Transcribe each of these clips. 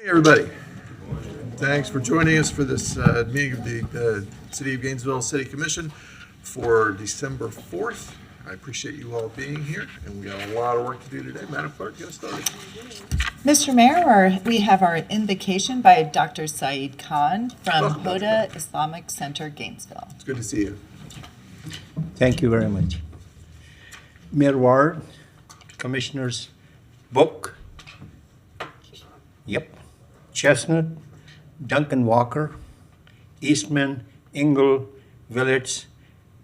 Hey, everybody. Thanks for joining us for this meeting of the City of Gainesville City Commission for December 4th. I appreciate you all being here, and we got a lot of work to do today. Madam Clerk, get us started. Mr. Mayor, we have our invocation by Dr. Saeed Khan from Welcome, Dr. Huda Islamic Center, Gainesville. It's good to see you. Thank you very much. Mayor Ward, Commissioners Book, Chestnut, Duncan Walker, Eastman, Ingle, Village,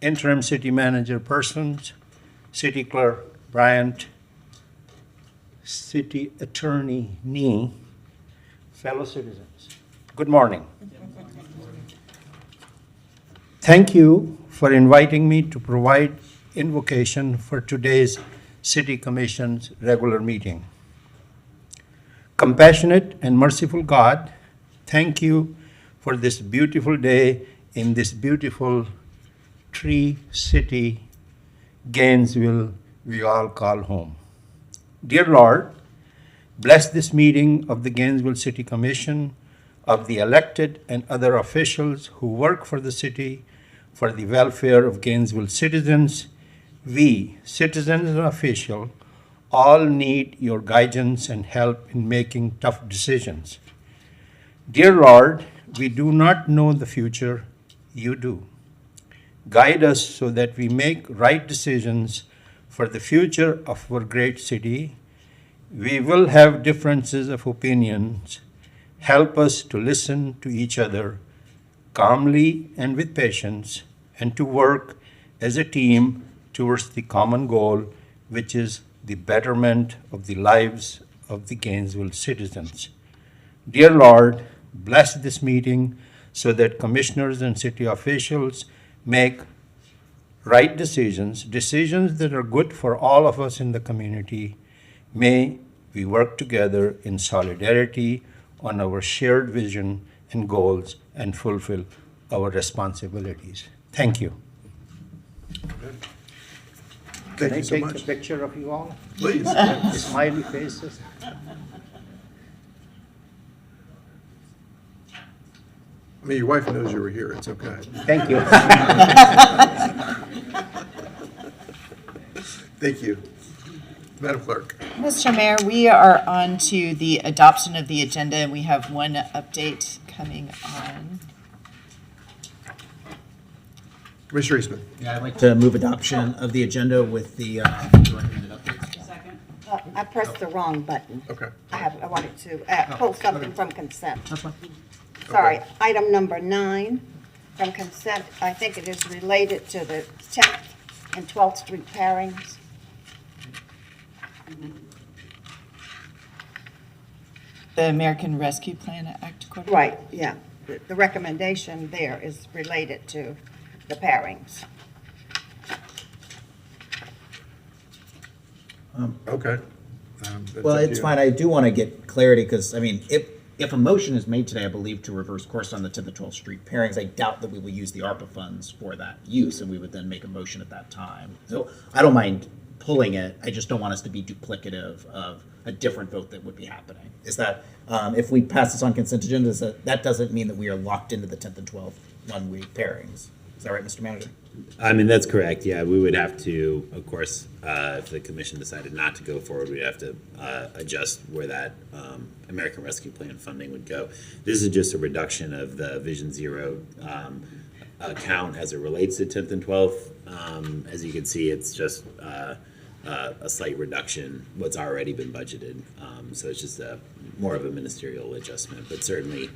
Interim City Manager Persons, City Clerk Bryant, City Attorney Nee, fellow citizens. Good morning. Thank you for inviting me to provide invocation for today's City Commission's regular meeting. Compassionate and merciful God, thank you for this beautiful day in this beautiful tree city, Gainesville, we all call home. Dear Lord, bless this meeting of the Gainesville City Commission, of the elected and other officials who work for the city, for the welfare of Gainesville citizens. We, citizens and officials, all need your guidance and help in making tough decisions. Dear Lord, we do not know the future, you do. Guide us so that we make right decisions for the future of our great city. We will have differences of opinions. Help us to listen to each other calmly and with patience, and to work as a team towards the common goal, which is the betterment of the lives of the Gainesville citizens. Dear Lord, bless this meeting so that commissioners and city officials make right decisions, decisions that are good for all of us in the community. May we work together in solidarity on our shared vision and goals and fulfill our responsibilities. Thank you. Thank you so Can I much. take a picture of you all? Please. Smiley faces. I mean, your wife knows you were here. It's okay. Thank you. Thank you. Madam Clerk. Mr. Mayor, we are on to the adoption of the agenda, and we have one update coming on. Commissioner Eastman. Yeah, I'd like to move adoption of the agenda with the recommended updates. Second. I pressed the wrong button. Okay. I wanted to pull something from consent. That's fine. Sorry, item number 9 from consent, I think it is related to the 10th and 12th Street pairings. The American Rescue Plan Act. Quarter. Right, yeah. The recommendation there is related to the pairings. Okay. Well, it's fine. I do want to get clarity because, I mean, if a motion is made today, I believe, to reverse course on the 10th and 12th Street pairings, I doubt that we will use the ARPA funds for that use, and we would then make a motion at that time. So I don't mind pulling it. I just don't want us to be duplicative of a different vote that would be happening. Is that, if we pass this on consent agenda, that doesn't mean that we are locked into the 10th and 12th one-week pairings. Is that right, Mr. Manager? I mean, that's correct. Yeah, we would have to, of course, if the commission decided not to go forward, we'd have to adjust where that American Rescue Plan funding would go. This is just a reduction of the Vision Zero account as it relates to 10th and 12th. As you can see, it's just a slight reduction, what's already been budgeted. So it's just more of a ministerial adjustment, but certainly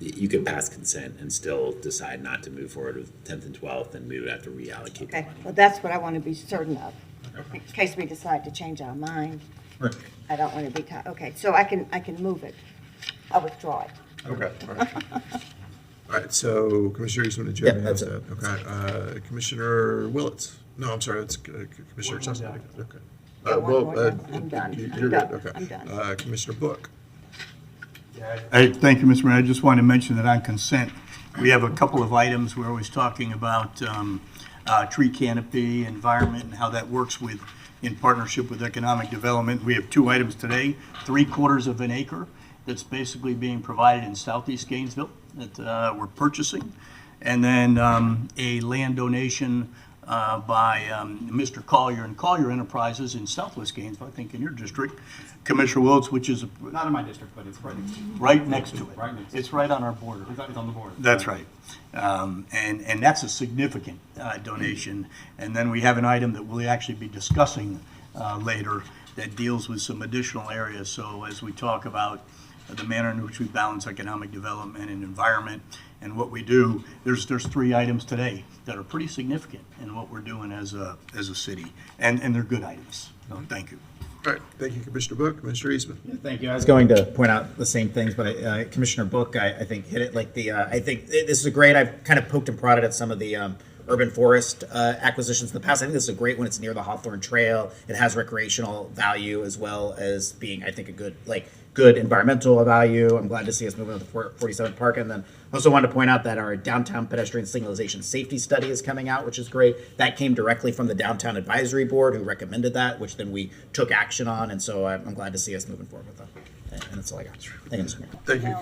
you could pass consent and still decide not to move forward with 10th and 12th, and we would have to reallocate the Okay, money. well, that's what I want to be certain of, in case we decide to change our mind. Right. I don't want to be, okay, so I can move it. I'll withdraw it. Okay. All right. All right. So, Commissioner Eastman, did you have Yep, anything that's else to add? Okay. Commissioner Willits. No, I'm sorry. It's Commissioner Chestnut. Okay. Yeah, one more time. I'm done. You're I'm good. done. Okay. I'm done. Commissioner Book. Thank you, Mr. Mayor. I just want to mention that on consent, we have a couple of items where I was talking about tree canopy, environment, and how that works with, in partnership with economic development. We have two items today, 3/4 of an acre that's basically being provided in southeast Gainesville that we're purchasing. And then a land donation by Mr. Collier and Collier Enterprises in southwest Gainesville, I think in your district, Commissioner Wilkes, which is Not in my district, but it's right next to it. right next to it. Right next to it. It's right on our border. It's on the board. That's right. And that's a significant donation. And then we have an item that we'll actually be discussing later that deals with some additional areas. So as we talk about the manner in which we balance economic development and environment and what we do, there's 3 items today that are pretty significant in what we're doing as a city. And they're good items. So thank you. All right, thank you, Commissioner Book. Commissioner Eastman. Thank you. I was going to point out the same things, but Commissioner Book, I think, hit it like I think this is a great, I've kind of poked and prodded at some of the urban forest acquisitions in the past. I think this is a great one. It's near the Hawthorne Trail. It has recreational value as well as being, I think, a good environmental value. I'm glad to see us moving to the 47th Park. And then also wanted to point out that our downtown pedestrian signalization safety study is coming out, which is great. That came directly from the Downtown Advisory Board, who recommended that, which then we took action on. And so I'm glad to see us moving forward with that. And that's all I got. Thank you, Mr. Mayor. Thank you,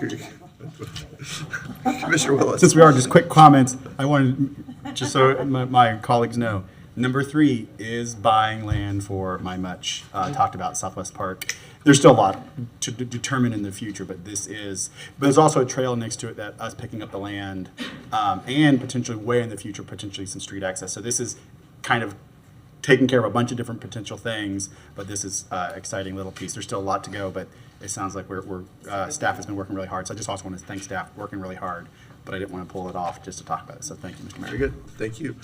Commissioner Willis. Since we are just quick comments, I wanted, just so my colleagues know, number 3 is buying land for my much talked about Southwest Park. There's still a lot to determine in the future, but there's also a trail next to it that us picking up the land and potentially way in the future, potentially some street access. So this is kind of taking care of a bunch of different potential things, but this is exciting little piece. There's still a lot to go, but it sounds like staff has been working really hard. So I just also want to thank staff working really hard, but I didn't want to pull it off just to talk about it. So thank you, Mr. Mayor. Very good, thank you.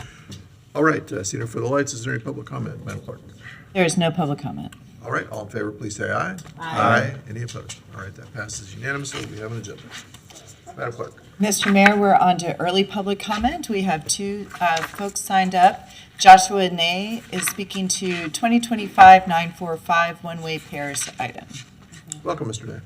All right, seeing no further lights, is there any public comment, Madam Clerk? There is no public comment. All right, all in favor, please say aye. Aye. Any opposed? All right, that passes unanimously. We have an agenda. Madam Clerk. Mr. Mayor, we're on to early public comment. We have 2 folks signed up. Joshua Ney is speaking to 2025-945 one-way pairs item. Welcome, Mr. Day.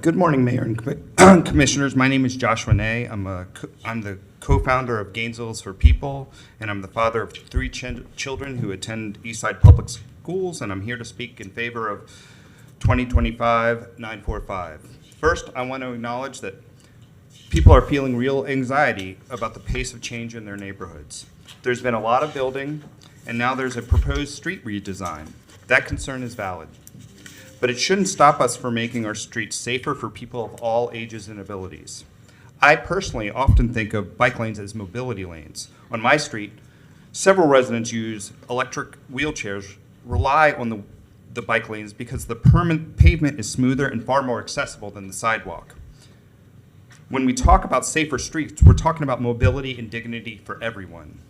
Good morning, Mayor and Commissioners. My name is Joshua Ney. I'm the co-founder of Gainesville's for People, and I'm the father of 3 children who attend Eastside Public Schools, and I'm here to speak in favor of 2025-945. First, I want to acknowledge that people are feeling real anxiety about the pace of change in their neighborhoods. There's been a lot of building, and now there's a proposed street redesign. That concern is valid. But it shouldn't stop us from making our streets safer for people of all ages and abilities. I personally often think of bike lanes as mobility lanes. On my street, several residents use electric wheelchairs, rely on the bike lanes because the pavement is smoother and far more accessible than the sidewalk. When we talk about safer streets, we're talking about mobility and dignity for everyone.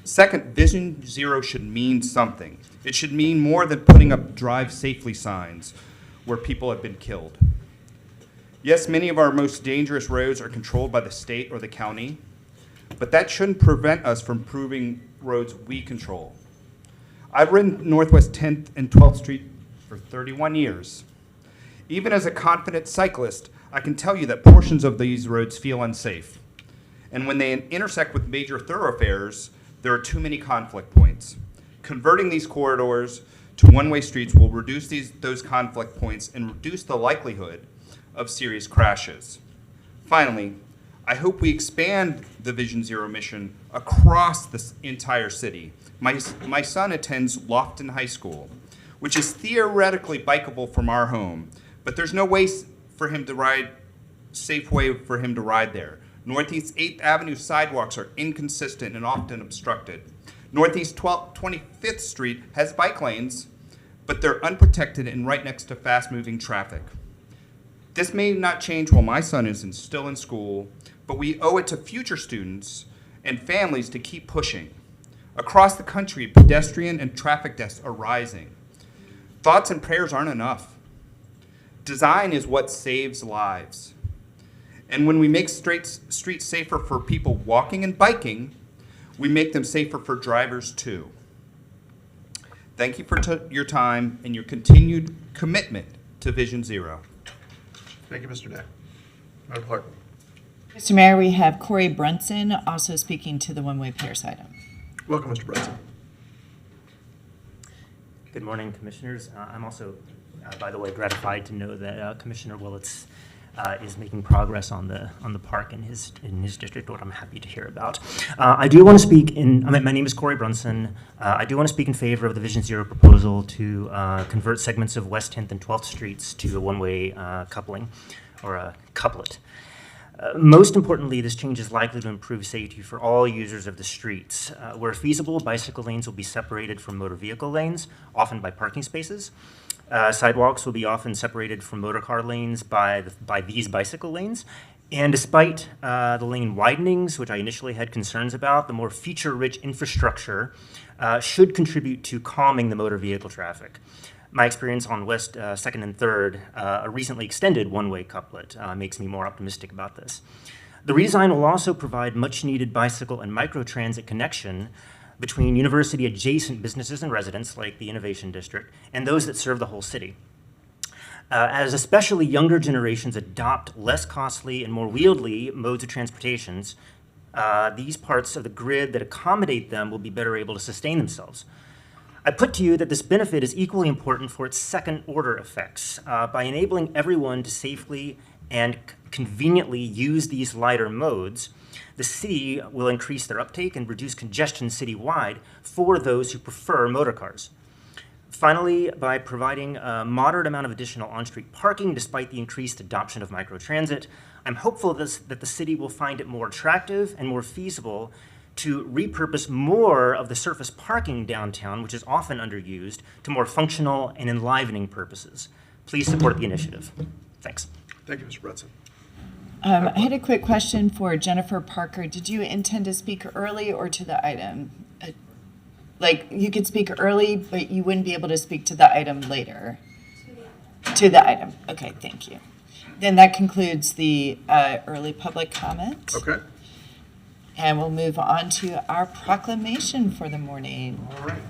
Second, Vision Zero should mean something. It should mean more than putting up drive safely signs where people have been killed. Yes, many of our most dangerous roads are controlled by the state or the county, but that shouldn't prevent us from improving roads we control. I've ridden Northwest 10th and 12th Street for 31 years. Even as a confident cyclist, I can tell you that portions of these roads feel unsafe. And when they intersect with major thoroughfares, there are too many conflict points. Converting these corridors to one-way streets will reduce those conflict points and reduce the likelihood of serious crashes. Finally, I hope we expand the Vision Zero mission across this entire city. My son attends Lofton High School, which is theoretically bikeable from our home, but there's no safe way for him to ride there. Northeast 8th Avenue sidewalks are inconsistent and often obstructed. Northeast 25th Street has bike lanes, but they're unprotected and right next to fast-moving traffic. This may not change while my son is still in school, but we owe it to future students and families to keep pushing. Across the country, pedestrian and traffic deaths are rising. Thoughts and prayers aren't enough. Design is what saves lives. And when we make streets safer for people walking and biking, we make them safer for drivers too. Thank you for your time and your continued commitment to Vision Zero. Thank you, Mr. Day. Madam Clerk. Mr. Mayor, we have Corey Brunson also speaking to the one-way pairs item. Welcome, Mr. Brunson. Good morning, Commissioners. I'm also, by the way, gratified to know that Commissioner Willits is making progress on the park in his district, what I'm happy to hear about. I do want to speak my name is Corey Brunson. I do want to speak in favor of the Vision Zero proposal to convert segments of West 10th and 12th Streets to a one-way coupling or a couplet. Most importantly, this change is likely to improve safety for all users of the streets. Where feasible, bicycle lanes will be separated from motor vehicle lanes, often by parking spaces. Sidewalks will be often separated from motor car lanes by these bicycle lanes. And despite the lane widenings, which I initially had concerns about, the more feature-rich infrastructure should contribute to calming the motor vehicle traffic. My experience on West 2nd and 3rd, a recently extended one-way couplet, makes me more optimistic about this. The redesign will also provide much-needed bicycle and microtransit connection between university-adjacent businesses and residents, like the Innovation District, and those that serve the whole city. As especially younger generations adopt less costly and more wieldy modes of transportations, these parts of the grid that accommodate them will be better able to sustain themselves. I put to you that this benefit is equally important for its second-order effects. By enabling everyone to safely and conveniently use these lighter modes, the city will increase their uptake and reduce congestion citywide for those who prefer motor cars. Finally, by providing a moderate amount of additional on-street parking despite the increased adoption of microtransit, I'm hopeful that the city will find it more attractive and more feasible to repurpose more of the surface parking downtown, which is often underused, to more functional and enlivening purposes. Please support the initiative. Thanks. Thank you, Mr. Brunson. I had a quick question for Jennifer Parker. Did you intend to speak early or to the item? Like, you could speak early, but you wouldn't be able to speak to the item later? To the item. Okay, thank you. Then that concludes the early public comment. Okay. And we'll move on to our proclamation for the morning. All right.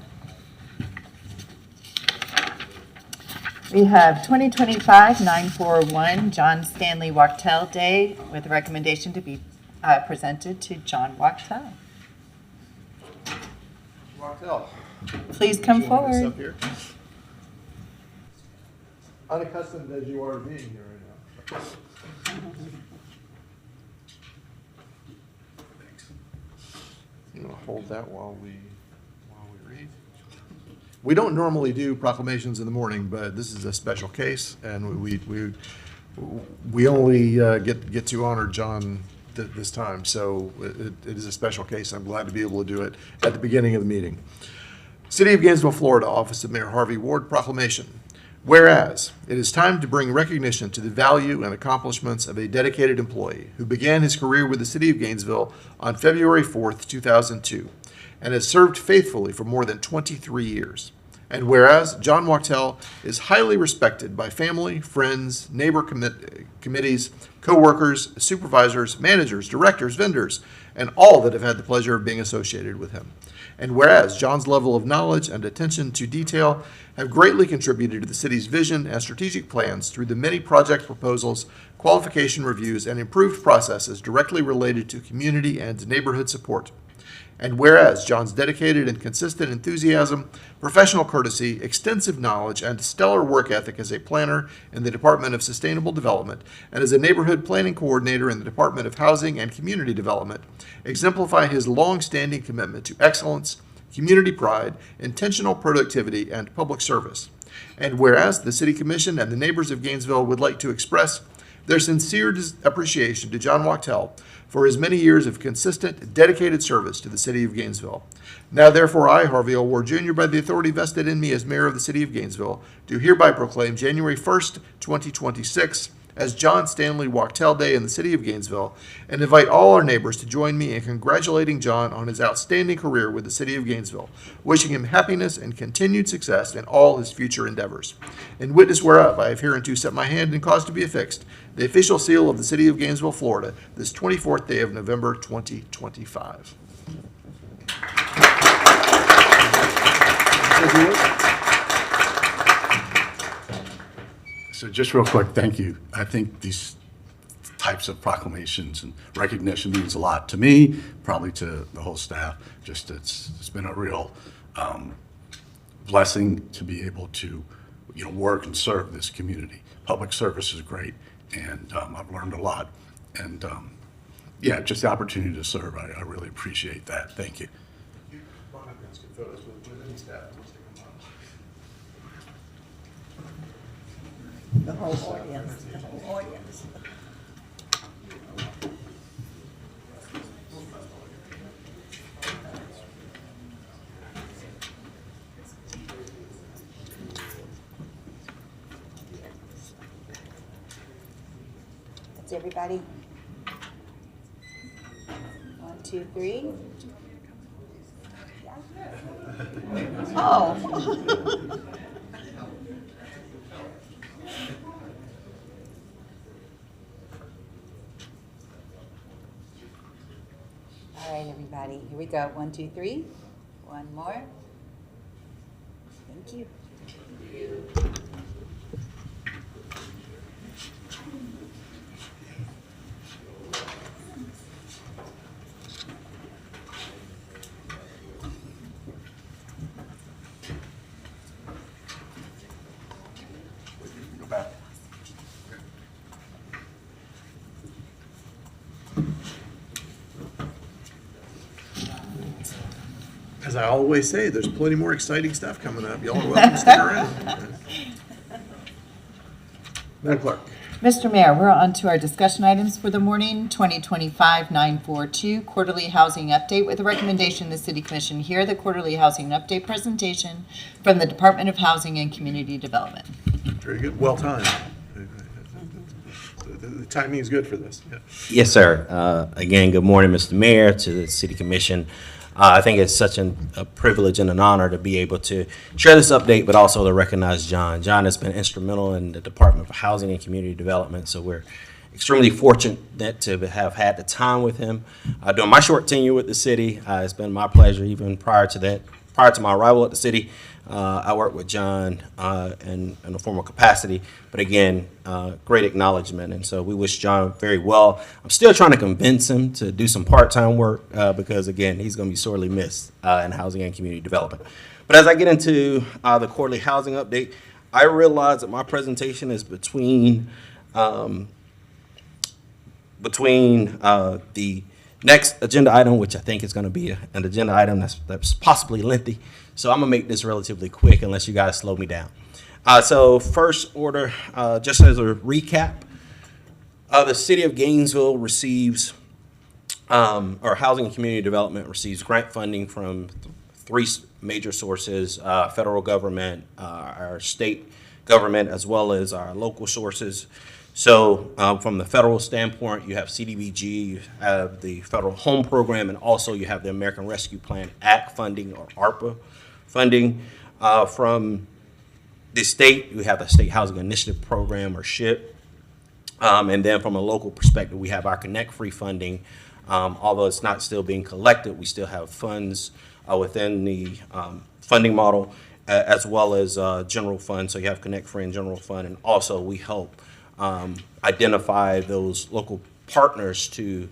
We have 2025-941 John Stanley Wachtel Day with a recommendation to be presented to John Wachtel. Wachtel. Please come Join us up forward. here. Unaccustomed as you are to being here right now. You want to hold that while we read? We don't normally do proclamations in the morning, but this is a special case, and we only get to honor John this time, so it is a special case. I'm glad to be able to do it at the beginning of the meeting. City of Gainesville, Florida, Office of Mayor Harvey Ward proclamation. Whereas it is time to bring recognition to the value and accomplishments of a dedicated employee who began his career with the City of Gainesville on February 4th, 2002, and has served faithfully for more than 23 years. And whereas John Wachtel is highly respected by family, friends, neighbor committees, co-workers, supervisors, managers, directors, vendors, and all that have had the pleasure of being associated with him. And whereas John's level of knowledge and attention to detail have greatly contributed to the city's vision and strategic plans through the many project proposals, qualification reviews, and improved processes directly related to community and neighborhood support. And whereas John's dedicated and consistent enthusiasm, professional courtesy, extensive knowledge, and stellar work ethic as a planner in the Department of Sustainable Development and as a neighborhood planning coordinator in the Department of Housing and Community Development exemplify his long-standing commitment to excellence, community pride, intentional productivity, and public service. And whereas the City Commission and the neighbors of Gainesville would like to express their sincere appreciation to John Wachtel for his many years of consistent, dedicated service to the City of Gainesville. Now, therefore, I, Harvey L. Ward Jr., by the authority vested in me as Mayor of the City of Gainesville, do hereby proclaim January 1st, 2026 as John Stanley Wachtel Day in the City of Gainesville, and invite all our neighbors to join me in congratulating John on his outstanding career with the City of Gainesville, wishing him happiness and continued success in all his future endeavors. In witness whereof, I have hereunto set my hand and caused to be affixed the official seal of the City of Gainesville, Florida, this 24th day of November, 2025. So just real quick, thank you. I think these types of proclamations and recognition means a lot to me, probably to the whole staff. Just it's been a real blessing to be able to, work and serve this community. Public service is great, and I've learned a lot. And yeah, just the opportunity to serve, I really appreciate that. Thank you. The whole audience, the whole audience. That's everybody. 1, 2, 3. Oh. All right, everybody, here we go. 1, 2, 3. One more. Thank you. Go back. As I always say, there's plenty more exciting stuff coming up. Y'all are welcome to stick around. Madam Clerk. Mr. Mayor, we're on to our discussion items for the morning, 2025-942, quarterly housing update with a recommendation the City Commission hear the quarterly housing update presentation from the Department of Housing and Community Development. Very good. Well timed. The timing is good for this. Yeah. Yes, sir. Again, good morning, Mr. Mayor, to the City Commission. I think it's such a privilege and an honor to be able to share this update, but also to recognize John. John has been instrumental in the Department of Housing and Community Development, so we're extremely fortunate to have had the time with him. During my short tenure with the city, it's been my pleasure, even prior to my arrival at the city. I worked with John in a formal capacity, but again, great acknowledgement. And so we wish John very well. I'm still trying to convince him to do some part-time work because, again, he's going to be sorely missed in housing and community development. But as I get into the quarterly housing update, I realize that my presentation is between the next agenda item, which I think is going to be an agenda item that's possibly lengthy. So I'm going to make this relatively quick unless you guys slow me down. So first order, just as a recap, the city of Gainesville receives, or Housing and Community Development receives grant funding from three major sources, federal government, our state government, as well as our local sources. So from the federal standpoint, you have CDBG, you have the Federal Home Program, and also you have the American Rescue Plan Act funding, or ARPA funding. From the state, we have the State Housing Initiative Program, or SHIP. And then from a local perspective, we have our Connect Free funding. Although it's not still being collected, we still have funds within the funding model, as well as general fund. So you have Connect Free and general fund, and also we help identify those local partners to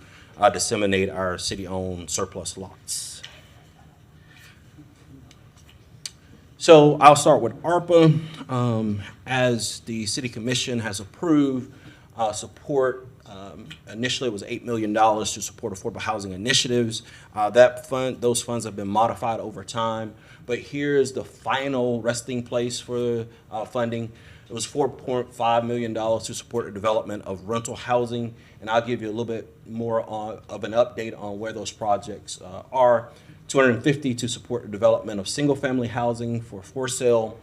disseminate our city-owned surplus lots. So I'll start with ARPA. As the City Commission has approved support, initially it was $8 million to support affordable housing initiatives. Those funds have been modified over time, but here's the final resting place for funding. It was $4.5 million to support the development of rental housing, and I'll give you a little bit more of an update on where those projects are. $250 to support the development of single-family housing for sale.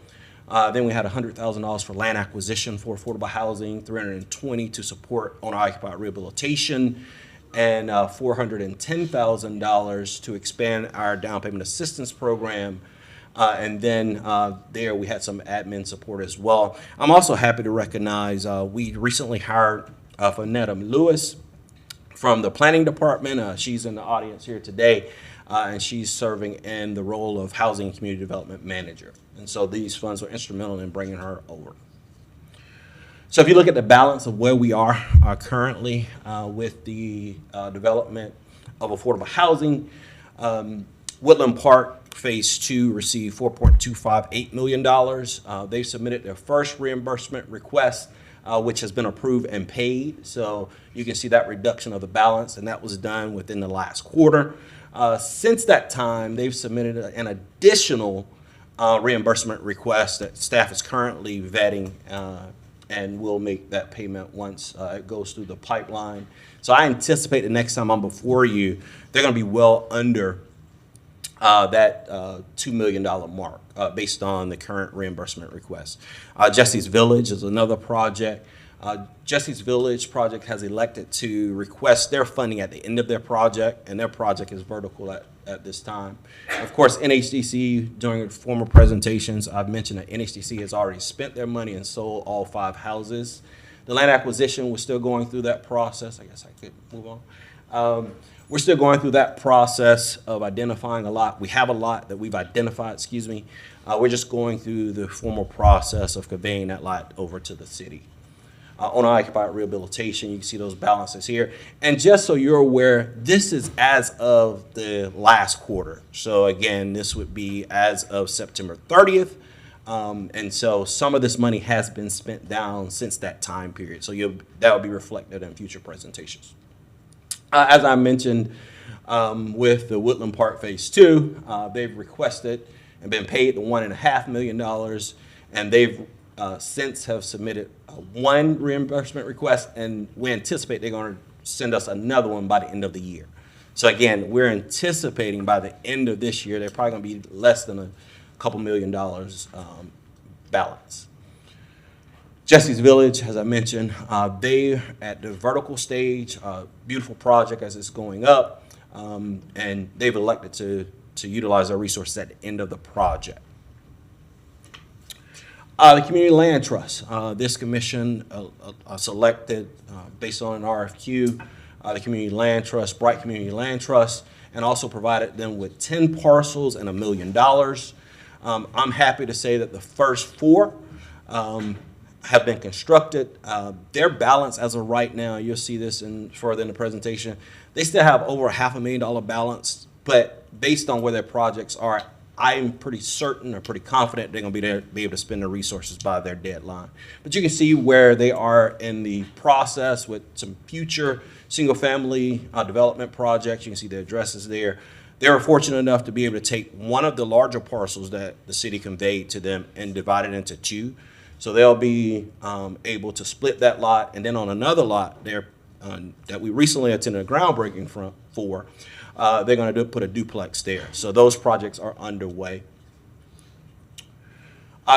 Then we had $100,000 for land acquisition for affordable housing, $320 to support owner-occupied rehabilitation, and $410,000 to expand our down payment assistance program. And then there we had some admin support as well. I'm also happy to recognize we recently hired Vanetta Lewis from the planning department. She's in the audience here today, and she's serving in the role of housing and community development manager. And so these funds were instrumental in bringing her over. So if you look at the balance of where we are currently with the development of affordable housing, Woodland Park Phase 2 received $4.258 million. They submitted their first reimbursement request, which has been approved and paid. So you can see that reduction of the balance, and that was done within the last quarter. Since that time, they've submitted an additional reimbursement request that staff is currently vetting, and we'll make that payment once it goes through the pipeline. So I anticipate the next time I'm before you, they're going to be well under that $2 million mark based on the current reimbursement request. Jesse's Village is another project. Jesse's Village project has elected to request their funding at the end of their project, and their project is vertical at this time. Of course, NHDC, during former presentations, I've mentioned that NHDC has already spent their money and sold all 5 houses. The land acquisition, we're still going through that process. I guess I could move on. We're still going through that process of identifying a lot. We have a lot that we've identified, We're just going through the formal process of conveying that lot over to the city. Owner-occupied rehabilitation, you can see those balances here. And just so you're aware, this is as of the last quarter. So again, this would be as of September 30th. And so some of this money has been spent down since that time period. So that will be reflected in future presentations. As I mentioned, with the Woodland Park Phase 2, they've requested and been paid the $1.5 million, and they've since have submitted one reimbursement request, and we anticipate they're going to send us another one by the end of the year. So again, we're anticipating by the end of this year, they're probably going to be less than a couple $1 million balance. Jesse's Village, as I mentioned, they at the vertical stage, beautiful project as it's going up, and they've elected to utilize their resources at the end of the project. The Community Land Trust, this commission selected based on an RFQ, the Community Land Trust, Bright Community Land Trust, and also provided them with 10 parcels and $1 million. I'm happy to say that the first 4 have been constructed. Their balance as of right now, you'll see this further in the presentation, they still have over $500,000 balance, but based on where their projects are, I'm pretty certain or pretty confident they're going to be able to spend their resources by their deadline. But you can see where they are in the process with some future single-family development projects. You can see the addresses there. They were fortunate enough to be able to take one of the larger parcels that the city conveyed to them and divide it into 2. So they'll be able to split that lot, and then on another lot there that we recently attended a groundbreaking for, they're going to put a duplex there. So those projects are underway.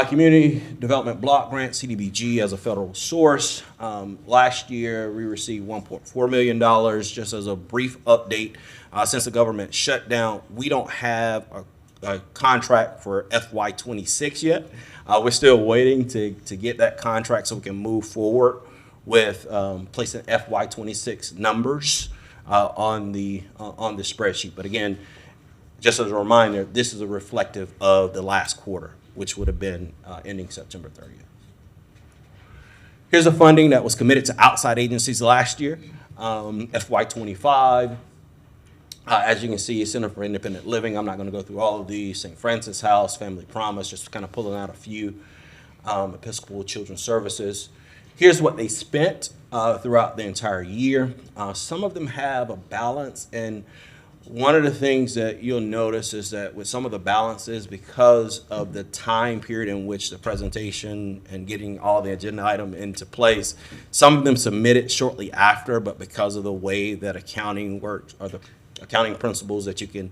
Community Development Block Grant, CDBG, as a federal source. Last year, we received $1.4 million. Just as a brief update, since the government shut down, we don't have a contract for FY26 yet. We're still waiting to get that contract so we can move forward with placing FY26 numbers on the spreadsheet. But again, just as a reminder, this is a reflective of the last quarter, which would have been ending September 30th. Here's the funding that was committed to outside agencies last year, FY25. As you can see, Center for Independent Living. I'm not going to go through all of these. St. Francis House, Family Promise, just kind of pulling out a few. Episcopal Children's Services. Here's what they spent throughout the entire year. Some of them have a balance, and one of the things that you'll notice is that with some of the balances, because of the time period in which the presentation and getting all the agenda item into place, some of them submitted shortly after, but because of the way that accounting works, or the accounting principles that you can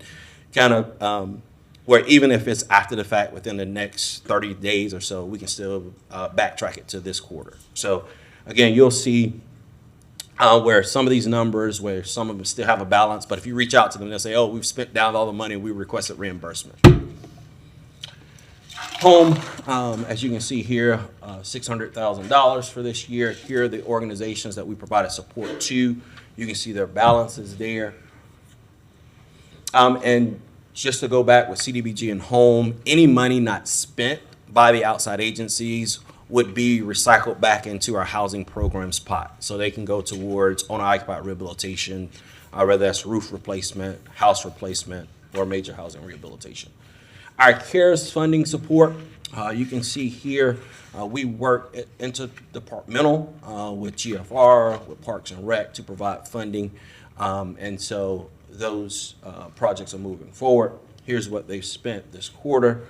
kind of, where even if it's after the fact within the next 30 days or so, we can still backtrack it to this quarter. So again, you'll see where some of these numbers, where some of them still have a balance, but if you reach out to them, they'll say, oh, we've spent down all the money, we requested reimbursement. Home, as you can see here, $600,000 for this year. Here are the organizations that we provided support to. You can see their balances there. And just to go back with CDBG and Home, any money not spent by the outside agencies would be recycled back into our housing programs pot. So they can go towards owner-occupied rehabilitation, whether that's roof replacement, house replacement, or major housing rehabilitation. Our CARES funding support, you can see here, we work interdepartmental with GFR, with Parks and Rec to provide funding. And so those projects are moving forward. Here's what they've spent this quarter.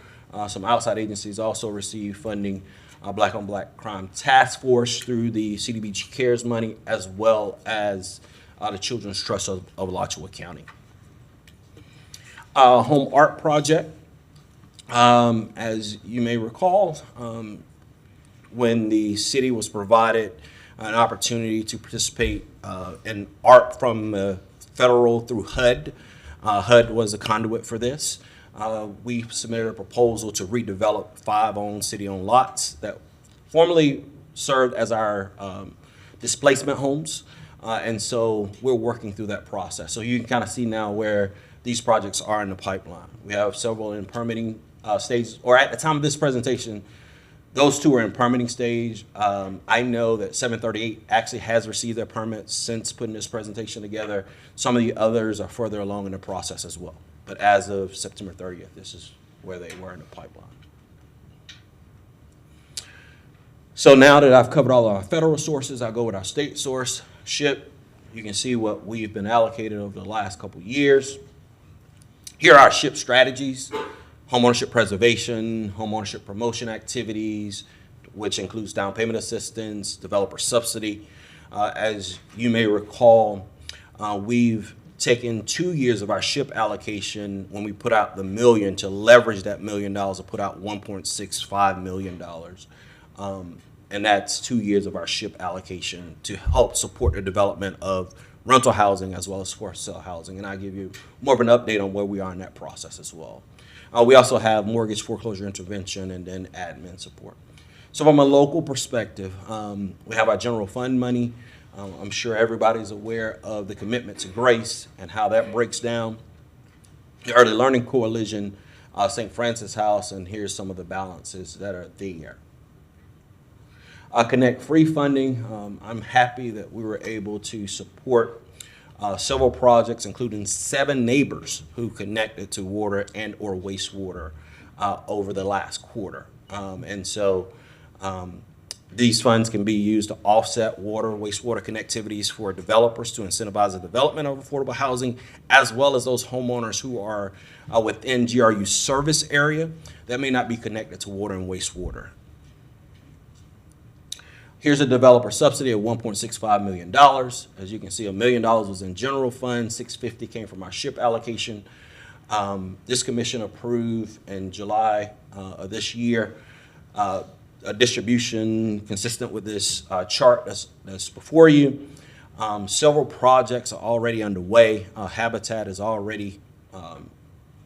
Some outside agencies also received funding, Black on Black Crime Task Force through the CDBG CARES money, as well as the Children's Trust of Alachua County. Home art project. As you may recall, when the city was provided an opportunity to participate in art from federal through HUD, HUD was a conduit for this. We submitted a proposal to redevelop 5 owned city-owned lots that formerly served as our displacement homes. And so we're working through that process. So you can kind of see now where these projects are in the pipeline. We have several in permitting stages, or at the time of this presentation, those 2 are in permitting stage. I know that 738 actually has received their permits since putting this presentation together. Some of the others are further along in the process as well. But as of September 30th, this is where they were in the pipeline. So now that I've covered all our federal sources, I'll go with our state source, SHIP. You can see what we've been allocated over the last couple of years. Here are our SHIP strategies: homeownership preservation, homeownership promotion activities, which includes down payment assistance, developer subsidy. As you may recall, we've taken 2 years of our SHIP allocation when we put out the $1 million to leverage that $1 million to put out $1.65 million. And that's 2 years of our SHIP allocation to help support the development of rental housing as well as for sale housing. And I'll give you more of an update on where we are in that process as well. We also have mortgage foreclosure intervention and then admin support. So from a local perspective, we have our general fund money. I'm sure everybody's aware of the commitment to grace and how that breaks down. The Early Learning Coalition, St. Francis House, and here's some of the balances that are there. Connect Free funding, I'm happy that we were able to support several projects, including 7 neighbors who connected to water and or wastewater over the last quarter. And so these funds can be used to offset water, wastewater connectivities for developers to incentivize the development of affordable housing, as well as those homeowners who are within GRU service area that may not be connected to water and wastewater. Here's a developer subsidy of $1.65 million. As you can see, $1 million was in general fund, $650 came from our SHIP allocation. This commission approved in July of this year a distribution consistent with this chart that's before you. Several projects are already underway. Habitat has already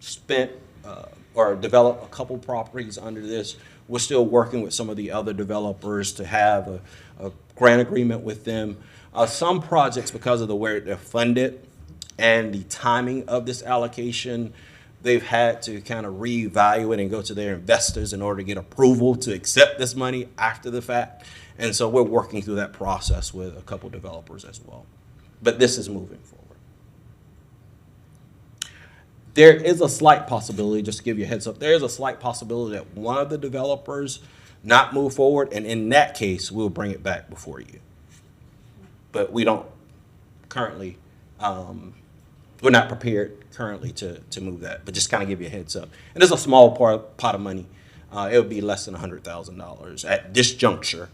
spent or developed a couple properties under this. We're still working with some of the other developers to have a grant agreement with them. Some projects, because of the way they're funded and the timing of this allocation, they've had to kind of reevaluate and go to their investors in order to get approval to accept this money after the fact. And so we're working through that process with a couple developers as well. But this is moving forward. There is a slight possibility, just to give you a heads up, there is a slight possibility that one of the developers not move forward, and in that case, we'll bring it back before you. But we don't currently, we're not prepared currently to move that, but just kind of give you a heads up. And it's a small pot of money. It would be less than $100,000 at this juncture.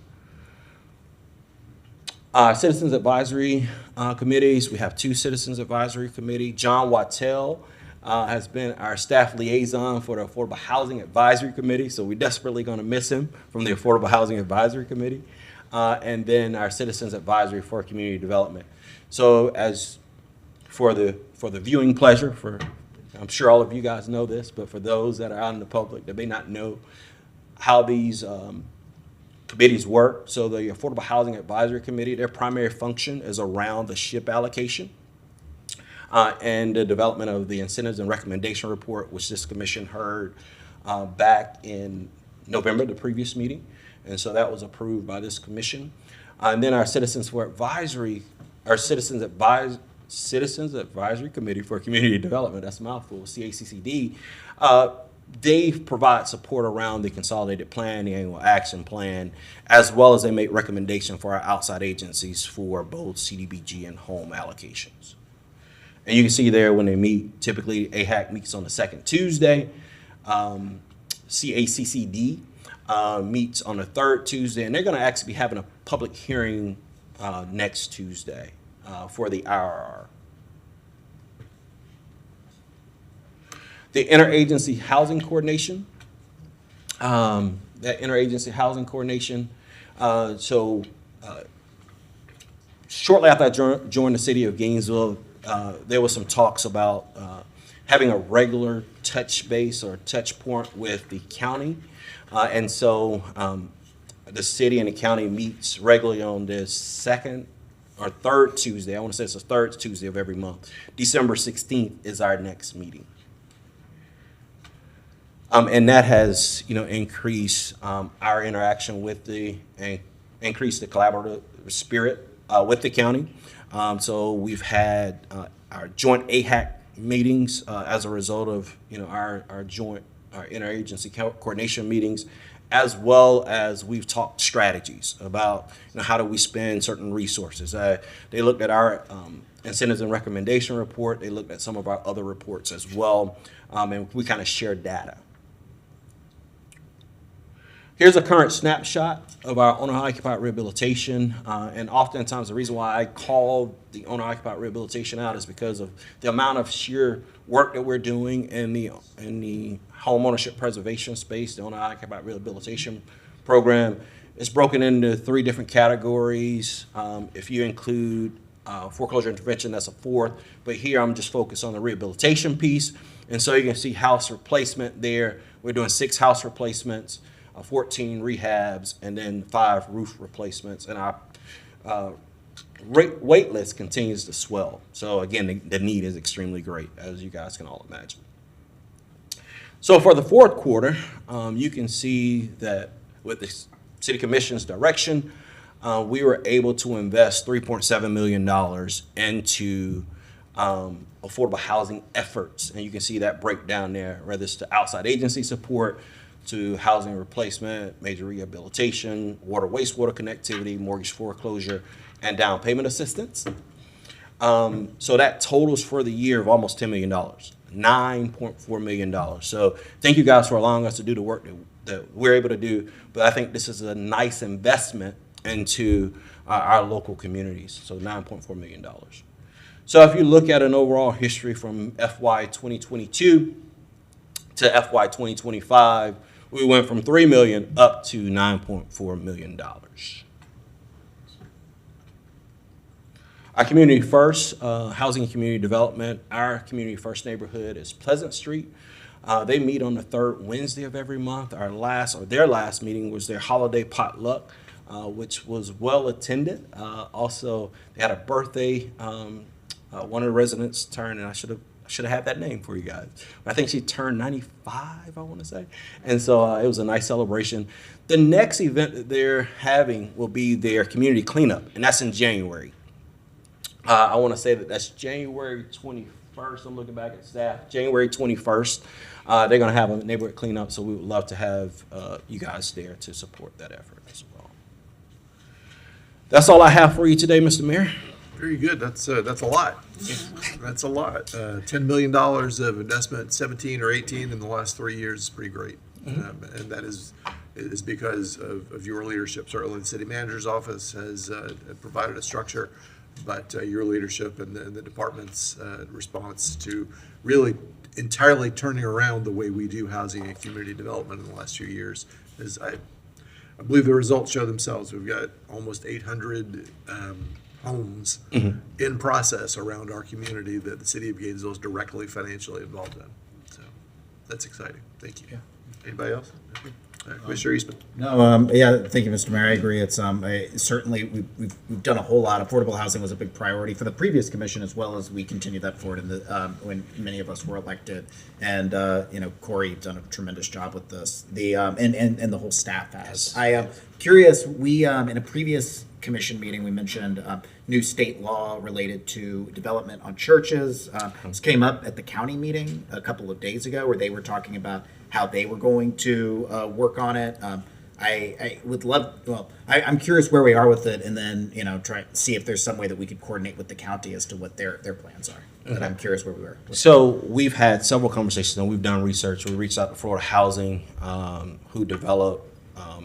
Citizens Advisory Committees, we have 2 Citizens Advisory Committee. John Wachtel has been our staff liaison for the Affordable Housing Advisory Committee, so we're desperately going to miss him from the Affordable Housing Advisory Committee. And then our Citizens Advisory for Community Development. So as for the viewing pleasure, I'm sure all of you guys know this, but for those that are out in the public that may not know how these committees work, so the Affordable Housing Advisory Committee, their primary function is around the SHIP allocation. And the development of the incentives and recommendation report, which this commission heard back in November, the previous meeting. And so that was approved by this commission. And then our Citizens Advisory Committee for Community Development, that's a mouthful, CACCD, they provide support around the consolidated plan, the annual action plan, as well as they make recommendation for our outside agencies for both CDBG and home allocations. And you can see there when they meet, typically AHAC meets on the second Tuesday. CACCD meets on the third Tuesday, and they're going to actually be having a public hearing next Tuesday for the IRR. The Interagency Housing Coordination, shortly after I joined the city of Gainesville, there was some talks about having a regular touch base or touch point with the county. And so the city and the county meets regularly on the second or third Tuesday. I want to say it's the third Tuesday of every month. December 16th is our next meeting. And that has, increased our interaction with and increased the collaborative spirit with the county. So we've had our joint AHAC meetings as a result of, our interagency coordination meetings, as well as we've talked strategies about, how do we spend certain resources. They looked at our incentives and recommendation report. They looked at some of our other reports as well, and we kind of shared data. Here's a current snapshot of our owner-occupied rehabilitation, and oftentimes the reason why I call the owner-occupied rehabilitation out is because of the amount of sheer work that we're doing in the home ownership preservation space. The owner-occupied rehabilitation program is broken into 3 different categories. If you include foreclosure intervention, that's a 4th, but here I'm just focused on the rehabilitation piece. And so you can see house replacement there. We're doing 6 house replacements, 14 rehabs, and then 5 roof replacements. And our wait list continues to swell. So again, the need is extremely great, as you guys can all imagine. So for the 4th quarter, you can see that with the City Commission's direction, we were able to invest $3.7 million into affordable housing efforts. And you can see that breakdown there, whether it's to outside agency support, to housing replacement, major rehabilitation, water, wastewater connectivity, mortgage foreclosure, and down payment assistance. So that totals for the year of almost $10 million, $9.4 million. So thank you guys for allowing us to do the work that we're able to do. But I think this is a nice investment into our local communities. So $9.4 million. So if you look at an overall history from FY 2022 to FY 2025, we went from $3 million up to $9.4 million. Our Community First, Housing and Community Development, our Community First neighborhood is Pleasant Street. They meet on the 3rd Wednesday of every month. Their last meeting was their holiday potluck, which was well attended. Also, they had a birthday. One of the residents turned, and I should have had that name for you guys. I think she turned 95, I want to say. And so it was a nice celebration. The next event that they're having will be their community cleanup, and that's in January. I want to say that's January 21st. I'm looking back at staff. January 21st. They're going to have a neighborhood cleanup, so we would love to have you guys there to support that effort as well. That's all I have for you today, Mr. Mayor. Very good. That's a lot. That's a lot. $10 million of investment, 17 or 18 in the last 3 years is pretty great. And that is because of your leadership. Certainly the city manager's office has provided a structure, but your leadership and the department's response to really entirely turning around the way we do housing and community development in the last few years is, I believe the results show themselves. We've got almost 800 homes in process around our community that the city of Gainesville is directly financially involved in. So that's exciting. Thank you. Anybody else? Commissioner Eastman. No, yeah, thank you, Mr. Mayor. I agree. It's certainly we've done a whole lot. Affordable housing was a big priority for the previous commission, as well as we continue that forward in the when many of us were elected. And Corey done a tremendous job with this. And the whole staff has. I am curious. We in a previous commission meeting we mentioned new state law related to development on churches. This came up at the county meeting a couple of days ago, where they were talking about how they were going to work on it. I would love. Well, I'm curious where we are with it, and then try to see if there's some way that we could coordinate with the county as to what their plans are. But I'm curious where we were. So we've had several conversations and we've done research. We reached out to Florida Housing, who developed a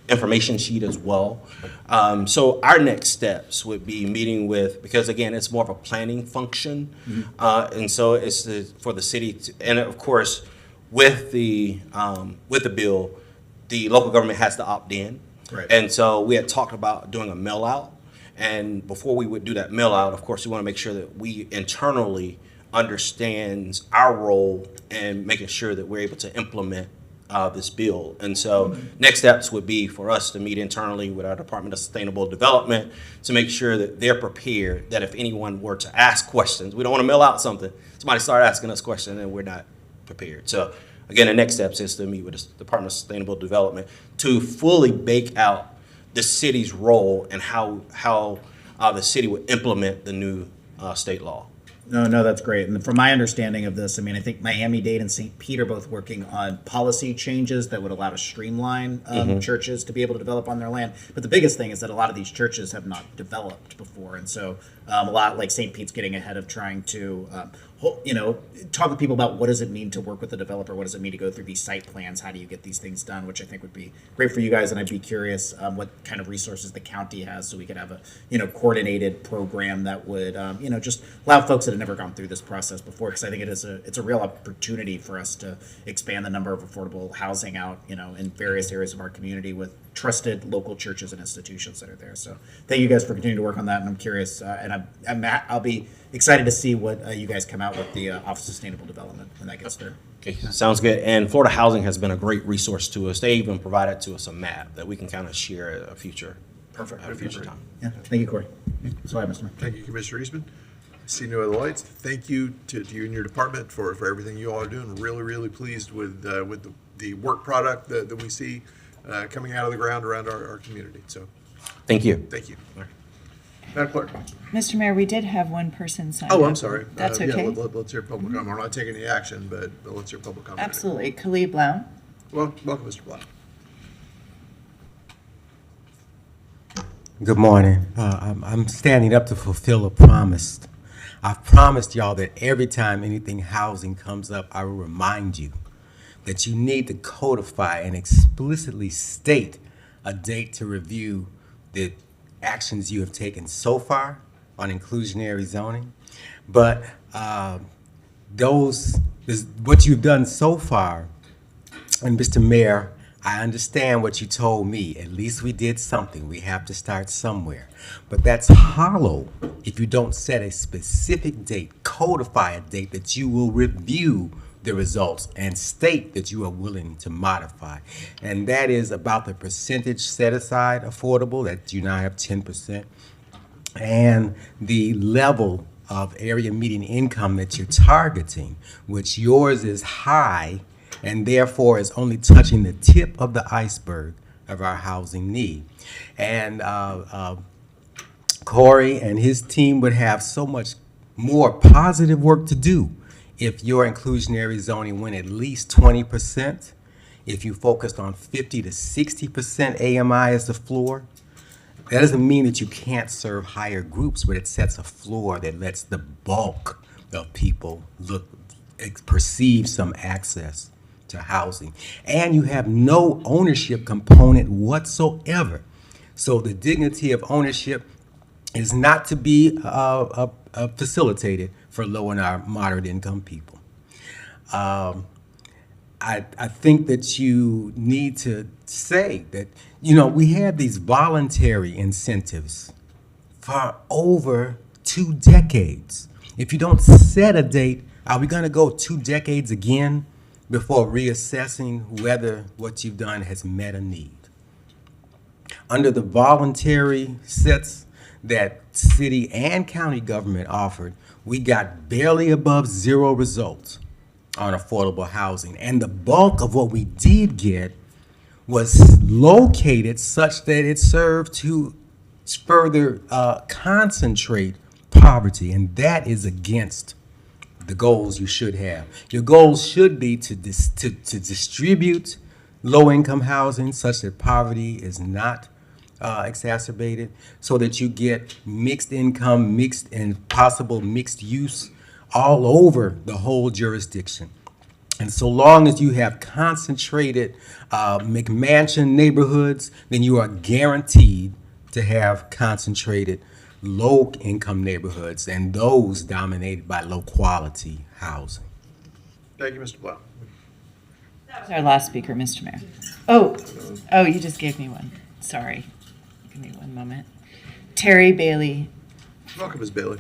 information sheet as well. So our next steps would be meeting with, because again, it's more of a planning function. And so it's for the city to, and of course, with the bill, the local government has to opt in. Right. And so we had talked about doing a mail out. And before we would do that mail out, of course, we want to make sure that we internally understands our role and making sure that we're able to implement this bill. And so next steps would be for us to meet internally with our Department of Sustainable Development to make sure that they're prepared, that if anyone were to ask questions, we don't want to mail out something, somebody start asking us questions and we're not prepared. So again, the next steps is to meet with the Department of Sustainable Development to fully bake out the city's role and how the city would implement the new state law. No, that's great. And from my understanding of this, I think Miami-Dade and St. Pete are both working on policy changes that would allow to streamline churches to be able to develop on their land. But the biggest thing is that a lot of these churches have not developed before. And so a lot like St. Pete's getting ahead of trying to, talk with people about what does it mean to work with the developer? What does it mean to go through these site plans? How do you get these things done? Which I think would be great for you guys. And I'd be curious what kind of resources the county has so we could have a, coordinated program that would, just allow folks that have never gone through this process before. Because I think it's a real opportunity for us to expand the number of affordable housing out, in various areas of our community with trusted local churches and institutions that are there. So thank you guys for continuing to work on that. And I'm curious, and I'll be excited to see what you guys come out with the Office of Sustainable Development when that gets there. Okay, sounds good. And Florida Housing has been a great resource to us. They even provided to us a map that we can kind of share at a future, Perfect. at a future time. Yeah, thank you, Corey. Sorry, Mr. Mayor. Thank you, Commissioner Eastman. I see no other lights. Thank you to you and your department for everything you all are doing. Really, really pleased with the work product that we see coming out of the ground around our community. So Thank you. thank you. Madam Clerk. Mr. Mayor, we did have one person sign up. Oh, I'm sorry. That's Yeah, okay. let's hear public comment. We're not taking any action, but let's hear public comment. Absolutely. Khalid Blount. Well, welcome, Mr. Black. Good morning. I'm standing up to fulfill a promise. I've promised y'all that every time anything housing comes up, I will remind you that you need to codify and explicitly state a date to review the actions you have taken so far on inclusionary zoning. But what you've done so far, and Mr. Mayor, I understand what you told me. At least we did something. We have to start somewhere. But that's hollow if you don't set a specific date, codify a date that you will review the results and state that you are willing to modify. And that is about the percentage set aside affordable, that you now have 10%, and the level of area median income that you're targeting, which yours is high and therefore is only touching the tip of the iceberg of our housing need. And Corey and his team would have so much more positive work to do if your inclusionary zoning went at least 20%, if you focused on 50 to 60% AMI as the floor. That doesn't mean that you can't serve higher groups, but it sets a floor that lets the bulk of people perceive some access to housing. And you have no ownership component whatsoever. So the dignity of ownership is not to be facilitated for low and moderate income people. I think that you need to say that, we had these voluntary incentives for over 2 decades. If you don't set a date, are we going to go 2 decades again before reassessing whether what you've done has met a need. Under the voluntary sets that city and county government offered, we got barely above 0 results on affordable housing. And the bulk of what we did get was located such that it served to further concentrate poverty, and that is against the goals you should have. Your goals should be to distribute low-income housing such that poverty is not exacerbated, so that you get mixed income, mixed and possible mixed use all over the whole jurisdiction. And so long as you have concentrated McMansion neighborhoods, then you are guaranteed to have concentrated low-income neighborhoods, and those dominated by low-quality housing. Thank you, Mr. Blau. That was our last speaker, Mr. Mayor. Oh, you just gave me one. Sorry. Give me one moment. Terry Bailey. Welcome, Ms. Bailey.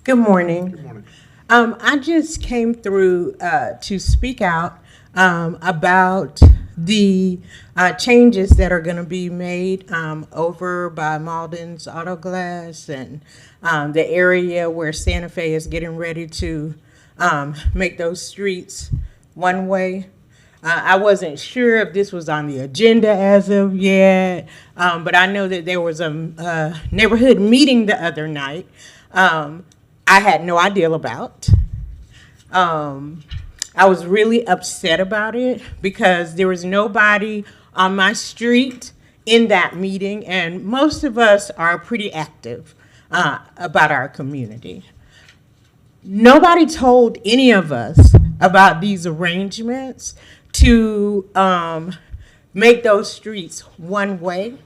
Good morning. Good morning. I just came through to speak out about the changes that are going to be made over by Malden's Auto Glass and the area where Santa Fe is getting ready to make those streets one way. I wasn't sure if this was on the agenda as of yet, but I know that there was a neighborhood meeting the other night I had no idea about. I was really upset about it because there was nobody on my street in that meeting, and most of us are pretty active about our community. Nobody told any of us about these arrangements to make those streets one way.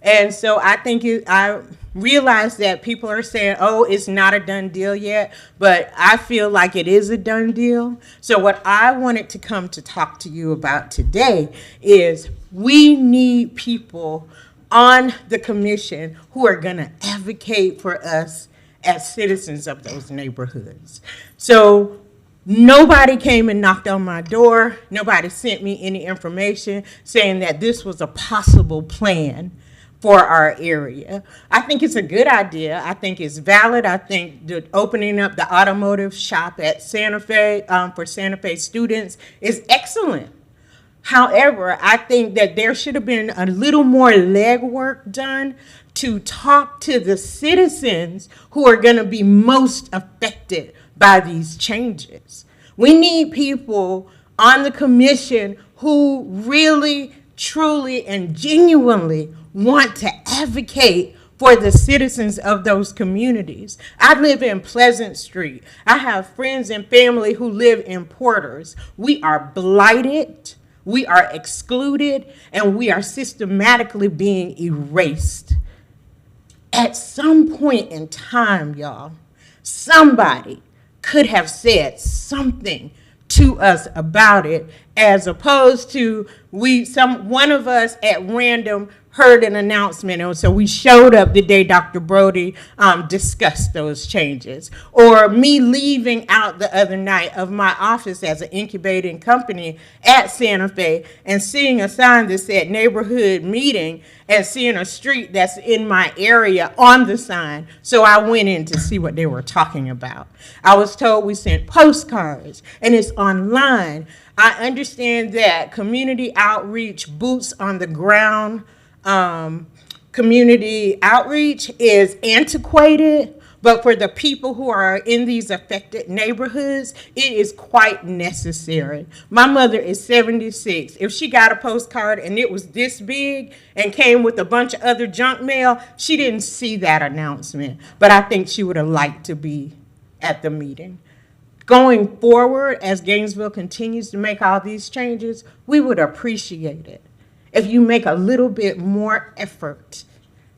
And so I think I realize that people are saying, oh, it's not a done deal yet, but I feel like it is a done deal. So what I wanted to come to talk to you about today is we need people on the commission who are going to advocate for us as citizens of those neighborhoods. So nobody came and knocked on my door. Nobody sent me any information saying that this was a possible plan for our area. I think it's a good idea. I think it's valid. I think the opening up the automotive shop at Santa Fe for Santa Fe students is excellent. However, I think that there should have been a little more legwork done to talk to the citizens who are going to be most affected by these changes. We need people on the commission who really, truly, and genuinely want to advocate for the citizens of those communities. I live in Pleasant Street. I have friends and family who live in Porters. We are blighted, we are excluded, and we are systematically being erased. At some point in time, y'all, somebody could have said something to us about it, as opposed to one of us at random heard an announcement, and so we showed up the day Dr. Brody discussed those changes. Or me leaving out the other night of my office as an incubating company at Santa Fe and seeing a sign that said neighborhood meeting and seeing a street that's in my area on the sign. So I went in to see what they were talking about. I was told we sent postcards and it's online. I understand that community outreach, boots on the ground, community outreach is antiquated, but for the people who are in these affected neighborhoods, it is quite necessary. My mother is 76. If she got a postcard and it was this big and came with a bunch of other junk mail, she didn't see that announcement, but I think she would have liked to be at the meeting. Going forward, as Gainesville continues to make all these changes, we would appreciate it if you make a little bit more effort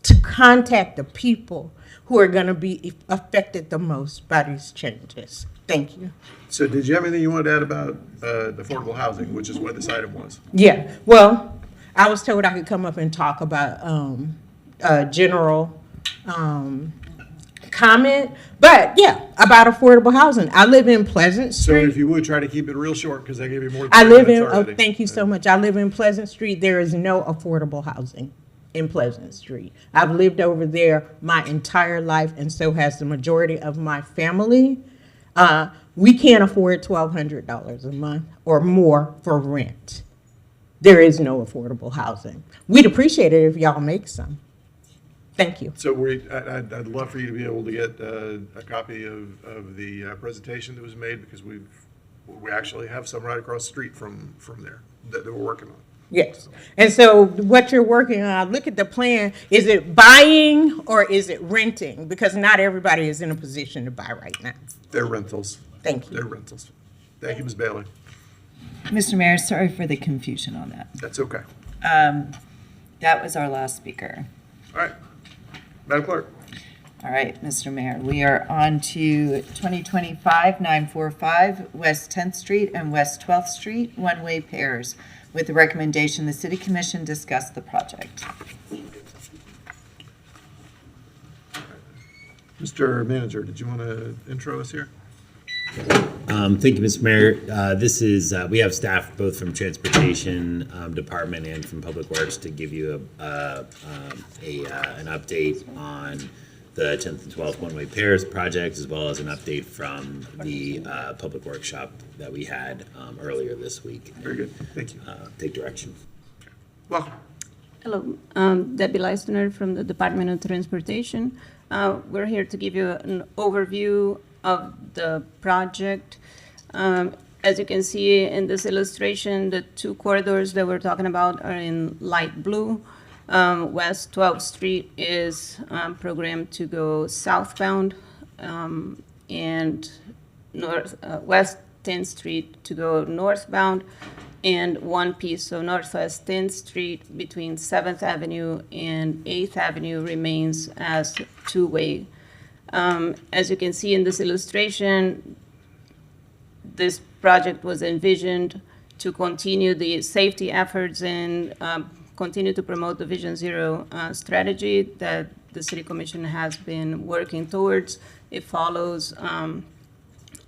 to contact the people who are going to be affected the most by these changes. Thank you. So did you have anything you wanted to add about the affordable housing, which is what this item was? Yeah, well, I was told I could come up and talk about general comment, but yeah, about affordable housing. I live in Pleasant So Street. if you would try to keep it real short, because I gave you more than I 10 live minutes in, oh, already. thank you so much. I live in Pleasant Street. There is no affordable housing in Pleasant Street. I've lived over there my entire life, and so has the majority of my family. We can't afford $1,200 a month or more for rent. There is no affordable housing. We'd appreciate it if y'all make some. Thank you. So I'd love for you to be able to get a copy of the presentation that was made, because we actually have some right across the street from there that we're working on. Yes. And so what you're working on, look at the plan. Is it buying or is it renting? Because not everybody is in a position to buy right now. They're rentals. Thank you. They're rentals. Thank you, Ms. Bailey. Mr. Mayor, sorry for the confusion on that. That's okay. That was our last speaker. All right. Madam Clerk. All right, Mr. Mayor, we are on to 2025-945 West 10th Street and West 12th Street, one-way pairs, with the recommendation the City Commission discuss the project. Mr. Manager, did you want to intro us here? Thank you, Mr. Mayor. This is, we have staff both from Transportation Department and from Public Works to give you an update on the 10th and 12th one-way pairs project, as well as an update from the Public Workshop that we had earlier this week. Very good. Thank you. Take direction. Welcome. Hello, Debbie Leistner from the Department of Transportation. We're here to give you an overview of the project. As you can see in this illustration, the two corridors that we're talking about are in light blue. West 12th Street is programmed to go southbound, and West 10th Street to go northbound, and one piece of Northwest 10th Street between 7th Avenue and 8th Avenue remains as two-way. As you can see in this illustration, this project was envisioned to continue the safety efforts and continue to promote the Vision Zero strategy that the City Commission has been working towards. It follows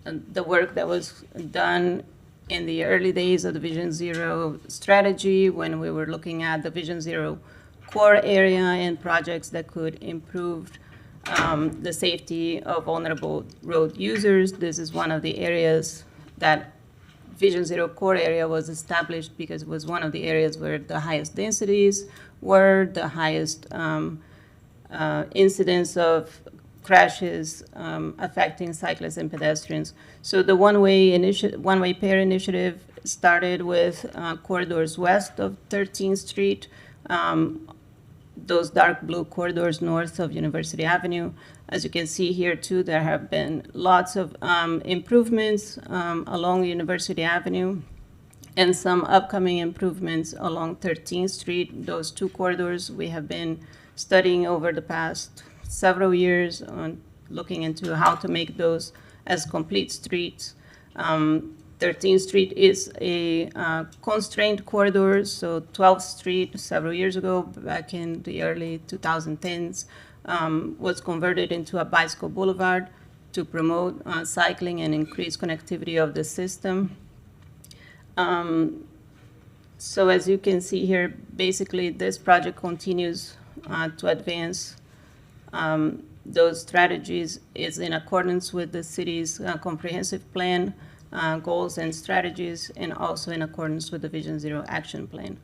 the work that was done in the early days of the Vision Zero strategy, when we were looking at the Vision Zero core area and projects that could improve the safety of vulnerable road users. This is one of the areas that Vision Zero core area was established because it was one of the areas where the highest densities were, the highest incidence of crashes affecting cyclists and pedestrians. So the one-way pair initiative started with corridors west of 13th Street, those dark blue corridors north of University Avenue. As you can see here too, there have been lots of improvements along University Avenue and some upcoming improvements along 13th Street. Those two corridors we have been studying over the past several years on looking into how to make those as complete streets. 13th Street is a constrained corridor, so 12th Street several years ago, back in the early 2010s, was converted into a bicycle boulevard to promote cycling and increase connectivity of the system. So as you can see here, basically this project continues to advance those strategies. Is in accordance with the city's comprehensive plan goals and strategies, and also in accordance with the Vision Zero action plan.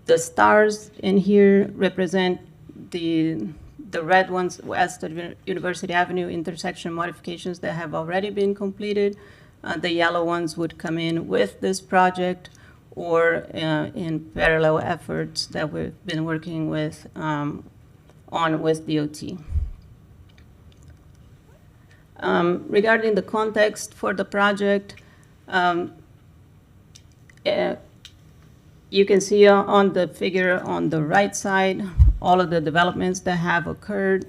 The stars in here represent the red ones west of University Avenue intersection modifications that have already been completed. The yellow ones would come in with this project or in parallel efforts that we've been working with with DOT. Regarding the context for the project, you can see on the figure on the right side all of the developments that have occurred.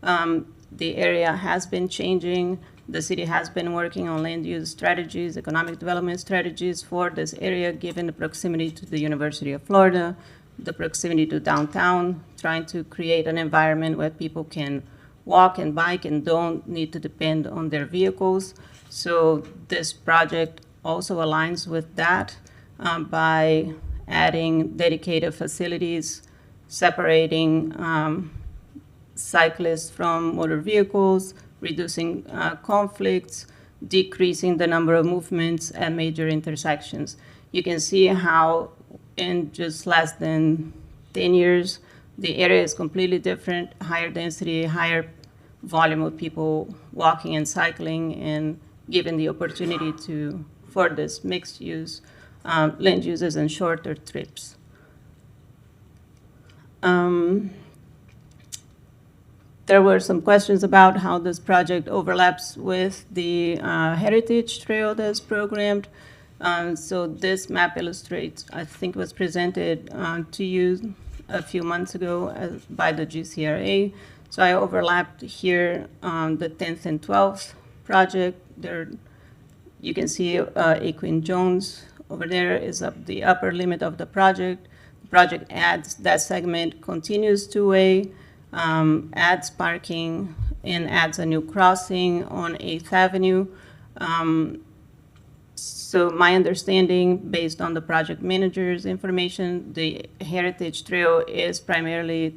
The area has been changing. The city has been working on land use strategies, economic development strategies for this area, given the proximity to the University of Florida, the proximity to downtown trying to create an environment where people can walk and bike and don't need to depend on their vehicles. So this project also aligns with that by adding dedicated facilities, separating cyclists from motor vehicles, reducing conflicts, decreasing the number of movements at major intersections. You can see how in just less than 10 years, the area is completely different, higher density, higher volume of people walking and cycling, and given the opportunity for this mixed use, land uses and shorter trips. There were some questions about how this project overlaps with the Heritage Trail that's programmed. So this map illustrates, I think it was presented to you a few months ago by the GCRA. So I overlapped here the 10th and 12th project. There, you can see Aquin Jones over there is up the upper limit of the project. The project adds that segment, continues two-way, adds parking, and adds a new crossing on 8th Avenue. So my understanding, based on the project manager's information, the Heritage Trail is primarily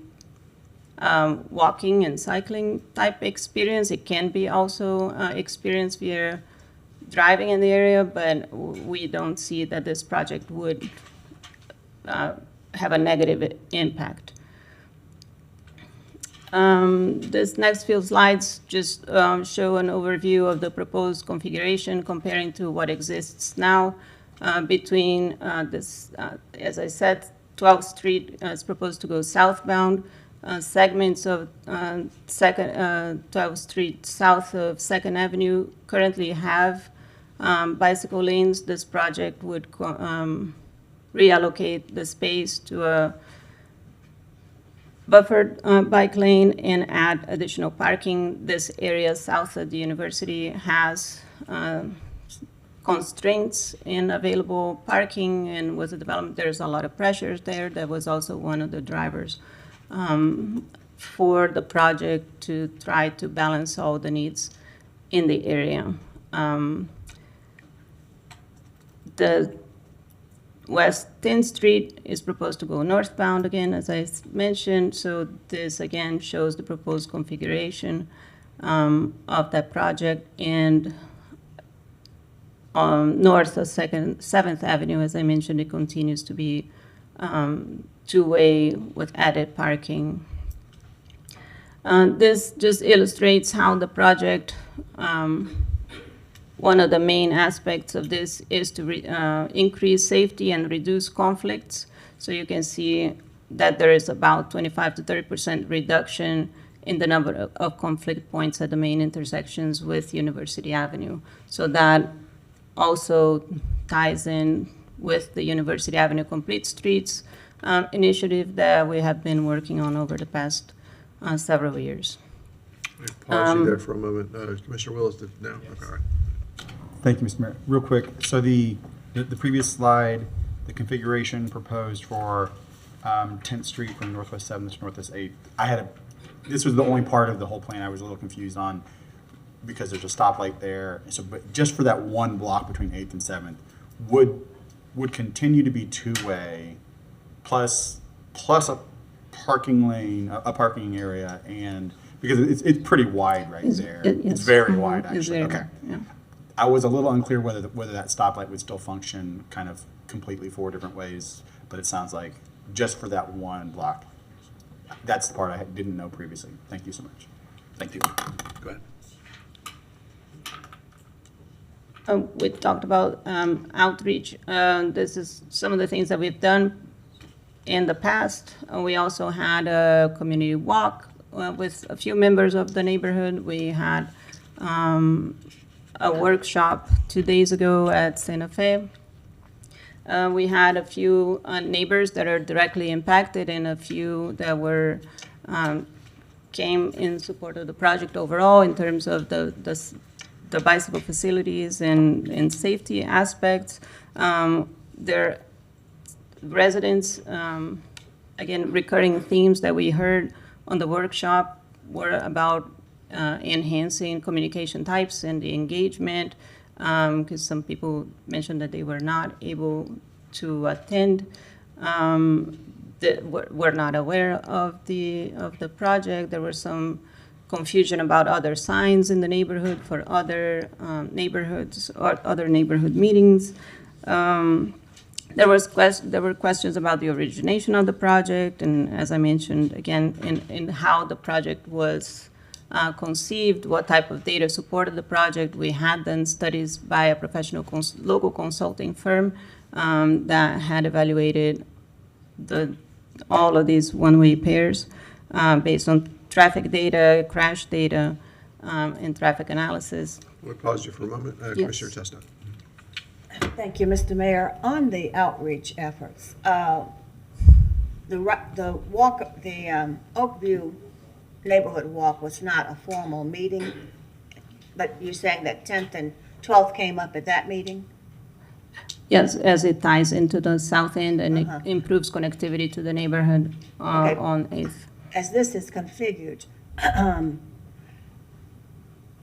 walking and cycling type experience. It can be also experienced via driving in the area, but we don't see that this project would have a negative impact. This next few slides just show an overview of the proposed configuration comparing to what exists now between this, as I said, 12th Street is proposed to go southbound. Segments of 12th Street south of 2nd Avenue currently have bicycle lanes. This project would reallocate the space to a buffered bike lane and add additional parking. This area south of the university has constraints in available parking, and with the development, there's a lot of pressures there. That was also one of the drivers for the project to try to balance all the needs in the area. The West 10th Street is proposed to go northbound again, as I mentioned. So this again shows the proposed configuration of that project. And north of 7th Avenue, as I mentioned, it continues to be two-way with added parking. This just illustrates how the project, one of the main aspects of this is to increase safety and reduce conflicts. So you can see that there is about 25 to 30% reduction in the number of conflict points at the main intersections with University Avenue. So that also ties in with the University Avenue Complete Streets initiative that we have been working on over the past several years. Pause you there for a moment. Commissioner Willis, no? Okay, all right. Thank you, Mr. Mayor. Real quick, so the previous slide, the configuration proposed for 10th Street from Northwest 7th to Northwest 8th, this was the only part of the whole plan I was a little confused on because there's a stoplight there. So, but just for that one block between 8th and 7th, would continue to be two-way plus a parking lane, a parking area, and because it's pretty wide right there. It's very wide, actually. It's very okay. wide, yeah. I was a little unclear whether that stoplight would still function kind of completely 4 different ways, but it sounds like just for that one block. That's the part I didn't know previously. Thank you so much. Thank you. Go ahead. We talked about outreach. This is some of the things that we've done in the past. We also had a community walk with a few members of the neighborhood. We had a workshop 2 days ago at Santa Fe. We had a few neighbors that are directly impacted and a few that were came in support of the project overall in terms of the bicycle facilities and safety aspects. Their residents again, recurring themes that we heard on the workshop were about enhancing communication types and the engagement, because some people mentioned that they were not able to attend, that were not aware of the project. There was some confusion about other signs in the neighborhood for other neighborhoods or other neighborhood meetings. There were questions about the origination of the project, and as I mentioned, again, in how the project was conceived, what type of data supported the project. We had done studies by a professional local consulting firm that had evaluated all of these one-way pairs based on traffic data, crash data, and traffic analysis. We'll pause you for a moment. Commissioner Chestnut. Thank you, Mr. Mayor. On the outreach efforts, the Oakview Neighborhood Walk was not a formal meeting, but you're saying that 10th and 12th came up at that meeting? Yes, as it ties into the south end and it improves connectivity to the neighborhood Okay. on 8th. As this is configured,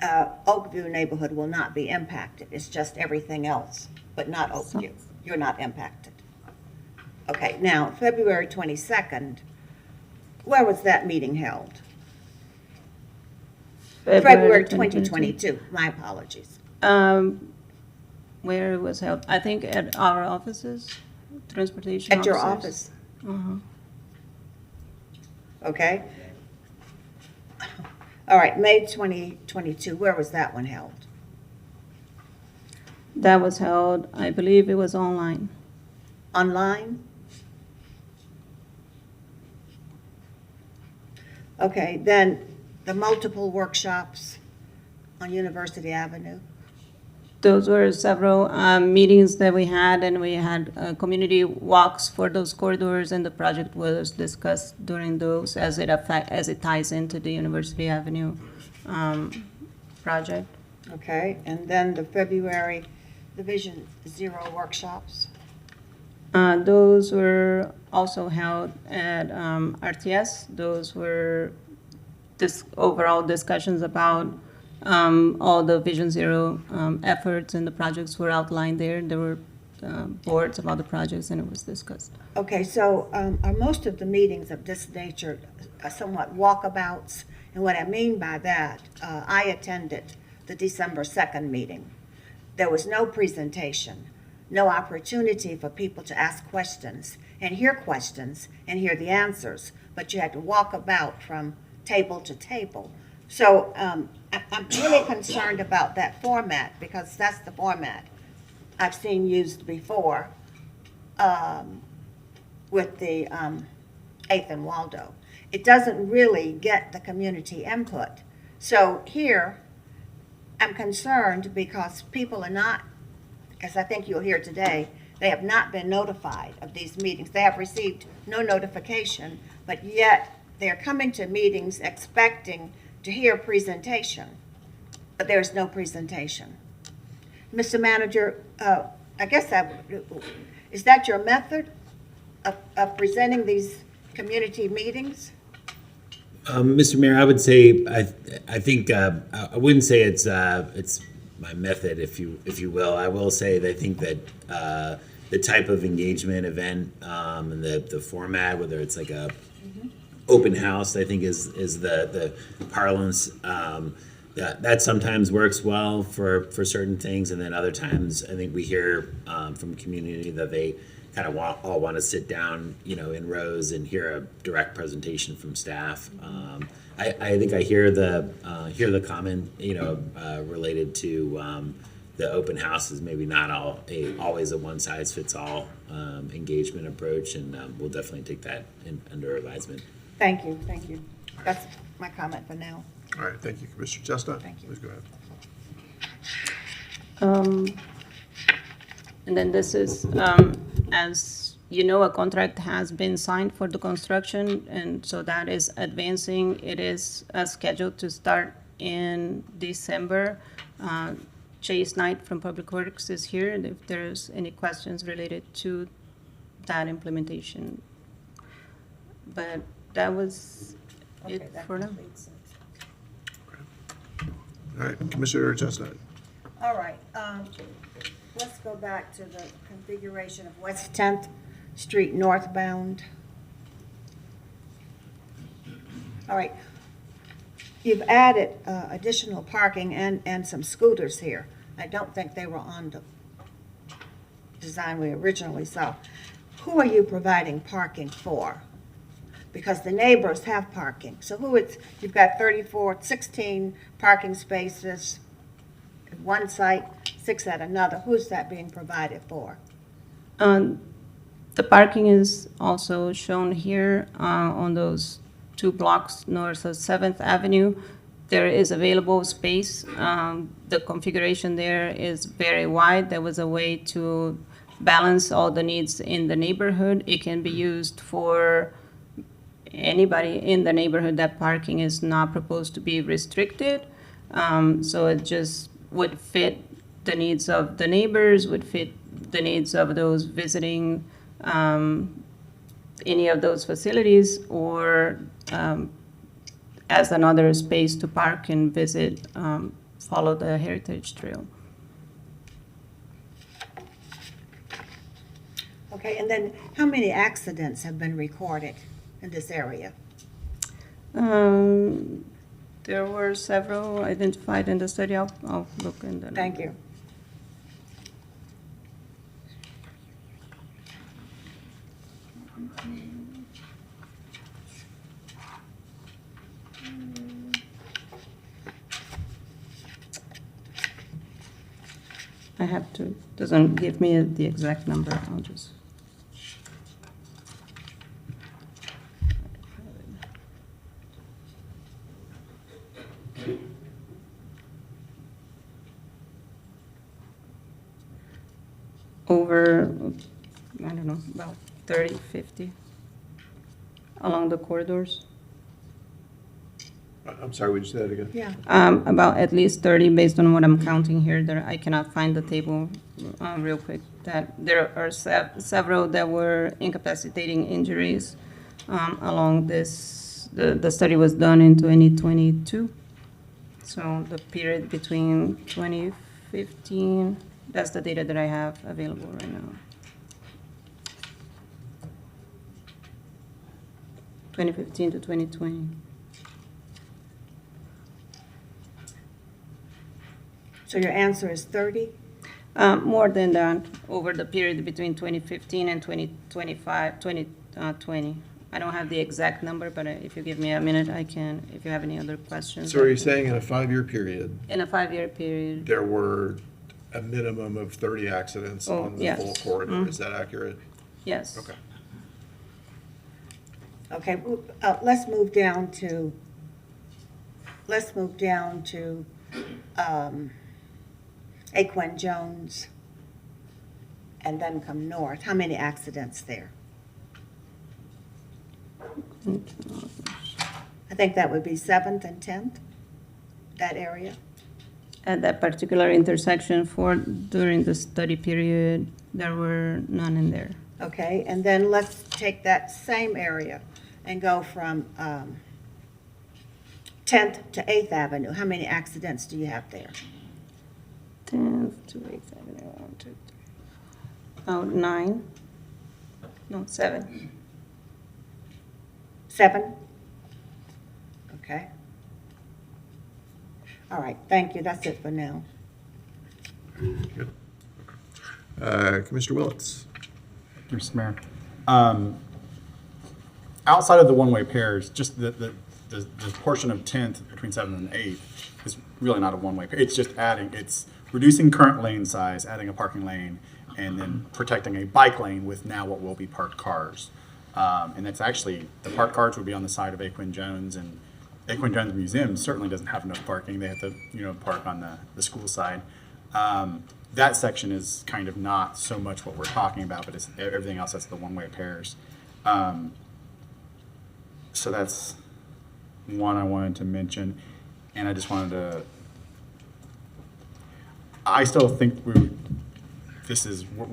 Oakview neighborhood will not be impacted. It's just everything else, but not Oakview. You're not impacted. Okay, now, February 22nd, where was that meeting held? February 2022, my apologies. Where it was held, I think at our offices, transportation At your offices. office? Okay. All right, May 2022, where was that one held? That was held, I believe it was online. Online? Okay, then the multiple workshops on University Avenue? Those were several meetings that we had, and we had community walks for those corridors, and the project was discussed during those as it ties into the University Avenue project. Okay, and then the February Division Zero workshops? Those were also held at RTS. Those were overall discussions about all the Vision Zero efforts, and the projects were outlined there. There were boards about the projects, and it was discussed. Okay, so are most of the meetings of this nature somewhat walkabouts? And what I mean by that, I attended the December 2nd meeting. There was no presentation, no opportunity for people to ask questions and hear the answers, but you had to walk about from table to table. So I'm really concerned about that format, because that's the format I've seen used before with the 8th and Waldo. It doesn't really get the community input. So here, I'm concerned because people are not, as I think you'll hear today, they have not been notified of these meetings. They have received no notification, but yet they're coming to meetings expecting to hear a presentation, but there's no presentation. Mr. Manager, I guess is that your method of presenting these community meetings? Mr. Mayor, I would say I think I wouldn't say it's my method, if you will. I will say that I think that the type of engagement event and the format, whether it's like a open house, I think is the parlance that sometimes works well for certain things, and then other times I think we hear from community that they kind of all want to sit down, in rows and hear a direct presentation from staff. I think I hear the comment, related to the open house is maybe not always a one size fits all engagement approach, and we'll definitely take that under advisement. Thank you. That's my comment for now. All right, thank you, Commissioner Chestnut. Thank you. Please go ahead. And then this is, as you know, a contract has been signed for the construction, and so that is advancing. It is scheduled to start in December. Chase Knight from Public Works is here, and if there's any questions related to that implementation. But that was it for now. All right, Commissioner Chestnut. All right, let's go back to the configuration of West 10th Street northbound. All right, you've added additional parking and some scooters here. I don't think they were on the design we originally saw. Who are you providing parking for? Because the neighbors have parking. So you've got 16 parking spaces at one site, 6 at another. Who's that being provided for? The parking is also shown here on those 2 blocks north of 7th Avenue. There is available space. The configuration there is very wide. There was a way to balance all the needs in the neighborhood. It can be used for anybody in the neighborhood. That parking is not proposed to be restricted. So it just would fit the needs of the neighbors, would fit the needs of those visiting any of those facilities, or as another space to park and visit, follow the Heritage Trail. Okay, and then how many accidents have been recorded in this area? There were several identified in the study. I'll look in the. Thank you. I have to, doesn't give me the exact number. I'll just. Over, I don't know, about 30, 50 along the corridors. I'm sorry, would you say that again? Yeah. About at least 30 based on what I'm counting here. There, I cannot find the table real quick. That there are several that were incapacitating injuries along this. The study was done in 2022. So the period between 2015, that's the data that I have available right now. 2015 to 2020. So your answer is 30? More than that, over the period between 2015 and 2020. I don't have the exact number, but if you give me a minute, I can, if you have any other questions. So are you saying in a 5-year period, In a 5-year period, there were a minimum of 30 accidents on the yes. full corridor? Is that accurate? yes. Okay. Okay, let's move down to Aquin Jones and then come north. How many accidents there? I think that would be 7th and 10th, that area. At that particular intersection during the study period, there were none in there. Okay, and then let's take that same area and go from 10th to 8th Avenue. How many accidents do you have there? 10th to 8th Avenue, 1, 2, 3. Oh, 9. No, 7. 7? Okay. All right, thank you. That's it for now. Good. Commissioner Willits. Mr. Mayor. Outside of the one-way pairs, just the portion of 10th between 7th and 8th is really not a one-way pair. It's just it's reducing current lane size, adding a parking lane, and then protecting a bike lane with now what will be parked cars. And that's actually, the parked cars would be on the side of Aquin Jones, and Aquin Jones Museum certainly doesn't have enough parking. They have to, park on the school side. That section is kind of not so much what we're talking about, but it's everything else. That's the one-way pairs. So that's one I wanted to mention, and I just wanted to. I still think we're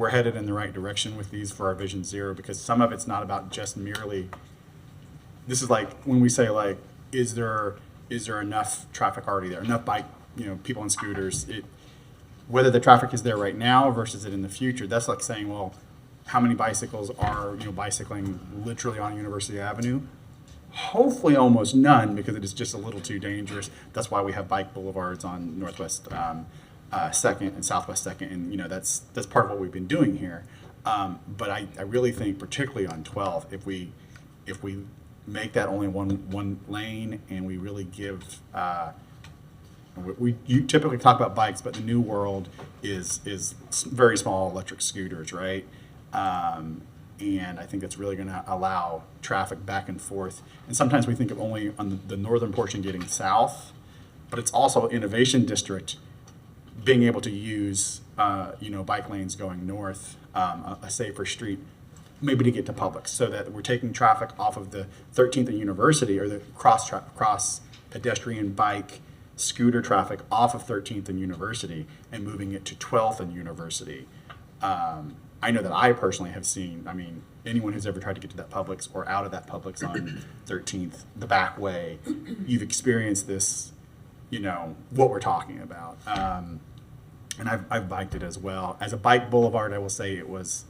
headed in the right direction with these for our Vision Zero, because some of it's not about just merely this is like when we say like, is there enough traffic already there, enough bike, people on scooters? Whether the traffic is there right now versus it in the future, that's like saying, well, how many bicycles are bicycling literally on University Avenue? Hopefully almost none, because it is just a little too dangerous. That's why we have bike boulevards on Northwest 2nd and Southwest 2nd, and that's part of what we've been doing here. But I really think, particularly on 12, if we make that only one lane, and we really give you typically talk about bikes, but the new world is very small electric scooters, right? And I think that's really going to allow traffic back and forth. And sometimes we think of only on the northern portion getting south, but it's also Innovation District being able to use, bike lanes going north, a safer street, maybe to get to Publix, so that we're taking traffic off of the 13th and University, or the cross pedestrian bike scooter traffic off of 13th and University, and moving it to 12th and University. I know that I personally have seen, anyone who's ever tried to get to that Publix or out of that Publix on 13th, the back way, you've experienced this, what we're talking about. And I've biked it as well. As a bike boulevard, I will say it was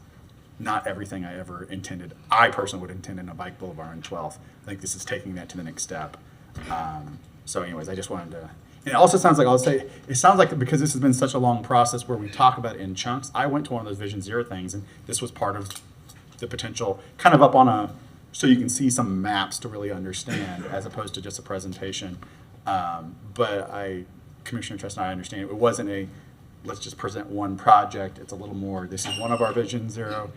not everything I ever intended. I personally would intend in a bike boulevard on 12th. I think this is taking that to the next step. So anyways, I just wanted to, and it also sounds like, it sounds like because this has been such a long process where we talk about it in chunks, I went to one of those Vision Zero things, and this was part of the potential, kind of up on so you can see some maps to really understand, as opposed to just a presentation. But Commissioner Trust and I understand it wasn't let's just present one project. It's a little more, this is one of our Vision Zero.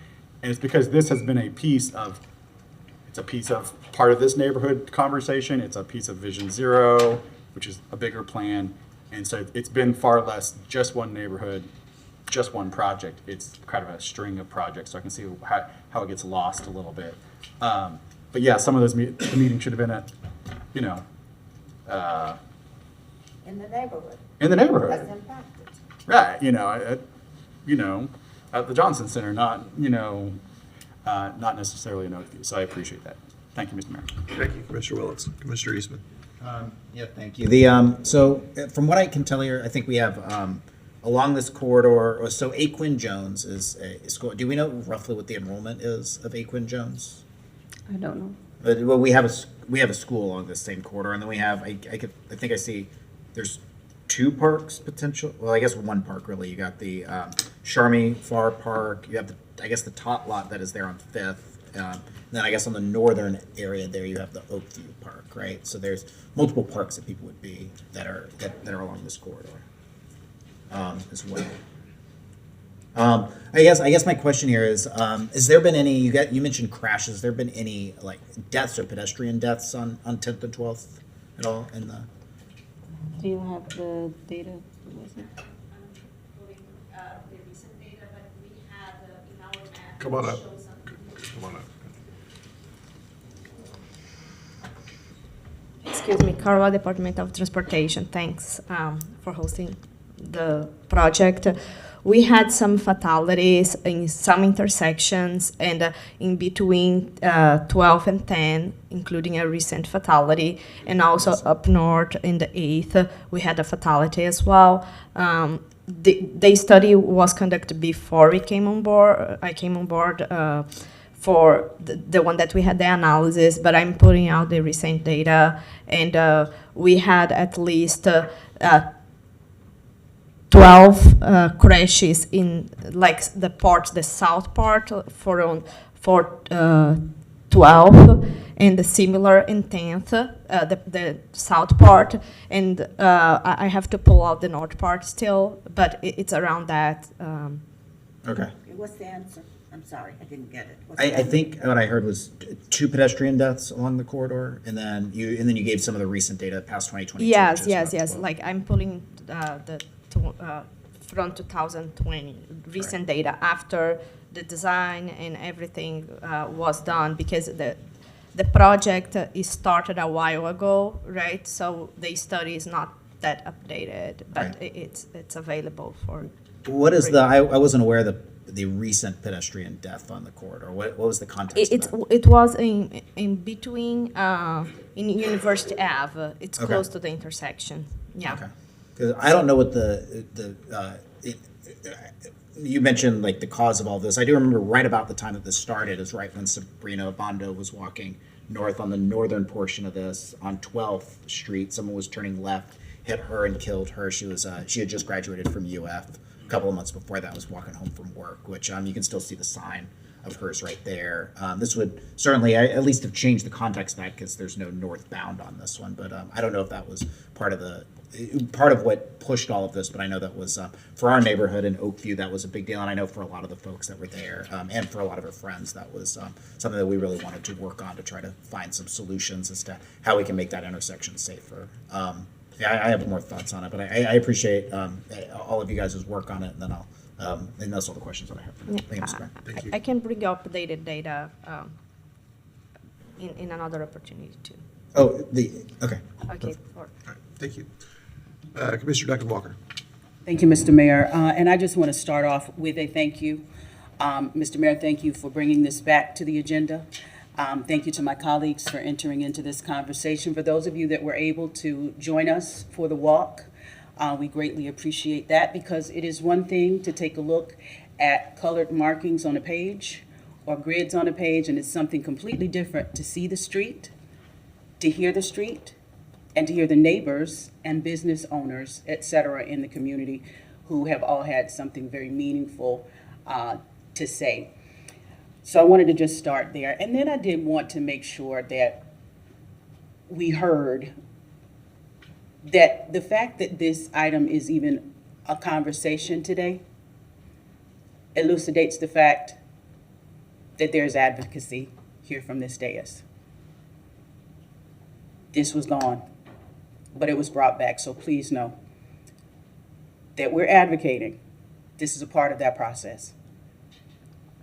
And it's because this has been a piece of part of this neighborhood conversation. It's a piece of Vision Zero, which is a bigger plan. And so it's been far less just one neighborhood, just one project. It's kind of a string of projects. So I can see how it gets lost a little bit. But yeah, some of those the meeting should have been at, In the neighborhood. in the neighborhood. That's impacted. Right, at the Johnson Center, not necessarily in Oakview. So I appreciate that. Thank you, Mr. Mayor. Thank you, Commissioner Willetts. Commissioner Eastman. Yeah, thank you. So from what I can tell here, I think we have along this corridor. So Aquin Jones is a school. Do we know roughly what the enrollment is of Aquin Jones? I don't know. Well, we have a school along this same corridor, and then we have I think I see there's two parks potential. Well, I guess one park really. You got the Charmy Far Park. You have the top lot that is there on 5th. Then I guess on the northern area there you have the Oakview Park, right? So there's multiple parks that people would be that are along this corridor as well. I guess my question here is there been any? You mentioned crashes. Has there been any like deaths or pedestrian deaths on 10th and 12th at all in the? Do you have the data? Come on up. Come on up. Excuse me, Carla, Department of Transportation. Thanks for hosting the project. We had some fatalities in some intersections and in between 12 and 10, including a recent fatality, and also up north in the 8th, we had a fatality as well. The study was conducted before we came on board. I came on board for the one that we had the analysis, but I'm putting out the recent data, and we had at least 12 crashes in like the south part for 12, and similar in 10th, the south part, and I have to pull out the north part still, but it's around that. Okay. What's the answer? I'm sorry, I didn't get it. I think what I heard was 2 pedestrian deaths along the corridor, and then you gave some of the recent data past 2022. Yes. Like I'm pulling from 2020 recent data after the design and everything was done, because the project is started a while ago, right? So the study is not that updated, but it's available for. What is I wasn't aware of the recent pedestrian death on the corridor? What was the context? It, of that? it was in between in University Ave. It's Okay. close to the intersection. Yeah. Okay. Because I don't know what you mentioned like the cause of all this. I do remember right about the time that this started is right when Sabrina Bondo was walking north on the northern portion of this on 12th Street. Someone was turning left, hit her and killed her. She had just graduated from UF a couple of months before that. Was walking home from work, which you can still see the sign of hers right there. This would certainly at least have changed the context of that because there's no northbound on this one. But I don't know if that was part of what pushed all of this, but I know that was for our neighborhood in Oakview, that was a big deal. And I know for a lot of the folks that were there and for a lot of our friends, that was something that we really wanted to work on to try to find some solutions as to how we can make that intersection safer. I have more thoughts on it, but I appreciate all of you guys' work on it, and then and that's all the questions that I have. Thank you. I can bring you updated data in another opportunity too. Oh, okay. Okay. All right, thank you. Commissioner Duncan Walker. Thank you, Mr. Mayor. And I just want to start off with a thank you. Mr. Mayor, thank you for bringing this back to the agenda. Thank you to my colleagues for entering into this conversation. For those of you that were able to join us for the walk, we greatly appreciate that, because it is one thing to take a look at colored markings on a page or grids on a page, and it's something completely different to see the street, to hear the street, and to hear the neighbors and business owners, et cetera, in the community who have all had something very meaningful to say. So I wanted to just start there. And then I did want to make sure that we heard that the fact that this item is even a conversation today elucidates the fact that there's advocacy here from this dais. This was gone, but it was brought back. So please know that we're advocating. This is a part of that process.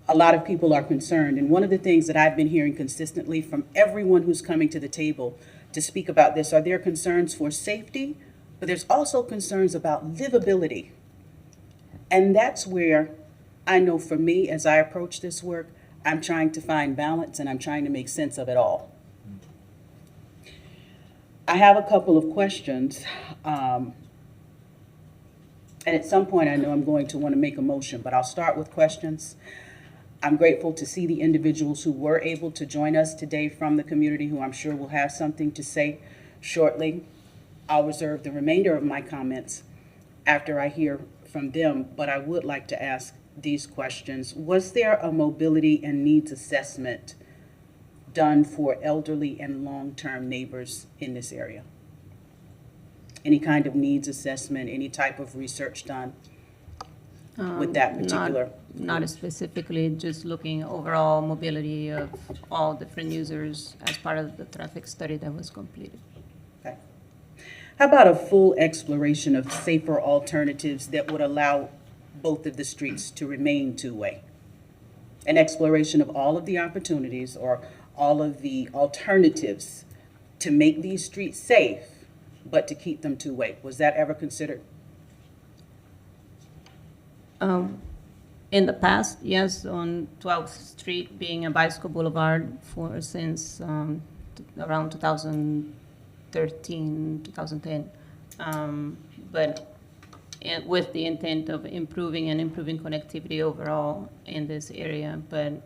A lot of people are concerned, and one of the things that I've been hearing consistently from everyone who's coming to the table to speak about this are their concerns for safety, but there's also concerns about livability. And that's where I know for me, as I approach this work, I'm trying to find balance and I'm trying to make sense of it all. I have a couple of questions, and at some point I know I'm going to want to make a motion, but I'll start with questions. I'm grateful to see the individuals who were able to join us today from the community, who I'm sure will have something to say shortly. I'll reserve the remainder of my comments after I hear from them, but I would like to ask these questions. Was there a mobility and needs assessment done for elderly and long-term neighbors in this area? Any kind of needs assessment, any type of research done with that particular? Not specifically, just looking overall mobility of all different users as part of the traffic study that was completed. Okay. How about a full exploration of safer alternatives that would allow both of the streets to remain two-way? An exploration of all of the opportunities or all of the alternatives to make these streets safe, but to keep them two-way. Was that ever considered? In the past, yes, on 12th Street being a bicycle boulevard since around 2013, 2010. But with the intent of improving connectivity overall in this area, but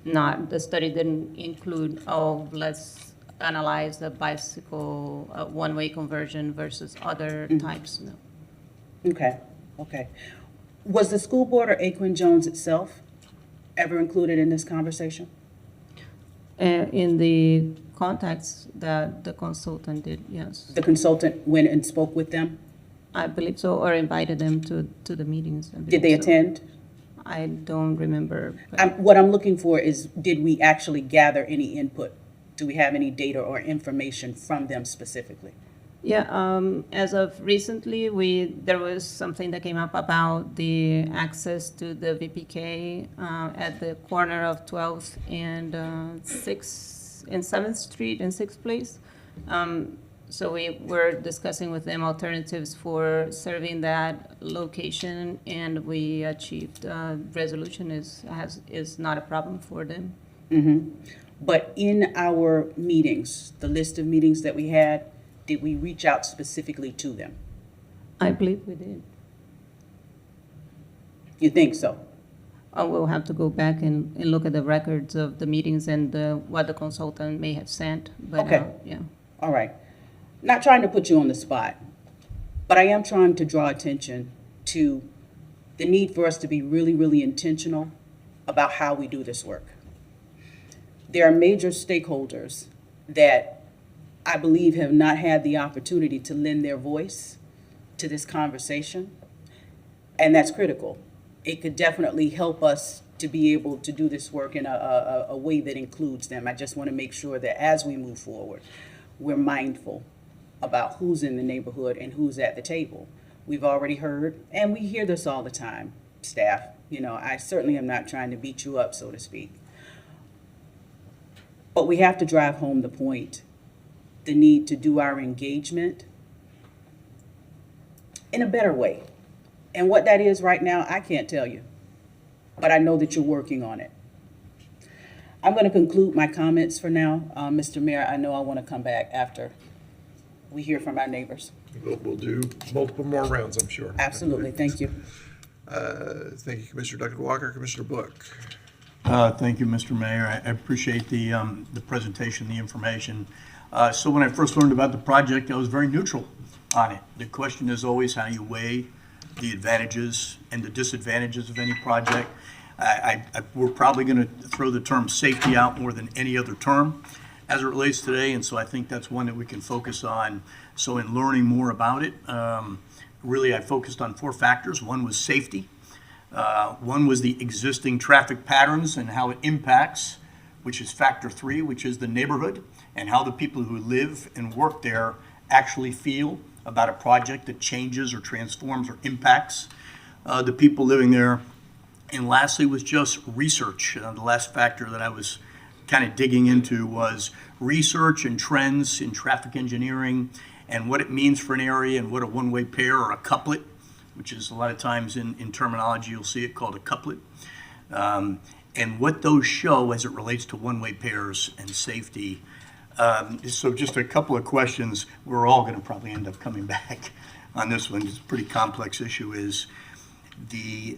the study didn't include, let's analyze the bicycle one-way conversion versus other types, no. Okay. Was the school board or Aquin Jones itself ever included in this conversation? In the contacts that the consultant did, yes. The consultant went and spoke with them? I believe so, or invited them to the meetings. Did they attend? I don't remember. What I'm looking for is, did we actually gather any input? Do we have any data or information from them specifically? Yeah, as of recently, there was something that came up about the access to the VPK at the corner of 12th and 6th and 7th Street and 6th Place. So we were discussing with them alternatives for serving that location, and we achieved resolution is not a problem for them. But in our meetings, the list of meetings that we had, did we reach out specifically to them? I believe we did. You think so? We'll have to go back and look at the records of the meetings and what the consultant may have sent, but Okay. yeah. All right. Not trying to put you on the spot, but I am trying to draw attention to the need for us to be really, really intentional about how we do this work. There are major stakeholders that I believe have not had the opportunity to lend their voice to this conversation, and that's critical. It could definitely help us to be able to do this work in a way that includes them. I just want to make sure that as we move forward, we're mindful about who's in the neighborhood and who's at the table. We've already heard, and we hear this all the time, staff. You know, I certainly am not trying to beat you up, so to speak. But we have to drive home the point, the need to do our engagement in a better way. And what that is right now, I can't tell you, but I know that you're working on it. I'm going to conclude my comments for now. Mr. Mayor, I know I want to come back after we hear from our neighbors. We'll do multiple more rounds, I'm sure. Absolutely, thank you. Thank you, Commissioner Duncan Walker. Commissioner Book. Thank you, Mr. Mayor. I appreciate the presentation, the information. So when I first learned about the project, I was very neutral on it. The question is always how you weigh the advantages and the disadvantages of any project. We're probably going to throw the term safety out more than any other term as it relates today, and so I think that's one that we can focus on. So in learning more about it, really I focused on 4 factors. One was safety. One was the existing traffic patterns and how it impacts, which is factor 3, which is the neighborhood, and how the people who live and work there actually feel about a project that changes or transforms or impacts the people living there. And lastly was just research. The last factor that I was kind of digging into was research and trends in traffic engineering and what it means for an area and what a one-way pair or a couplet, which is a lot of times in terminology you'll see it called a couplet, and what those show as it relates to one-way pairs and safety. So just a couple of questions. We're all going to probably end up coming back on this one. It's a pretty complex issue. Is the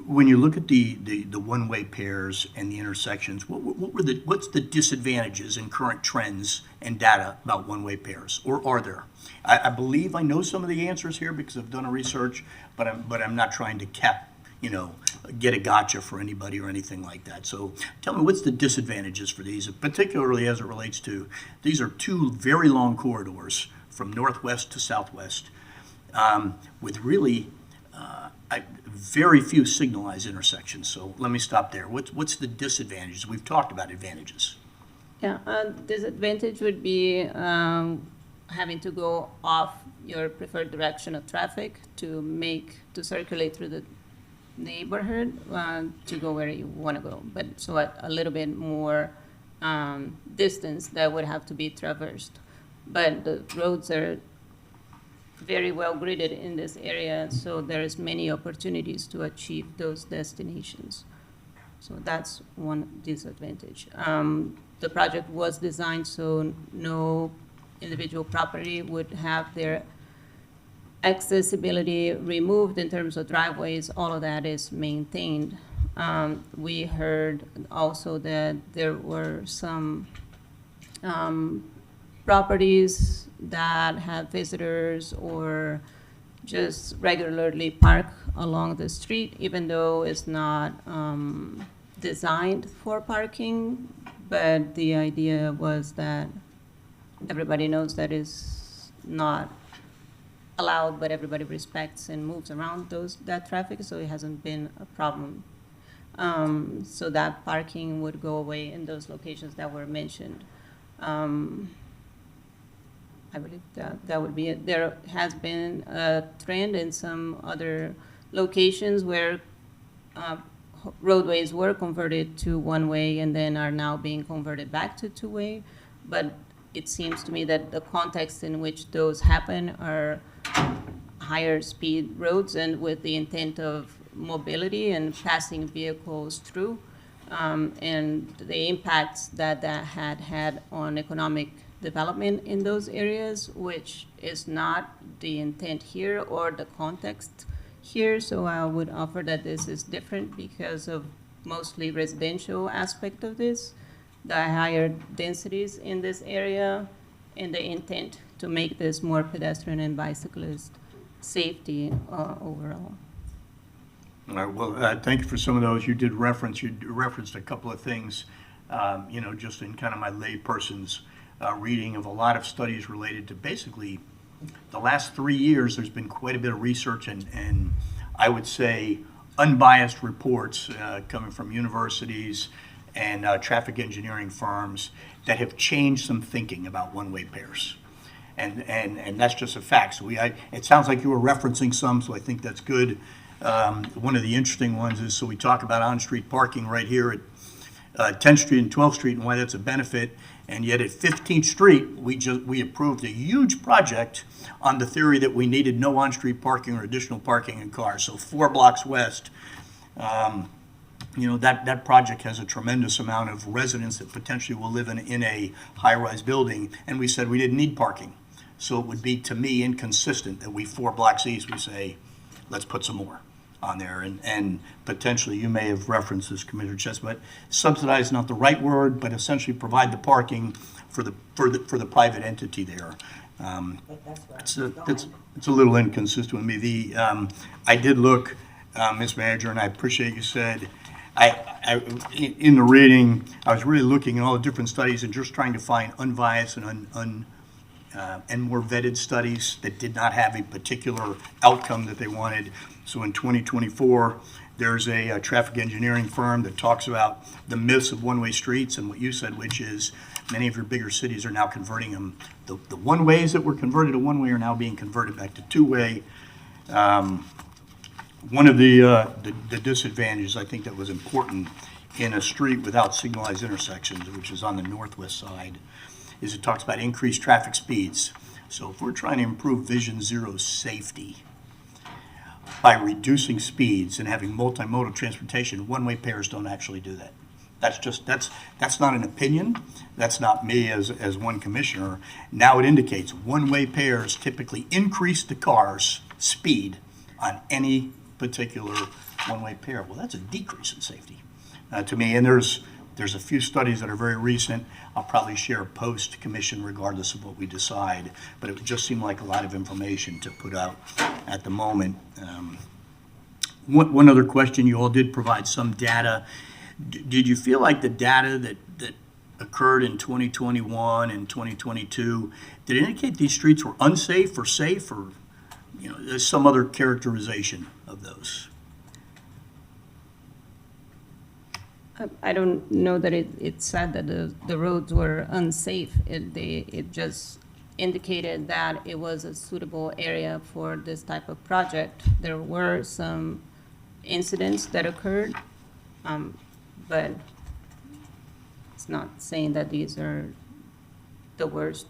when you look at the one-way pairs and the intersections, what's the disadvantages in current trends and data about one-way pairs, or are there? I believe I know some of the answers here because I've done a research, but I'm not trying to get a gotcha for anybody or anything like that. So tell me, what's the disadvantages for these, particularly as it relates to, these are 2 very long corridors from northwest to southwest with really very few signalized intersections. So let me stop there. What's the disadvantages? We've talked about advantages. Yeah, disadvantage would be having to go off your preferred direction of traffic to circulate through the neighborhood to go where you want to go. But so a little bit more distance that would have to be traversed. But the roads are very well gridded in this area, so there's many opportunities to achieve those destinations. So that's one disadvantage. The project was designed so no individual property would have their accessibility removed in terms of driveways. All of that is maintained. We heard also that there were some properties that have visitors or just regularly park along the street, even though it's not designed for parking. But the idea was that everybody knows that is not allowed, but everybody respects and moves around that traffic, so it hasn't been a problem. So that parking would go away in those locations that were mentioned. I believe that would be it. There has been a trend in some other locations where roadways were converted to one-way and then are now being converted back to two-way. But it seems to me that the context in which those happen are higher speed roads and with the intent of mobility and passing vehicles through, and the impacts that that had on economic development in those areas, which is not the intent here or the context here. So I would offer that this is different because of mostly residential aspect of this, the higher densities in this area, and the intent to make this more pedestrian and bicyclist safety overall. All right, well, thank you for some of those. You referenced a couple of things, just in kind of my layperson's reading of a lot of studies related to basically the last 3 years. There's been quite a bit of research and I would say unbiased reports coming from universities and traffic engineering firms that have changed some thinking about one-way pairs. And that's just a fact. So it sounds like you were referencing some, so I think that's good. One of the interesting ones is, so we talk about on-street parking right here at 10th Street and 12th Street and why that's a benefit. And yet at 15th Street, we approved a huge project on the theory that we needed no on-street parking or additional parking in cars. So 4 blocks west, that project has a tremendous amount of residents that potentially will live in a high-rise building. And we said we didn't need parking. So it would be, to me, inconsistent that 4 blocks east, we say, let's put some more on there. And potentially, you may have referenced this, Commissioner Chestnut, subsidize, not the right word, but essentially provide the parking for the private entity there. It's a little inconsistent with me. I did look, Ms. Manager, and I appreciate you said, in the reading, I was really looking at all the different studies and just trying to find unbiased and more vetted studies that did not have a particular outcome that they wanted. So in 2024, there's a traffic engineering firm that talks about the myths of one-way streets and what you said, which is many of your bigger cities are now converting them. The one-ways that were converted to one-way are now being converted back to two-way. One of the disadvantages I think that was important in a street without signalized intersections, which is on the northwest side, is it talks about increased traffic speeds. So if we're trying to improve Vision Zero safety by reducing speeds and having multimodal transportation, one-way pairs don't actually do that. That's not an opinion. That's not me as one commissioner. Now it indicates one-way pairs typically increase the car's speed on any particular one-way pair. Well, that's a decrease in safety to me. And there's a few studies that are very recent. I'll probably share post-commission regardless of what we decide, but it would just seem like a lot of information to put out at the moment. One other question, you all did provide some data. Did you feel like the data that occurred in 2021 and 2022, did it indicate these streets were unsafe or safe, or there's some other characterization of those? I don't know that it said that the roads were unsafe. It just indicated that it was a suitable area for this type of project. There were some incidents that occurred, but it's not saying that these are the worst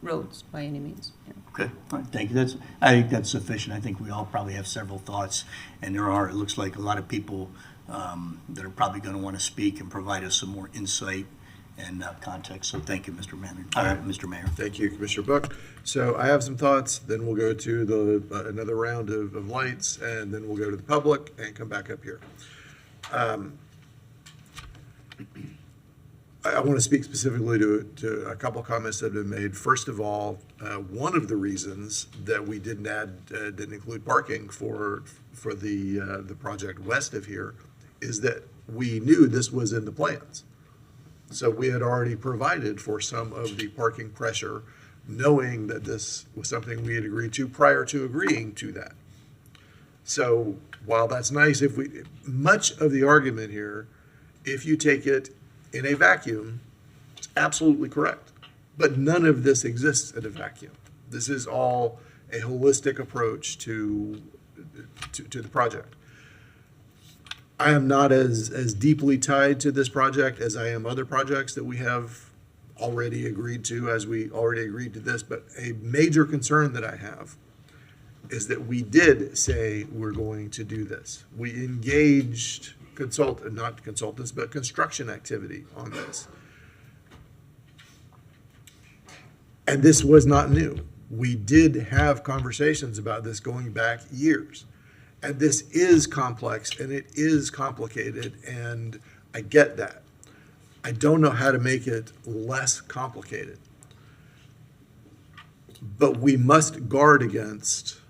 roads by any means. Yeah. Okay, all right, thank you. I think that's sufficient. I think we all probably have several thoughts, and it looks like a lot of people that are probably going to want to speak and provide us some more insight and context. So thank you, Mr. Mayor. Mr. Mayor. Thank you, Commissioner Buck. So I have some thoughts, then we'll go to another round of lights, and then we'll go to the public and come back up here. I want to speak specifically to a couple comments that have been made. First of all, one of the reasons that we didn't include parking for the project west of here is that we knew this was in the plans. So we had already provided for some of the parking pressure, knowing that this was something we had agreed to prior to agreeing to that. So while that's nice, much of the argument here, if you take it in a vacuum, it's absolutely correct. But none of this exists in a vacuum. This is all a holistic approach to the project. I am not as deeply tied to this project as I am other projects that we have already agreed to, as we already agreed to this, but a major concern that I have is that we did say we're going to do this. We engaged not consultants, but construction activity on this. And this was not new. We did have conversations about this going back years. And this is complex and it is complicated, and I get that. I don't know how to make it less complicated. But we must guard against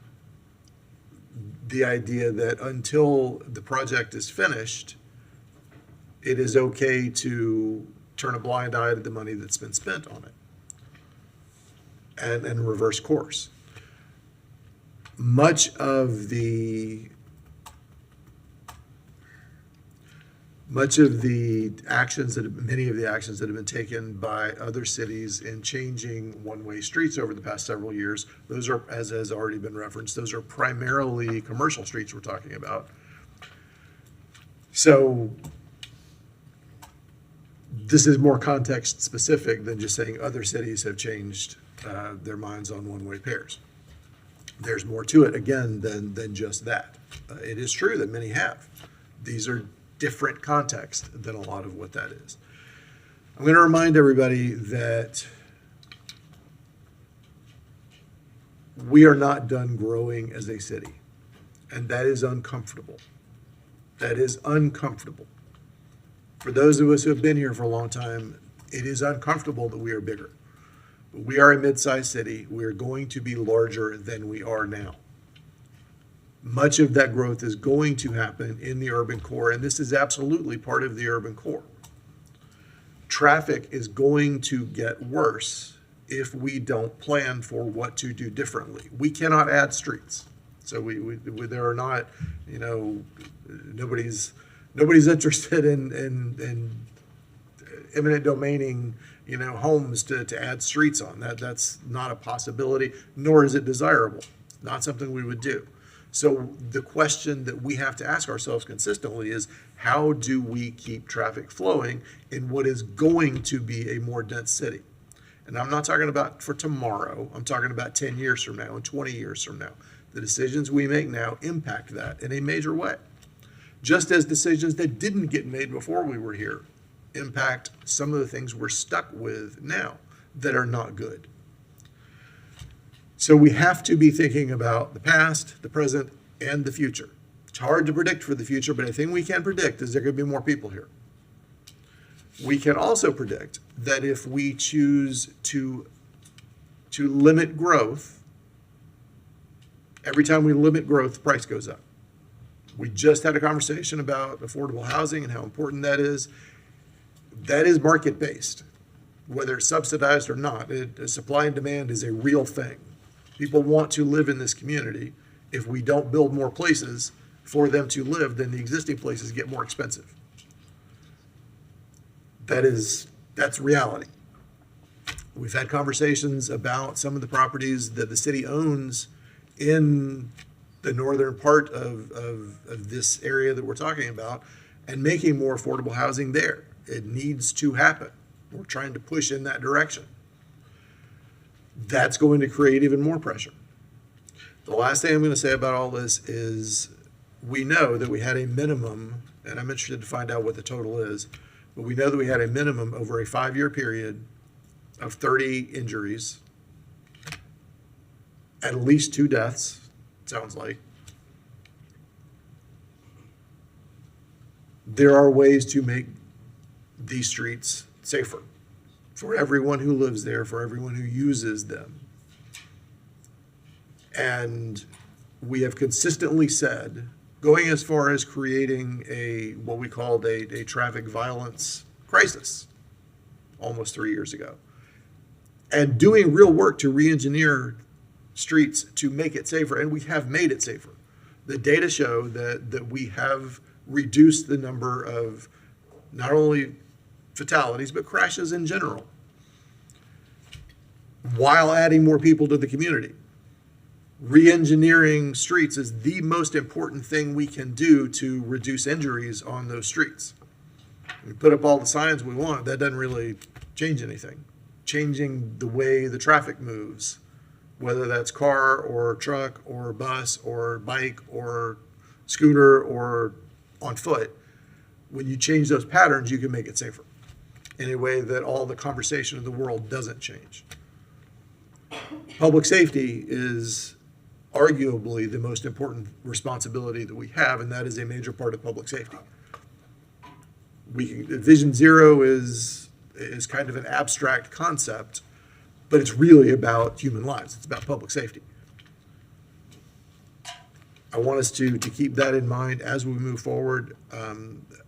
the idea that until the project is finished, it is okay to turn a blind eye to the money that's been spent on it and reverse course. Much of the actions many of the actions that have been taken by other cities in changing one-way streets over the past several years, those are, as has already been referenced, those are primarily commercial streets we're talking about. So this is more context specific than just saying other cities have changed their minds on one-way pairs. There's more to it, again, than just that. It is true that many have. These are different context than a lot of what that is. I'm going to remind everybody that we are not done growing as a city, and that is uncomfortable. That is uncomfortable. For those of us who have been here for a long time, it is uncomfortable that we are bigger. But we are a mid-sized city. We are going to be larger than we are now. Much of that growth is going to happen in the urban core, and this is absolutely part of the urban core. Traffic is going to get worse if we don't plan for what to do differently. We cannot add streets. So there are not, nobody's interested in eminent domaining, homes to add streets on. That's not a possibility, nor is it desirable. Not something we would do. So the question that we have to ask ourselves consistently is, how do we keep traffic flowing in what is going to be a more dense city? And I'm not talking about for tomorrow. I'm talking about 10 years from now and 20 years from now. The decisions we make now impact that in a major way. Just as decisions that didn't get made before we were here impact some of the things we're stuck with now that are not good. So we have to be thinking about the past, the present, and the future. It's hard to predict for the future, but a thing we can predict is there going to be more people here. We can also predict that if we choose to limit growth, every time we limit growth, the price goes up. We just had a conversation about affordable housing and how important that is. That is market-based, whether it's subsidized or not. Supply and demand is a real thing. People want to live in this community. If we don't build more places for them to live, then the existing places get more expensive. That's reality. We've had conversations about some of the properties that the city owns in the northern part of this area that we're talking about, and making more affordable housing there. It needs to happen. We're trying to push in that direction. That's going to create even more pressure. The last thing I'm going to say about all this is we know that we had a minimum, and I'm interested to find out what the total is, but we know that we had a minimum over a 5-year period of 30 injuries, at least 2 deaths, it sounds like. There are ways to make these streets safer for everyone who lives there, for everyone who uses them. And we have consistently said, going as far as creating what we called a traffic violence crisis almost 3 years ago, and doing real work to re-engineer streets to make it safer, and we have made it safer. The data show that we have reduced the number of not only fatalities, but crashes in general, while adding more people to the community. Re-engineering streets is the most important thing we can do to reduce injuries on those streets. We put up all the signs we want, that doesn't really change anything. changing the way the traffic moves, whether that's car or truck or bus or bike or scooter or on foot. When you change those patterns, you can make it safer in a way that all the conversation of the world doesn't change. Public safety is arguably the most important responsibility that we have, and that is a major part of public safety. Vision Zero is kind of an abstract concept, but it's really about human lives. It's about public safety. I want us to keep that in mind as we move forward.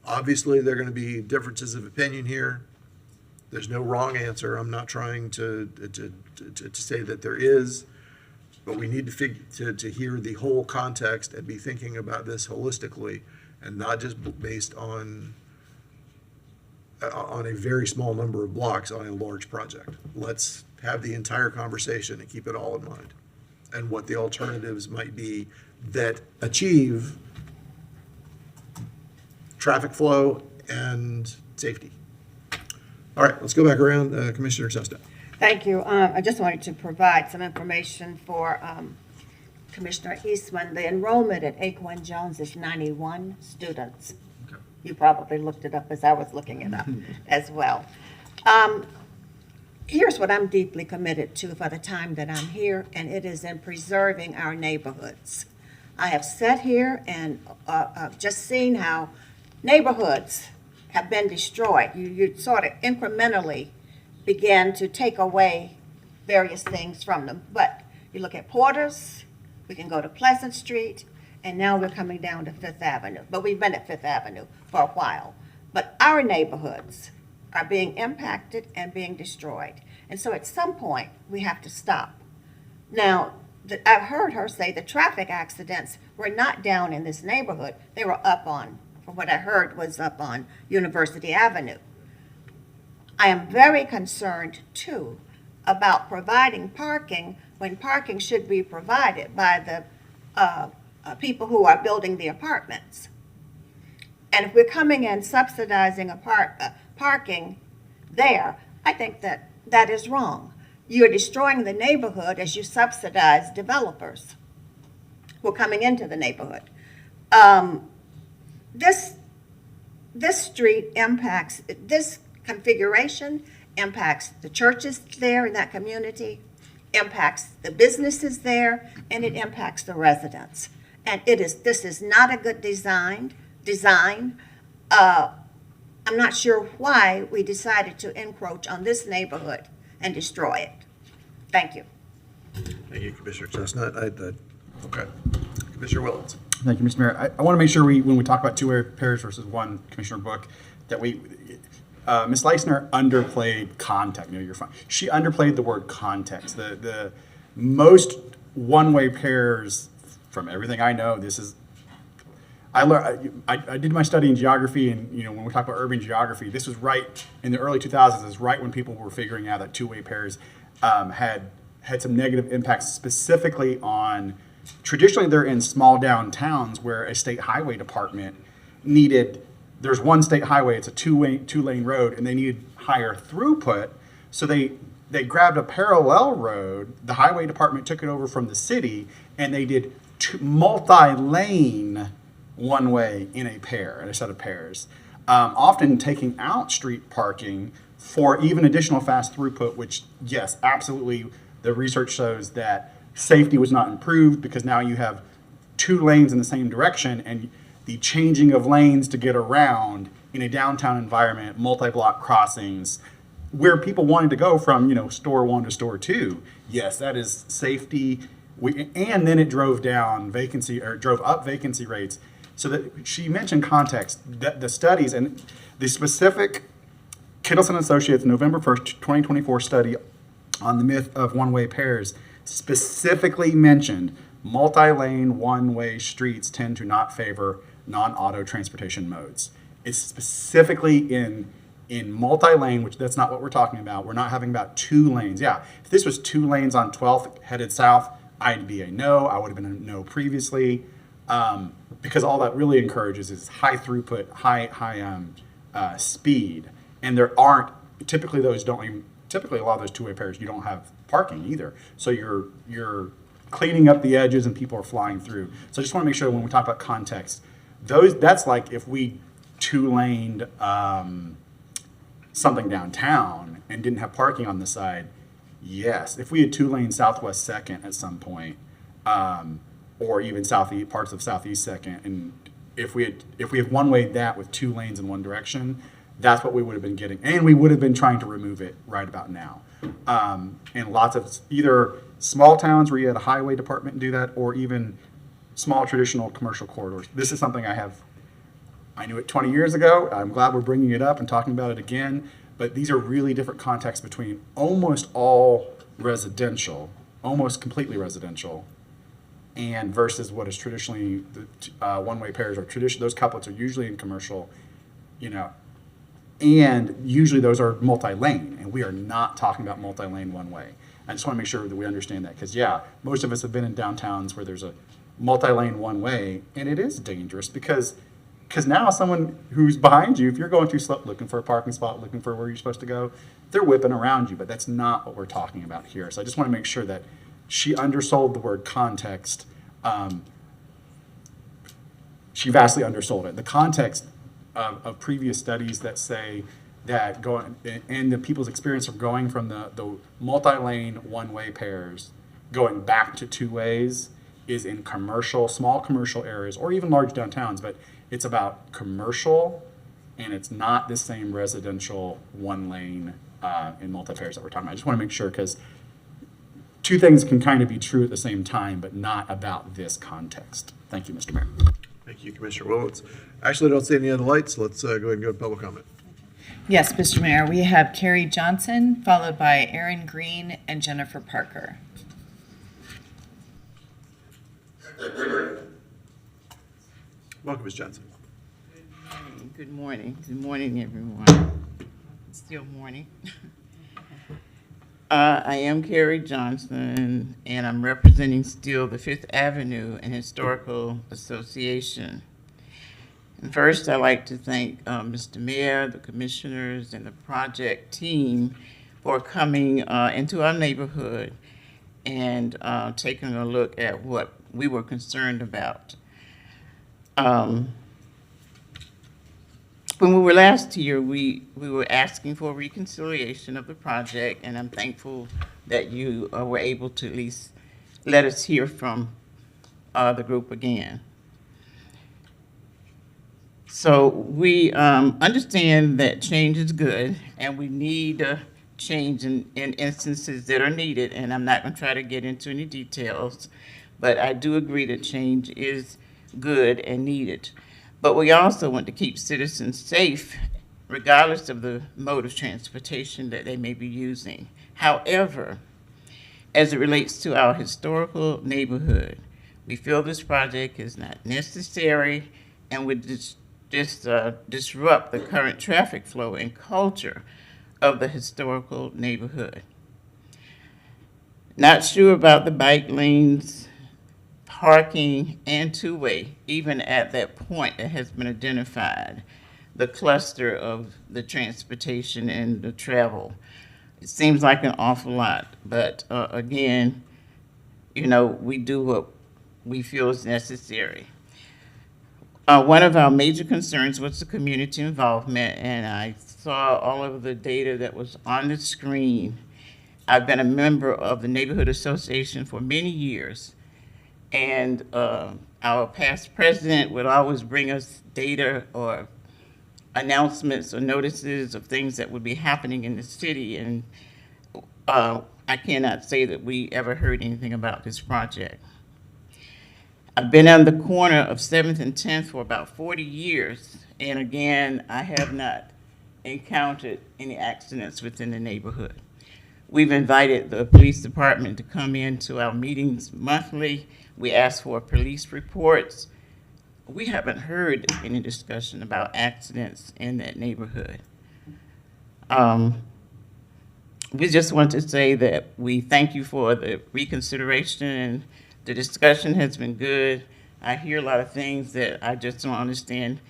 Obviously, there are going to be differences of opinion here. There's no wrong answer. I'm not trying to say that there is, but we need to hear the whole context and be thinking about this holistically and not just based on a very small number of blocks on a large project. Let's have the entire conversation and keep it all in mind, and what the alternatives might be that achieve traffic flow and safety. All right, let's go back around. Commissioner Sesta. Thank you. I just wanted to provide some information for Commissioner Eastman. The enrollment at Aquan Jones is 91 students. You probably looked it up as I was looking it up as well. Here's what I'm deeply committed to for the time that I'm here, and it is in preserving our neighborhoods. I have sat here and just seen how neighborhoods have been destroyed. You sort of incrementally begin to take away various things from them. But you look at Porter's, we can go to Pleasant Street, and now we're coming down to Fifth Avenue. But we've been at Fifth Avenue for a while. But our neighborhoods are being impacted and being destroyed. And so at some point, we have to stop. Now, I've heard her say the traffic accidents were not down in this neighborhood. They were up on, from what I heard, was up on University Avenue. I am very concerned, too, about providing parking when parking should be provided by the people who are building the apartments. And if we're coming in subsidizing parking there, I think that that is wrong. You're destroying the neighborhood as you subsidize developers who are coming into the neighborhood. This street impacts, this configuration impacts the churches there in that community, impacts the businesses there, and it impacts the residents. And this is not a good design. I'm not sure why we decided to encroach on this neighborhood and destroy it. Thank you. Thank you, Commissioner Chestnut. Okay. Commissioner Willens. Thank you, Mr. Mayor. I want to make sure when we talk about two pairs versus one, Commissioner Book, that Ms. Leisner underplayed context. No, you're fine. She underplayed the word context. The most one-way pairs, from everything I know, I did my study in geography, and when we talk about urban geography, this was right in the early 2000s. Is right when people were figuring out that two-way pairs had some negative impacts, specifically on. Traditionally, they're in small downtowns where a state highway department needed. There's one state highway; it's a two-lane road, and they needed higher throughput, so they grabbed a parallel road. The highway department took it over from the city, and they did multi-lane one-way in a set of pairs, often taking out street parking for even additional fast throughput, which, yes, absolutely, the research shows that safety was not improved because now you have two lanes in the same direction, and the changing of lanes to get around in a downtown environment, multi-block crossings, where people wanted to go from, store one to store two. Yes, that is safety. And then it drove up vacancy rates. So that she mentioned context, the studies and the specific Kittleson Associates November 1st, 2024 study on the myth of one-way pairs specifically mentioned multi-lane one-way streets tend to not favor non-auto transportation modes. It's specifically in multi-lane, which that's not what we're talking about. We're not having about two lanes. Yeah, if this was two lanes on 12th headed south, I'd be a no. I would have been a no previously. Because all that really encourages is high throughput, high speed, and there aren't typically those don't typically a lot of those two-way pairs, you don't have parking either. So you're cleaning up the edges and people are flying through. So I just want to make sure when we talk about context, that's like if we two-laned something downtown and didn't have parking on the side, yes. If we had two-lane Southwest Second at some point, or even parts of Southeast Second, and if we had one-way that with 2 lanes in one direction, that's what we would have been getting, and we would have been trying to remove it right about now. And lots of either small towns where you had a highway department do that, or even small traditional commercial corridors. This is something I knew it 20 years ago. I'm glad we're bringing it up and talking about it again. But these are really different contexts between almost all residential, almost completely residential, and versus what is traditionally the one-way pairs or tradition. Those couplets are usually in commercial, and usually those are multi-lane, and we are not talking about multi-lane one-way. I just want to make sure that we understand that, because most of us have been in downtowns where there's a multi-lane one-way, and it is dangerous because now someone who's behind you, if you're going too slow, looking for a parking spot, looking for where you're supposed to go, they're whipping around you, but that's not what we're talking about here. So I just want to make sure that she undersold the word context. She vastly undersold it. The context of previous studies that say that and the people's experience of going from the multi-lane one-way pairs going back to 2 ways is in small commercial areas, or even large downtowns, but it's about commercial, and it's not the same residential one-lane in multi-pairs that we're talking about. I just want to make sure, because two things can kind of be true at the same time, but not about this context. Thank you, Mr. Mayor. Thank you, Commissioner Willetts. Actually, I don't see any other lights. Let's go ahead and go to public comment. Yes, Mr. Mayor, we have Carrie Johnson, followed by Aaron Green and Jennifer Parker. Welcome, Ms. Johnson. Good morning. Good morning, everyone. It's still morning. I am Carrie Johnson, and I'm representing still the Fifth Avenue and Historical Association. And first, I'd like to thank Mr. Mayor, the commissioners, and the project team for coming into our neighborhood and taking a look at what we were concerned about. When we were last here, we were asking for reconciliation of the project, and I'm thankful that you were able to at least let us hear from the group again. So we understand that change is good, and we need change in instances that are needed, and I'm not going to try to get into any details, but I do agree that change is good and needed. But we also want to keep citizens safe, regardless of the mode of transportation that they may be using. However, as it relates to our historical neighborhood, we feel this project is not necessary and would disrupt the current traffic flow and culture of the historical neighborhood. Not sure about the bike lanes, parking, and two-way, even at that point that has been identified, the cluster of the transportation and the travel. It seems like an awful lot, but again, we do what we feel is necessary. One of our major concerns was the community involvement, and I saw all of the data that was on the screen. I've been a member of the Neighborhood Association for many years, and our past president would always bring us data or announcements or notices of things that would be happening in the city, and I cannot say that we ever heard anything about this project. I've been on the corner of 7th and 10th for about 40 years, and again, I have not encountered any accidents within the neighborhood. We've invited the police department to come into our meetings monthly. We ask for police reports. We haven't heard any discussion about accidents in that neighborhood. We just want to say that we thank you for the reconsideration. The discussion has been good. I hear a lot of things that I just don't understand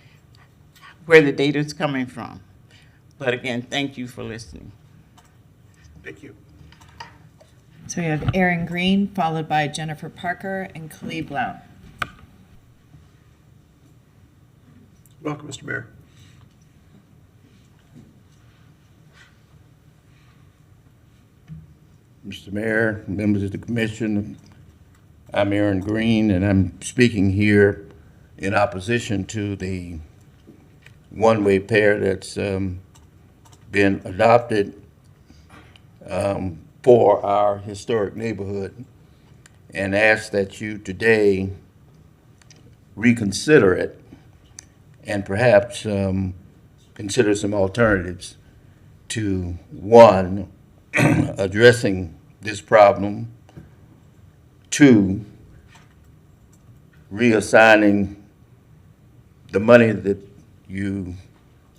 where the data is coming from. But again, thank you for listening. Thank you. So we have Aaron Green, followed by Jennifer Parker and Khalid Blount. Welcome, Mr. Mayor. Mr. Mayor, members of the commission, I'm Aaron Green, and I'm speaking here in opposition to the one-way pair that's been adopted for our historic neighborhood, and ask that you today reconsider it and perhaps consider some alternatives to, one, addressing this problem, two, reassigning the money that you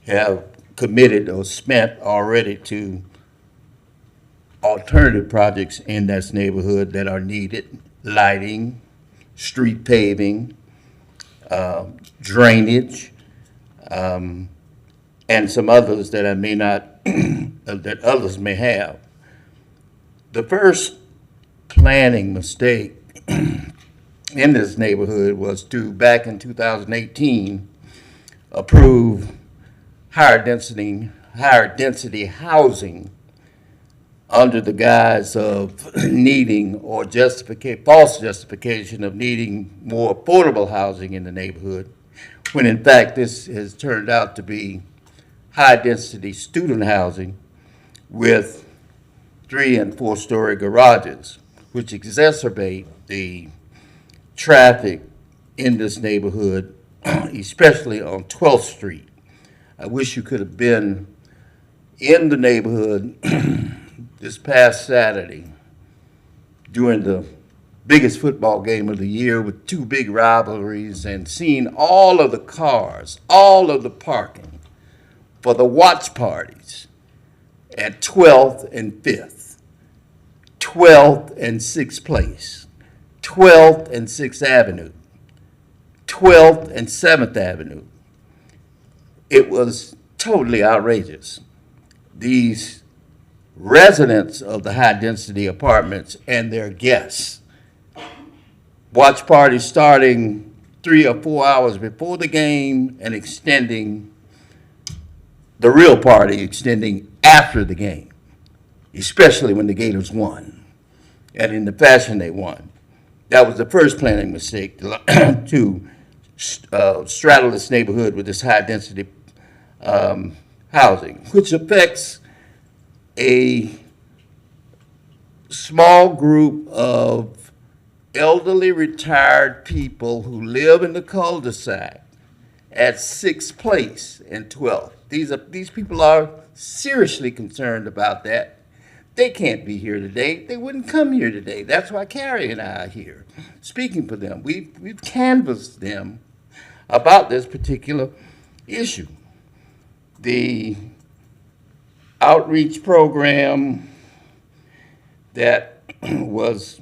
have committed or spent already to alternative projects in this neighborhood that are needed: lighting, street paving, drainage, and some others that I may not, that others may have. The first planning mistake in this neighborhood was to, back in 2018, approve higher density housing under the guise of needing, or false justification of needing more affordable housing in the neighborhood, when in fact this has turned out to be high-density student housing with 3- and 4-story garages, which exacerbate the traffic in this neighborhood, especially on 12th Street. I wish you could have been in the neighborhood this past Saturday during the biggest football game of the year with 2 big rivalries, and seen all of the cars, all of the parking for the watch parties at 12th and 5th, 12th and 6th Place, 12th and 6th Avenue, 12th and 7th Avenue. It was totally outrageous. These residents of the high-density apartments and their guests, watch parties starting 3 or 4 hours before the game and extending, the real party extending after the game, especially when the Gators won, and in the fashion they won. That was the first planning mistake, to straddle this neighborhood with this high-density housing, which affects a small group of elderly retired people who live in the cul-de-sac at 6th Place and 12th. These people are seriously concerned about that. They can't be here today. They wouldn't come here today. That's why Carrie and I are here, speaking for them. We've canvassed them about this particular issue. The outreach program that was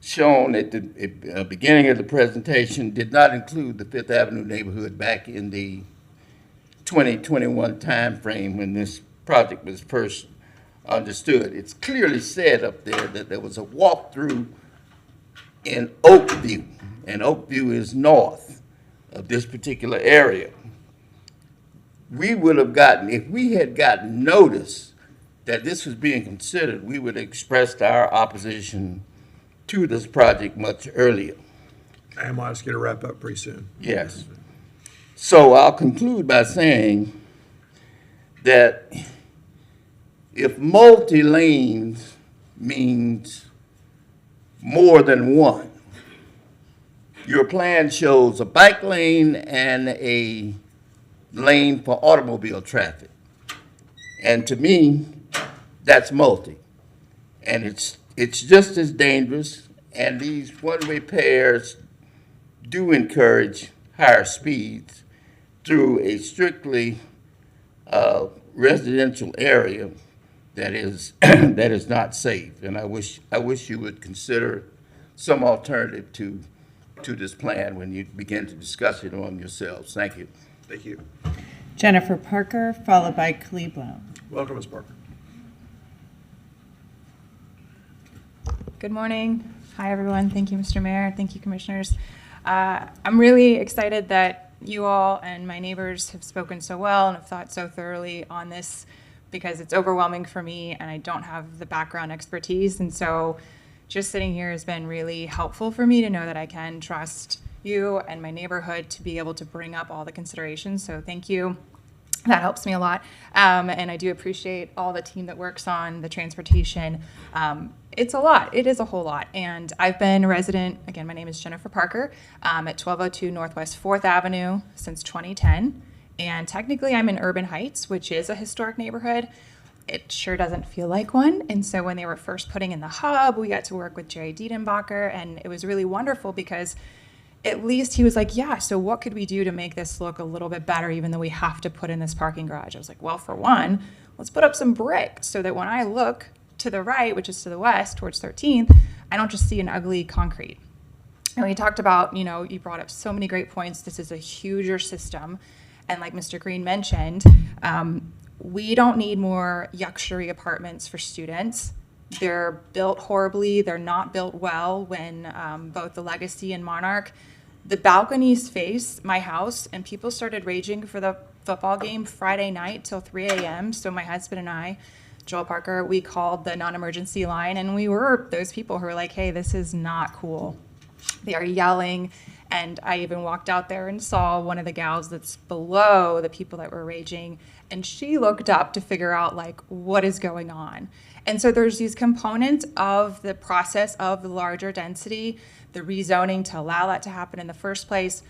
shown at the beginning of the presentation did not include the 5th Avenue neighborhood back in the 2021 timeframe when this project was first understood. It's clearly said up there that there was a walkthrough in Oakview, and Oakview is north of this particular area. We would have gotten, if we had gotten notice that this was being considered, we would have expressed our opposition to this project much earlier. And we'll ask you to wrap up pretty soon. Yes. So I'll conclude by saying that if multi-lanes means more than one, your plan shows a bike lane and a lane for automobile traffic. And to me, that's multi. And it's just as dangerous, and these one-way pairs do encourage higher speeds through a strictly residential area that is that is not safe. And I wish you would consider some alternative to this plan when you begin to discuss it among yourselves. Thank you. Thank you. Jennifer Parker, followed by Khalid Blount. Welcome, Ms. Parker. Good morning. Hi, everyone. Thank you, Mr. Mayor. Thank you, commissioners. I'm really excited that you all and my neighbors have spoken so well and have thought so thoroughly on this, because it's overwhelming for me and I don't have the background expertise. And so just sitting here has been really helpful for me to know that I can trust you and my neighborhood to be able to bring up all the considerations. So thank you. That helps me a lot. And I do appreciate all the team that works on the transportation. It's a lot. It is a whole lot. And I've been a resident, again, my name is Jennifer Parker, at 1202 Northwest 4th Avenue since 2010. And technically I'm in Urban Heights, which is a historic neighborhood. It sure doesn't feel like one. And so when they were first putting in the hub, we got to work with Jerry Diedenbacher, and it was really wonderful because at least he was like, yeah, so what could we do to make this look a little bit better, even though we have to put in this parking garage? I was like, well, for one, let's put up some brick so that when I look to the right, which is to the west towards 13th, I don't just see an ugly concrete. And we talked about, you brought up so many great points. This is a huger system. And like Mr. Green mentioned, we don't need more luxury apartments for students. They're built horribly. They're not built well. When both the Legacy and Monarch, the balconies face my house, and people started raging for the football game Friday night till 3 a.m. So my husband and I, Joel Parker, we called the non-emergency line, and we were those people who were like, hey, this is not cool. They are yelling. And I even walked out there and saw one of the gals that's below the people that were raging, and she looked up to figure out like what is going on. And so there's these components of the process of the larger density, the rezoning to allow that to happen in the first place.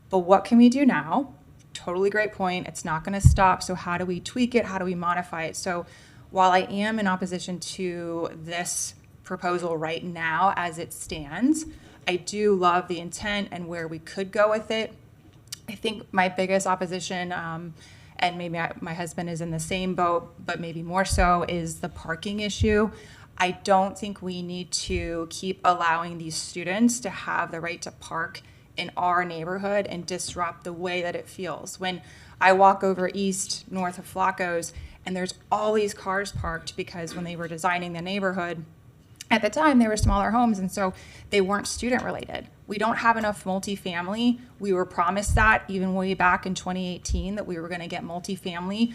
But what can we do now? Totally great point. It's not going to stop. So how do we tweak it? How do we modify it? So while I am in opposition to this proposal right now as it stands, I do love the intent and where we could go with it. I think my biggest opposition, and maybe my husband is in the same boat, but maybe more so, is the parking issue. I don't think we need to keep allowing these students to have the right to park in our neighborhood and disrupt the way that it feels. When I walk over east, north of Flacco's, and there's all these cars parked because when they were designing the neighborhood, at the time, they were smaller homes, and so they weren't student-related. We don't have enough multifamily. We were promised that even way back in 2018 that we were going to get multifamily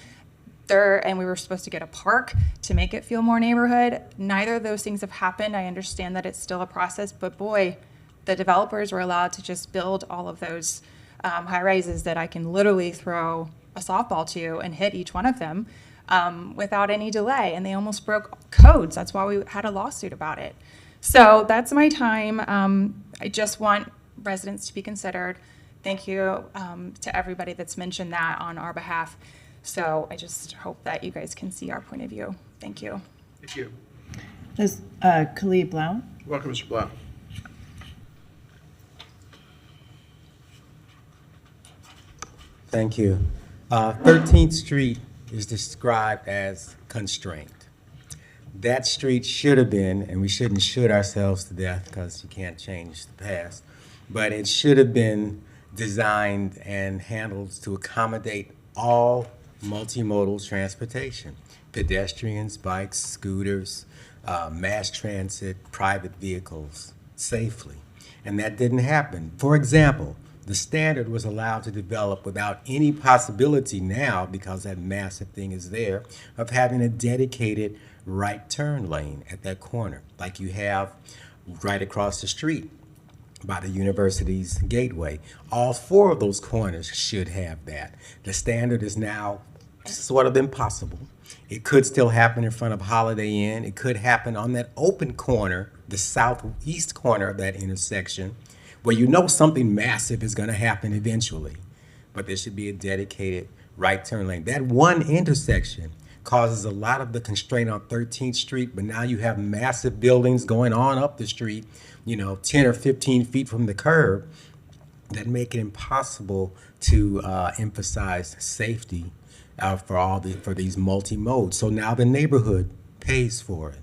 there, and we were supposed to get a park to make it feel more neighborhood. Neither of those things have happened. I understand that it's still a process, but boy, the developers were allowed to just build all of those high-rises that I can literally throw a softball to and hit each one of them. Without any delay, and they almost broke codes. That's why we had a lawsuit about it. So that's my time. I just want residents to be considered. Thank you to everybody that's mentioned that on our behalf. So I just hope that you guys can see our point of view. Thank you. Thank you. This, Khalid Blau. Welcome, Mr. Blau. Thank you. 13th Street is described as constrained. That street should have been, and we shouldn't shoot ourselves to death because you can't change the past, but it should have been designed and handled to accommodate all multimodal transportation, pedestrians, bikes, scooters, mass transit, private vehicles, safely. And that didn't happen. For example, the standard was allowed to develop without any possibility now, because that massive thing is there, of having a dedicated right turn lane at that corner, like you have right across the street by the university's gateway. All four of those corners should have that. The standard is now sort of impossible. It could still happen in front of Holiday Inn. It could happen on that open corner, the southeast corner of that intersection, where you know something massive is going to happen eventually, but there should be a dedicated right turn lane. That one intersection causes a lot of the constraint on 13th Street, but now you have massive buildings going on up the street, 10 or 15 feet from the curb, that make it impossible to emphasize safety for these multi-modes. So now the neighborhood pays for it.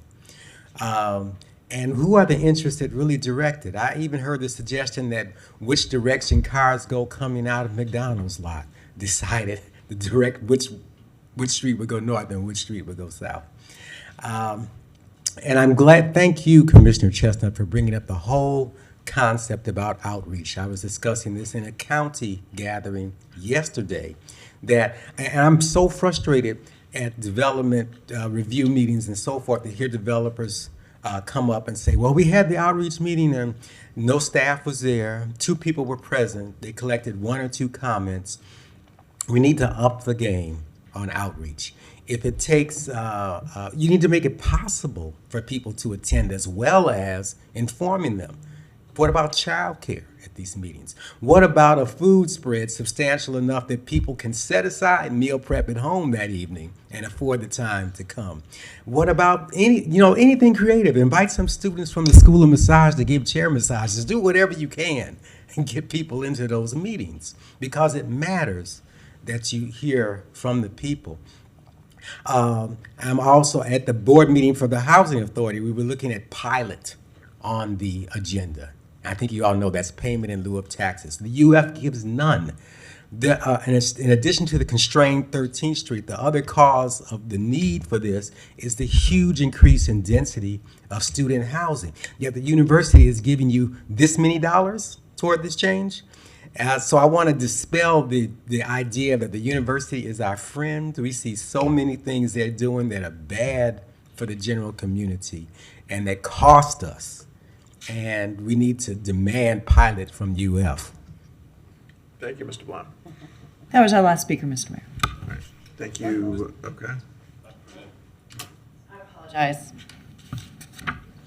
And who are the interests that really direct it? I even heard the suggestion that which direction cars go coming out of McDonald's lot decided to direct which street would go north and which street would go south. And I'm glad, thank you, Commissioner Chestnut, for bringing up the whole concept about outreach. I was discussing this in a county gathering yesterday, and I'm so frustrated at development review meetings and so forth to hear developers come up and say, well, we had the outreach meeting and no staff was there, 2 people were present, they collected 1 or 2 comments. We need to up the game on outreach. If it takes, you need to make it possible for people to attend as well as informing them. What about childcare at these meetings? What about a food spread substantial enough that people can set aside meal prep at home that evening and afford the time to come? What about anything creative? Invite some students from the School of Massage to give chair massages. Do whatever you can and get people into those meetings, because it matters that you hear from the people. I'm also at the board meeting for the Housing Authority. We were looking at pilot on the agenda. I think you all know that's payment in lieu of taxes. The UF gives none. In addition to the constrained 13th Street, the other cause of the need for this is the huge increase in density of student housing. Yet the university is giving you this many dollars toward this change. So I want to dispel the idea that the university is our friend. We see so many things they're doing that are bad for the general community and that cost us. And we need to demand pilot from UF. Thank you, Mr. Blunt. That was our last speaker, Mr. Mayor. All right. Thank you. Okay. I apologize.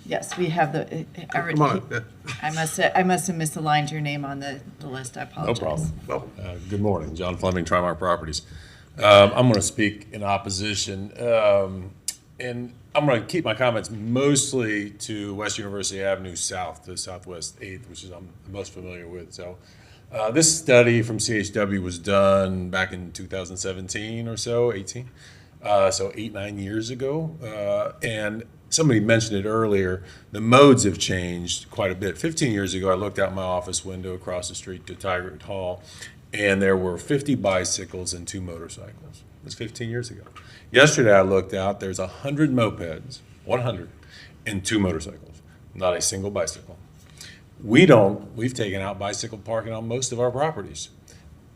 Yes, we have the. Come on. Yeah. I must have misaligned your name on the list. I apologize. No problem. Well, Good morning, John Fleming, Trimark Properties. I'm going to speak in opposition, and I'm going to keep my comments mostly to West University Avenue South, to Southwest 8th, which is I'm most familiar with. So this study from CHW was done back in 2017 or so, 18, so 8-9 years ago, and somebody mentioned it earlier, the modes have changed quite a bit. 15 years ago, I looked out my office window across the street to Tigert Hall, and there were 50 bicycles and 2 motorcycles. It was 15 years ago. Yesterday, I looked out, there's 100 mopeds, 100, and 2 motorcycles, not a single bicycle. We've taken out bicycle parking on most of our properties.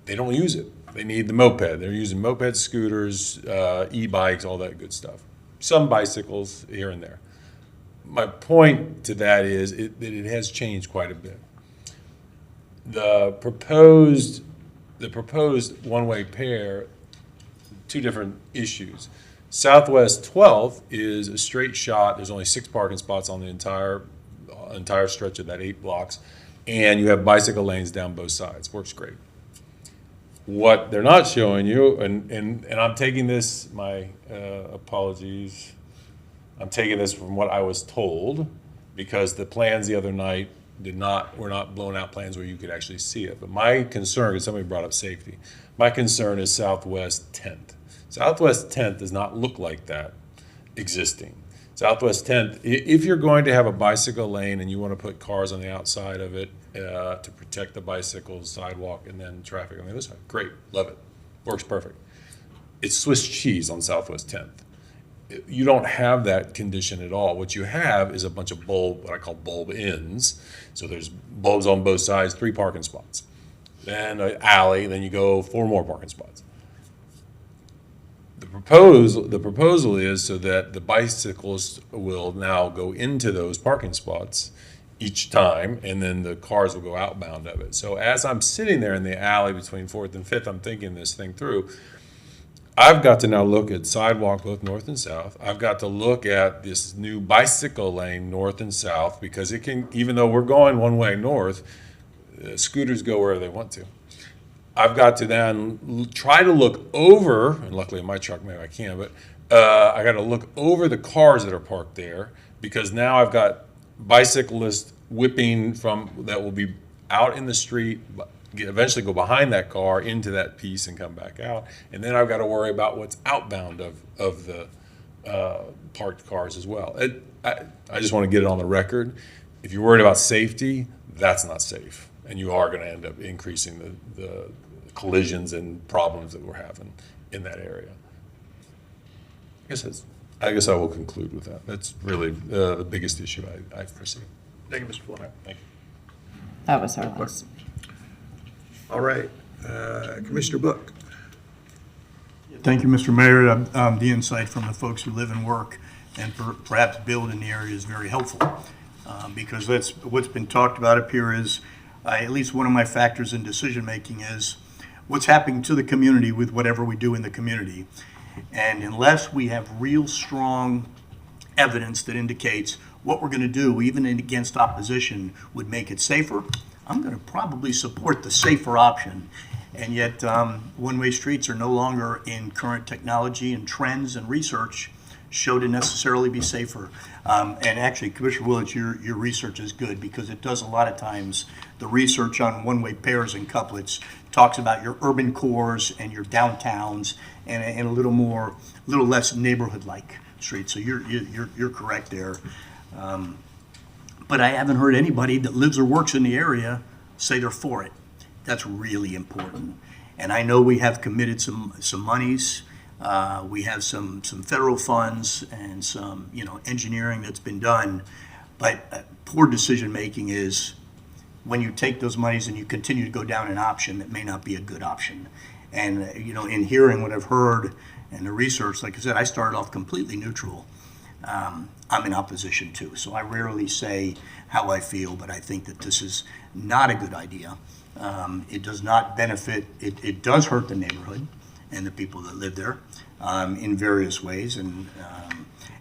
They don't use it. They need the moped. They're using mopeds, scooters, e-bikes, all that good stuff. Some bicycles here and there. My point to that is that it has changed quite a bit. The proposed one-way pair, 2 different issues. Southwest 12th is a straight shot. There's only 6 parking spots on the entire stretch of that 8 blocks, and you have bicycle lanes down both sides. Works great. What they're not showing you, and I'm taking this, my apologies, I'm taking this from what I was told, because the plans the other night were not blown out plans where you could actually see it. But my concern, because somebody brought up safety, my concern is Southwest 10th. Southwest 10th does not look like that existing. Southwest 10th, if you're going to have a bicycle lane and you want to put cars on the outside of it to protect the bicycles, sidewalk, and then traffic on the other side, great, love it, works perfect. It's Swiss cheese on Southwest 10th. You don't have that condition at all. What you have is a bunch of what I call bulb ins. So there's bulbs on both sides, 3 parking spots. Then an alley, then you go 4 more parking spots. The proposal is so that the bicyclists will now go into those parking spots each time, and then the cars will go outbound of it. So as I'm sitting there in the alley between 4th and 5th, I'm thinking this thing through. I've got to now look at sidewalk both north and south. I've got to look at this new bicycle lane north and south, because it can, even though we're going one way north, scooters go wherever they want to. I've got to then try to look over, and luckily in my truck maybe I can, but I got to look over the cars that are parked there, because now I've got bicyclists whipping that will be out in the street, eventually go behind that car into that piece and come back out. And then I've got to worry about what's outbound of the parked cars as well. I just want to get it on the record. If you're worried about safety, that's not safe. And you are going to end up increasing the collisions and problems that we're having in that area. I guess I guess I will conclude with that. That's really the biggest issue I foresee. Thank you, Mr. Fly. Thank you. That was our last. All right, Commissioner Book. Thank you, Mr. Mayor. The insight from the folks who live and work and perhaps build in the area is very helpful, because that's what's been talked about up here is, at least one of my factors in decision-making is what's happening to the community with whatever we do in the community. And unless we have real strong evidence that indicates what we're going to do, even against opposition, would make it safer, I'm going to probably support the safer option. And yet, one-way streets are no longer in current technology and trends and research show to necessarily be safer. And actually, Commissioner Willits, your research is good because it does a lot of times, the research on one-way pairs and couplets talks about your urban cores and your downtowns and a little less neighborhood-like streets. So you're correct there. But I haven't heard anybody that lives or works in the area say they're for it. That's really important. And I know we have committed some monies. We have some federal funds and some engineering that's been done. But poor decision making is when you take those monies and you continue to go down an option that may not be a good option. And in hearing what I've heard and the research, like I said, I started off completely neutral. I'm in opposition too, so I rarely say how I feel, but I think that this is not a good idea. It does not benefit, it does hurt the neighborhood and the people that live there in various ways, and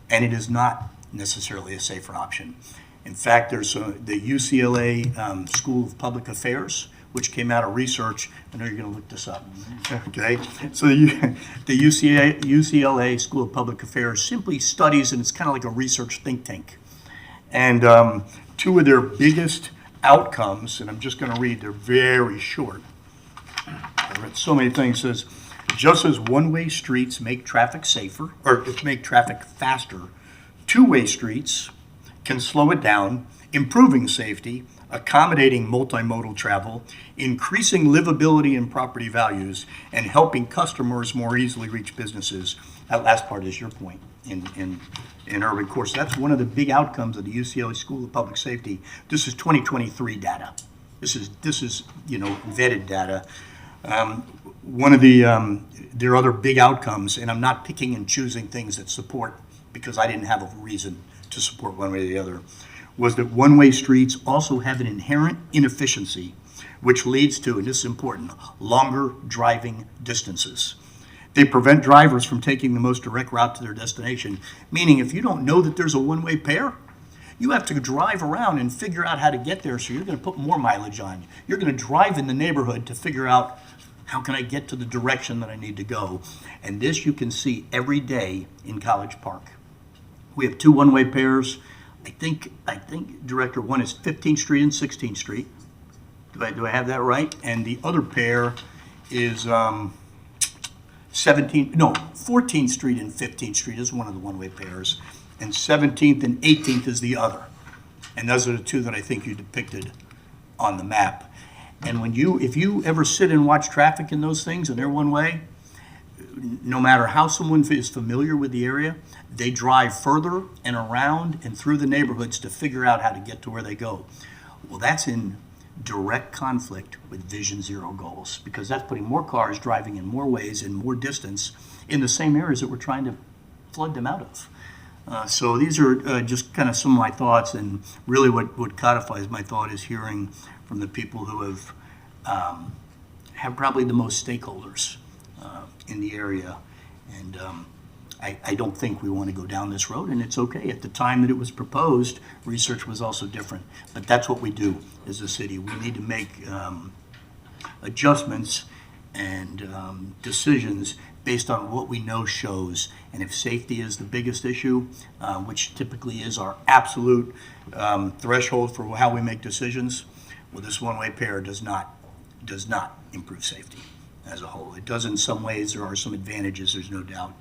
it is not necessarily a safer option. In fact, there's the UCLA School of Public Affairs, which came out of research. I know you're going to look this up. Okay, so the UCLA School of Public Affairs simply studies, and it's kind of like a research think tank. And two of their biggest outcomes, and I'm just going to read, they're very short. I read so many things. It says, just as one-way streets make traffic safer, or make traffic faster, two-way streets can slow it down, improving safety, accommodating multimodal travel, increasing livability and property values, and helping customers more easily reach businesses. That last part is your point in urban core. So that's one of the big outcomes of the UCLA School of Public Safety. This is 2023 data. This is vetted data. One of their other big outcomes, and I'm not picking and choosing things that support because I didn't have a reason to support one way or the other, was that one-way streets also have an inherent inefficiency, which leads to, and this is important, longer driving distances. They prevent drivers from taking the most direct route to their destination, meaning if you don't know that there's a one-way pair, you have to drive around and figure out how to get there, so you're going to put more mileage on. You're going to drive in the neighborhood to figure out how can I get to the direction that I need to go. And this you can see every day in College Park. We have two one-way pairs. I think Director, one is 15th Street and 16th Street. Do I have that right? And the other pair is 14th Street and 15th Street is one of the one-way pairs, and 17th and 18th is the other. And those are the two that I think you depicted on the map. And if you ever sit and watch traffic in those things and they're one way, no matter how someone is familiar with the area, they drive further and around and through the neighborhoods to figure out how to get to where they go. Well, that's in direct conflict with Vision Zero goals, because that's putting more cars driving in more ways and more distance in the same areas that we're trying to flood them out of. So these are just kind of some of my thoughts, and really what codifies my thought is hearing from the people who have probably the most stakeholders in the area. And I don't think we want to go down this road, and it's okay. At the time that it was proposed, research was also different. But that's what we do as a city. We need to make adjustments and decisions based on what we know shows. And if safety is the biggest issue, which typically is our absolute threshold for how we make decisions, well, this one-way pair does not improve safety as a whole. It does in some ways. There are some advantages, there's no doubt,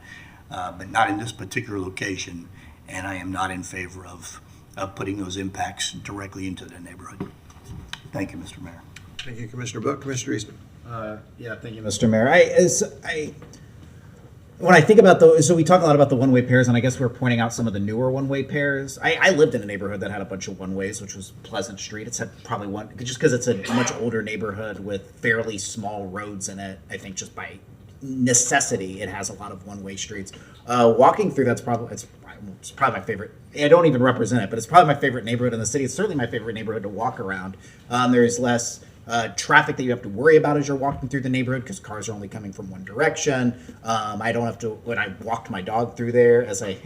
but not in this particular location. And I am not in favor of putting those impacts directly into the neighborhood. Thank you, Mr. Mayor. Thank you, Commissioner Book. Commissioner Eastman. Yeah, thank you, Mr. Mayor. when I think about so we talk a lot about the one-way pairs, and I guess we're pointing out some of the newer one-way pairs. I lived in a neighborhood that had a bunch of one-ways, which was Pleasant Street. It's had probably one, just because it's a much older neighborhood with fairly small roads in it. I think just by necessity, it has a lot of one-way streets. Walking through that's probably it's probably my favorite. I don't even represent it, but it's probably my favorite neighborhood in the city. It's certainly my favorite neighborhood to walk around. There's less traffic that you have to worry about as you're walking through the neighborhood because cars are only coming from one direction. I don't have to, when I walked my dog through there, as I,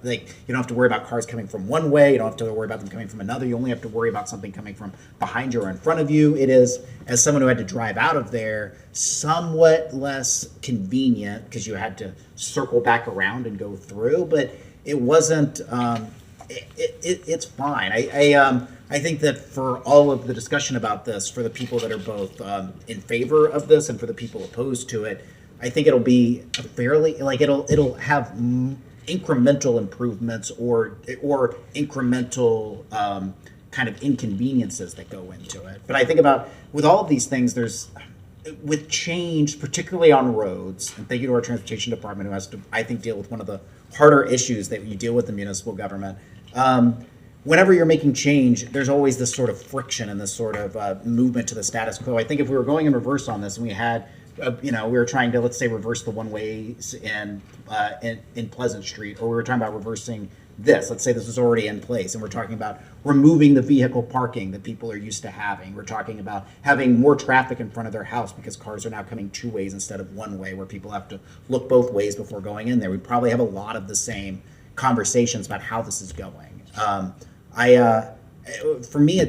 you don't have to worry about cars coming from one way. You don't have to worry about them coming from another. You only have to worry about something coming from behind you or in front of you. It is, as someone who had to drive out of there, somewhat less convenient because you had to circle back around and go through, but it wasn't, it's fine. I think that for all of the discussion about this, for the people that are both in favor of this and for the people opposed to it, I think it'll be a fairly, like it'll have incremental improvements or incremental kind of inconveniences that go into it. But I think about, with all of these things, with change, particularly on roads, and thank you to our transportation department who has to, I think, deal with one of the harder issues that you deal with in municipal government. Whenever you're making change, there's always this sort of friction and this sort of movement to the status quo. I think if we were going in reverse on this and we had, we were trying to, let's say, reverse the one-ways in Pleasant Street, or we were talking about reversing this. Let's say this was already in place and we're talking about removing the vehicle parking that people are used to having. We're talking about having more traffic in front of their house because cars are now coming two ways instead of one way where people have to look both ways before going in there. We probably have a lot of the same conversations about how this is going. For me,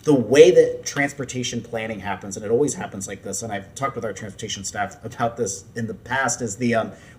the way that transportation planning happens, and it always happens like this, and I've talked with our transportation staff about this in the past, is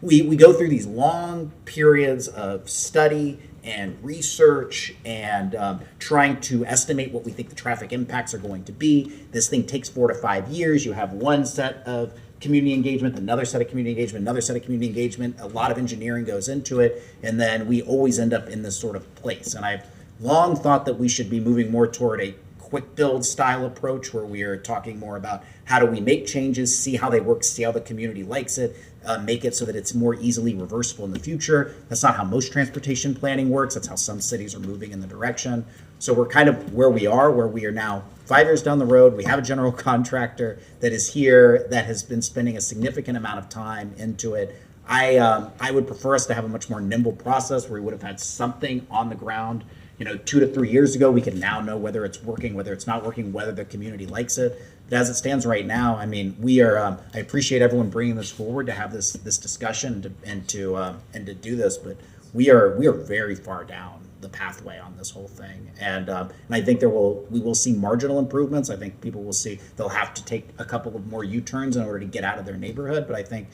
we go through these long periods of study and research and trying to estimate what we think the traffic impacts are going to be. This thing takes 4 to 5 years. You have one set of community engagement, another set of community engagement, another set of community engagement. A lot of engineering goes into it, and then we always end up in this sort of place. And I've long thought that we should be moving more toward a quick build style approach where we are talking more about how do we make changes, see how they work, see how the community likes it, make it so that it's more easily reversible in the future. That's not how most transportation planning works. That's how some cities are moving in the direction. So we're kind of where we are now 5 years down the road. We have a general contractor that is here that has been spending a significant amount of time into it. I would prefer us to have a much more nimble process where we would have had something on the ground 2 to 3 years ago. We can now know whether it's working, whether it's not working, whether the community likes it. But as it stands right now, I mean, we are. I appreciate everyone bringing this forward to have this discussion and to do this. But we are very far down the pathway on this whole thing, and I think we will see marginal improvements. I think people will see they'll have to take a couple of more U-turns in order to get out of their neighborhood. But I think,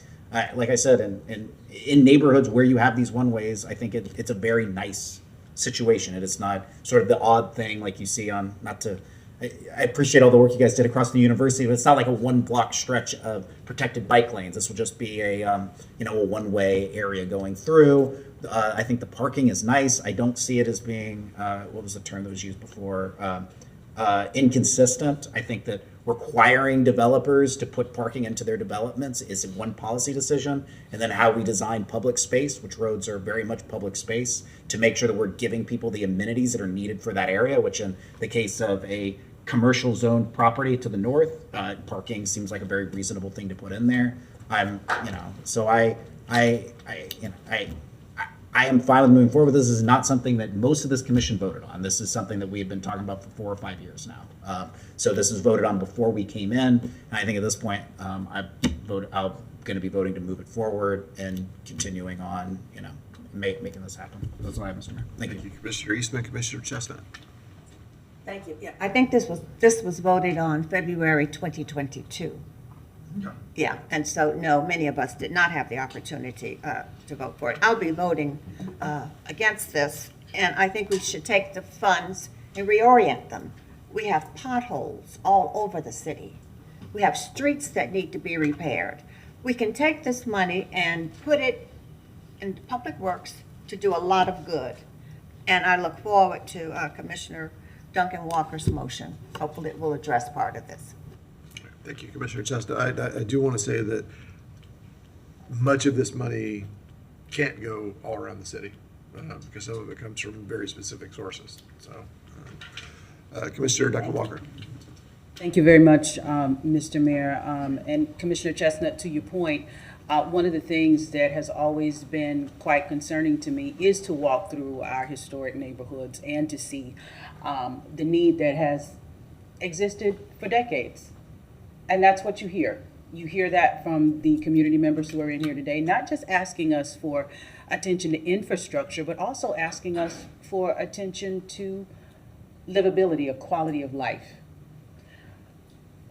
like I said, in neighborhoods where you have these one ways, I think it's a very nice situation. It is not sort of the odd thing like you see on, I appreciate all the work you guys did across the university, but it's not like a 1 block stretch of protected bike lanes. This will just be a one-way area going through. I think the parking is nice. I don't see it as being, what was the term that was used before? Inconsistent. I think that requiring developers to put parking into their developments is one policy decision, and then how we design public space, which roads are very much public space, to make sure that we're giving people the amenities that are needed for that area, which in the case of a commercial zone property to the north, parking seems like a very reasonable thing to put in there. So I am fine with moving forward. This is not something that most of this commission voted on. This is something that we have been talking about for 4 or 5 years now. So this is voted on before we came in. And I think at this point, I'm going to be voting to move it forward and continuing on, making this happen. That's what I have, Mr. Mayor. Thank you. Commissioner Eastman, Commissioner Chestnut. Thank you. Yeah, I think this was voted on February 2022. Yeah, and so, no, many of us did not have the opportunity to vote for it. I'll be voting against this, and I think we should take the funds and reorient them. We have potholes all over the city. We have streets that need to be repaired. We can take this money and put it in Public Works to do a lot of good. And I look forward to Commissioner Duncan Walker's motion. Hopefully it will address part of this. Thank you, Commissioner Chestnut. I do want to say that much of this money can't go all around the city because some of it comes from very specific sources. So, Commissioner Dr. Walker. Thank you very much, Mr. Mayor. And Commissioner Chestnut, to your point, one of the things that has always been quite concerning to me is to walk through our historic neighborhoods and to see the need that has existed for decades. And that's what you hear. You hear that from the community members who are in here today, not just asking us for attention to infrastructure, but also asking us for attention to livability, a quality of life.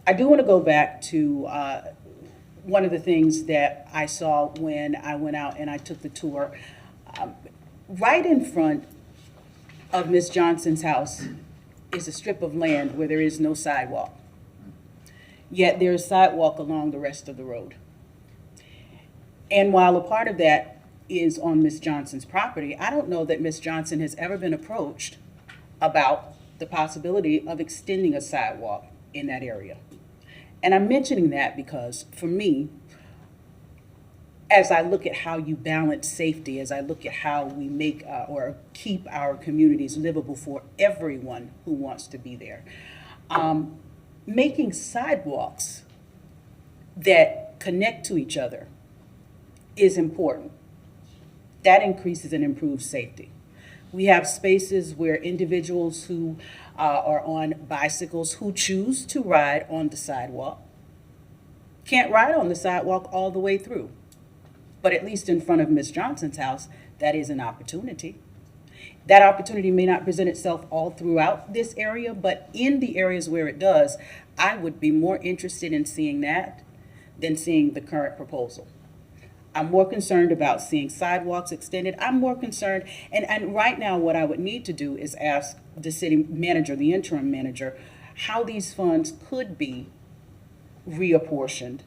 I do want to go back to one of the things that I saw when I went out and I took the tour. Right in front of Ms. Johnson's house is a strip of land where there is no sidewalk. Yet there is sidewalk along the rest of the road. And while a part of that is on Ms. Johnson's property, I don't know that Ms. Johnson has ever been approached about the possibility of extending a sidewalk in that area. And I'm mentioning that because, for me, as I look at how you balance safety, as I look at how we make or keep our communities livable for everyone who wants to be there, making sidewalks that connect to each other is important. That increases and improves safety. We have spaces where individuals who are on bicycles who choose to ride on the sidewalk can't ride on the sidewalk all the way through. But at least in front of Ms. Johnson's house, that is an opportunity. That opportunity may not present itself all throughout this area, but in the areas where it does, I would be more interested in seeing that than seeing the current proposal. I'm more concerned about seeing sidewalks extended. I'm more concerned, and right now what I would need to do is ask the city manager, the interim manager, how these funds could be reapportioned.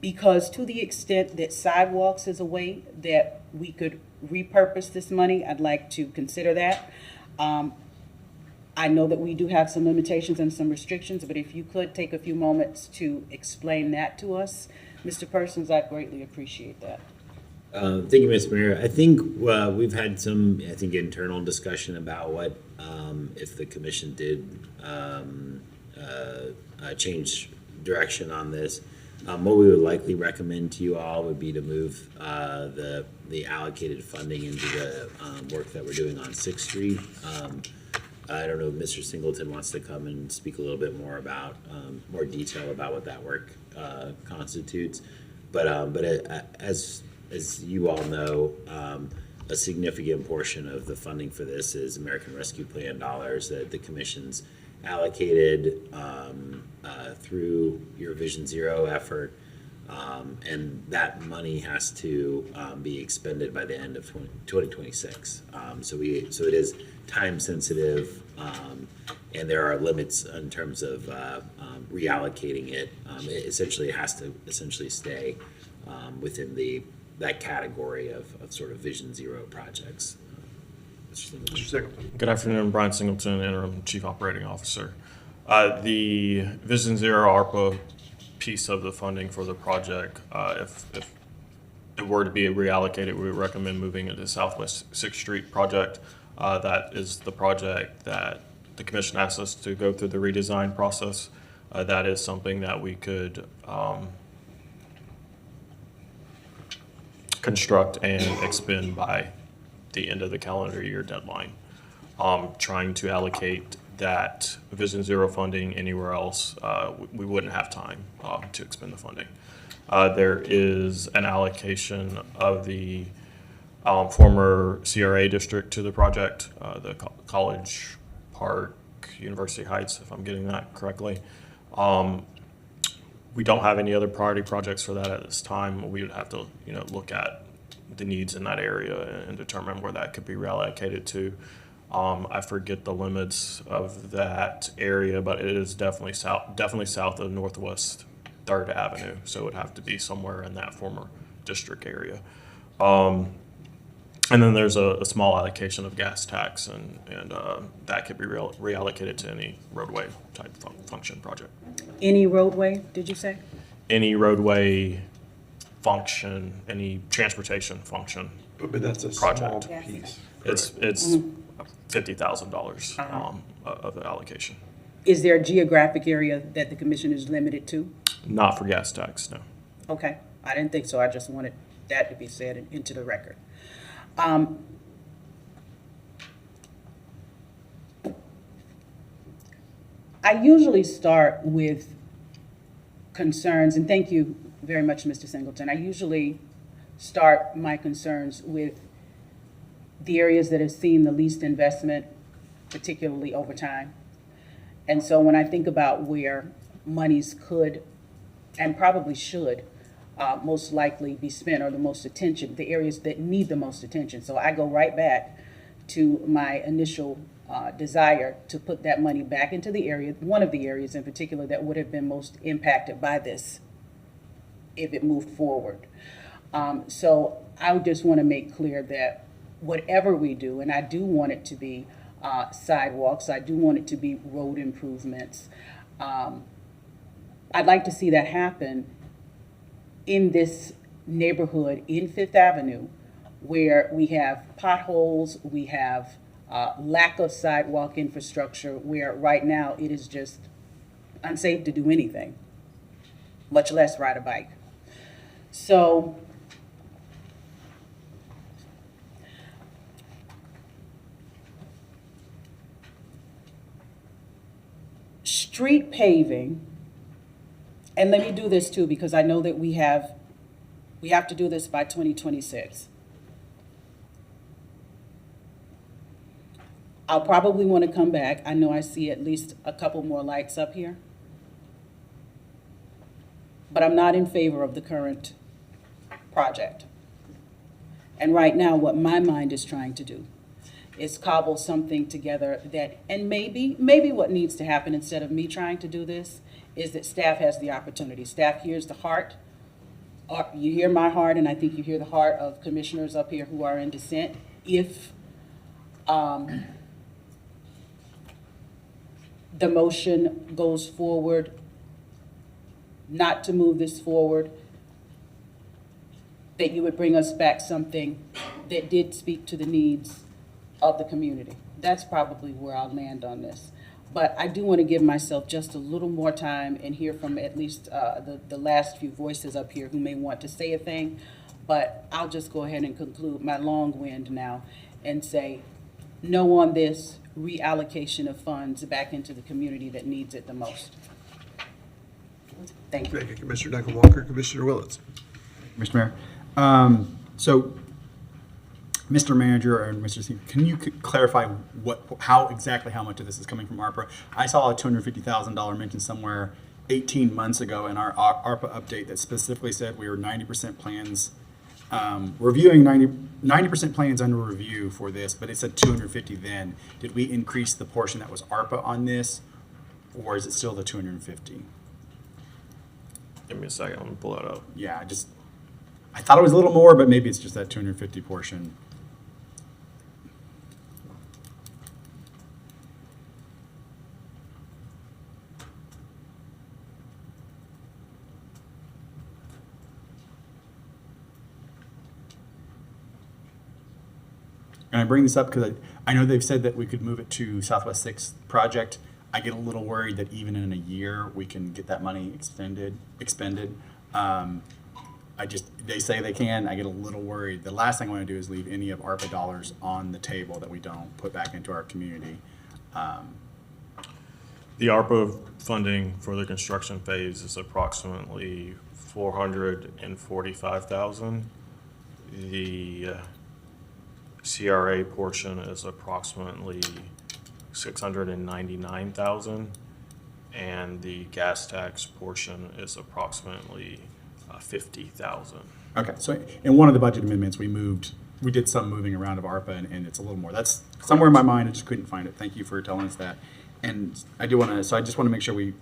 Because to the extent that sidewalks is a way that we could repurpose this money, I'd like to consider that. I know that we do have some limitations and some restrictions, but if you could take a few moments to explain that to us, Mr. Persons, I'd greatly appreciate that. Thank you, Mr. Mayor. I think we've had some, internal discussion about what if the commission did change direction on this. What we would likely recommend to you all would be to move the allocated funding into the work that we're doing on 6th Street. I don't know if Mr. Singleton wants to come and speak a little bit more about more detail about what that work constitutes, but as you all know, a significant portion of the funding for this is American Rescue Plan dollars that the commission's allocated through your Vision Zero effort, and that money has to be expended by the end of 2026. So it is time sensitive, and there are limits in terms of reallocating it. It essentially has to stay within that category of sort of Vision Zero projects. Mr. Singleton. Good afternoon, Brian Singleton, Interim Chief Operating Officer. The Vision Zero ARPA piece of the funding for the project, if it were to be reallocated, we would recommend moving it to Southwest 6th Street project. That is the project that the commission asked us to go through the redesign process. That is something that we could construct and expend by the end of the calendar year deadline. Trying to allocate that Vision Zero funding anywhere else, we wouldn't have time to expend the funding. There is an allocation of the former CRA district to the project, the College Park, University Heights, if I'm getting that correctly. We don't have any other priority projects for that at this time. We would have to, look at the needs in that area and determine where that could be reallocated to. I forget the limits of that area, but it is definitely south of Northwest 3rd Avenue. So it would have to be somewhere in that former district area. And then there's a small allocation of gas tax, and that could be reallocated to any roadway type function project. Any roadway, did you say? Any roadway function, any transportation function But that's a small project. piece. It's $50,000 of the allocation. Is there a geographic area that the commission is limited to? Not for gas tax, no. Okay, I didn't think so. I just wanted that to be said into the record. I usually start with concerns, and thank you very much, Mr. Singleton. I usually start my concerns with the areas that have seen the least investment, particularly over time. And so when I think about where monies could and probably should most likely be spent, or the most attention, the areas that need the most attention. So I go right back to my initial desire to put that money back into the area, one of the areas in particular that would have been most impacted by this if it moved forward. So I just want to make clear that whatever we do, and I do want it to be sidewalks, I do want it to be road improvements, I'd like to see that happen in this neighborhood in Fifth Avenue, where we have potholes, we have lack of sidewalk infrastructure, where right now it is just unsafe to do anything, much less ride a bike. So street paving, and let me do this too, because I know that we have to do this by 2026. I'll probably want to come back. I know I see at least a couple more lights up here. But I'm not in favor of the current project. And right now, what my mind is trying to do is cobble something together that, and maybe what needs to happen instead of me trying to do this, is that staff has the opportunity. Staff hears the heart. You hear my heart, and I think you hear the heart of commissioners up here who are in dissent. If the motion goes forward, not to move this forward, that you would bring us back something that did speak to the needs of the community. That's probably where I'll land on this. But I do want to give myself just a little more time and hear from at least the last few voices up here who may want to say a thing. But I'll just go ahead and conclude my long wind now and say no on this reallocation of funds back into the community that needs it the most. Thank you. Thank you, Commissioner Duncan Walker. Commissioner Willets. Mr. Mayor, so Mr. Manager and Mr. Steve, can you clarify how much of this is coming from ARPA? I saw a $250,000 mentioned somewhere 18 months ago in our ARPA update that specifically said we were 90% plans, reviewing 90% plans under review for this, but it said 250 then. Did we increase the portion that was ARPA on this, or is it still the 250? Give me a second, let me pull that up. Yeah, I thought it was a little more, but maybe it's just that 250 portion. And I bring this up because I know they've said that we could move it to Southwest 6th project. I get a little worried that even in a year, we can get that money expended. They say they can, I get a little worried. The last thing I want to do is leave any of ARPA dollars on the table that we don't put back into our community. The ARPA funding for the construction phase is approximately $445,000. The CRA portion is approximately $699,000, and the gas tax portion is approximately $50,000. Okay, so in one of the budget amendments, we did some moving around of ARPA, and it's a little more. That's somewhere in my mind, I just couldn't find it. Thank you for telling us that. And I just want to make sure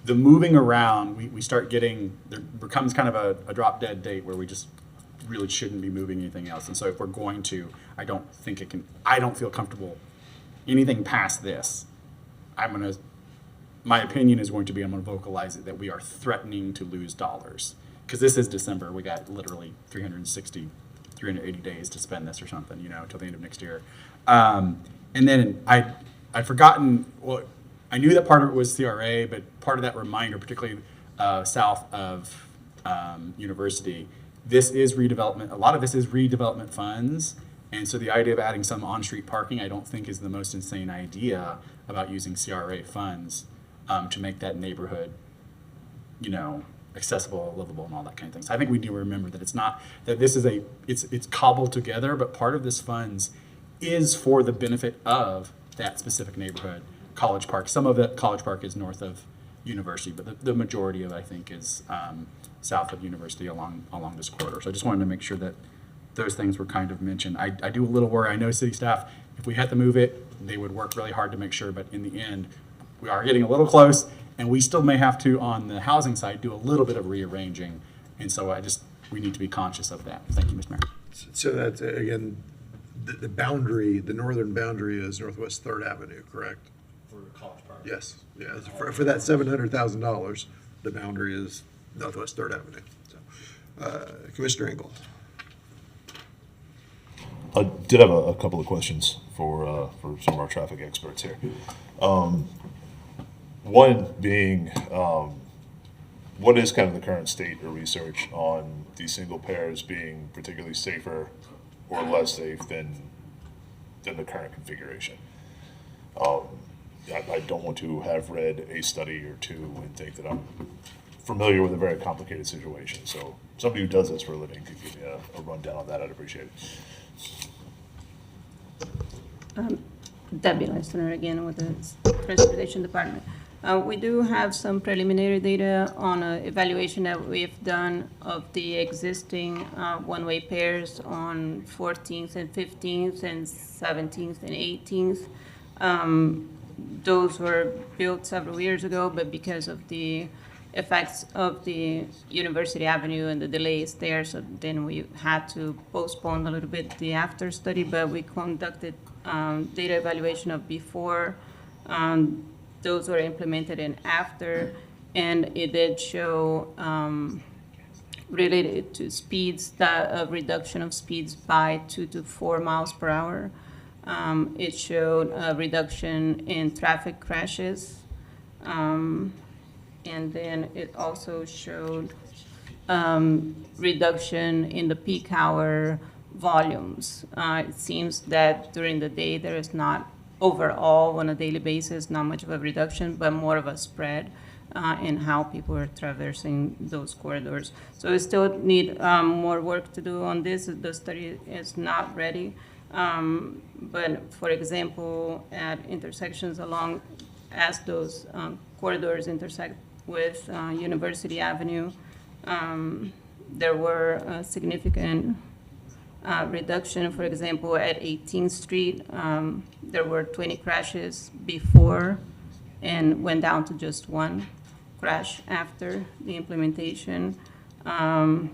the moving around, we start getting, there becomes kind of a drop dead date where we just really shouldn't be moving anything else. And so if we're going to, I don't feel comfortable anything past this. My opinion is going to be, I'm going to vocalize it, that we are threatening to lose dollars. because this is December, we got literally 380 days to spend this or something, you know, till the end of next year. And then I'd forgotten, well, I knew that part of it was CRA, but part of that reminder, particularly south of University, this is redevelopment. A lot of this is redevelopment funds. And so the idea of adding some on-street parking, I don't think is the most insane idea about using CRA funds to make that neighborhood, you know, accessible, livable, and all that kind of thing. So I think we need to remember that it's not, that this is it's cobbled together, but part of this funds is for the benefit of that specific neighborhood. College Park, some of it, College Park is north of University, but the majority of it, I think, is south of University along this corridor. So I just wanted to make sure that those things were kind of mentioned. I do a little worry. I know city staff, if we had to move it, they would work really hard to make sure, but in the end, we are getting a little close, and we still may have to, on the housing side, do a little bit of rearranging. And so we need to be conscious of that. Thank you, Mr. Mayor. So that's, again, the boundary, the northern boundary is Northwest Third Avenue, correct? For College Park. Yes, yeah, for that $700,000, the boundary is Northwest Third Avenue. So, Commissioner Engel. I did have a couple of questions for some of our traffic experts here. One being, what is kind of the current state of research on these single pairs being particularly safer or less safe than the current configuration? I don't want to have read a study or two and think that I'm familiar with a very complicated situation. So somebody who does this for a living could give me a rundown on that. I'd appreciate it. Debbie Leistener again with the Transportation Department. We do have some preliminary data on an evaluation that we've done of the existing one-way pairs on 14th and 15th and 17th and 18th. Those were built several years ago, but because of the effects of the University Avenue and the delays there, so then we had to postpone a little bit the after study, but we conducted data evaluation of before those were implemented and after, and it did show related to speeds, a reduction of speeds by 2 to 4 miles per hour. It showed a reduction in traffic crashes, and then it also showed reduction in the peak hour volumes. It seems that during the day there is not overall on a daily basis not much of a reduction, but more of a spread in how people are traversing those corridors. So we still need more work to do on this. The study is not ready. But for example, at intersections along, as those corridors intersect with University Avenue, there were a significant reduction. For example, at 18th Street, there were 20 crashes before and went down to just 1 crash after the implementation. At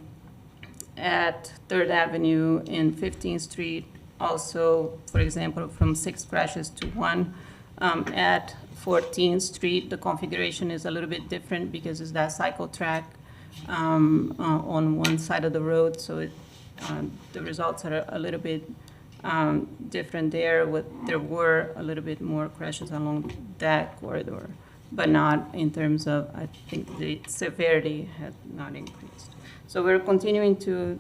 3rd Avenue and 15th Street, also, for example, from 6 crashes to 1. At 14th Street, the configuration is a little bit different because it's that cycle track on one side of the road, so the results are a little bit different there. There were a little bit more crashes along that corridor, but not in terms of, I think the severity had not increased. So we're continuing to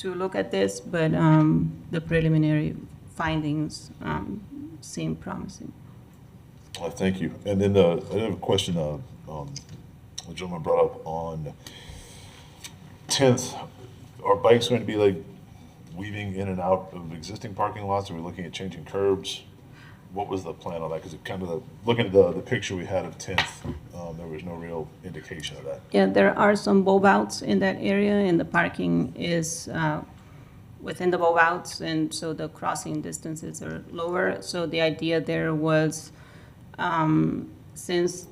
look at this, but the preliminary findings seem promising. Thank you. And then I have a question the gentleman brought up on 10th. Are bikes going to be like weaving in and out of existing parking lots? Are we looking at changing curbs? What was the plan on that? Because it kind of, looking at the picture we had of 10th, there was no real indication of that. Yeah, there are some bulb outs in that area, and the parking is within the bulb outs, and so the crossing distances are lower. So the idea there was, since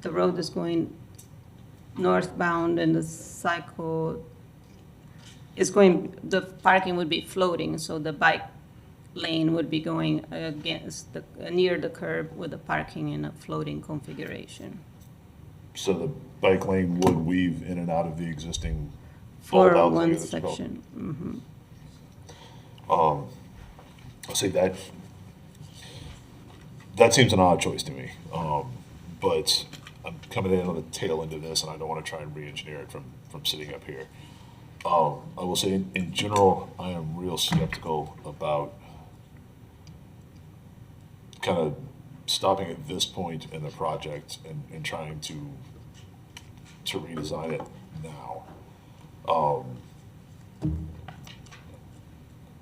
the road is going northbound and the cycle is going, the parking would be floating, so the bike lane would be going against near the curb with the parking in a floating configuration. So bike lane would weave in and out of the existing For bulb outlay one that's developed. section. Mhm. I'll say that seems an odd choice to me. But I'm coming in on the tail end of this, and I don't want to try and re-engineer it from sitting up here. I will say, in general, I am real skeptical about kind of stopping at this point in the project and trying to redesign it now.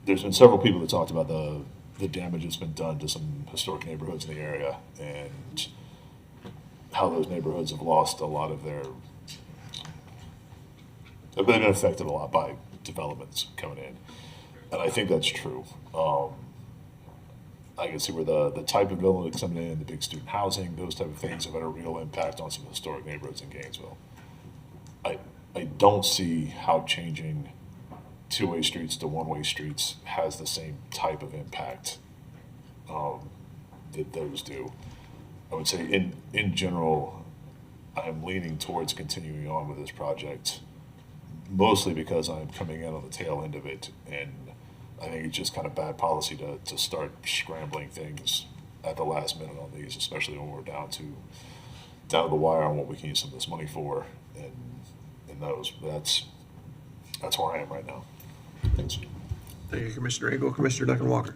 There's been several people that talked about the damage that's been done to some historic neighborhoods in the area and how those neighborhoods have lost a lot of their, they've been affected a lot by developments coming in. And I think that's true. I can see where the type of development that's coming in, the big student housing, those type of things have had a real impact on some historic neighborhoods in Gainesville. I don't see how changing two-way streets to one-way streets has the same type of impact that those do. I would say in general, I'm leaning towards continuing on with this project, mostly because I'm coming in on the tail end of it, and I think it's just kind of bad policy to start scrambling things at the last minute on these, especially when we're down to the wire on what we can use some of this money for, and those. That's where I am right now. Thanks. Thank you, Commissioner Engel. Commissioner Duncan Walker.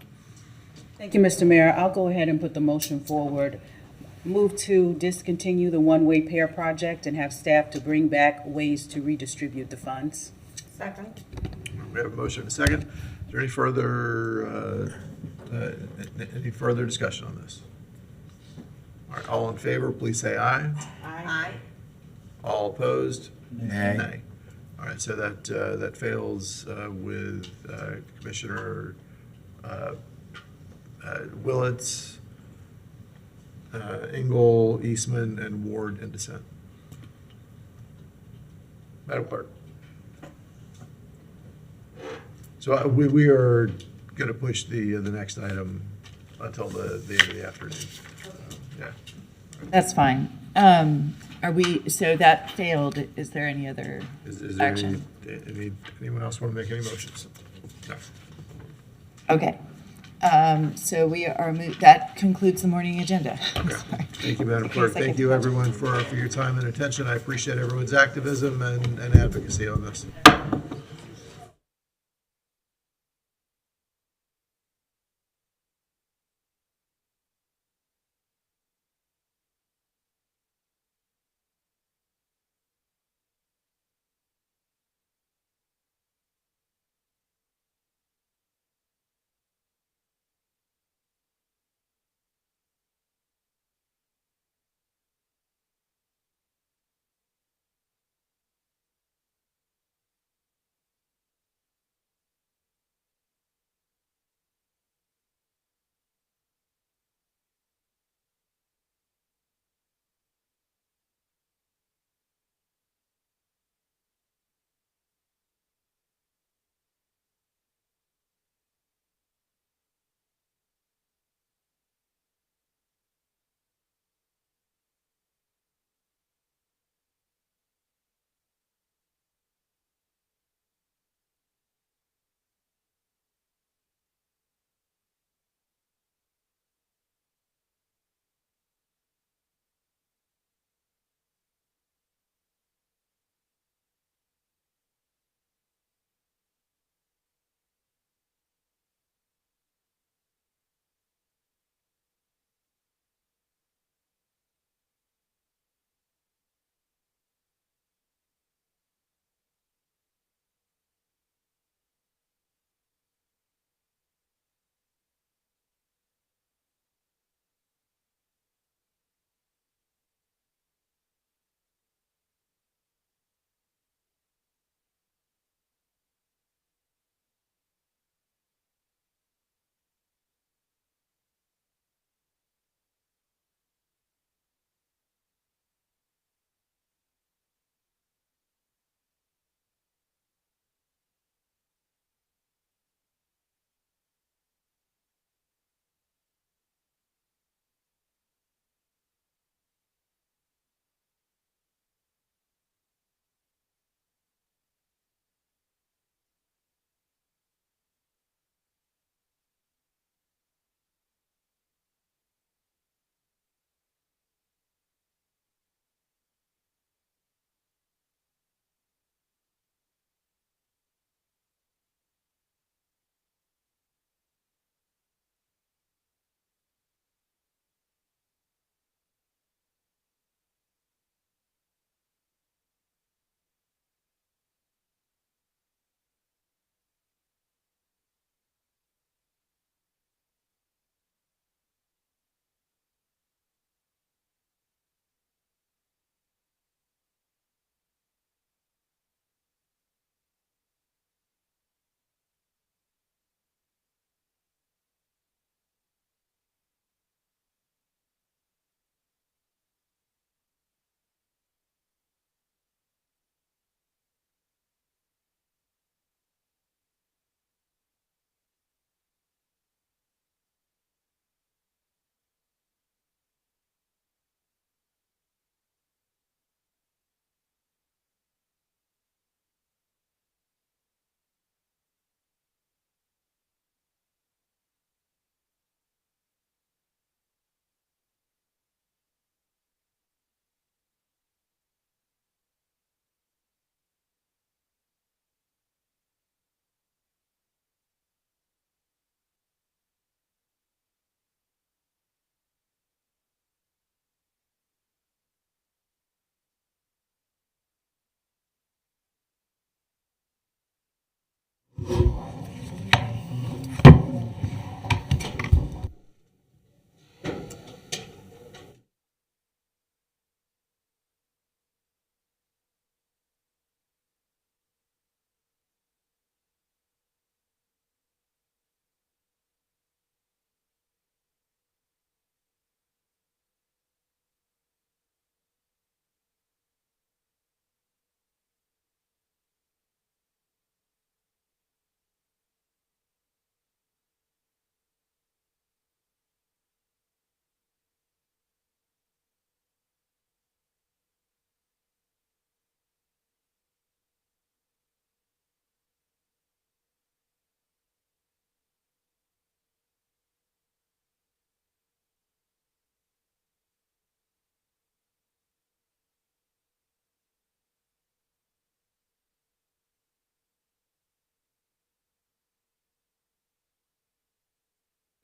Thank you, Mr. Mayor. I'll go ahead and put the motion forward. Move to discontinue the one-way pair project and have staff to bring back ways to redistribute the funds. Second. We have a motion and a second. Is there any further discussion on this? All right, all in favor, please say aye. Aye. All opposed? Nay. All right, so that fails with Commissioner Willits, Engel, Eastman, and Ward in dissent. Madam Clerk. So we are going to push the next item until the end of the afternoon. Yeah. That's fine. So that failed. Is there any other Is there action? anyone else want to make any motions? No. Okay. So we are, that concludes the morning agenda. Thank you, Madam Okay, Clerk. second. Thank you, everyone, for your time and attention. I appreciate everyone's activism and advocacy on this.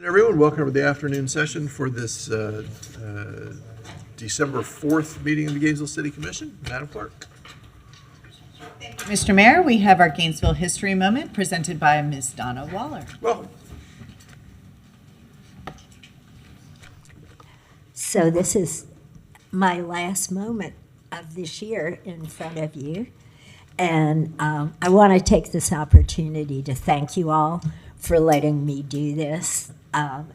Everyone, welcome to the afternoon session for this December 4th meeting of the Gainesville City Commission. Madam Clerk. Mr. Mayor, we have our Gainesville History Moment presented by Ms. Donna Waller. Welcome. So this is my last moment of this year in front of you. And I want to take this opportunity to thank you all for letting me do this.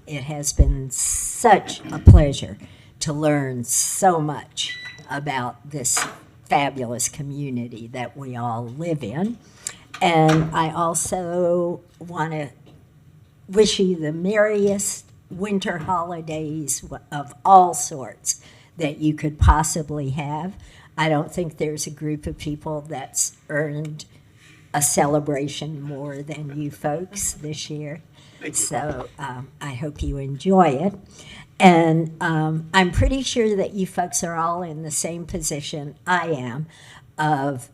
It has been such a pleasure to learn so much about this fabulous community that we all live in. And I also want to wish you the merriest winter holidays of all sorts that you could possibly have. I don't think there's a group of people that's earned a celebration more than you folks this year. So I hope you enjoy it. And I'm pretty sure that you folks are all in the same position I am of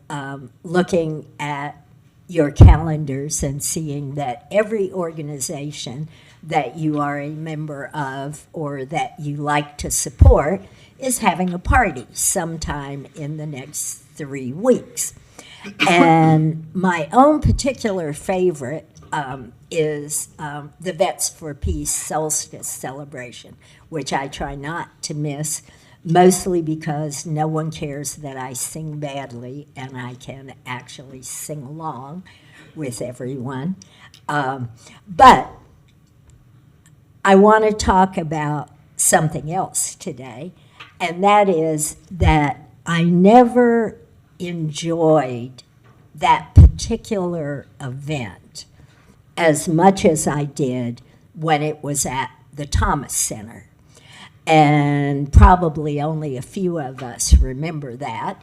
looking at your calendars and seeing that every organization that you are a member of or that you like to support is having a party sometime in the next 3 weeks. And my own particular favorite is the Vets for Peace Solstice celebration, which I try not to miss, mostly because no one cares that I sing badly and I can actually sing along with everyone. But I want to talk about something else today, and that is that I never enjoyed that particular event as much as I did when it was at the Thomas Center. And probably only a few of us remember that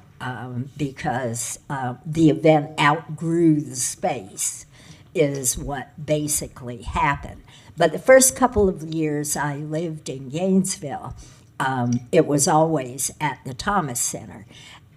because the event outgrew the space is what basically happened. But the first couple of years I lived in Gainesville, it was always at the Thomas Center.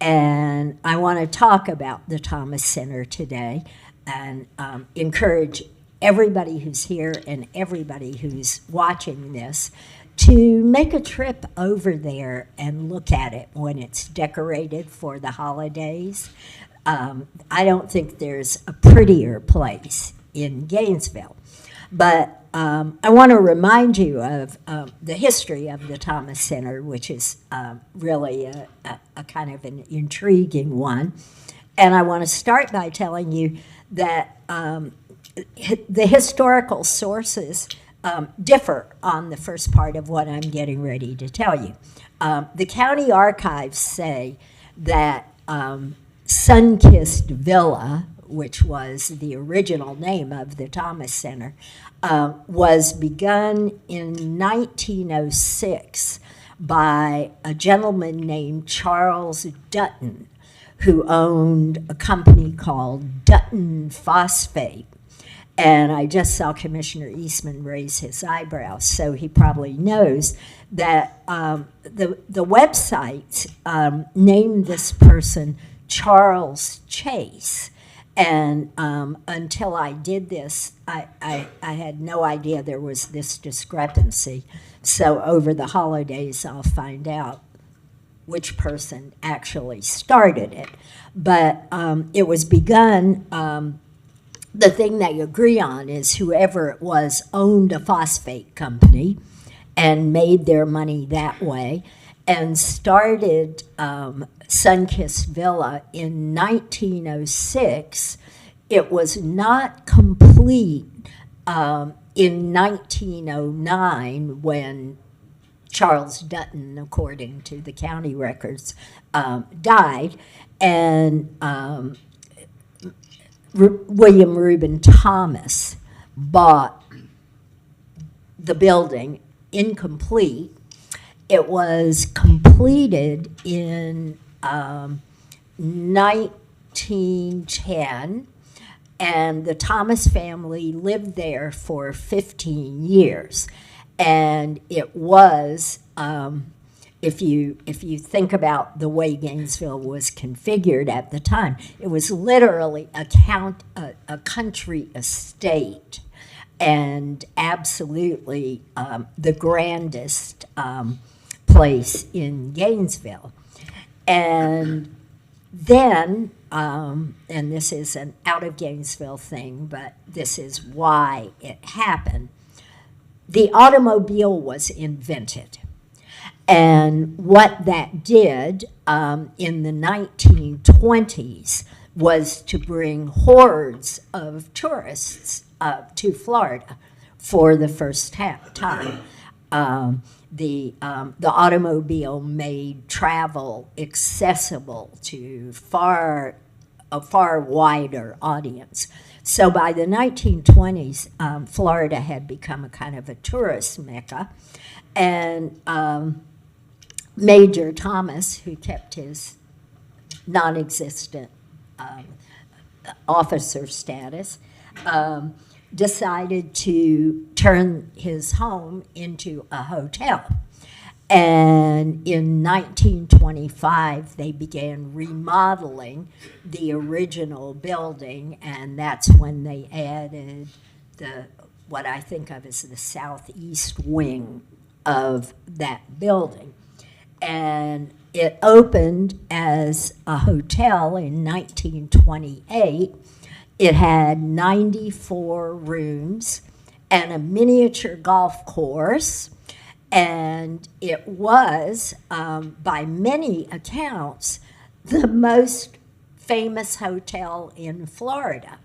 And I want to talk about the Thomas Center today and encourage everybody who's here and everybody who's watching this to make a trip over there and look at it when it's decorated for the holidays. I don't think there's a prettier place in Gainesville. But I want to remind you of the history of the Thomas Center, which is really a kind of an intriguing one. And I want to start by telling you that the historical sources differ on the first part of what I'm getting ready to tell you. The county archives say that Sunkissed Villa, which was the original name of the Thomas Center, was begun in 1906 by a gentleman named Charles Dutton, who owned a company called Dutton Phosphate. And I just saw Commissioner Eastman raise his eyebrows, so he probably knows that the website named this person Charles Chase. And until I did this, I had no idea there was this discrepancy. So over the holidays, I'll find out which person actually started it. But it was begun, the thing they agree on is whoever it was owned a phosphate company and made their money that way and started Sunkissed Villa in 1906. It was not complete in 1909 when Charles Dutton, according to the county records, died, and William Reuben Thomas bought the building incomplete. It was completed in 1910, and the Thomas family lived there for 15 years. And it was, if you think about the way Gainesville was configured at the time, it was literally a country estate. and absolutely the grandest place in Gainesville. And then, and this is an out of Gainesville thing, but this is why it happened, the automobile was invented. And what that did in the 1920s was to bring hordes of tourists to Florida for the first time. The automobile made travel accessible to a far wider audience. So by the 1920s, Florida had become a kind of a tourist mecca, and Major Thomas, who kept his non-existent officer status, decided to turn his home into a hotel. And in 1925, they began remodeling the original building, and that's when they added what I think of as the southeast wing of that building. And it opened as a hotel in 1928. It had 94 rooms and a miniature golf course, and it was, by many accounts, the most famous hotel in Florida.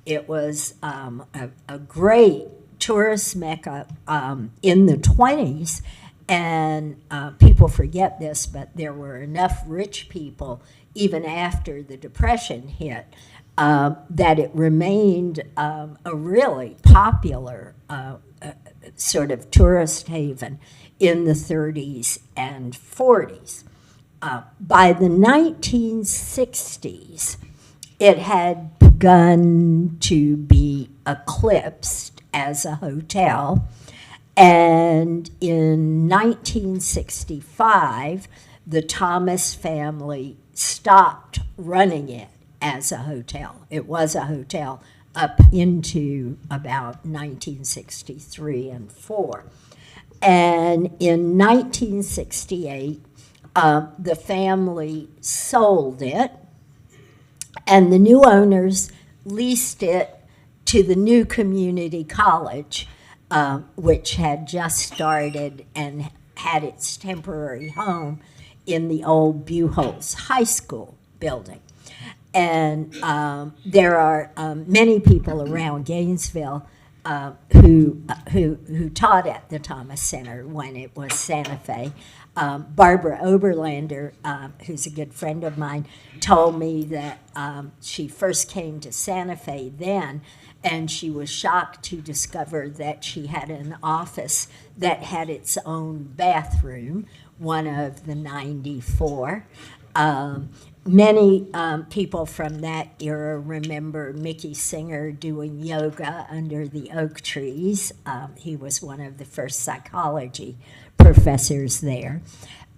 It was a great tourist mecca in the 20s, and people forget this, but there were enough rich people, even after the Depression hit, that it remained a really popular sort of tourist haven in the 30s and 40s. By the 1960s, it had begun to be eclipsed as a hotel, and in 1965, the Thomas family stopped running it as a hotel. It was a hotel up into about 1963 and 4. And in 1968, the family sold it, and the new owners leased it to the new community college, which had just started and had its temporary home in the old Buchholz High School building. And there are many people around Gainesville who taught at the Thomas Center when it was Santa Fe. Barbara Oberlander, who's a good friend of mine, told me that she first came to Santa Fe then, and she was shocked to discover that she had an office that had its own bathroom, one of the 94. Many people from that era remember Mickey Singer doing yoga under the oak trees. He was one of the first psychology professors there.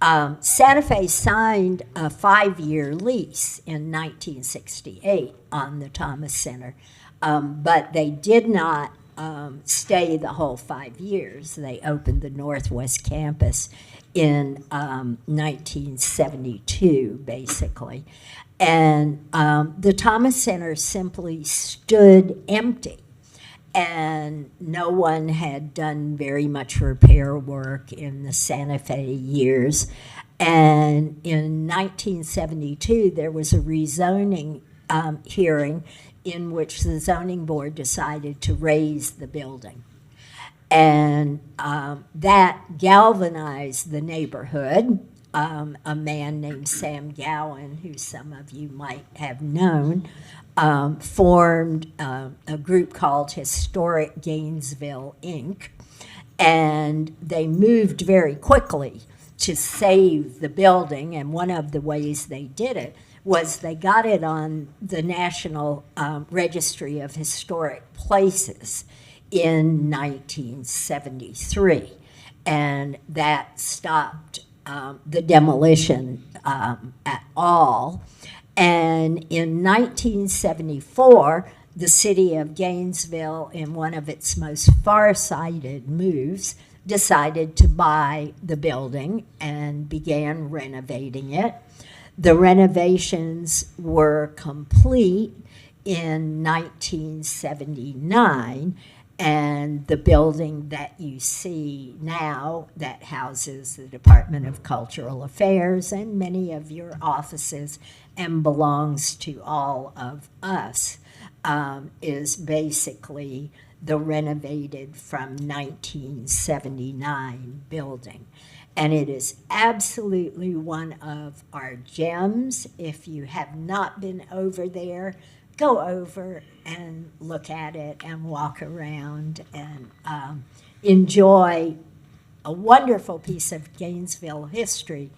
Santa Fe signed a 5-year lease in 1968 on the Thomas Center, but they did not stay the whole 5 years. They opened the Northwest Campus in 1972, basically. And the Thomas Center simply stood empty, and no one had done very much repair work in the Santa Fe years. And in 1972, there was a rezoning hearing in which the zoning board decided to raise the building. And that galvanized the neighborhood. A man named Sam Gowan, who some of you might have known, formed a group called Historic Gainesville, Inc., and they moved very quickly to save the building, and one of the ways they did it was they got it on the National Registry of Historic Places in 1973, and that stopped the demolition at all. And in 1974, the city of Gainesville, in one of its most far-sighted moves, decided to buy the building and began renovating it. The renovations were complete in 1979, and the building that you see now that houses the Department of Cultural Affairs and many of your offices and belongs to all of us is basically the renovated from 1979 building. And it is absolutely one of our gems. If you have not been over there, go over and look at it and walk around and enjoy a wonderful piece of Gainesville history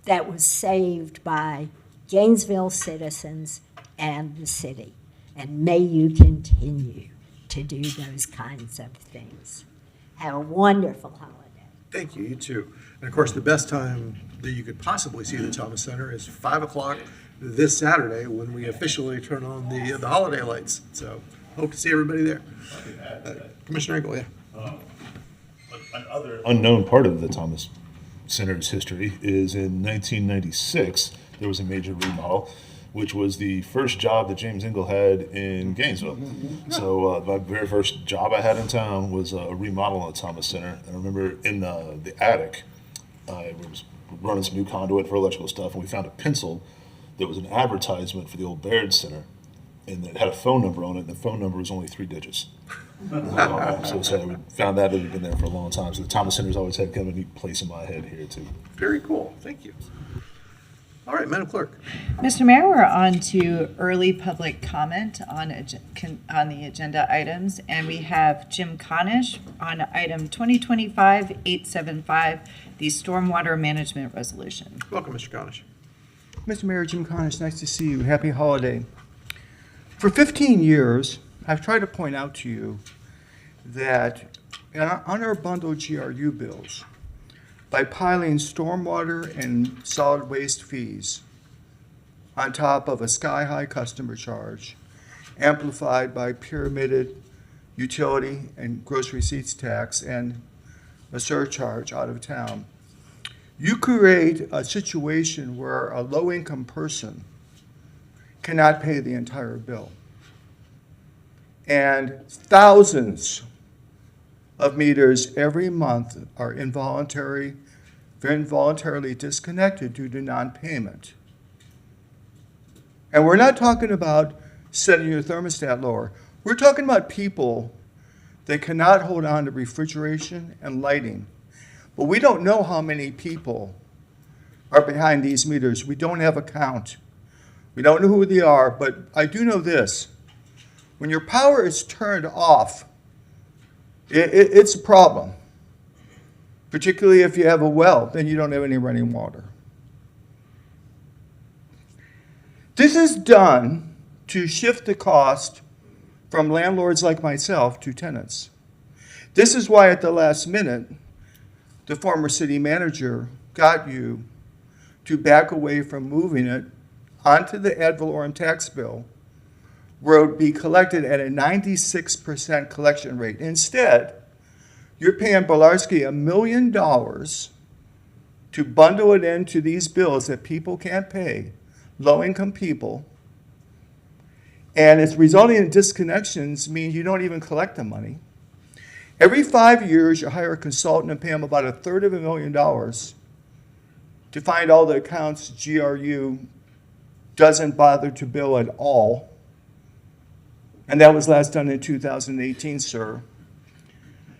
that was saved by Gainesville citizens and the city. And may you continue to do those kinds of things. Have a wonderful holiday. Thank you, you too. And of course, the best time that you could possibly see the Thomas Center is 5 o'clock this Saturday when we officially turn on the holiday lights. So hope to see everybody there. Commissioner Engel, yeah. Another unknown part of the Thomas Center's history is in 1996, there was a major remodel, which was the first job that James Engel had in Gainesville. So my very first job I had in town was a remodel on the Thomas Center. I remember in the attic, I was running some new conduit for electrical stuff, and we found a pencil that was an advertisement for the old Baird Center, and it had a phone number on it, and the phone number was only 3 digits. So we found that it had been there for a long time. So the Thomas Center's always had kind of a neat place in my head here, too. Very cool. Thank you. All right, Madam Clerk. Mr. Mayor, we're on to early public comment on the agenda items, and we have Jim Conish on item 2025-875, the Stormwater Management Resolution. Welcome, Mr. Conish. Mr. Mayor, Jim Conish, nice to see you. Happy holiday. For 15 years, I've tried to point out to you that on our bundled GRU bills, by piling stormwater and solid waste fees on top of a sky-high customer charge, amplified by pyramided utility and gross receipts tax and a surcharge out of town, you create a situation where a low-income person cannot pay the entire bill. And thousands of meters every month are involuntarily disconnected due to non-payment. And we're not talking about setting your thermostat lower. We're talking about people that cannot hold on to refrigeration and lighting. But we don't know how many people are behind these meters. We don't have a count. We don't know who they are, but I do know this. When your power is turned off, it's a problem. Particularly if you have a well, then you don't have any running water. This is done to shift the cost from landlords like myself to tenants. This is why at the last minute, the former city manager got you to back away from moving it onto the ad valorem tax bill, where it would be collected at a 96% collection rate. Instead, you're paying Bolarski $1 million to bundle it into these bills that people can't pay, low-income people, and it's resulting in disconnections, means you don't even collect the money. Every 5 years, you hire a consultant and pay them about $250,000 to find all the accounts GRU doesn't bother to bill at all. And that was last done in 2018, sir.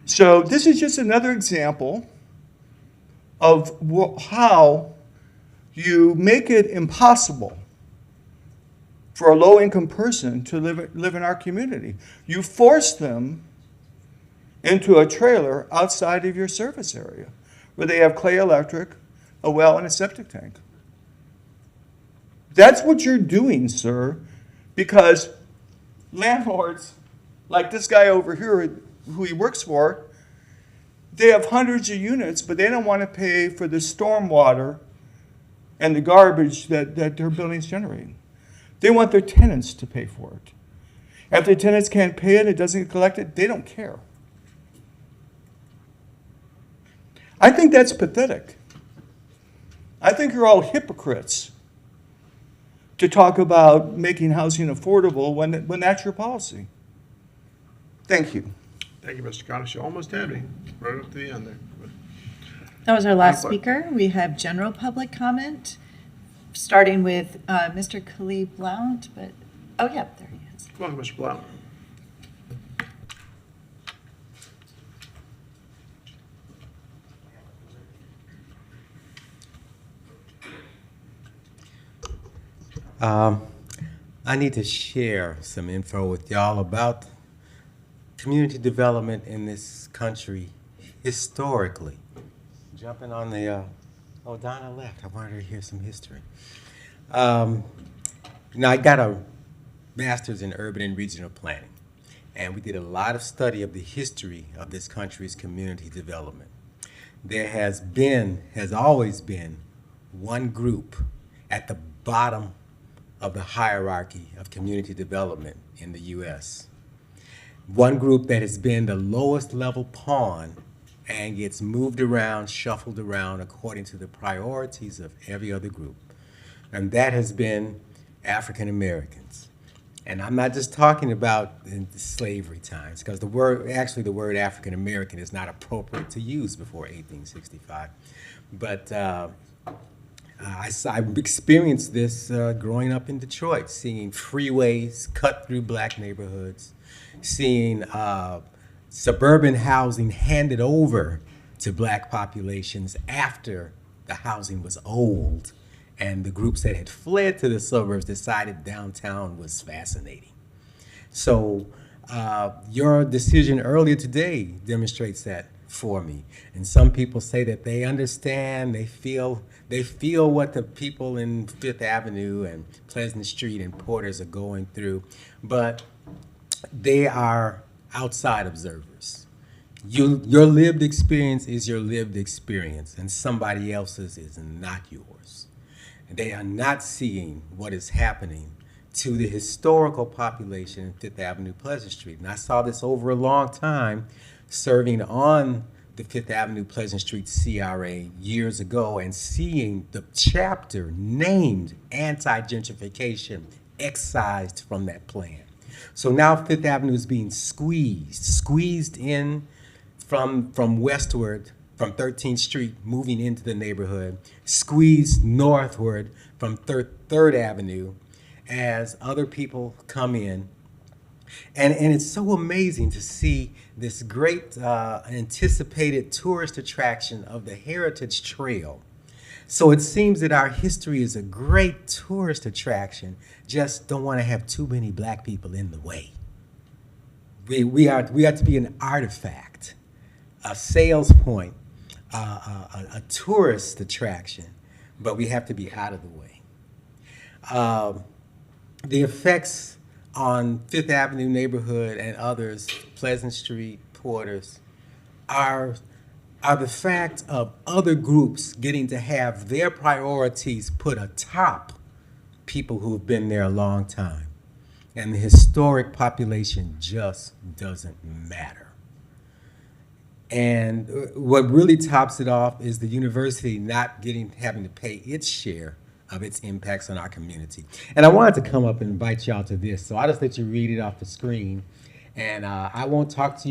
So this is just another example of how you make it impossible for a low-income person to live in our community. You force them into a trailer outside of your service area where they have clay electric, a well, and a septic tank. That's what you're doing, sir, because landlords, like this guy over here who he works for, they have hundreds of units, but they don't want to pay for the stormwater and the garbage that their buildings generate. They want their tenants to pay for it. If the tenants can't pay it, it doesn't get collected, they don't care. I think that's pathetic. I think you're all hypocrites to talk about making housing affordable when that's your policy. Thank you. Thank you, Mr. Conish. You almost had me right up to the end there. That was our last Madam Clerk. speaker. We have general public comment, starting with Mr. Khalid Blount, but, oh, yeah, there he is. Welcome, Mr. Blount. I need to share some info with y'all about community development in this country historically. Jumping on the, oh, Donna left. I wanted her to hear some history. I got a master's in urban and regional planning, and we did a lot of study of the history of this country's community development. There has always been one group at the bottom of the hierarchy of community development in the U.S. One group that has been the lowest level pawn and gets moved around, shuffled around according to the priorities of every other group. And that has been African Americans. And I'm not just talking about in the slavery times, because the word African American is not appropriate to use before 1865. But I experienced this growing up in Detroit, seeing freeways cut through black neighborhoods, seeing suburban housing handed over to black populations after the housing was old and the groups that had fled to the suburbs decided downtown was fascinating. So your decision earlier today demonstrates that for me. And some people say that they understand, they feel what the people in Fifth Avenue and Pleasant Street and Porters are going through, but they are outside observers. Your lived experience is your lived experience, and somebody else's is not yours. They are not seeing what is happening to the historical population in Fifth Avenue, Pleasant Street. And I saw this over a long time, serving on the Fifth Avenue, Pleasant Street CRA years ago and seeing the chapter named anti-gentrification excised from that plan. So now Fifth Avenue is being squeezed in from westward, from 13th Street, moving into the neighborhood, squeezed northward from 3rd Avenue as other people come in. And it's so amazing to see this great anticipated tourist attraction of the Heritage Trail. So it seems that our history is a great tourist attraction, just don't want to have too many black people in the way. We are to be an artifact, a sales point, a tourist attraction, but we have to be out of the way. The effects on Fifth Avenue neighborhood and others, Pleasant Street, Porters, are the fact of other groups getting to have their priorities put atop people who have been there a long time. And the historic population just doesn't matter. And what really tops it off is the university not having to pay its share of its impacts on our community. And I wanted to come up and invite y'all to this, so I'll just let you read it off the screen. And I won't talk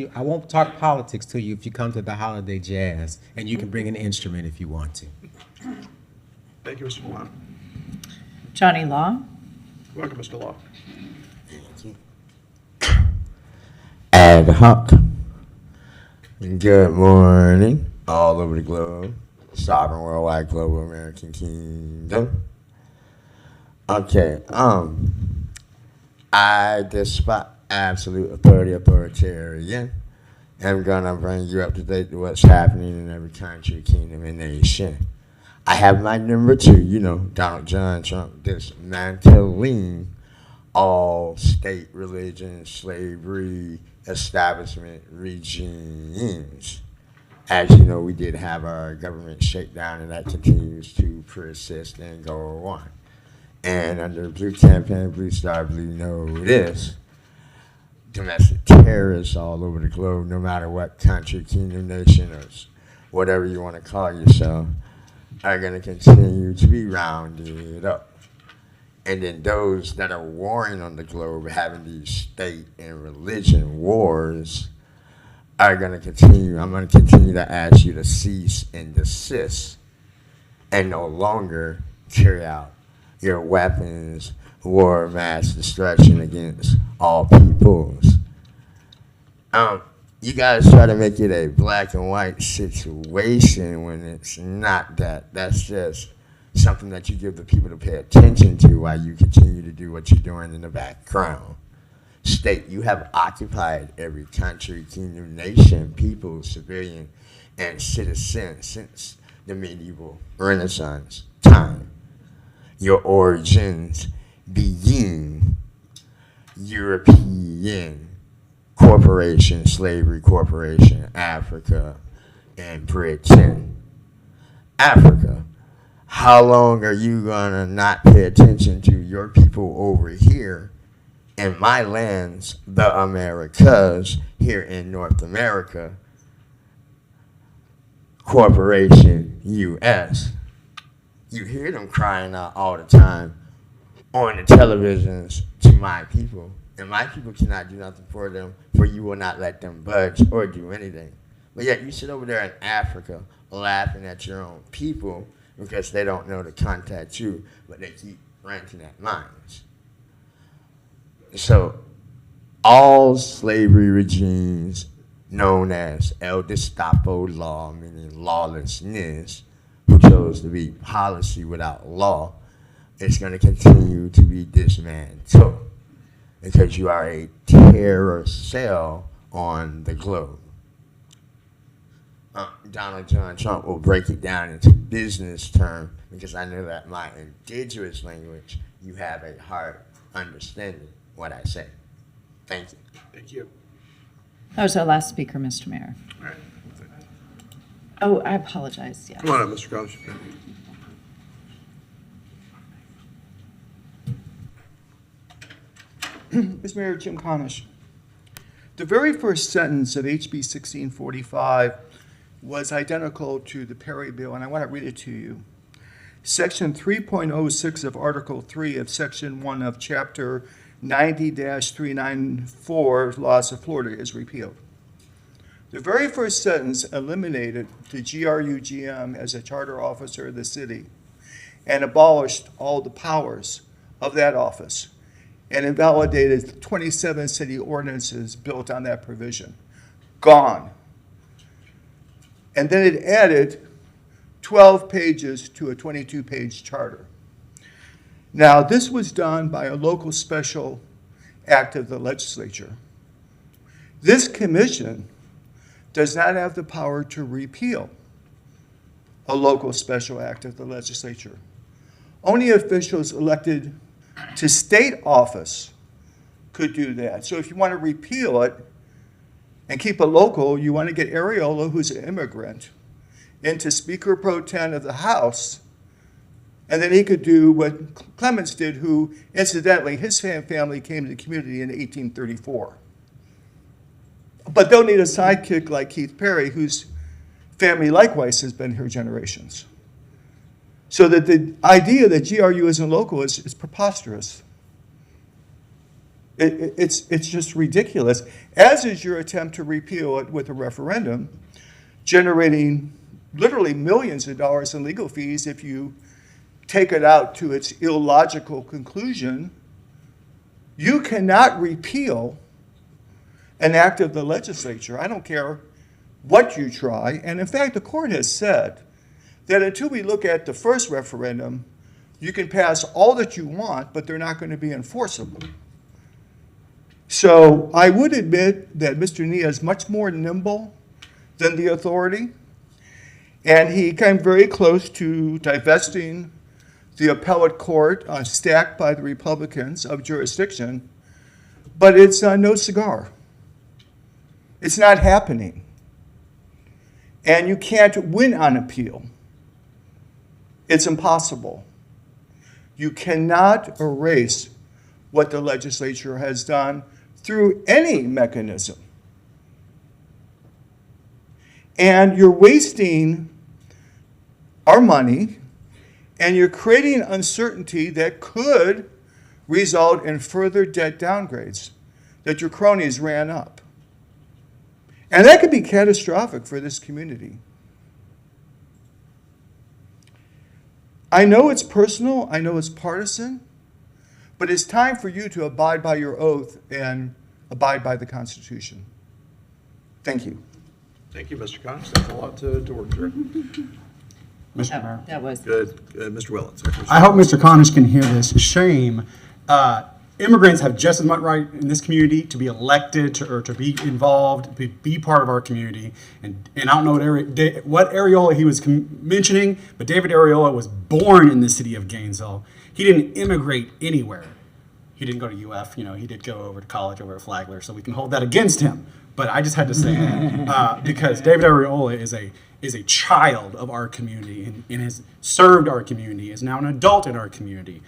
politics to you if you come to the Holiday Jazz, and you can bring an instrument if you want to. Thank you, Mr. Blount. Johnny Law. Welcome, Mr. Law. Ad hoc. Good morning, all over the globe. Sovereign worldwide global American kingdom. Okay, I despise absolute authoritarian. I'm gonna bring you up to date to what's happening in every country, kingdom, and nation. I have my number 2, Donald John Trump dismantling all state, religion, slavery, establishment regimes. As you know, we did have our government shakedown, and that continues to persist and go on. And under Blue Campaign, Blue Star, Blue Notice, domestic terrorists all over the globe, no matter what country, kingdom, nation, or whatever you want to call yourself, are going to continue to be rounded up. And then those that are warring on the globe, having these state and religion wars, are going to continue. I'm going to continue to ask you to cease and desist and no longer carry out your weapons, war, mass destruction against all peoples. You guys try to make it a black and white situation when it's not that. That's just something that you give the people to pay attention to while you continue to do what you're doing in the background. State, you have occupied every country, kingdom, nation, people, civilian, and citizen since the medieval Renaissance time. Your origins being European corporation, slavery corporation, Africa, and Britain. Africa. How long are you gonna not pay attention to your people over here in my lands, the Americas, here in North America, corporation US? You hear them crying out all the time on the televisions to my people, and my people cannot do nothing for them, for you will not let them budge or do anything. But yet you sit over there in Africa laughing at your own people because they don't know to contact you, but they keep ranting at mines. So all slavery regimes known as El Gestapo law, meaning lawlessness, who chose to be policy without law, is going to continue to be dismantled because you are a terror cell on the globe. Donald John Trump will break it down into business terms because I know that my indigenous language, you have a hard understanding what I say. Thank you. Thank you. That was our last speaker, Mr. Mayor. All right. Oh, I apologize, yes. Come on up, Mr. College. Mr. Mayor, Jim Conish. The very first sentence of HB 1645 was identical to the Perry bill, and I want to read it to you. Section 3.06 of Article 3 of Section 1 of Chapter 90-394 Laws of Florida is repealed. The very first sentence eliminated the GRU-GM as a charter officer of the city and abolished all the powers of that office and invalidated 27 city ordinances built on that provision. Gone. And then it added 12 pages to a 22-page charter. Now, this was done by a local special act of the legislature. This commission does not have the power to repeal a local special act of the legislature. Only officials elected to state office could do that. So if you want to repeal it and keep it local, you want to get Areola, who's an immigrant, into Speaker Pro Tem of the House, and then he could do what Clements did, who, incidentally, his family came to the community in 1834. But they'll need a sidekick like Keith Perry, whose family likewise has been here generations. So that the idea that GRU isn't local is preposterous. It's just ridiculous, as is your attempt to repeal it with a referendum, generating literally millions of dollars in legal fees if you take it out to its illogical conclusion. You cannot repeal an act of the legislature. I don't care what you try. And in fact, the court has said that until we look at the first referendum, you can pass all that you want, but they're not going to be enforceable. So I would admit that Mr. Nia is much more nimble than the authority, and he came very close to divesting the appellate court, stacked by the Republicans, of jurisdiction, but it's no cigar. It's not happening. And you can't win on appeal. It's impossible. You cannot erase what the legislature has done through any mechanism. And you're wasting our money, and you're creating uncertainty that could result in further debt downgrades that your cronies ran up. And that could be catastrophic for this community. I know it's personal, I know it's partisan, but it's time for you to abide by your oath and abide by the Constitution. Thank you. Thank you, Mr. Connors. That's a lot to work through. Mr. Mayor. That was. Good. Mr. Willens. I hope Mr. Connors can hear this. Shame. Immigrants have just as much right in this community to be elected or to be involved, to be part of our community. And I don't know what Areola he was mentioning, but David Areola was born in the city of Gainesville. He didn't immigrate anywhere. He didn't go to UF. He did go over to college over at Flagler, so we can hold that against him. But I just had to say that because David Areola is a child of our community and has served our community, is now an adult in our community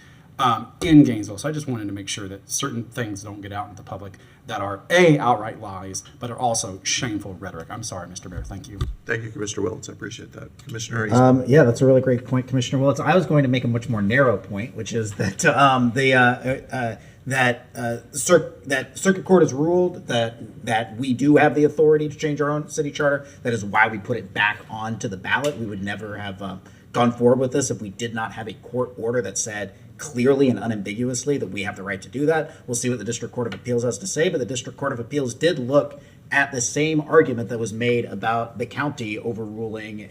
in Gainesville. So I just wanted to make sure that certain things don't get out into the public that are outright lies, but are also shameful rhetoric. I'm sorry, Mr. Mayor. Thank you. Thank you, Commissioner Willens. I appreciate that. Commissioner Eastman. Yeah, that's a really great point, Commissioner Willits. I was going to make a much more narrow point, which is that that circuit court has ruled that we do have the authority to change our own city charter. That is why we put it back onto the ballot. We would never have gone forward with this if we did not have a court order that said clearly and unambiguously that we have the right to do that. We'll see what the District Court of Appeals has to say, but the District Court of Appeals did look at the same argument that was made about the county overruling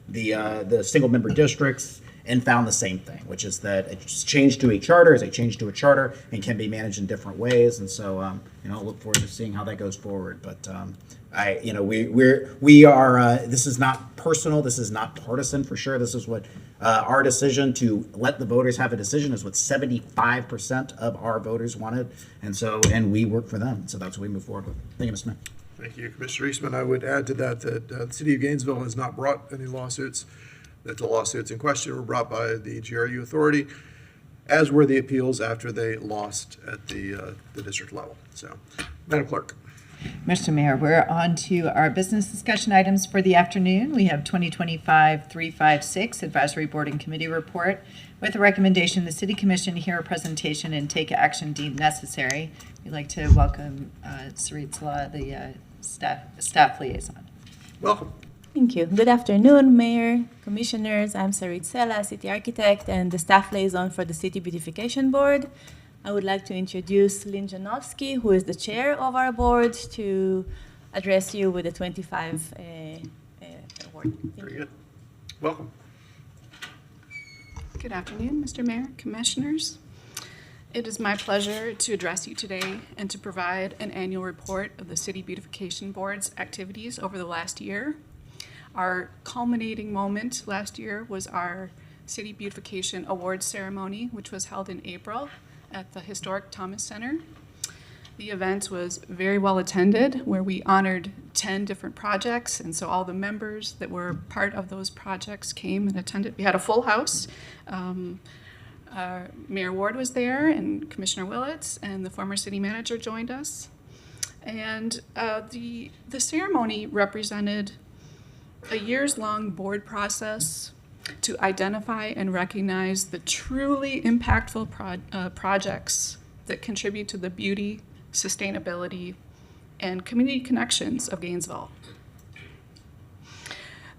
the single member districts and found the same thing, which is that a change to a charter is a change to a charter and can be managed in different ways. And so, I'll look forward to seeing how that goes forward. But we are. This is not personal. This is not partisan for sure. This is what our decision to let the voters have a decision is what 75% of our voters wanted, and we work for them. So that's what we move forward with. Thank you, Mr. Mayor. Thank you, Commissioner Eastman. I would add to that the City of Gainesville has not brought any lawsuits. That the lawsuits in question were brought by the GRU authority, as were the appeals after they lost at the district level. So, Madam Clerk. Mr. Mayor, we're on to our business discussion items for the afternoon. We have 2025-356 Advisory Board and Committee Report with a recommendation the City Commission hear a presentation and take action deemed necessary. We'd like to welcome Sarit Salah, the staff liaison. Welcome. Thank you. Good afternoon, Mayor, Commissioners. I'm Sarit Salah, City Architect and the Staff Liaison for the City Beautification Board. I would like to introduce Lynn Janowski, who is the chair of our board, to address you with the 25 award. Very good. Welcome. Good afternoon, Mr. Mayor, Commissioners. It is my pleasure to address you today and to provide an annual report of the City Beautification Board's activities over the last year. Our culminating moment last year was our City Beautification Awards ceremony, which was held in April at the historic Thomas Center. The event was very well attended, where we honored 10 different projects, and so all the members that were part of those projects came and attended. We had a full house. Mayor Ward was there, and Commissioner Willits, and the former city manager joined us. And the ceremony represented a years-long board process to identify and recognize the truly impactful projects that contribute to the beauty, sustainability, and community connections of Gainesville.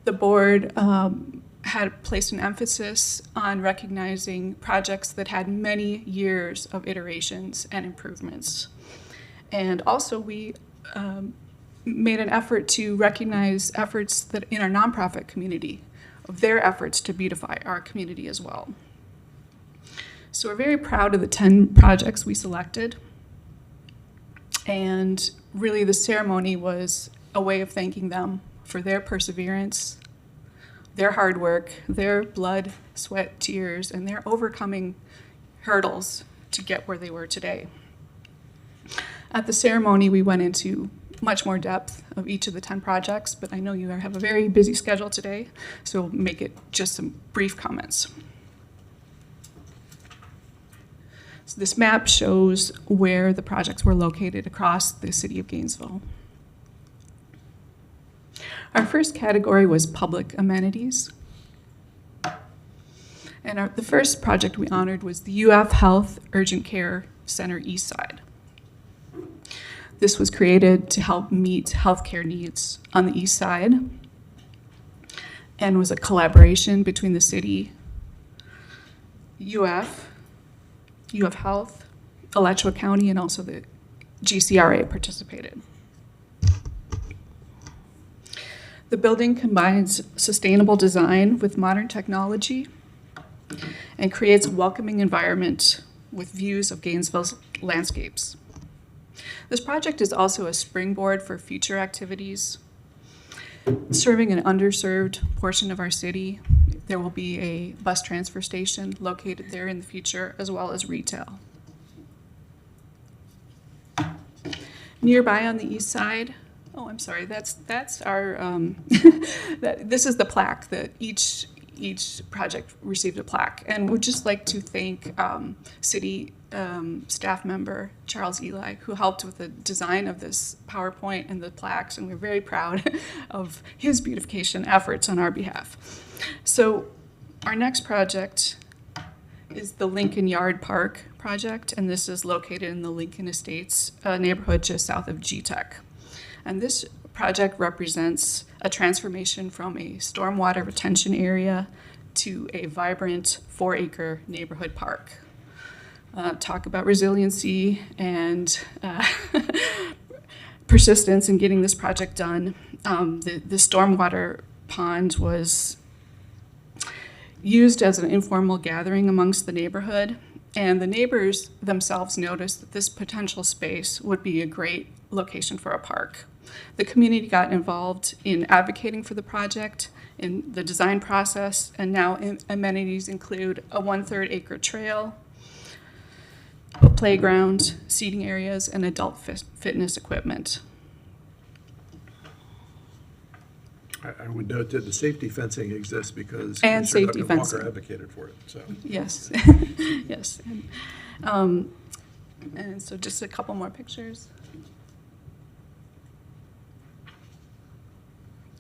The board had placed an emphasis on recognizing projects that had many years of iterations and improvements. And also we made an effort to recognize efforts that in our nonprofit community, of their efforts to beautify our community as well. So we're very proud of the 10 projects we selected. And really the ceremony was a way of thanking them for their perseverance, their hard work, their blood, sweat, tears, and their overcoming hurdles to get where they were today. At the ceremony, we went into much more depth of each of the 10 projects, but I know you have a very busy schedule today, so we'll make it just some brief comments. So this map shows where the projects were located across the city of Gainesville. Our first category was public amenities. And the first project we honored was the UF Health Urgent Care Center East Side. This was created to help meet healthcare needs on the east side and was a collaboration between the city, UF Health, Alachua County, and also the GCRA participated. The building combines sustainable design with modern technology and creates a welcoming environment with views of Gainesville's landscapes. This project is also a springboard for future activities, serving an underserved portion of our city. There will be a bus transfer station located there in the future, as well as retail. Nearby on the east side, oh, I'm sorry, that's our, this is the plaque that each project received a plaque. And we'd just like to thank city staff member Charles Eli, who helped with the design of this PowerPoint and the plaques, and we're very proud of his beautification efforts on our behalf. So our next project is the Lincoln Yard Park project, and this is located in the Lincoln Estates neighborhood just south of G-Tech. And this project represents a transformation from a stormwater retention area to a vibrant 4-acre neighborhood park. Talk about resiliency and persistence in getting this project done. The stormwater pond was used as an informal gathering amongst the neighborhood, and the neighbors themselves noticed that this potential space would be a great location for a park. The community got involved in advocating for the project in the design process, and now amenities include a 1/3 acre trail, a playground, seating areas, and adult fitness equipment. I would note that the safety fencing exists because And Commissioner safety Walker fencing. advocated for it, so. Yes, yes. And so just a couple more pictures.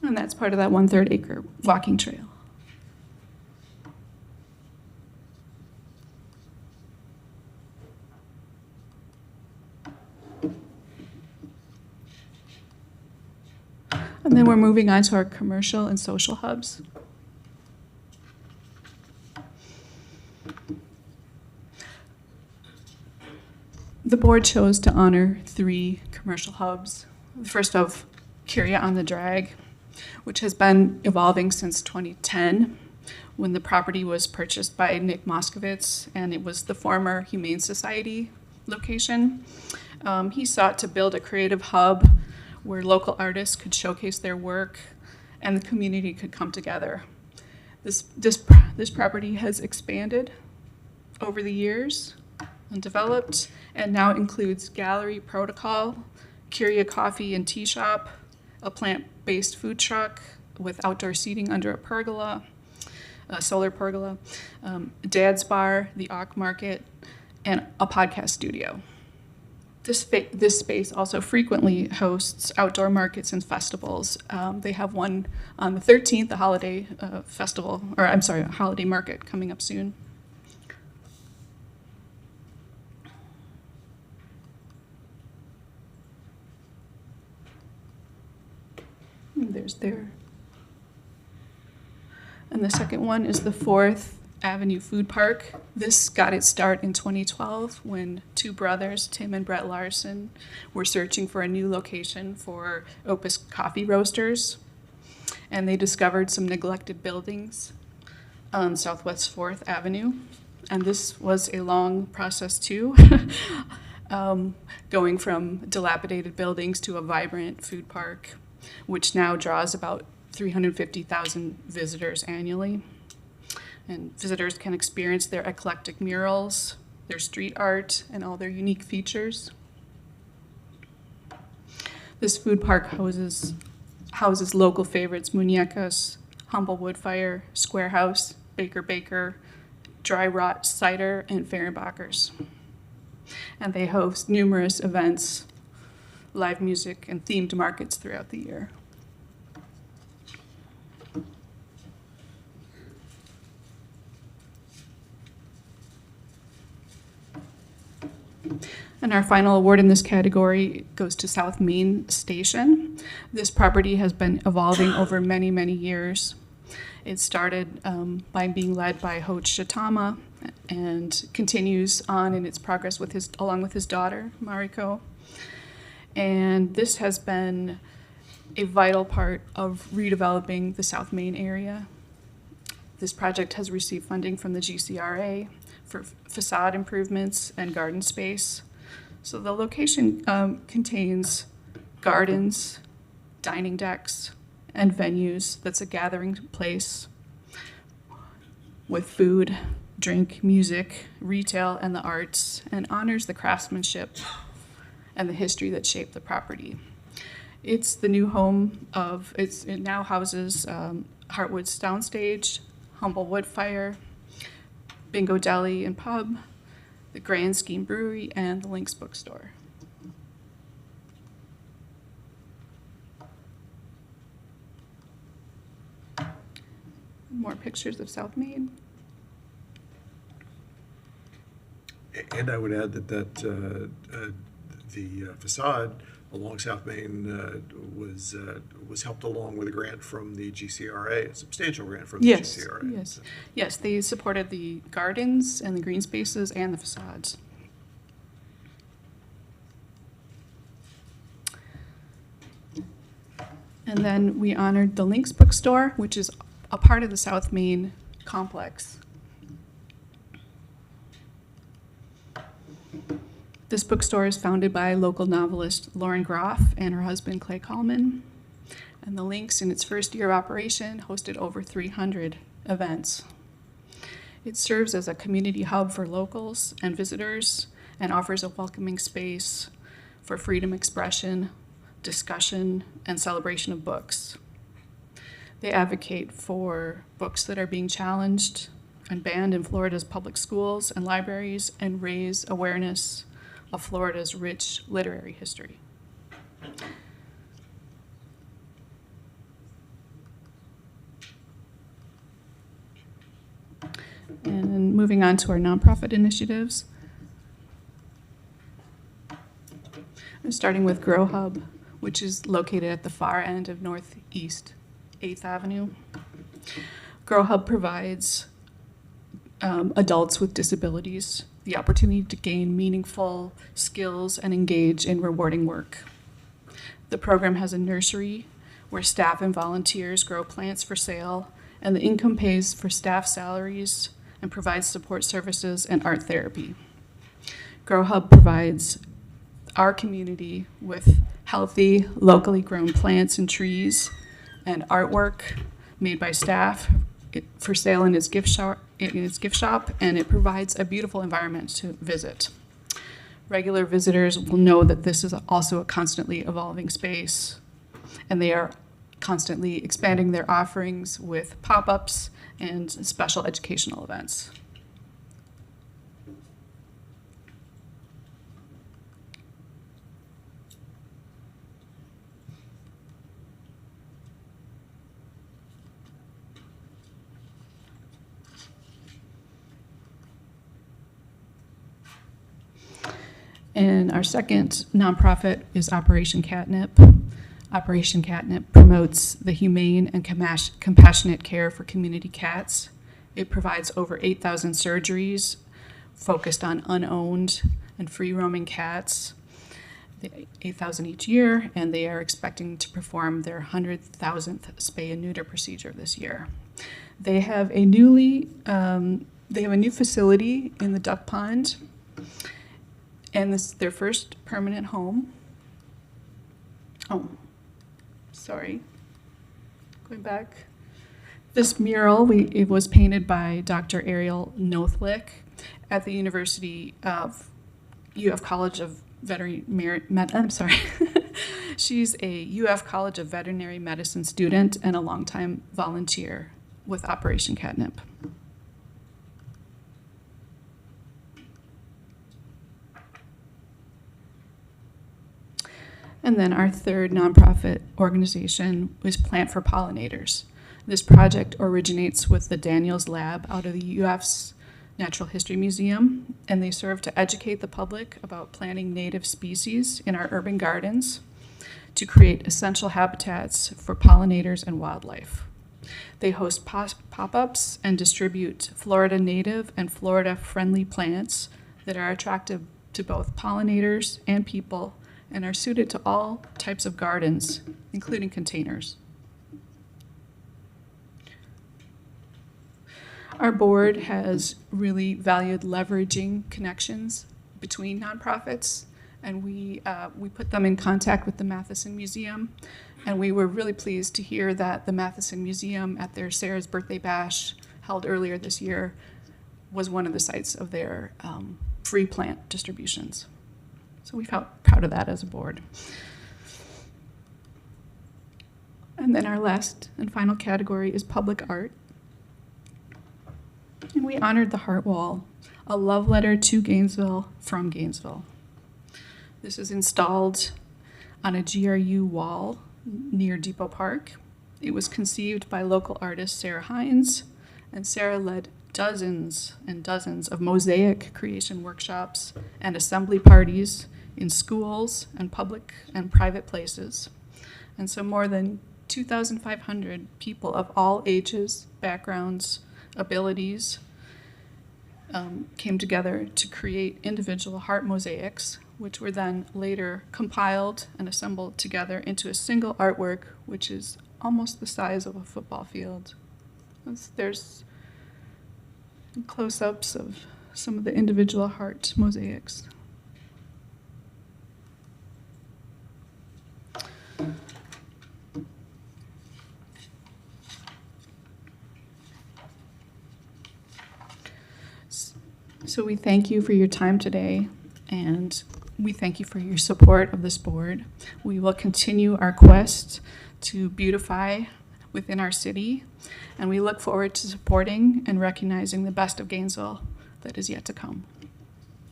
And that's part of that 1/3 acre walking trail. And then we're moving on to our commercial and social hubs. The board chose to honor 3 commercial hubs. The first of Curia on the Drag, which has been evolving since 2010 when the property was purchased by Nick Moskovitz, and it was the former Humane Society location. He sought to build a creative hub where local artists could showcase their work and the community could come together. This property has expanded over the years and developed, and now includes gallery protocol, Curia Coffee and Tea Shop, a plant-based food truck with outdoor seating under a pergola, a solar pergola, Dad's Bar, the Auk Market, and a podcast studio. This space also frequently hosts outdoor markets and festivals. They have one on the 13th, a holiday festival, or I'm sorry, a holiday market coming up soon. And there's there. And the second one is the 4th Avenue Food Park. This got its start in 2012 when 2 brothers, Tim and Brett Larson, were searching for a new location for Opus Coffee Roasters. And they discovered some neglected buildings on Southwest 4th Avenue. And this was a long process too, going from dilapidated buildings to a vibrant food park, which now draws about 350,000 visitors annually. And visitors can experience their eclectic murals, their street art, and all their unique features. This food park houses local favorites, Muñecas, Humble Wood Fire, Square House, Baker Baker, Dry Rot Cider, and Fehrenbachers. and they host numerous events, live music, and themed markets throughout the year. And our final award in this category goes to South Main Station. This property has been evolving over many, many years. It started by being led by Hoach Shatama and continues on in its progress along with his daughter, Mariko. And this has been a vital part of redeveloping the South Main area. This project has received funding from the GCRA for facade improvements and garden space. So the location contains gardens, dining decks, and venues that's a gathering place with food, drink, music, retail, and the arts, and honors the craftsmanship and the history that shaped the property. It's the new home of, it now houses Heartwood's Downstage, Humble Wood Fire, Bingo Deli and Pub, the Grand Scheme Brewery, and the Lynx Bookstore. More pictures of South Main. And I would add that the facade along South Main was helped along with a grant from the GCRA, a substantial grant from the GCRA. Yes, yes, they supported the gardens and the green spaces and the facades. And then we honored the Lynx Bookstore, which is a part of the South Main complex. This bookstore is founded by local novelist Lauren Groff and her husband Clay Coleman. And the Lynx, in its first year of operation, hosted over 300 events. It serves as a community hub for locals and visitors and offers a welcoming space for freedom expression, discussion, and celebration of books. They advocate for books that are being challenged and banned in Florida's public schools and libraries and raise awareness of Florida's rich literary history. And moving on to our nonprofit initiatives. Starting with Grow Hub, which is located at the far end of Northeast 8th Avenue. Grow Hub provides adults with disabilities the opportunity to gain meaningful skills and engage in rewarding work. The program has a nursery where staff and volunteers grow plants for sale, and the income pays for staff salaries and provides support services and art therapy. Grow Hub provides our community with healthy, locally grown plants and trees and artwork made by staff for sale in its gift shop, and it provides a beautiful environment to visit. Regular visitors will know that this is also a constantly evolving space, and they are constantly expanding their offerings with pop-ups and special educational events. And our second nonprofit is Operation Catnip. Operation Catnip promotes the humane and compassionate care for community cats. It provides over 8,000 surgeries focused on unowned and free-roaming cats, 8,000 each year, and they are expecting to perform their 100,000th spay and neuter procedure this year. They have a new facility in the Duck Pond, and this is their first permanent home. Oh, sorry. Going back. This mural, it was painted by Dr. Ariel Nothlick at the University of UF College of Veterinary, She's a UF College of Veterinary Medicine student and a longtime volunteer with Operation Catnip. And then our third nonprofit organization is Plant for Pollinators. This project originates with the Daniels Lab out of the UF's Natural History Museum, and they serve to educate the public about planting native species in our urban gardens to create essential habitats for pollinators and wildlife. They host pop-ups and distribute Florida native and Florida-friendly plants that are attractive to both pollinators and people and are suited to all types of gardens, including containers. Our board has really valued leveraging connections between nonprofits, and we put them in contact with the Matheson Museum, and we were really pleased to hear that the Matheson Museum at their Sarah's Birthday Bash held earlier this year was one of the sites of their free plant distributions. So we felt proud of that as a board. And then our last and final category is public art. And we honored the Heart Wall, a love letter to Gainesville from Gainesville. This is installed on a GRU wall near Depot Park. It was conceived by local artist Sarah Hines, and Sarah led dozens and dozens of mosaic creation workshops and assembly parties in schools and public and private places. And so more than 2,500 people of all ages, backgrounds, abilities came together to create individual heart mosaics, which were then later compiled and assembled together into a single artwork, which is almost the size of a football field. There's close-ups of some of the individual heart mosaics. So we thank you for your time today, and we thank you for your support of this board. We will continue our quest to beautify within our city, and we look forward to supporting and recognizing the best of Gainesville that is yet to come.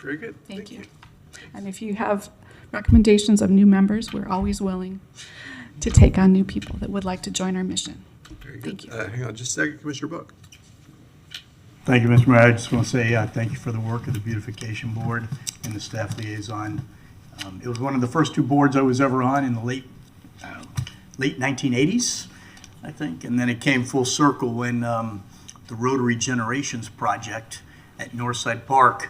Very good. Thank you. And if you have recommendations of new members, we're always willing to take on new people that would like to join our mission. Very good. Hang on just a second, Commissioner Book. Thank you, Mr. Mayor. I just want to say thank you for the work of the Beautification Board and the staff liaison. It was one of the first two boards I was ever on in the late 1980s, I think, and then it came full circle when the Rotary Generations Project at Northside Park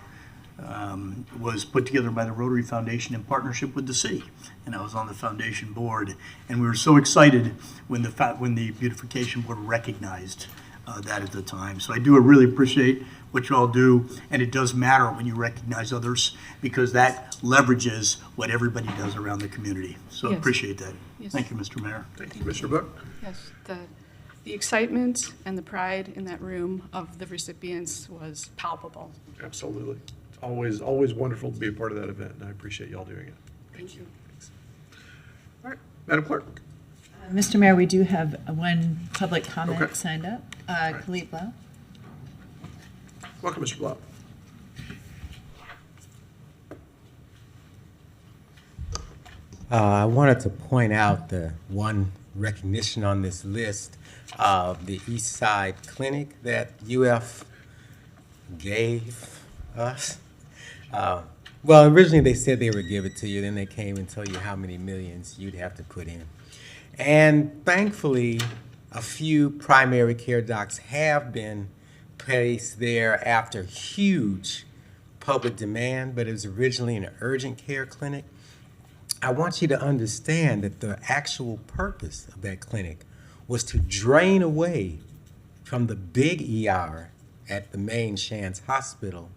was put together by the Rotary Foundation in partnership with the city, and I was on the foundation board, and we were so excited when the Beautification Board recognized that at the time. So I do really appreciate what you all do, and it does matter when you recognize others because that leverages what everybody does around the community. So I Yes. appreciate that. Yes. Thank you, Mr. Mayor. Thank you, Commissioner Book. Yes, the excitement and the pride in that room of the recipients was palpable. Absolutely. It's always wonderful to be a part of that event, and I appreciate y'all doing it. Thank you. All right, Madam Clerk. Mr. Mayor, we do have one public comment Okay. signed up. Khalid Blau. Welcome, Mr. Blau. I wanted to point out the one recognition on this list of the East Side Clinic that UF gave us. Well, originally they said they would give it to you, then they came and told you how many millions you'd have to put in. And thankfully, a few primary care docs have been placed there after huge public demand, but it was originally an urgent care clinic. I want you to understand that the actual purpose of that clinic was to drain away from the big ER at the main Shands Hospital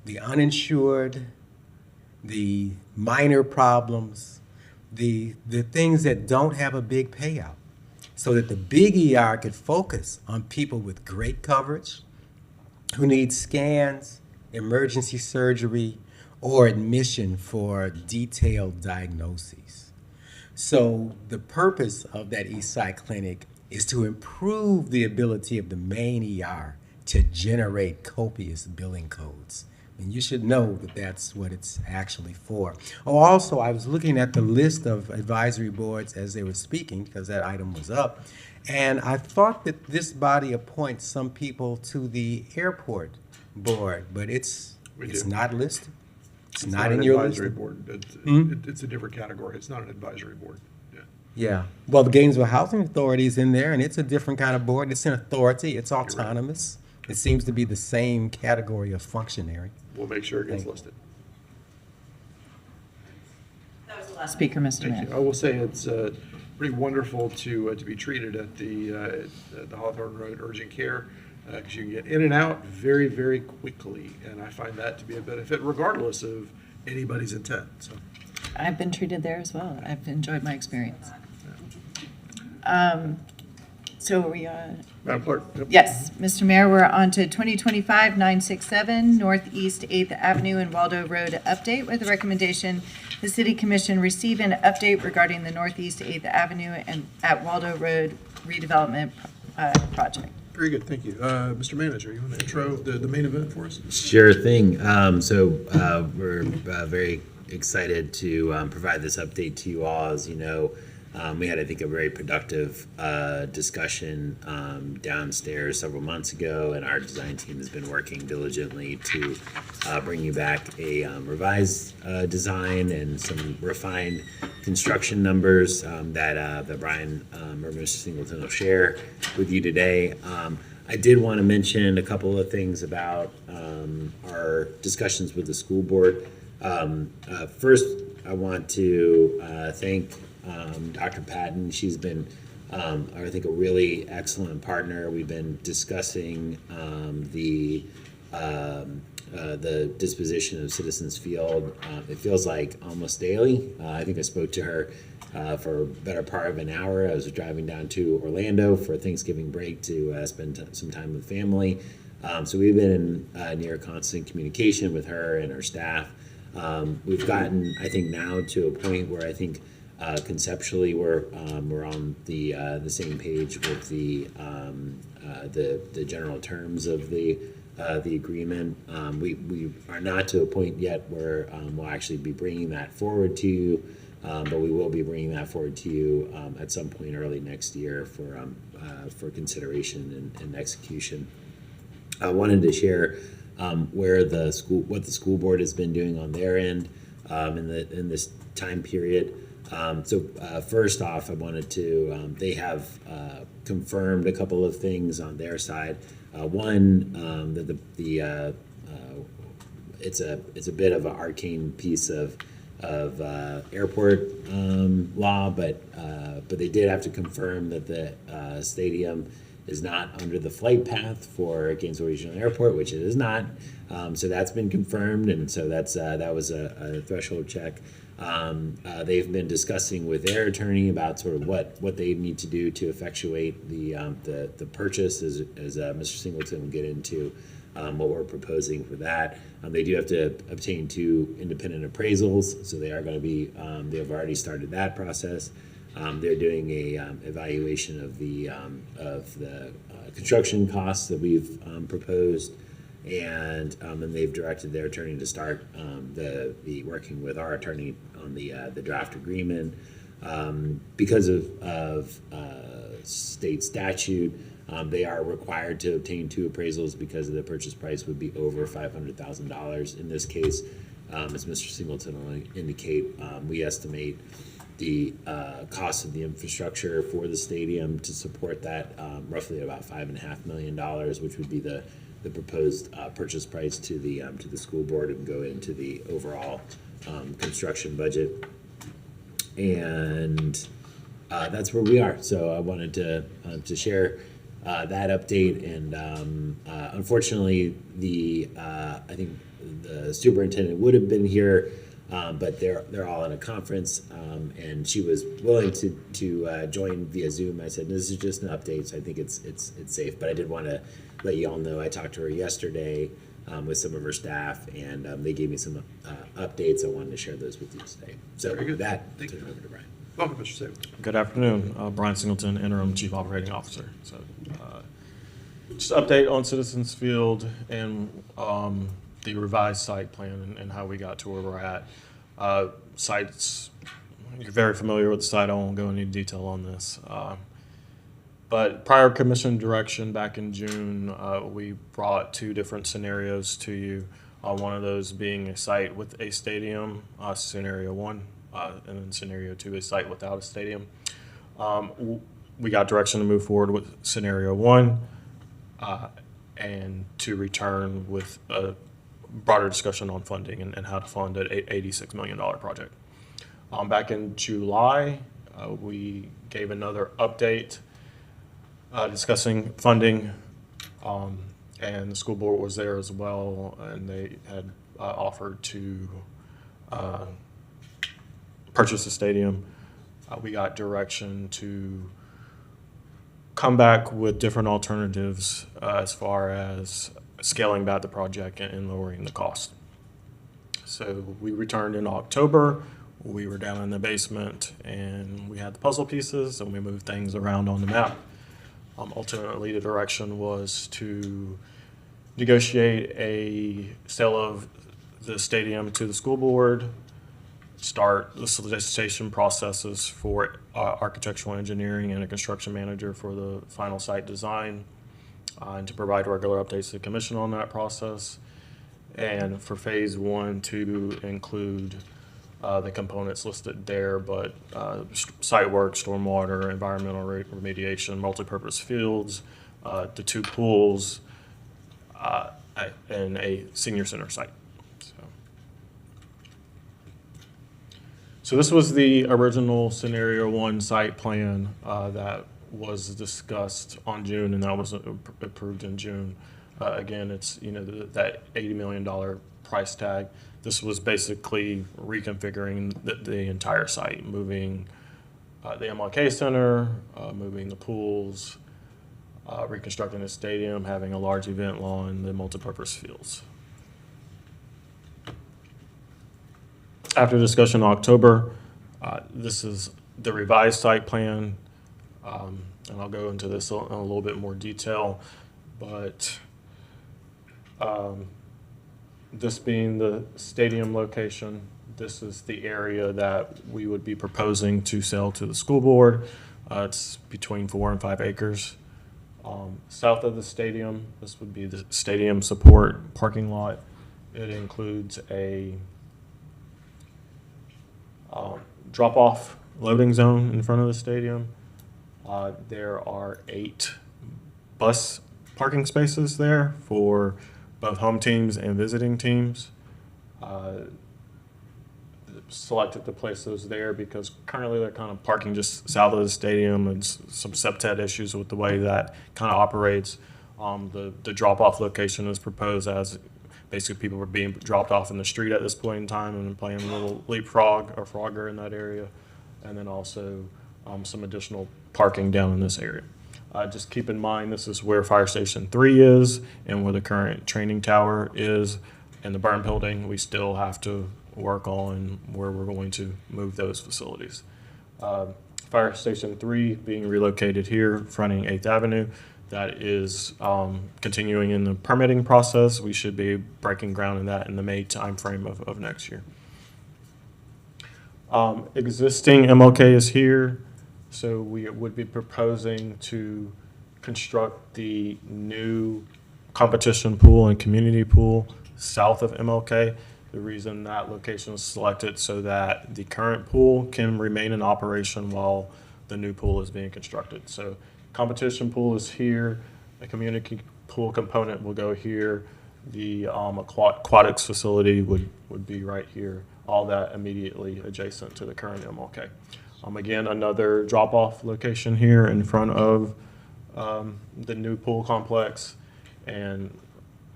the uninsured, the minor problems, the things that don't have a big payout, so that the big ER could focus on people with great coverage who need scans, emergency surgery, or admission for detailed diagnoses. So the purpose of that Eastside Clinic is to improve the ability of the main ER to generate copious billing codes. And you should know that that's what it's actually for. Oh, also, I was looking at the list of advisory boards as they were speaking, because that item was up. And I thought that this body appoints some people to the airport board, but it's do. not listed. It's It's not an in your advisory list. board. It's a different category. It's not an advisory board. Yeah. Yeah. Well, the Gainesville Housing Authority is in there, and it's a different kind of board. It's an authority. It's autonomous. It seems to be the same category of functionary. We'll make sure it gets listed. That was the last speaker, Mr. Mayor. Thank you. I will say it's pretty wonderful to be treated at the Hawthorne Road Urgent Care, because you can get in and out very, very quickly, and I find that to be a benefit regardless of anybody's intent. So, I've been treated there as well. I've enjoyed my experience. So are we Madam Clerk. Yep. Yes, Mr. Mayor, we're on to 2025-967 Northeast 8th Avenue and Waldo Road update with a recommendation the City Commission receive an update regarding the Northeast 8th Avenue and at Waldo Road redevelopment project. Very good, thank you. Mr. Manager, you want to intro the main event for us? Sure thing. We're very excited to provide this update to you all. As you know, we had, I think, a very productive discussion downstairs several months ago, and our design team has been working diligently to bring you back a revised design and some refined construction numbers that Brian or Mr. Singleton will share with you today. I did want to mention a couple of things about our discussions with the school board. First, I want to thank Dr. Patton. She's been, I think, a really excellent partner. We've been discussing the disposition of Citizens Field. It feels like almost daily. I think I spoke to her for a better part of an hour. I was driving down to Orlando for Thanksgiving break to spend some time with family. So we've been in near constant communication with her and her staff. We've gotten, I think, now to a point where I think conceptually we're on the same page with the general terms of the agreement. We are not to a point yet where we'll actually be bringing that forward to you, but we will be bringing that forward to you at some point early next year for consideration and execution. I wanted to share what the school board has been doing on their end in this time period. First off, I wanted to, they have confirmed a couple of things on their side. One, that it's a bit of an arcane piece of airport law, but they did have to confirm that the stadium is not under the flight path for Gainesville Regional Airport, which it is not. So that's been confirmed, and so that was a threshold check. They've been discussing with their attorney about sort of what they need to do to effectuate the purchase, as Mr. Singleton will get into what we're proposing for that. They do have to obtain 2 independent appraisals, so they are going to be. They have already started that process. They're doing a evaluation of the construction costs that we've proposed, and they've directed their attorney to start the working with our attorney on the draft agreement. Because of state statute, they are required to obtain 2 appraisals because the purchase price would be over $500,000. In this case, as Mr. Singleton will indicate, we estimate the cost of the infrastructure for the stadium to support that roughly about $5.5 million, which would be the proposed purchase price to the school board and go into the overall construction budget. And that's where we are. So I wanted to share that update. And unfortunately, I think the superintendent would have been here, but they're all at a conference, and she was willing to join via Zoom. I said, this is just an update, so I think it's safe. But I did want to let you all know I talked to her yesterday with some of her staff, and they gave me some updates. I wanted to share those with you today. So with that, I'll turn it over to Brian. Welcome, Mr. Singleton. Good afternoon. Brian Singleton, Interim Chief Operating Officer. So just an update on Citizens Field and the revised site plan and how we got to where we're at. Sites, you're very familiar with the site. I won't go into detail on this. But prior commission direction back in June, we brought 2 different scenarios to you. One of those being a site with a stadium, scenario 1, and then scenario 2, a site without a stadium. We got direction to move forward with scenario 1 and to return with a broader discussion on funding and how to fund an $86 million project. Back in July, we gave another update discussing funding, and the school board was there as well, and they had offered to purchase a stadium. We got direction to come back with different alternatives as far as scaling back the project and lowering the cost. So we returned in October. We were down in the basement and we had the puzzle pieces and we moved things around on the map. Ultimately, the direction was to negotiate a sale of the stadium to the school board, start the solicitation processes for architectural engineering and a construction manager for the final site design, and to provide regular updates to the commission on that process. And for phase 1 to include the components listed there, but site work, stormwater, environmental remediation, multipurpose fields, the 2 pools, and a senior center site. So this was the original scenario 1 site plan that was discussed on June, and that was approved in June. Again, it's that $80 million price tag. This was basically reconfiguring the entire site, moving the MLK Center, moving the pools, reconstructing the stadium, having a large event lawn, the multipurpose fields. After discussion in October, this is the revised site plan, and I'll go into this in a little bit more detail, but this being the stadium location, this is the area that we would be proposing to sell to the school board. It's between 4 and 5 acres. South of the stadium, this would be the stadium support parking lot. It includes a drop-off loading zone in front of the stadium. There are 8 bus parking spaces there for both home teams and visiting teams. Selected to place those there because currently they're kind of parking just south of the stadium and some septet issues with the way that kind of operates. The drop-off location is proposed as basically people were being dropped off in the street at this point in time and playing a little leapfrog or frogger in that area. And then also some additional parking down in this area. Just keep in mind, this is where Fire Station 3 is and where the current training tower is. In the burn building, we still have to work on where we're going to move those facilities. Fire Station 3 being relocated here, fronting 8th Avenue. That is continuing in the permitting process. We should be breaking ground in that in the May timeframe of next year. Existing MLK is here, so we would be proposing to construct the new competition pool and community pool south of MLK. The reason that location was selected so that the current pool can remain in operation while the new pool is being constructed. So competition pool is here, the community pool component will go here, the aquatics facility would be right here, all that immediately adjacent to the current MLK. Again, another drop-off location here in front of the new pool complex and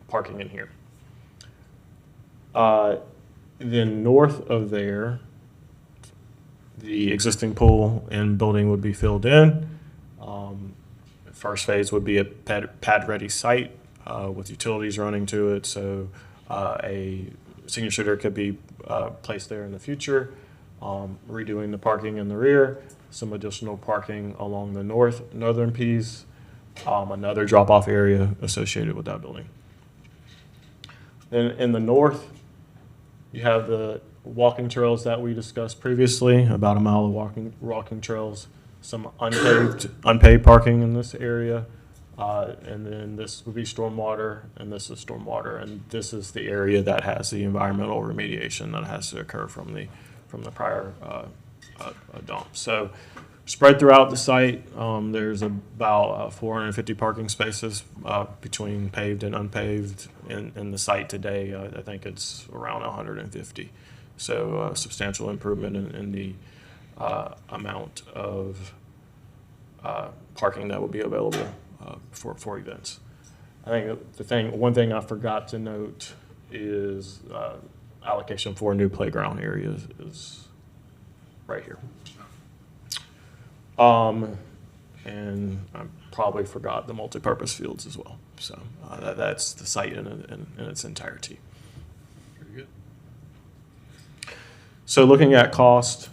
parking in here. Then north of there, the existing pool and building would be filled in. First phase would be a pad-ready site with utilities running to it, so a senior shooter could be placed there in the future. Redoing the parking in the rear, some additional parking along the northern piece, another drop-off area associated with that building. Then in the north, you have the walking trails that we discussed previously, about a mile of walking trails, some unpaved parking in this area. And then this would be stormwater, and this is stormwater, and this is the area that has the environmental remediation that has to occur from the prior dump. So spread throughout the site, there's about 450 parking spaces between paved and unpaved. In the site today, I think it's around 150. So substantial improvement in the amount of parking that will be available for events. I think one thing I forgot to note is allocation for a new playground area is right here. And I probably forgot the multipurpose fields as well. So that's the site in its entirety. Very good. So looking at cost,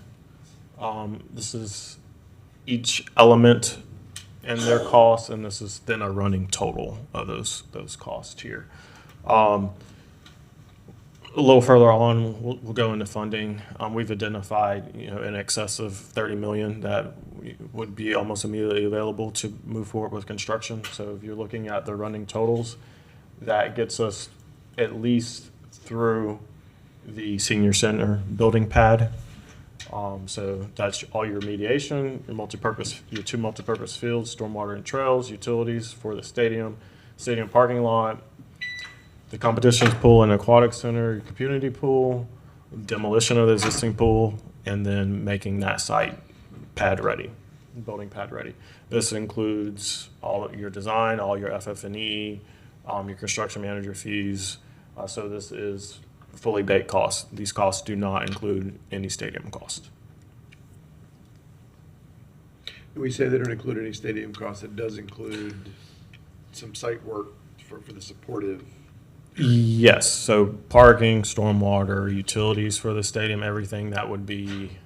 this is each element and their costs, and this is then a running total of those costs here. A little further on, we'll go into funding. We've identified, in excess of $30 million that would be almost immediately available to move forward with construction. So if you're looking at the running totals, that gets us at least through the senior center building pad. So that's all your remediation, your two multipurpose fields, stormwater and trails, utilities for the stadium parking lot, the competitions pool and aquatic center, your community pool, demolition of the existing pool, and then making that site pad ready, building pad ready. This includes all of your design, all your FF&E, your construction manager fees. So this is fully baked costs. These costs do not include any stadium cost. We say they don't include any stadium costs. It does include some site work for the supportive. Yes, so parking, stormwater, utilities for the stadium, everything that would be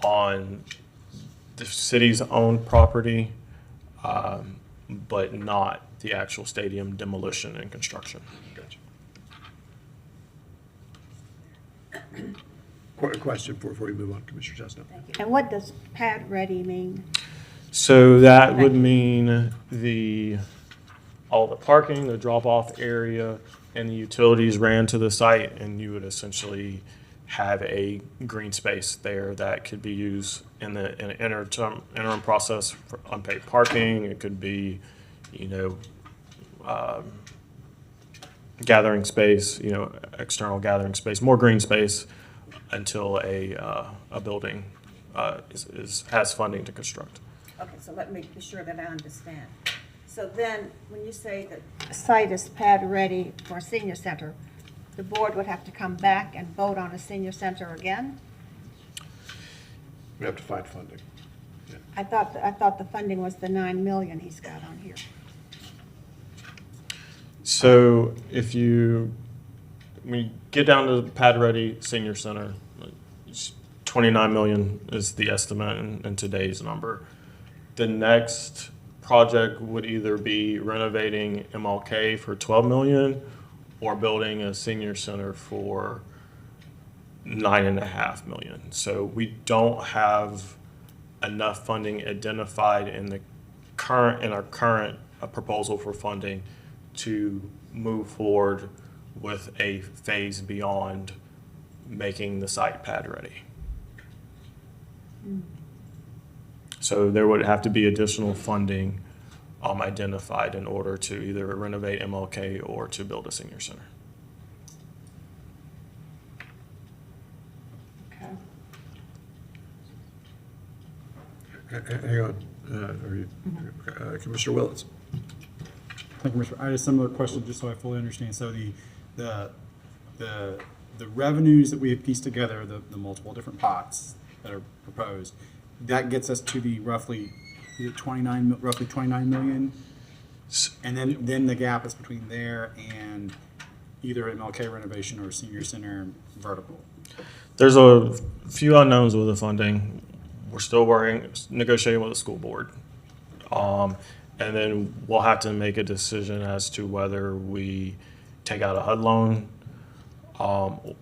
on the city's own property, but not the actual stadium demolition and construction. Gotcha. Question before we move on, Commissioner Chestnut. And what does pad ready mean? So that would mean all the parking, the drop-off area, and the utilities ran to the site, and you would essentially have a green space there that could be used in the interim process for unpaid parking. It could be, gathering space, external gathering space, more green space until a building has funding to construct. Okay, so let me be sure that I understand. So then, when you say that the site is pad ready for a senior center, the board would have to come back and vote on a senior center again? We have to find funding. Yeah. I thought the funding was the 9 million he's got on here. So when you get down to the pad ready senior center, 29 million is the estimate in today's number. The next project would either be renovating MLK for 12 million or building a senior center for 9.5 million. So we don't have enough funding identified in our current proposal for funding to move forward with a phase beyond making the site pad ready. So there would have to be additional funding identified in order to either renovate MLK or to build a senior center. Hang on. Commissioner Willits. Thank you, Commissioner. I had a similar question, just so I fully understand. So the revenues that we have pieced together, the multiple different pots that are proposed, that gets us to the roughly 29 million, and then the gap is between there and either MLK renovation or senior center vertical. There's a few unknowns with the funding. We're still negotiating with the school board. And then we'll have to make a decision as to whether we take out a HUD loan or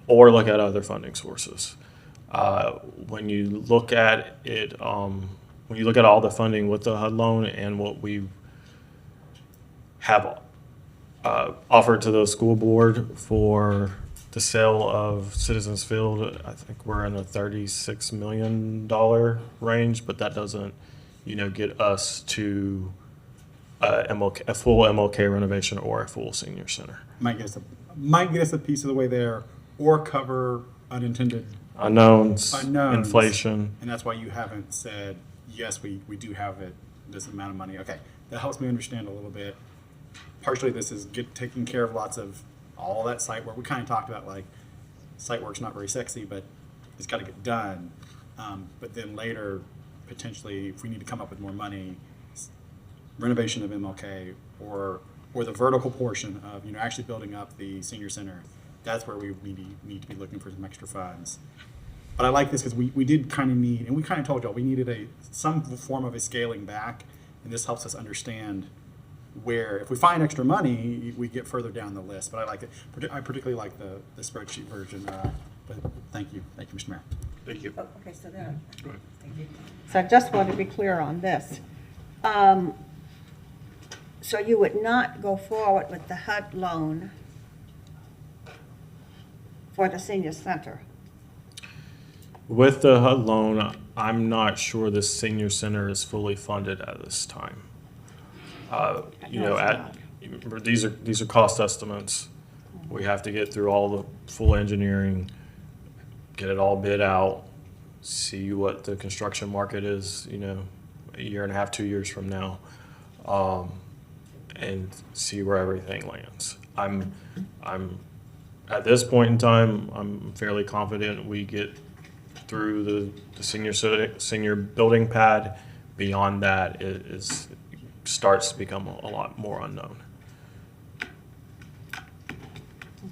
look at other funding sources. When you look at it, when you look at all the funding with the HUD loan and what we have offered to the school board for the sale of Citizens Field, I think we're in the $36 million range, but that doesn't, get us to a full MLK renovation or a full senior center. Might get us a piece of the way there, or cover unintended Unknowns, inflation. And that's why you haven't said, yes, we do have it, this amount of money. Okay, that helps me understand a little bit. Partially this is taking care of lots of all that site work. We kind of talked about like site work's not very sexy, but it's got to get done. But then later, potentially, if we need to come up with more money, renovation of MLK or the vertical portion of actually building up the senior center, that's where we need to be looking for some extra funds. But I like this because we did kind of need, and we kind of told y'all, we needed some form of a scaling back, and this helps us understand where, if we find extra money, we get further down the list. But I like it. I particularly like the spreadsheet version. But thank you, Mr. Mayor. Thank you. Okay, so then, so I just want to be clear on this. So you would not go forward with the HUD loan for the senior center? With the HUD loan, I'm not sure the senior center is fully funded at this time. These are cost estimates. We have to get through all the full engineering, get it all bid out, see what the construction market is, a year and a half, 2 years from now, and see where everything lands. I'm at this point in time, I'm fairly confident we get through the senior building pad. Beyond that, it starts to become a lot more unknown.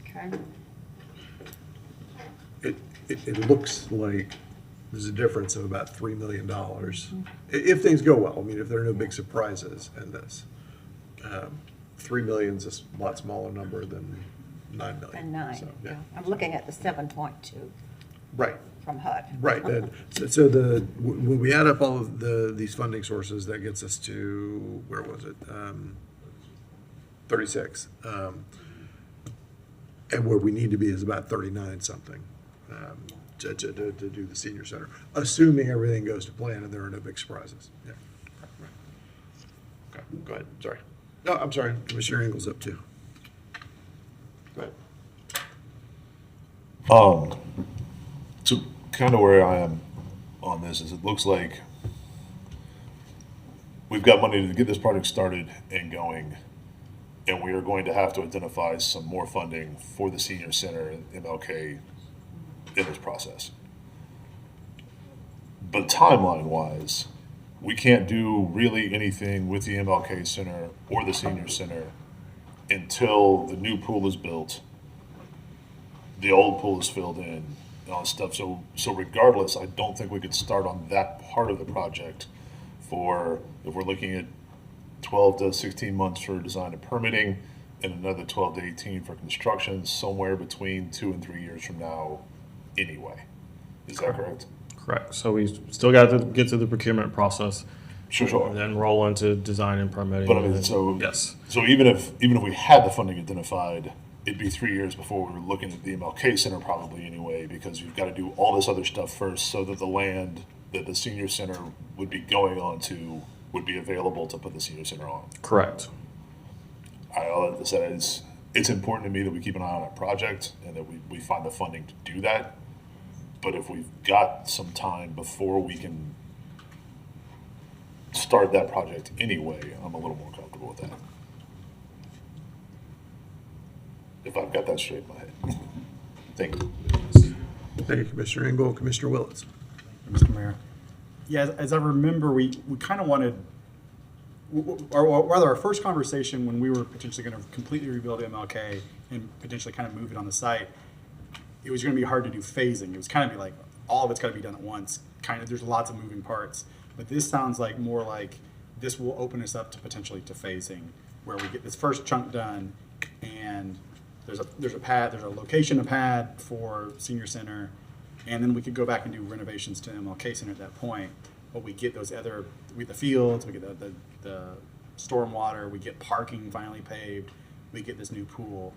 Okay. It looks like there's a difference of about $3 million if things go well. I mean, if there are no big surprises in this. 3 million is a lot smaller number than 9 million. And 9, So, yeah. I'm looking at the 7.2 Right. from HUD. Right. And so when we add up all of these funding sources, that gets us to, where was it? 36. And where we need to be is about 39 something to do the senior center, assuming everything goes to plan and there are no big surprises. Yeah. Right. Okay. Go ahead. Sorry. No, I'm sorry. Commissioner Engel's up too. Go ahead. So kind of where I am on this is it looks like we've got money to get this project started and going, and we are going to have to identify some more funding for the senior center and MLK in this process. But timeline-wise, we can't do really anything with the MLK Center or the senior center until the new pool is built, the old pool is filled in, and all this stuff. So regardless, I don't think we could start on that part of the project for, if we're looking at 12 to 16 months for design and permitting, and another 12 to 18 for construction, somewhere between 2 and 3 years from now anyway. Is that correct? Correct. So we still got to get through the procurement process. Sure. And then roll into design and permitting. But I mean, so yes. So even if we had the funding identified, it'd be 3 years before we were looking at the MLK Center probably anyway, because you've got to do all this other stuff first so that the land that the senior center would be going on to would be available to put the senior center on. Correct. All that said, it's important to me that we keep an eye on that project and that we find the funding to do that. But if we've got some time before we can start that project anyway, I'm a little more comfortable with that. If I've got that straight in my head. Thank you. Thank you, Commissioner Engel. Commissioner Willetts. Mr. Mayor. Yeah, as I remember, we kind of wanted, or rather our first conversation when we were potentially going to completely rebuild MLK and potentially kind of move it on the site, it was going to be hard to do phasing. It was kind of be like, all of it's got to be done at once. Kind of, there's lots of moving parts. But this sounds like more like this will open us up to potentially to phasing, where we get this first chunk done and there's a location, a pad for senior center, and then we could go back and do renovations to MLK Center at that point. But we get those other, the fields, we get the stormwater, we get parking finally paved, we get this new pool.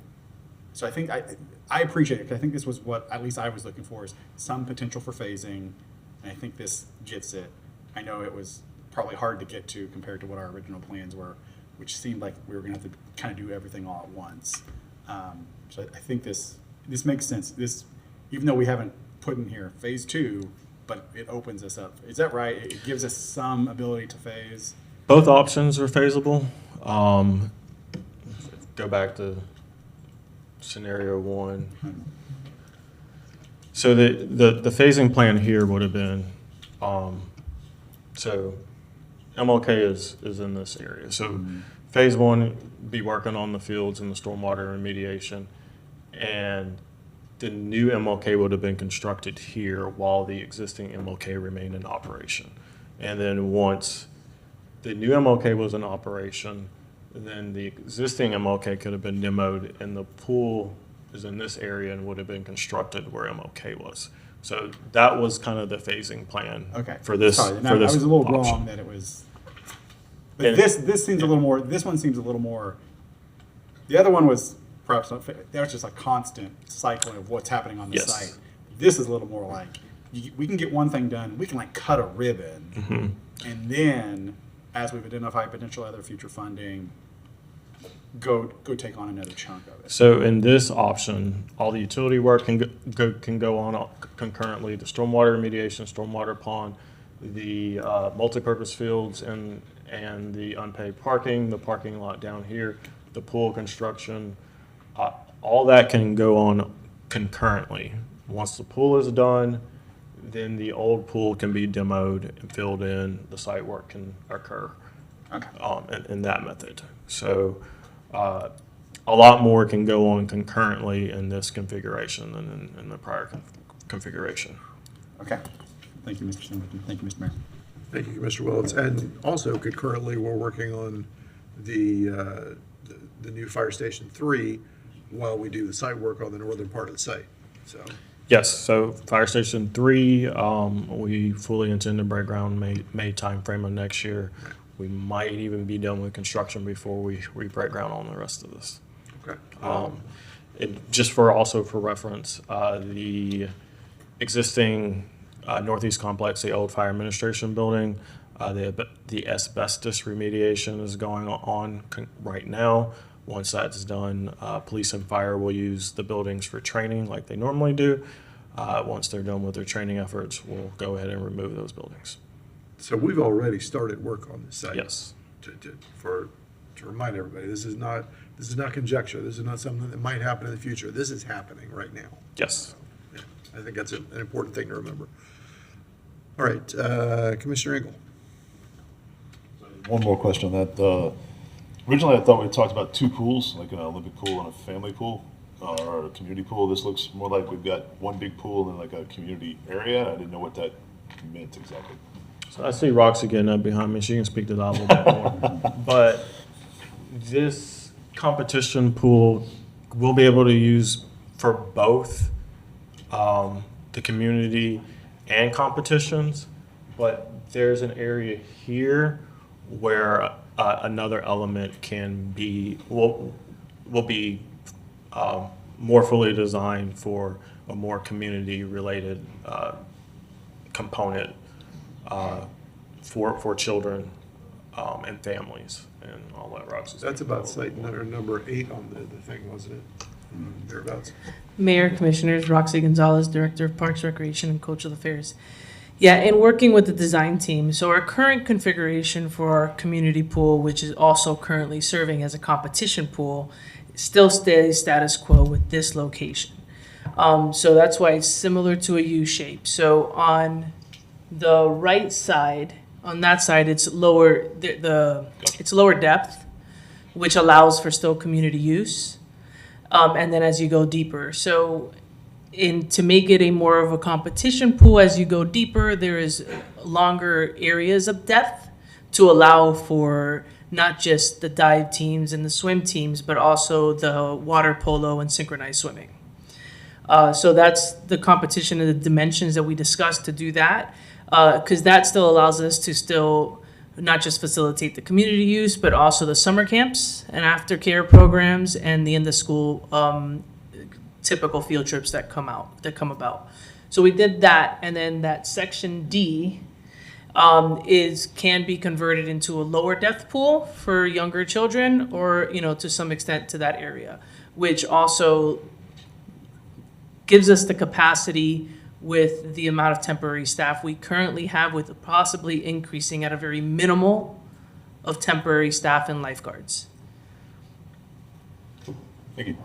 So I think I appreciate it, 'cause I think this was what at least I was looking for, is some potential for phasing, and I think this gets it. I know it was probably hard to get to compared to what our original plans were, which seemed like we were gonna have to kind of do everything all at once. So I think this makes sense. This, even though we haven't put in here phase 2, but it opens us up. Is that right? It gives us some ability to phase. Both options are feasible. Go back to scenario 1. So the phasing plan here would have been, so MLK is in this area. So phase 1, be working on the fields and the stormwater remediation, and the new MLK would have been constructed here while the existing MLK remained in operation. And then once the new MLK was in operation, then the existing MLK could have been demoed, and the pool is in this area and would have been constructed where MLK was. So that was kind of the phasing plan for this. Sorry, for this I was a little option. wrong that it was. But this seems a little more. This one seems a little more. The other one was perhaps not. That was just a constant cycling of what's happening on the Yes. site. This is a little more like we can get one thing done. We can like cut a ribbon, and then as we've identified potential other future funding, go take on another chunk of it. So in this option, all the utility work can go on concurrently. The stormwater remediation, stormwater pond, the multipurpose fields, and the unpaved parking, the parking lot down here, the pool construction, all that can go on concurrently. Once the pool is done, then the old pool can be demoed and filled in. The site work can occur in that method. So a lot more can go on concurrently in this configuration than in the prior configuration. Okay. Thank you, Mr. Singleton. Thank you, Mr. Mayor. Thank you, Commissioner Willetts. And also concurrently, we're working on the new Fire Station 3 while we do the site work on the northern part of the site. So. Yes, so Fire Station 3, we fully intend to break ground May timeframe of next year. We might even be done with construction before we break ground on the rest of this. Okay. Just for reference, the existing Northeast Complex, the old fire administration building, the asbestos remediation is going on right now. Once that's done, police and fire will use the buildings for training like they normally do. Once they're done with their training efforts, we'll go ahead and remove those buildings. So we've already started work on this site. Yes. To remind everybody, this is not conjecture. This is not something that might happen in the future. This is happening right now. Yes. Yeah, I think that's an important thing to remember. All right, Commissioner Engel. One more question on that. Originally, I thought we talked about 2 pools, like an Olympic pool and a family pool, or a community pool. This looks more like we've got one big pool and like a community area. I didn't know what that meant exactly. So I see Roxy getting up behind me. She can speak to that a little bit more. But this competition pool we'll be able to use for both the community and competitions. But there's an area here where another element will be more fully designed for a more community-related component for children and families. And I'll let Roxy. That's about site number 8 on the thing, wasn't it? Thereabouts. Mayor, Commissioners, Roxy Gonzalez, Director of Parks, Recreation, and Cultural Affairs. Yeah, and working with the design team. So our current configuration for our community pool, which is also currently serving as a competition pool, still stays status quo with this location. So that's why it's similar to a U shape. So on the right side, on that side, it's lower it's lower depth, which allows for still community use. And then as you go deeper, so to make it a more of a competition pool, as you go deeper, there is longer areas of depth to allow for not just the dive teams and the swim teams, but also the water polo and synchronized swimming. So that's the competition and the dimensions that we discussed to do that, because that still allows us to still not just facilitate the community use, but also the summer camps and aftercare programs and the in-the-school typical field trips that come about. So we did that, and then that section D can be converted into a lower depth pool for younger children, or to some extent to that area, which also gives us the capacity with the amount of temporary staff we currently have, with possibly increasing at a very minimal of temporary staff and lifeguards. Thank you.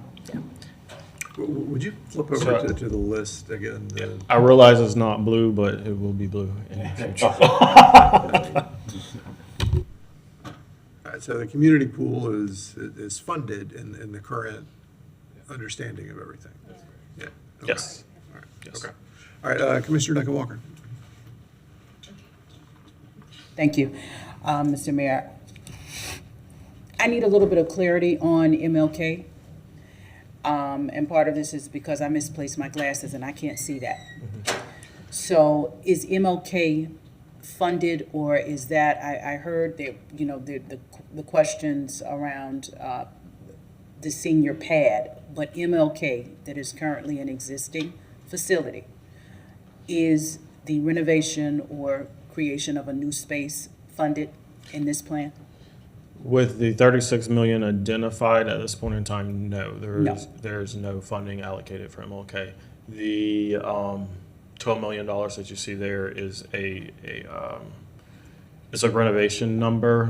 Would you flip over to the list again? I realize it's not blue, but it will be blue in the future. All right, so the community pool is funded in the current understanding of everything? Yeah. Okay. Yes. All right. Yes. Okay. All right, Commissioner Duncan Walker. Thank you, Mr. Mayor. I need a little bit of clarity on MLK. And part of this is because I misplaced my glasses and I can't see that. So is MLK funded, or is that, I heard that, the questions around the senior pad, but MLK that is currently an existing facility, is the renovation or creation of a new space funded in this plan? With the 36 million identified at this point in time, no, there's no funding allocated for MLK. The $12 million that you see there is it's a renovation number,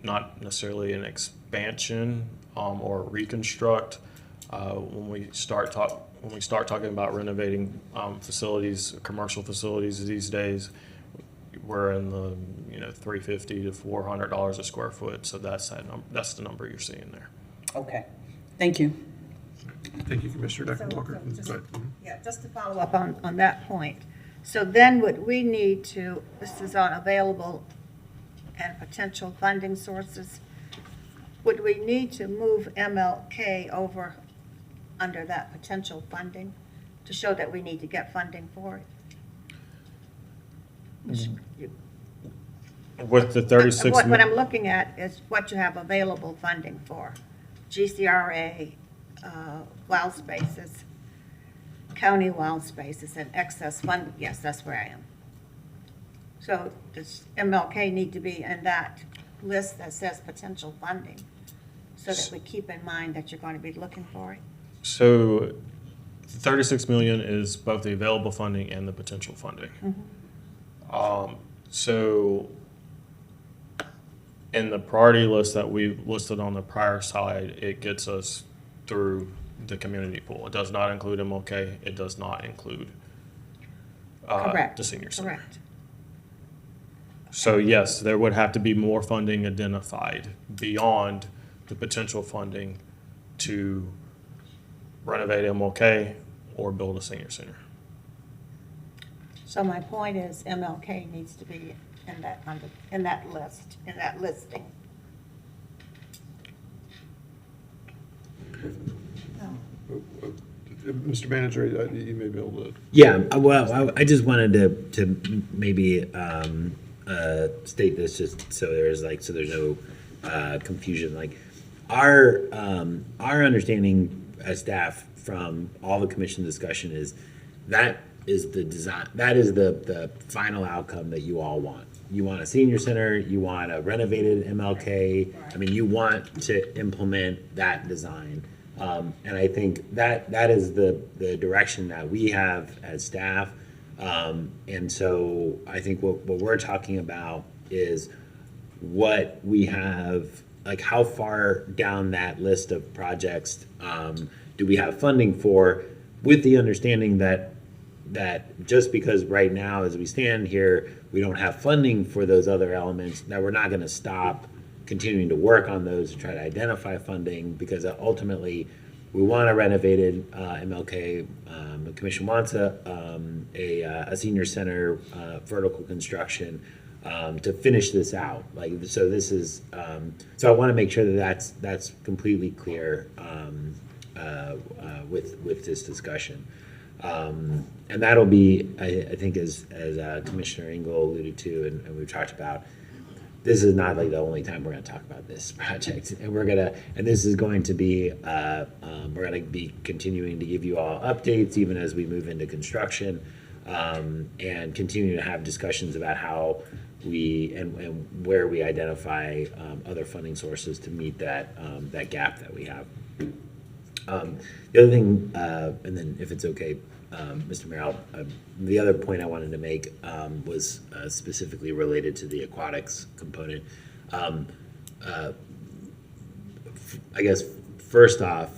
not necessarily an expansion or reconstruct. When we start talking about renovating facilities, commercial facilities these days, we're in the $350 to $400 a square foot. So that's the number you're seeing there. Okay, thank you. Thank you, Commissioner Duncan Walker. Yeah, just to follow up on that point. So then would we need to, this is on available and potential funding sources, would we need to move MLK over under that potential funding to show that we need to get funding for it? With the 36 What I'm looking at is what you have available funding for. GCRA, wild spaces, county wild spaces, and excess fund. Yes, that's where I am. So does MLK need to be in that list that says potential funding so that we keep in mind that you're going to be looking for it? So 36 million is both the available funding and the potential funding. So in the priority list that we listed on the prior slide, it gets us through the community pool. It does not include MLK. It does not include the senior center. Correct. So yes, there would have to be more funding identified beyond the potential funding to renovate MLK or build a senior center. So my point is MLK needs to be in that list, in that listing. Mr. Manager, you may be able to. Yeah, well, I just wanted to maybe state this just so there's no confusion. Like our understanding as staff from all the commission discussion is that is the design, that is the final outcome that you all want. You want a senior center, you want a renovated MLK. I mean, you want to implement that design. And I think that is the direction that we have as staff. And so I think what we're talking about is what we have, like how far down that list of projects do we have funding for, with the understanding that just because right now as we stand here, we don't have funding for those other elements, that we're not going to stop continuing to work on those to try to identify funding, because ultimately we want a renovated MLK. The commission wants a senior center vertical construction. to finish this out. Like, so this is, so I want to make sure that that's completely clear with this discussion. And that'll be, I think, as Commissioner Engel alluded to, and we've talked about, this is not like the only time we're going to talk about this project, and this is going to be, we're going to be continuing to give you all updates even as we move into construction, and continue to have discussions about how we and where we identify other funding sources to meet that gap that we have. The other thing, and then if it's okay, Mr. Mayor, the other point I wanted to make was specifically related to the aquatics component. I guess first off,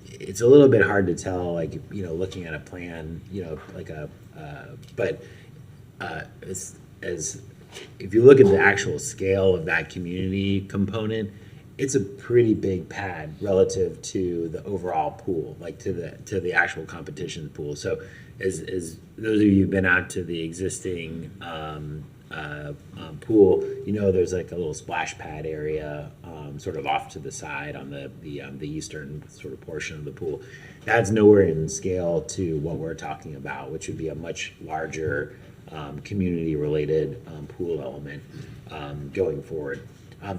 it's a little bit hard to tell, like, looking at a plan, but as if you look at the actual scale of that community component, it's a pretty big pad relative to the overall pool, like to the actual competition pool. So as those of you who've been out to the existing pool, there's like a little splash pad area sort of off to the side on the eastern sort of portion of the pool. That's nowhere in scale to what we're talking about, which would be a much larger community-related pool element going forward.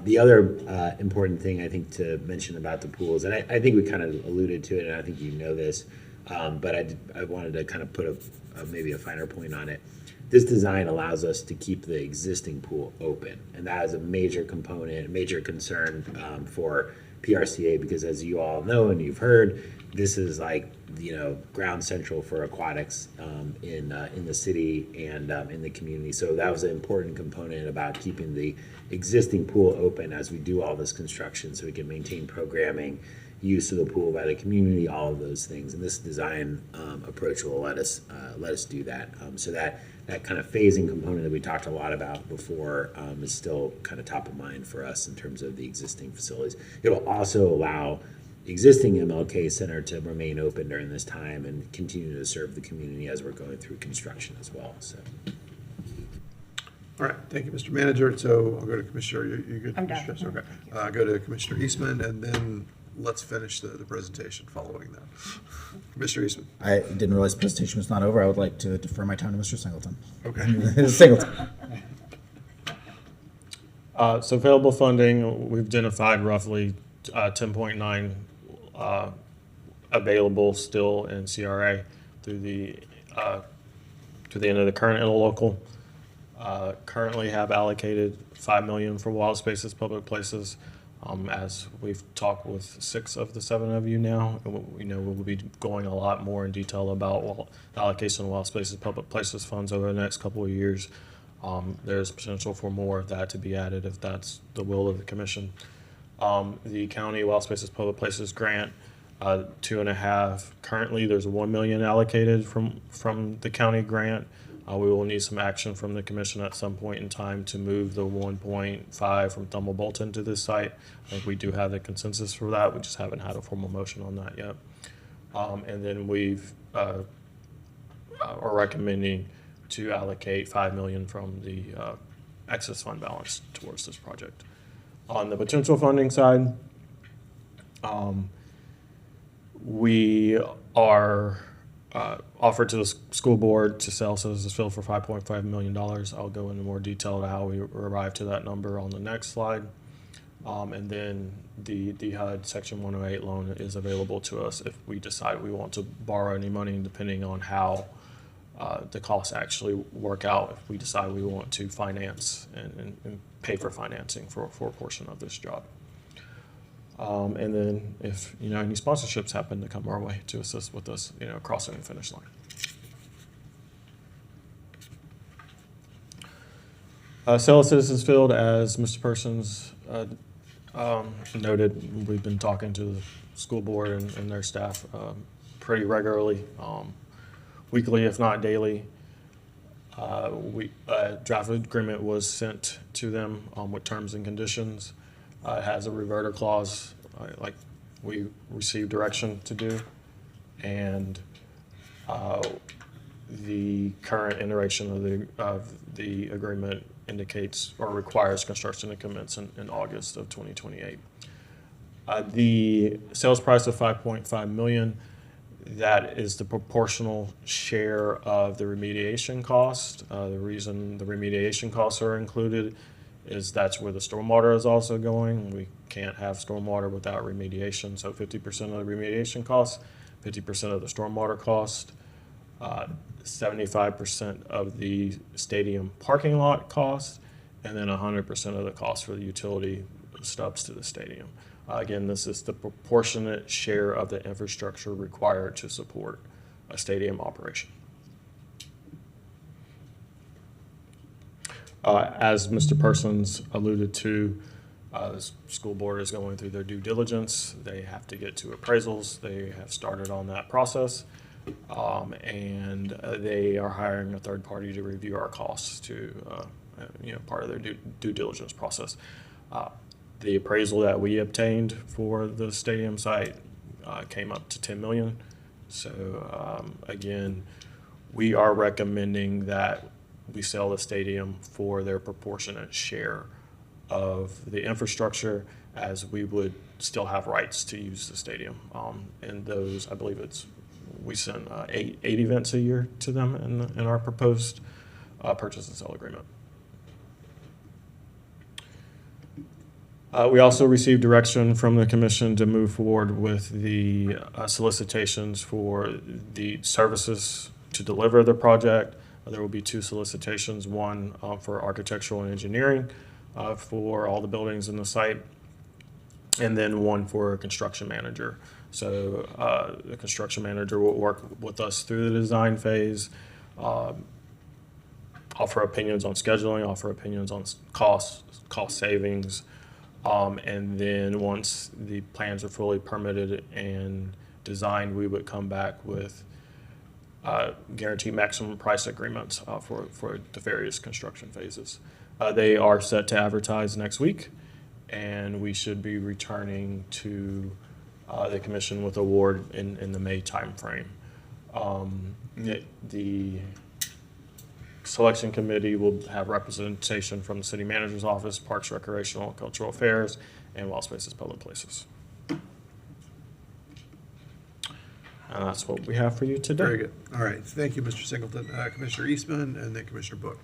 The other important thing I think to mention about the pools, and I think we kind of alluded to it, and I think you know this, but I wanted to kind of put maybe a finer point on it. This design allows us to keep the existing pool open, and that is a major component, major concern for PRCA, because as you all know and you've heard, this is like ground central for aquatics in the city and in the community. So that was an important component about keeping the existing pool open as we do all this construction, so we can maintain programming, use of the pool by the community, all of those things. And this design approach will let us do that. So that kind of phasing component that we talked a lot about before is still kind of top of mind for us in terms of the existing facilities. It'll also allow existing MLK Center to remain open during this time and continue to serve the community as we're going through construction as well. So. All right, thank you, Mr. Manager. So I'll go to Commissioner. You good? I'm done. Commissioner? Okay. Go to Commissioner Eastman, and then let's finish the presentation following that. Commissioner Eastman. I didn't realize the presentation was not over. I would like to defer my time to Mr. Singleton. Okay. Singleton. So available funding, we've identified roughly 10.9 available still in CRA through the end of the current interlocal. Currently have allocated $5 million for wild spaces, public places. As we've talked with 6 of the 7 of you now, we know we'll be going a lot more in detail about the allocation of wild spaces, public places funds over the next couple of years. There's potential for more of that to be added if that's the will of the commission. The county wild spaces, public places grant, 2.5. Currently, there's $1 million allocated from the county grant. We will need some action from the commission at some point in time to move the 1.5 from Thumble-Bolton to this site. I think we do have the consensus for that. We just haven't had a formal motion on that yet. And then we've are recommending to allocate $5 million from the excess fund balance towards this project. On the potential funding side, we are offered to the school board to sell Citizensville for $5.5 million. I'll go into more detail to how we arrived to that number on the next slide. And then the HUD Section 108 loan is available to us if we decide we want to borrow any money, depending on how the costs actually work out, if we decide we want to finance and pay for financing for a portion of this job. And then if any sponsorships happen to come our way to assist with us, crossing the finish line. Sale of Citizensfield, as Mr. Persons noted, we've been talking to the school board and their staff pretty regularly, weekly if not daily. Draft agreement was sent to them with terms and conditions. It has a reverter clause, like we received direction to do, and the current iteration of the agreement indicates or requires construction to commence in August of 2028. The sales price of $5.5 million, that is the proportional share of the remediation cost. The reason the remediation costs are included is that's where the stormwater is also going. We can't have stormwater without remediation, so 50% of the remediation costs, 50% of the stormwater cost, 75% of the stadium parking lot cost, and then 100% of the cost for the utility stubs to the stadium. Again, this is the proportionate share of the infrastructure required to support a stadium operation. As Mr. Persons alluded to, the school board is going through their due diligence. They have to get to appraisals. They have started on that process. And they are hiring a third party to review our costs to, part of their due diligence process. The appraisal that we obtained for the stadium site came up to $10 million. So again, we are recommending that we sell the stadium for their proportionate share of the infrastructure, as we would still have rights to use the stadium. And those, I believe we send eight events a year to them in our proposed purchase and sale agreement. We also received direction from the commission to move forward with the solicitations for the services to deliver the project. There will be 2 solicitations, one for architectural and engineering for all the buildings in the site, and then one for a construction manager. So the construction manager will work with us through the design phase, offer opinions on scheduling, offer opinions on cost savings, and then once the plans are fully permitted and designed, we would come back with guaranteed maximum price agreements for the various construction phases. They are set to advertise next week, and we should be returning to the commission with award in the May timeframe. The selection committee will have representation from the city manager's office, Parks, Recreational, and Cultural Affairs, and Wild Spaces, Public Places. And that's what we have for you today. Very good. All right. Thank you, Mr. Singleton. Commissioner Eastman, and then Commissioner Book.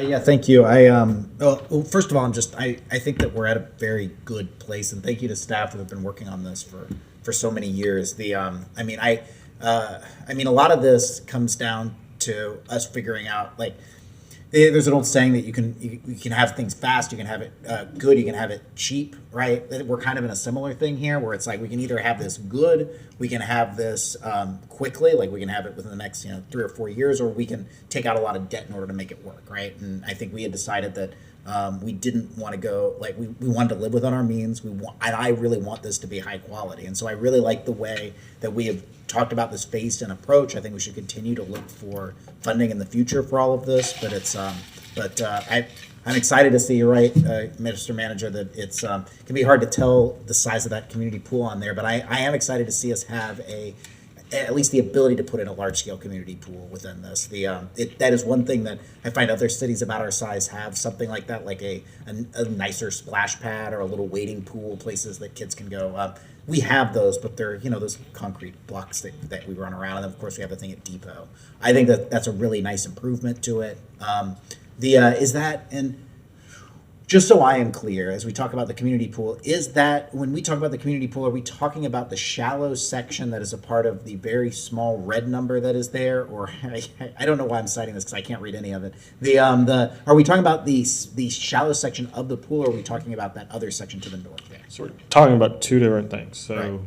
Yeah, thank you. Well, first of all, I think that we're at a very good place, and thank you to staff that have been working on this for so many years. A lot of this comes down to us figuring out, like, there's an old saying that you can have things fast, you can have it good, you can have it cheap, right? We're kind of in a similar thing here, where it's like we can either have this good, we can have this quickly, like we can have it within the next 3 or 4 years, or we can take out a lot of debt in order to make it work, right? And I think we had decided that we didn't want to go, like, we wanted to live within our means. And I really want this to be high quality, and so I really like the way that we have talked about this phased-in approach. I think we should continue to look for funding in the future for all of this, but I'm excited to see, you're right, Mr. Manager, that it's can be hard to tell the size of that community pool on there, but I am excited to see us have at least the ability to put in a large-scale community pool within this. That is one thing that I find other cities about our size have something like that, like a nicer splash pad or a little wading pool, places that kids can go. We have those, but they're those concrete blocks that we run around, and of course we have the thing at Depot. I think that's a really nice improvement to it. Just so I am clear, as we talk about the community pool, is that when we talk about the community pool, are we talking about the shallow section that is a part of the very small red number that is there? Or I don't know why I'm citing this because I can't read any of it. Are we talking about the shallow section of the pool, or are we talking about that other section to the north there? So we're talking about 2 different things. So right.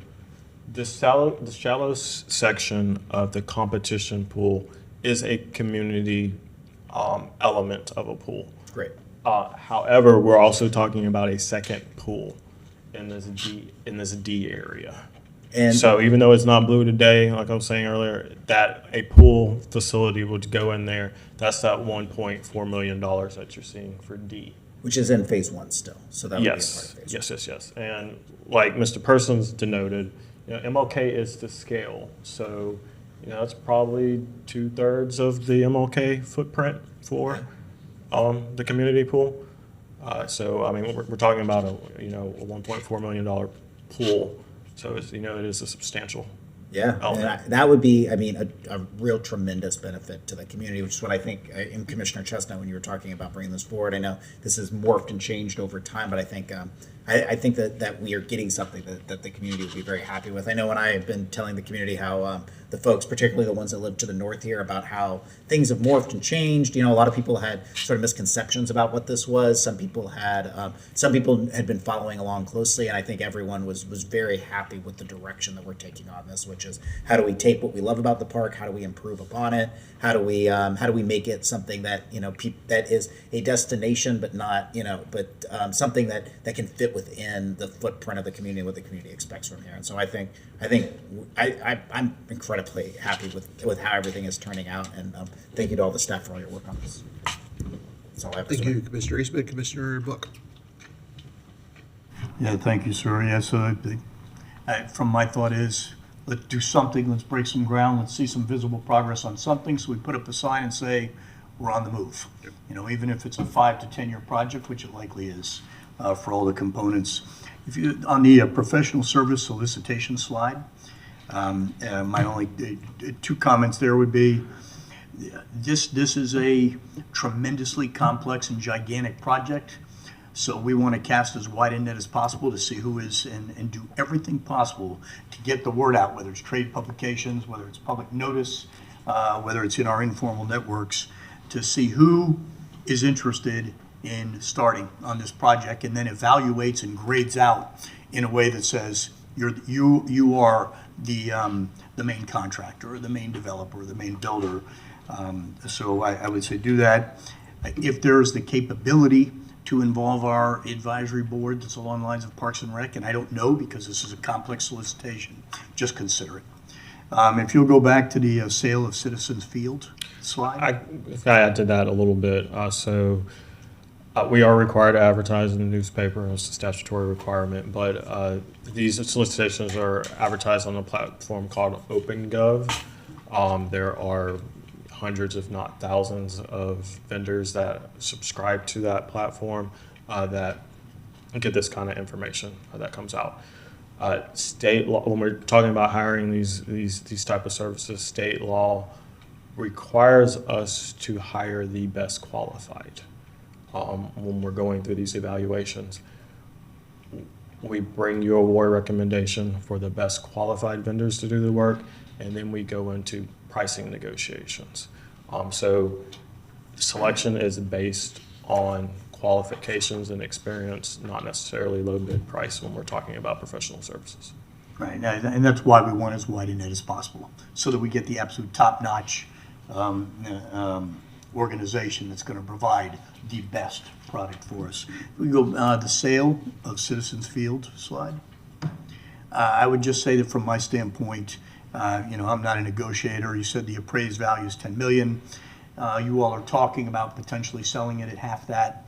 The shallow section of the competition pool is a community element of a pool. Great. However, we're also talking about a second pool in this D area. And so even though it's not blue today, like I was saying earlier, that a pool facility would go in there. That's that $1.4 million that you're seeing for D. Which is in phase 1 still. So that would be a part of phase 1. Yes. And like Mr. Persons denoted, MLK is to scale. So That's probably 2/3 of the MLK footprint for the community pool. So, I mean, we're talking about a $1.4 million pool. So, it is a substantial Yeah, element. and that would be, I mean, a real tremendous benefit to the community, which is what I think, in Commissioner Chestnut, when you were talking about bringing this forward, I know this has morphed and changed over time, but I think that we are getting something that the community will be very happy with. I know when I have been telling the community how the folks, particularly the ones that live to the north here, about how things have morphed and changed. A lot of people had sort of misconceptions about what this was. Some people had been following along closely, and I think everyone was very happy with the direction that we're taking on this, which is how do we take what we love about the park, how do we improve upon it, how do we make it something that that is a destination, but not something that can fit within the footprint of the community, what the community expects from here. And so I think I'm incredibly happy with how everything is turning out, and thank you to all the staff for all your work on this. That's all I have to say. Thank you, Commissioner Eastman. Commissioner Book. Yeah, thank you, sir. Yeah, so from my thought is, let's do something, let's break some ground, let's see some visible progress on something, so we put up a sign and say, we're on the move. Even if it's a 5 to 10 year project, which it likely is for all the components. On the professional service solicitation slide, my only two comments there would be, this is a tremendously complex and gigantic project. So we want to cast as wide a net as possible to see who is and do everything possible to get the word out, whether it's trade publications, whether it's public notice, whether it's in our informal networks, to see who is interested in starting on this project, and then evaluates and grades out in a way that says you are the main contractor or the main developer or the main builder. So I would say do that. If there's the capability to involve our advisory board that's along the lines of Parks and Rec, and I don't know because this is a complex solicitation, just consider it. If you'll go back to the sale of Citizens Field slide. If I add to that a little bit, we are required to advertise in the newspaper, it's a statutory requirement, but these solicitations are advertised on a platform called OpenGov. There are hundreds, if not thousands, of vendors that subscribe to that platform that get this kind of information that comes out. State law, when we're talking about hiring these type of services, state law requires us to hire the best qualified. When we're going through these evaluations, we bring you a award recommendation for the best qualified vendors to do the work, and then we go into pricing negotiations. So selection is based on qualifications and experience, not necessarily low bid price when we're talking about professional services. Right, and that's why we want as wide a net as possible, so that we get the absolute top-notch organization that's going to provide the best product for us. We go the sale of Citizens Field slide. I would just say that from my standpoint, I'm not a negotiator. You said the appraised value is $10 million. You all are talking about potentially selling it at half that,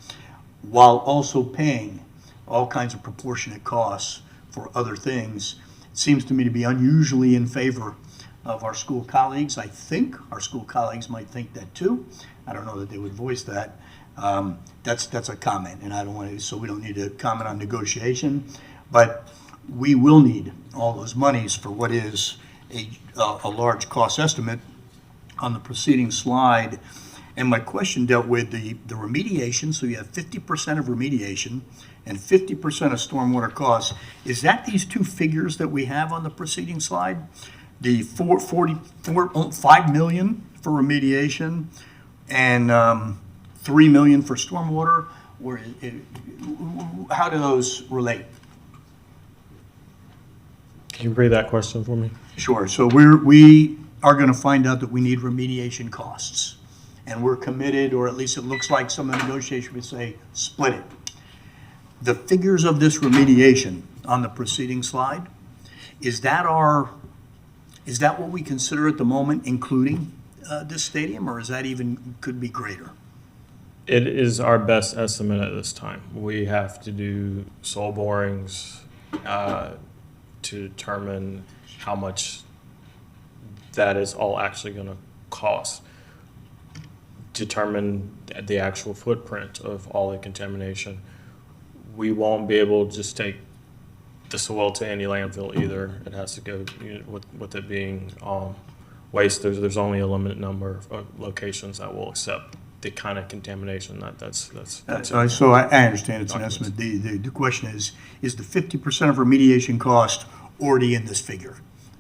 while also paying all kinds of proportionate costs for other things. It seems to me to be unusually in favor of our school colleagues. I think our school colleagues might think that too. I don't know that they would voice that. That's a comment, and I don't want to, so we don't need to comment on negotiation, but we will need all those monies for what is a large cost estimate on the preceding slide. And my question dealt with the remediation. So you have 50% of remediation and 50% of stormwater costs. Is that these two figures that we have on the preceding slide? The 5 million for remediation and 3 million for stormwater? Or how do those relate? Can you repeat that question for me? Sure. So we are going to find out that we need remediation costs. And we're committed, or at least it looks like some of the negotiation would say, split it. The figures of this remediation on the preceding slide, is that what we consider at the moment, including this stadium, or is that even could be greater? It is our best estimate at this time. We have to do soil borings to determine how much that is all actually going to cost. Determine the actual footprint of all the contamination. We won't be able to just take the soil to any landfill either. It has to go, with it being waste. There's only a limited number of locations that will accept the kind of contamination that's. So I understand it's an estimate. The question is the 50% of remediation cost already in this figure?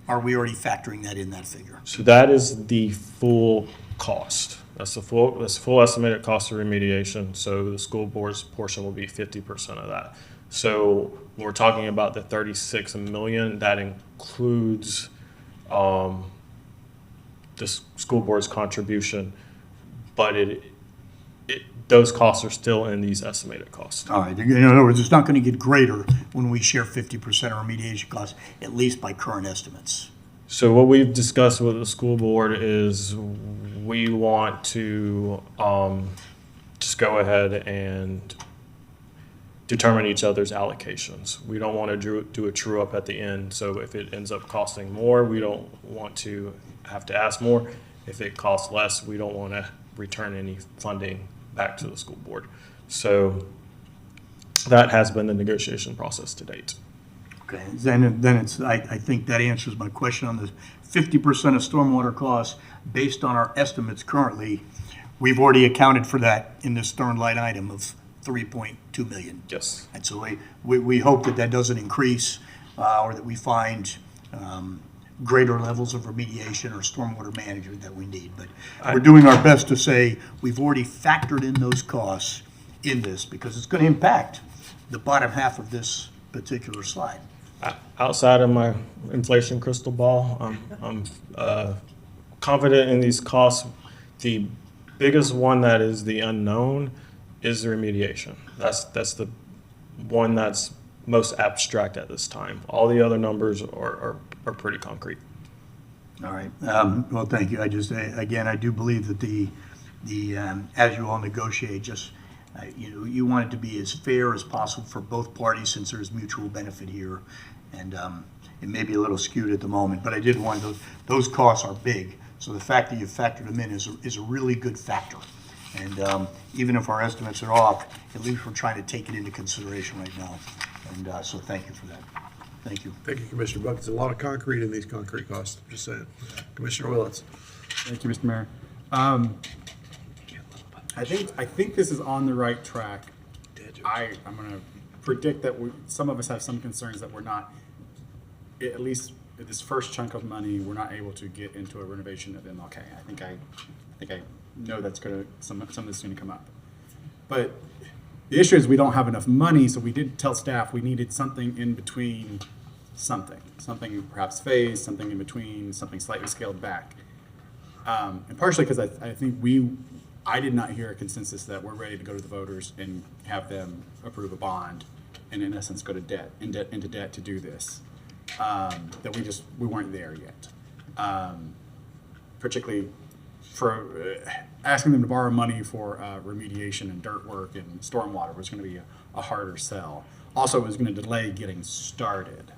Are we already factoring that in that figure? So that is the full cost. That's the full estimated cost of remediation. So the school board's portion will be 50% of that. So when we're talking about the 36 million, that includes the school board's contribution, but those costs are still in these estimated costs. All right. In other words, it's not going to get greater when we share 50% of remediation costs, at least by current estimates. So what we've discussed with the school board is we want to just go ahead and determine each other's allocations. We don't want to do a true up at the end. So if it ends up costing more, we don't want to have to ask more. If it costs less, we don't want to return any funding back to the school board. So that has been the negotiation process to date. Okay, then it's, I think that answers my question on the 50% of stormwater costs based on our estimates currently. We've already accounted for that in this third line item of 3.2 million. Yes. And so we hope that doesn't increase or that we find greater levels of remediation or stormwater management that we need. But we're doing our best to say we've already factored in those costs in this because it's going to impact the bottom half of this particular slide. Outside of my inflation crystal ball, I'm confident in these costs. The biggest one that is the unknown is the remediation. That's the one that's most abstract at this time. All the other numbers are pretty concrete. All right. Well, thank you. I just, again, I do believe that the as you all negotiate, just you want it to be as fair as possible for both parties since there's mutual benefit here, and it may be a little skewed at the moment. But I did want those costs are big, so the fact that you factored them in is a really good factor. And even if our estimates are off, at least we're trying to take it into consideration right now. And so thank you for that. Thank you. Thank you, Commissioner Buck. There's a lot of concrete in these concrete costs, just saying. Commissioner Willets. Thank you, Mr. Mayor. I think this is on the right track. I'm going to predict that some of us have some concerns that we're not, at least this first chunk of money, we're not able to get into a renovation of MLK. I think I know that's some of this is going to come up. But the issue is we don't have enough money, so we did tell staff we needed something in between something perhaps phased, something in between, something slightly scaled back. And partially because I think I did not hear a consensus that we're ready to go to the voters and have them approve a bond and in essence go to into debt to do this. That we weren't there yet. Particularly for asking them to borrow money for remediation and dirt work and stormwater was going to be a harder sell. Also, it was going to delay getting started.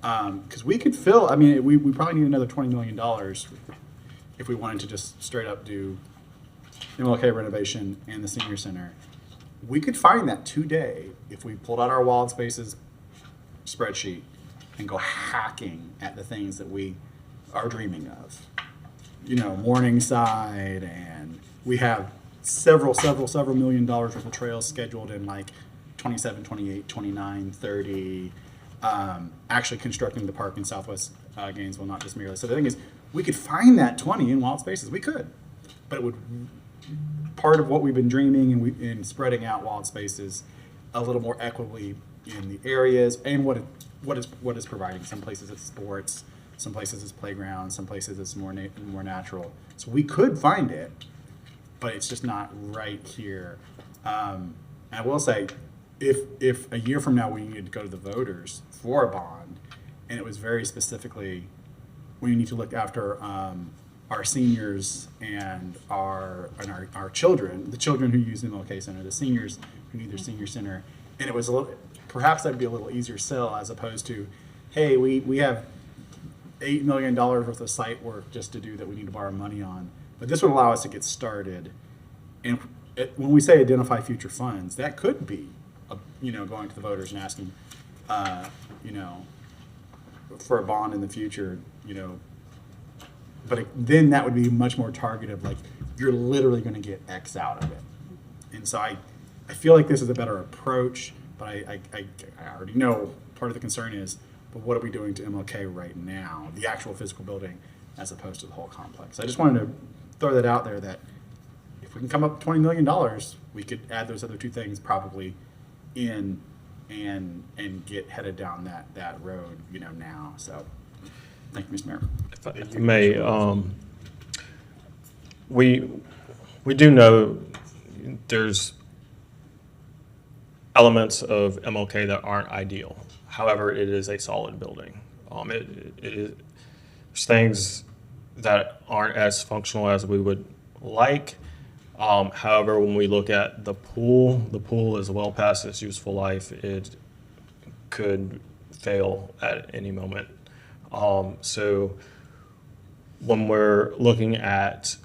Because we could fill, we probably need another $20 million if we wanted to just straight up do MLK renovation and the senior center. We could find that today if we pulled out our wild spaces spreadsheet and go hacking at the things that we are dreaming of. Morningside, and we have several $1 million worth of trails scheduled in like 27, 28, 29, 30, actually constructing the park in Southwest Gainesville, not just merely. So the thing is, we could find that 20 in wild spaces. We could, but it would, part of what we've been dreaming and spreading out wild spaces a little more equitably in the areas and what is providing. Some places it's sports, some places it's playgrounds, some places it's more natural. So we could find it, but it's just not right here. And I will say, if a year from now we needed to go to the voters for a bond, and it was very specifically, we need to look after our seniors and our children, the children who use the MLK Center, the seniors who need their senior center, and it was perhaps that'd be a little easier sell as opposed to, hey, we have $8 million worth of site work just to do that we need to borrow money on. But this would allow us to get started. And when we say identify future funds, that could be, going to the voters and asking, for a bond in the future, But then that would be much more targeted, like you're literally going to get X out of it. And so I feel like this is a better approach, but I already know part of the concern is, but what are we doing to MLK right now, the actual physical building, as opposed to the whole complex? I just wanted to throw that out there that if we can come up with $20 million, we could add those other two things probably in and get headed down that road, now. So thank you, Mr. Mayor. If you may, we do know there's elements of MLK that aren't ideal. However, it is a solid building. There's things that aren't as functional as we would like. However, when we look at the pool is well past its useful life. It could fail at any moment. So when we're looking at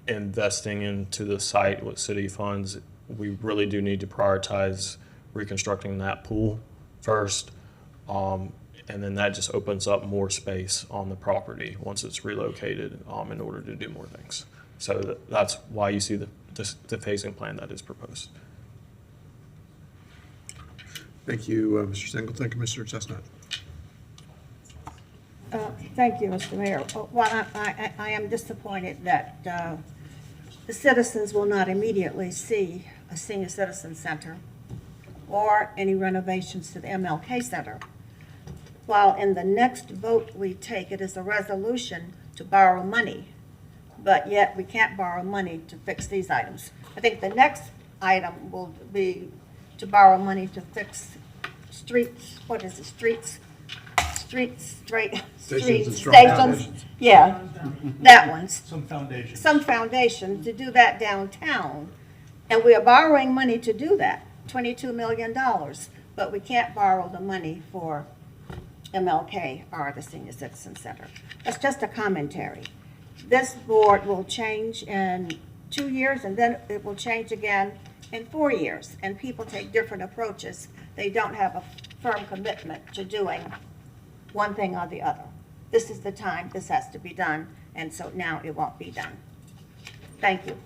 investing into the site with city funds, we really do need to prioritize reconstructing that pool first. And then that just opens up more space on the property once it's relocated in order to do more things. So that's why you see the phasing plan that is proposed. Thank you, Mr. Singleton. Commissioner Chestnut. Thank you, Mr. Mayor. Well, I am disappointed that the citizens will not immediately see a senior citizen center or any renovations to the MLK Center. While in the next vote we take, it is a resolution to borrow money, but yet we can't borrow money to fix these items. I think the next item will be to borrow money to fix streets, streets, stations. Yeah, that one. Some foundation to do that downtown. And we are borrowing money to do that, $22 million, but we can't borrow the money for MLK or the Senior Citizen Center. That's just a commentary. This board will change in 2 years, and then it will change again in 4 years. And people take different approaches. They don't have a firm commitment to doing one thing or the other. This is the time this has to be done, and so now it won't be done. Thank you.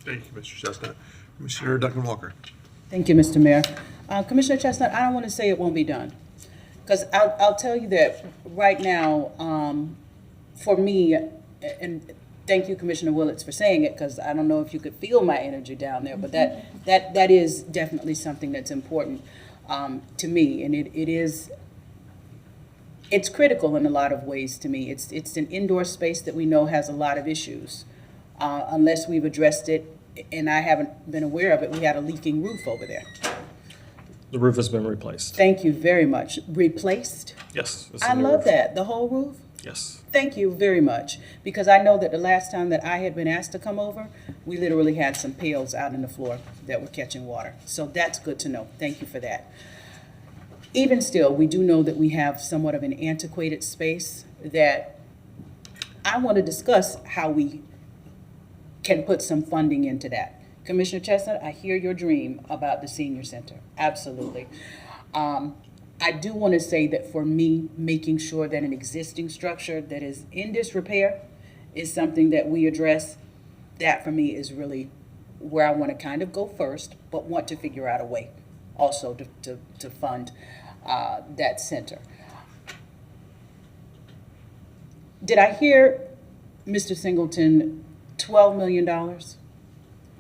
Thank you, Mr. Chestnut. Commissioner Duncan Walker. Thank you, Mr. Mayor. Commissioner Chestnut, I don't want to say it won't be done, because I'll tell you that right now, for me, and thank you, Commissioner Willits, for saying it, because I don't know if you could feel my energy down there, but that is definitely something that's important to me, and it's critical in a lot of ways to me. It's an indoor space that we know has a lot of issues. Unless we've addressed it, and I haven't been aware of it, we had a leaking roof over there. The roof has been replaced. Thank you very much. Replaced? Yes. I love that. The whole roof? Yes. Thank you very much. Because I know that the last time that I had been asked to come over, we literally had some pails out on the floor that were catching water. So that's good to know. Thank you for that. Even still, we do know that we have somewhat of an antiquated space that I want to discuss how we can put some funding into that. Commissioner Chestnut, I hear your dream about the senior center. Absolutely. I do want to say that for me, making sure that an existing structure that is in disrepair is something that we address, that for me is really where I want to kind of go first, but want to figure out a way also to fund that center. Did I hear Mr. Singleton, $12 million?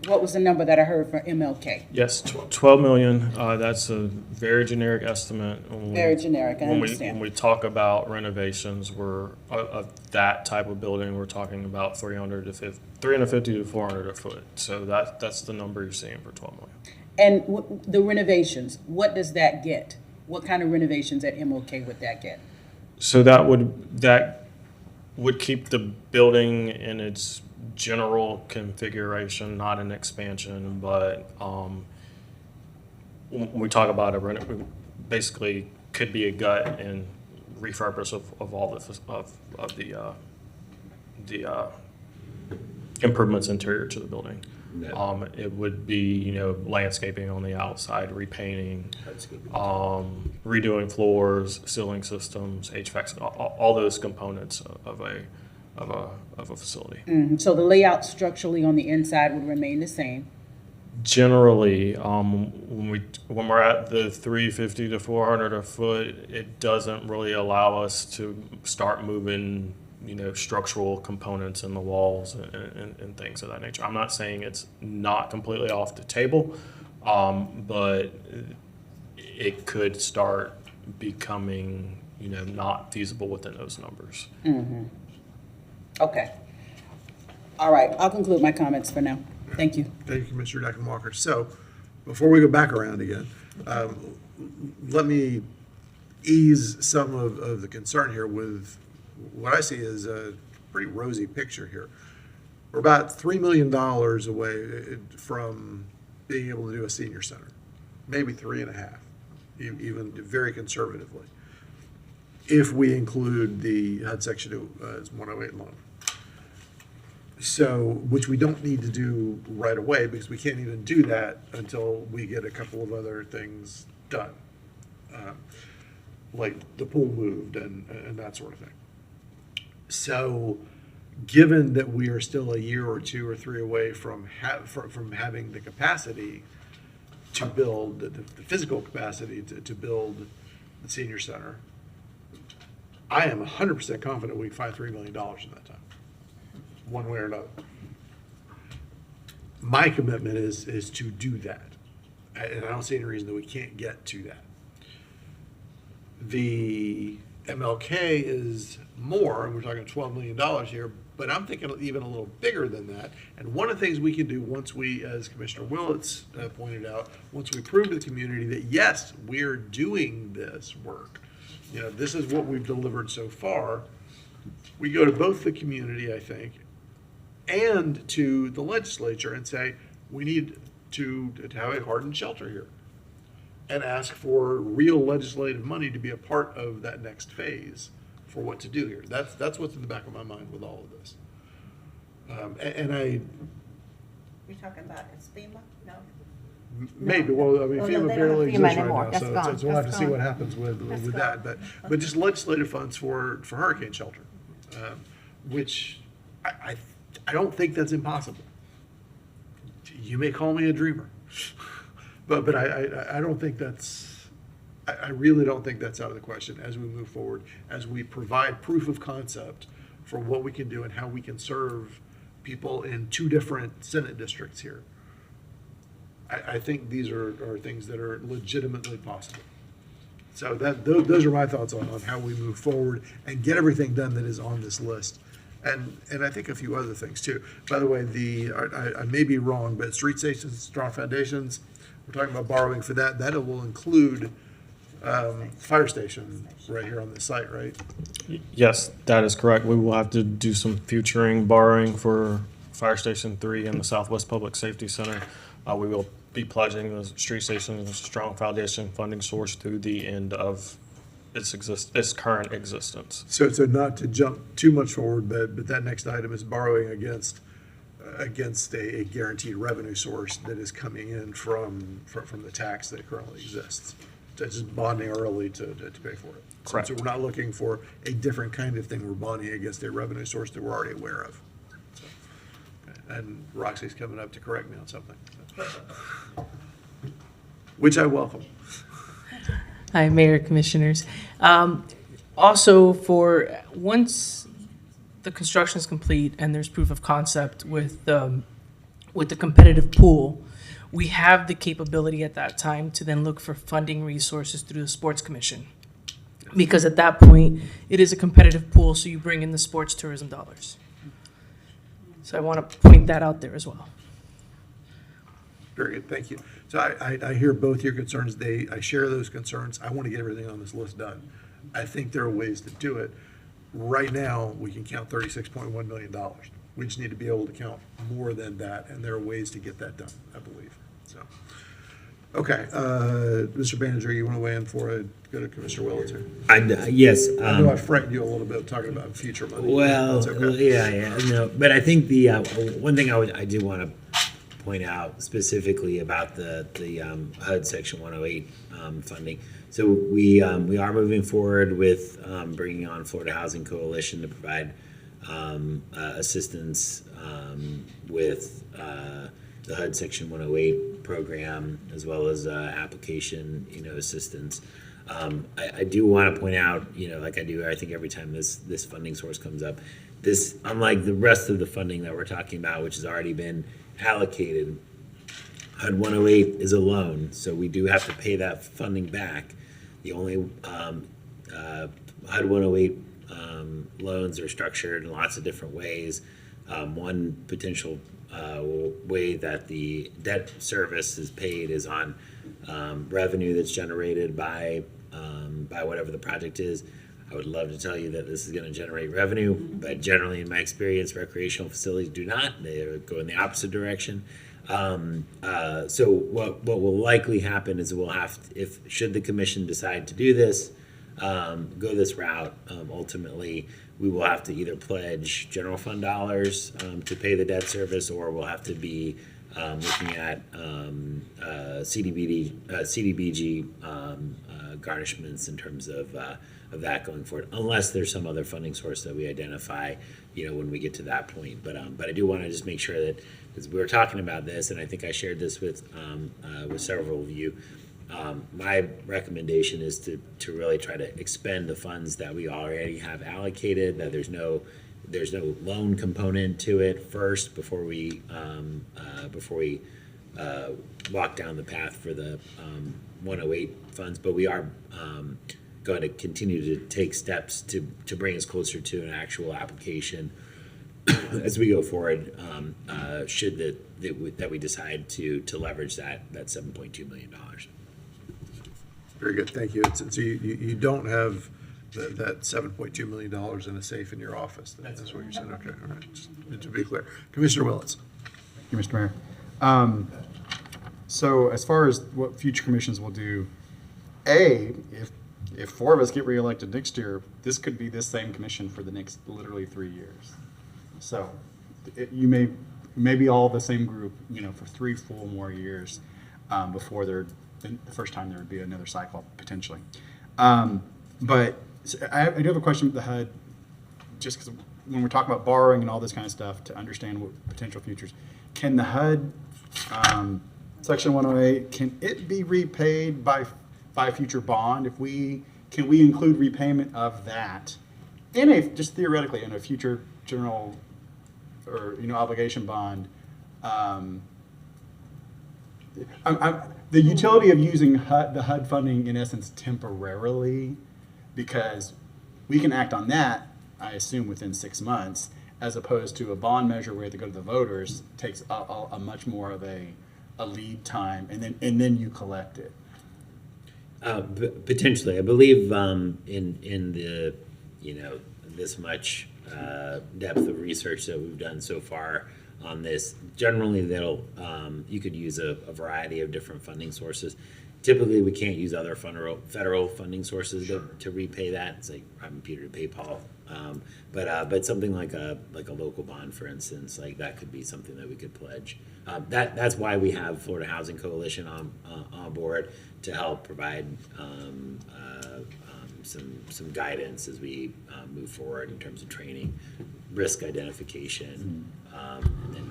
What was the number that I heard for MLK? Yes, 12 million. That's a very generic estimate. Very generic, I understand. When we talk about renovations, of that type of building, we're talking about 350 to 400 a foot. So that's the number you're seeing for 12 million. And the renovations, what does that get? What kind of renovations at MLK would that get? So that would keep the building in its general configuration, not an expansion, but when we talk about basically could be a gut and refurbish of all the improvements interior to the building. It would be, landscaping on the outside, repainting, redoing floors, ceiling systems, HVAC, all those components of a facility. So the layout structurally on the inside would remain the same. Generally, when we're at the 350 to 400 a foot, it doesn't really allow us to start moving, structural components in the walls and things of that nature. I'm not saying it's not completely off the table, but it could start becoming, not feasible within those numbers. Okay. All right, I'll conclude my comments for now. Thank you. Thank you, Commissioner Walker. So, before we go back around again, let me ease some of the concern here with what I see as a pretty rosy picture here. We're about $3 million away from being able to do a senior center, maybe 3.5, even very conservatively, if we include the HUD Section 108 loan. So, which we don't need to do right away because we can't even do that until we get a couple of other things done, like the pool moved and that sort of thing. So, given that we are still a year or 2 or 3 away from having the capacity to build, the physical capacity to build the senior center, I am 100% confident we can find $3 million in that time, one way or another. My commitment is to do that, and I don't see any reason that we can't get to that. The MLK is more, and we're talking $12 million here, but I'm thinking even a little bigger than that. And one of the things we can do once we, as Commissioner Willits pointed out, once we prove to the community that yes, we're doing this work, this is what we've delivered so far, we go to both the community, I think, and to the legislature and say, we need to have a hardened shelter here and ask for real legislative money to be a part of that next phase for what to do here. That's what's in the back of my mind with all of this. You're talking about FEMA? No? Maybe, well, I mean, Well, FEMA they don't barely have FEMA exists right anymore. now, That's so gone. we'll have to That's see what gone. happens with That's that. But just legislative funds for hurricane shelter, which I don't think that's impossible. You may call me a dreamer, but I don't think that's, I really don't think that's out of the question as we move forward, as we provide proof of concept for what we can do and how we can serve people in 2 different Senate districts here. I think these are things that are legitimately possible. So those are my thoughts on how we move forward and get everything done that is on this list. And I think a few other things too. By the way, I may be wrong, but street stations, strong foundations, we're talking about borrowing for that. That will include fire station right here on this site, right? Yes, that is correct. We will have to do some futuring borrowing for Fire Station 3 and the Southwest Public Safety Center. We will be pledging the street station as a strong foundation funding source through the end of its current existence. So not to jump too much forward, but that next item is borrowing against a guaranteed revenue source that is coming in from the tax that currently exists. So it's just bonding early to pay for it. Correct. So we're not looking for a different kind of thing. We're bonding against a revenue source that we're already aware of. So, okay. And Roxy's coming up to correct me on something, which I welcome. Hi, Mayor, Commissioners. Also, for once the construction is complete and there's proof of concept with the competitive pool, we have the capability at that time to then look for funding resources through the Sports Commission. Because at that point, it is a competitive pool, so you bring in the sports tourism dollars. So I want to point that out there as well. Very good, thank you. So I hear both your concerns. I share those concerns. I want to get everything on this list done. I think there are ways to do it. Right now, we can count $36.1 million. We just need to be able to count more than that, and there are ways to get that done, I believe. So, Okay, Mr. Bannister, you want to weigh in before I go to Commissioner Willetts here? Yes. I know I frightened you a little bit talking about future money. Well, That's okay. yeah, no, but I think the one thing I do want to point out specifically about the HUD Section 108 funding. So we are moving forward with bringing on Florida Housing Coalition to provide assistance with the HUD Section 108 program, as well as application, assistance. I do want to point out, like I do, I think every time this funding source comes up, this, unlike the rest of the funding that we're talking about, which has already been allocated, HUD 108 is a loan, so we do have to pay that funding back. The only HUD 108 loans are structured in lots of different ways. One potential way that the debt service is paid is on revenue that's generated by whatever the project is. I would love to tell you that this is going to generate revenue, but generally, in my experience, recreational facilities do not. They go in the opposite direction. So what will likely happen is we'll have to, should the commission decide to do this, go this route, ultimately, we will have to either pledge general fund dollars to pay the debt service, or we'll have to be looking at CDBG garnishments in terms of that going forward, unless there's some other funding source that we identify, when we get to that point. But I do want to just make sure that, as we were talking about this, and I think I shared this with several of you, my recommendation is to really try to expend the funds that we already have allocated, that there's no loan component to it first before we walk down the path for the 108 funds. But we are going to continue to take steps to bring us closer to an actual application as we go forward, should that we decide to leverage that $7.2 million. Very good, thank you. So you don't have that $7.2 million in a safe in your office? That's what you're saying, okay, all right, just to be clear. Commissioner Willetts. Thank you, Mr. Mayor. So as far as what future commissions will do, if four of us get reelected next year, this could be this same commission for the next literally 3 years. So you may be all the same group, for 3 full more years before the first time there would be another cycle potentially. But I do have a question with the HUD, just because when we're talking about borrowing and all this kind of stuff to understand what potential futures, can the HUD Section 108, can it be repaid by future bond? Can we include repayment of that just theoretically in a future general or obligation bond? The utility of using the HUD funding in essence temporarily, because we can act on that, I assume, within 6 months, as opposed to a bond measure where they go to the voters, takes a much more of a lead time, and then you collect it. Potentially, I believe in the this much depth of research that we've done so far on this. Generally, you could use a variety of different funding sources. Typically, we can't use other federal funding sources to repay that. It's like robbing Peter to pay Paul. But something like a local bond, for instance, like that could be something that we could pledge. That's why we have Florida Housing Coalition on board to help provide some guidance as we move forward in terms of training, risk identification, and then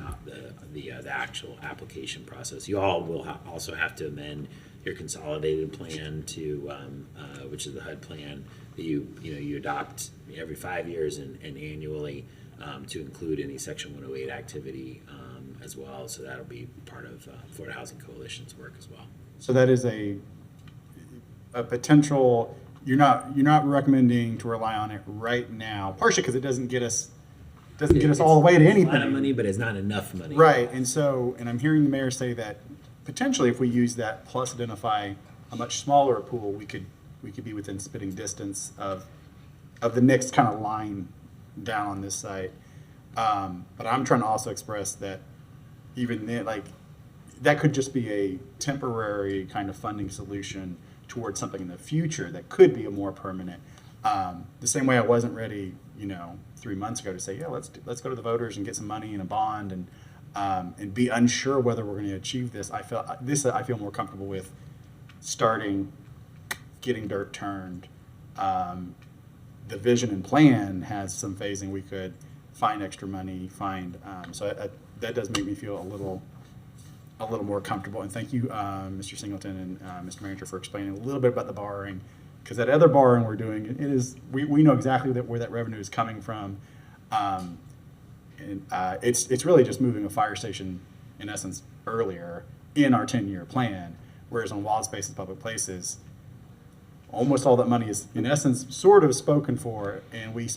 the actual application process. You all will also have to amend your consolidated plan to which is the HUD plan that you adopt every 5 years and annually to include any Section 108 activity as well. So that'll be part of Florida Housing Coalition's work as well. So that is a potential. You're not recommending to rely on it right now, partially because it doesn't get us all the way to anything. It's a lot of money, but it's not enough money. Right, and I'm hearing the mayor say that potentially if we use that plus identify a much smaller pool, we could be within spitting distance of the next kind of line down on this site. But I'm trying to also express that even then, like that could just be a temporary kind of funding solution towards something in the future that could be a more permanent. The same way I wasn't ready, 3 months ago to say, yeah, let's go to the voters and get some money and a bond and be unsure whether we're going to achieve this. I feel more comfortable with starting, getting dirt turned. The vision and plan has some phasing. We could find extra money, that does make me feel a little more comfortable. And thank you, Mr. Singleton and Mr. Manager, for explaining a little bit about the borrowing. Because that other borrowing we're doing, we know exactly where that revenue is coming from. It's really just moving a fire station, in essence, earlier in our 10-year plan. Whereas on wild spaces, public places, almost all that money is, in essence, sort of spoken for, and we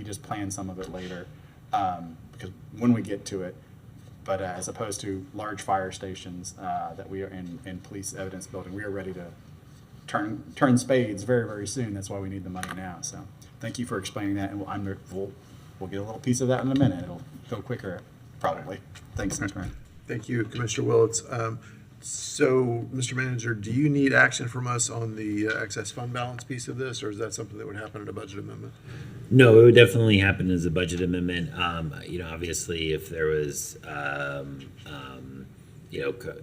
just plan some of it later, because when we get to it. But as opposed to large fire stations that we are in police evidence building, we are ready to turn spades very, very soon. That's why we need the money now. So thank you for explaining that, and we'll get a little piece of that in a minute. It'll go quicker, probably. Thanks, Mr. Mayor. Thank you, Commissioner Willits. So, Mr. Manager, do you need action from us on the excess fund balance piece of this, or is that something that would happen in a budget amendment? No, it would definitely happen as a budget amendment. Obviously, if there was,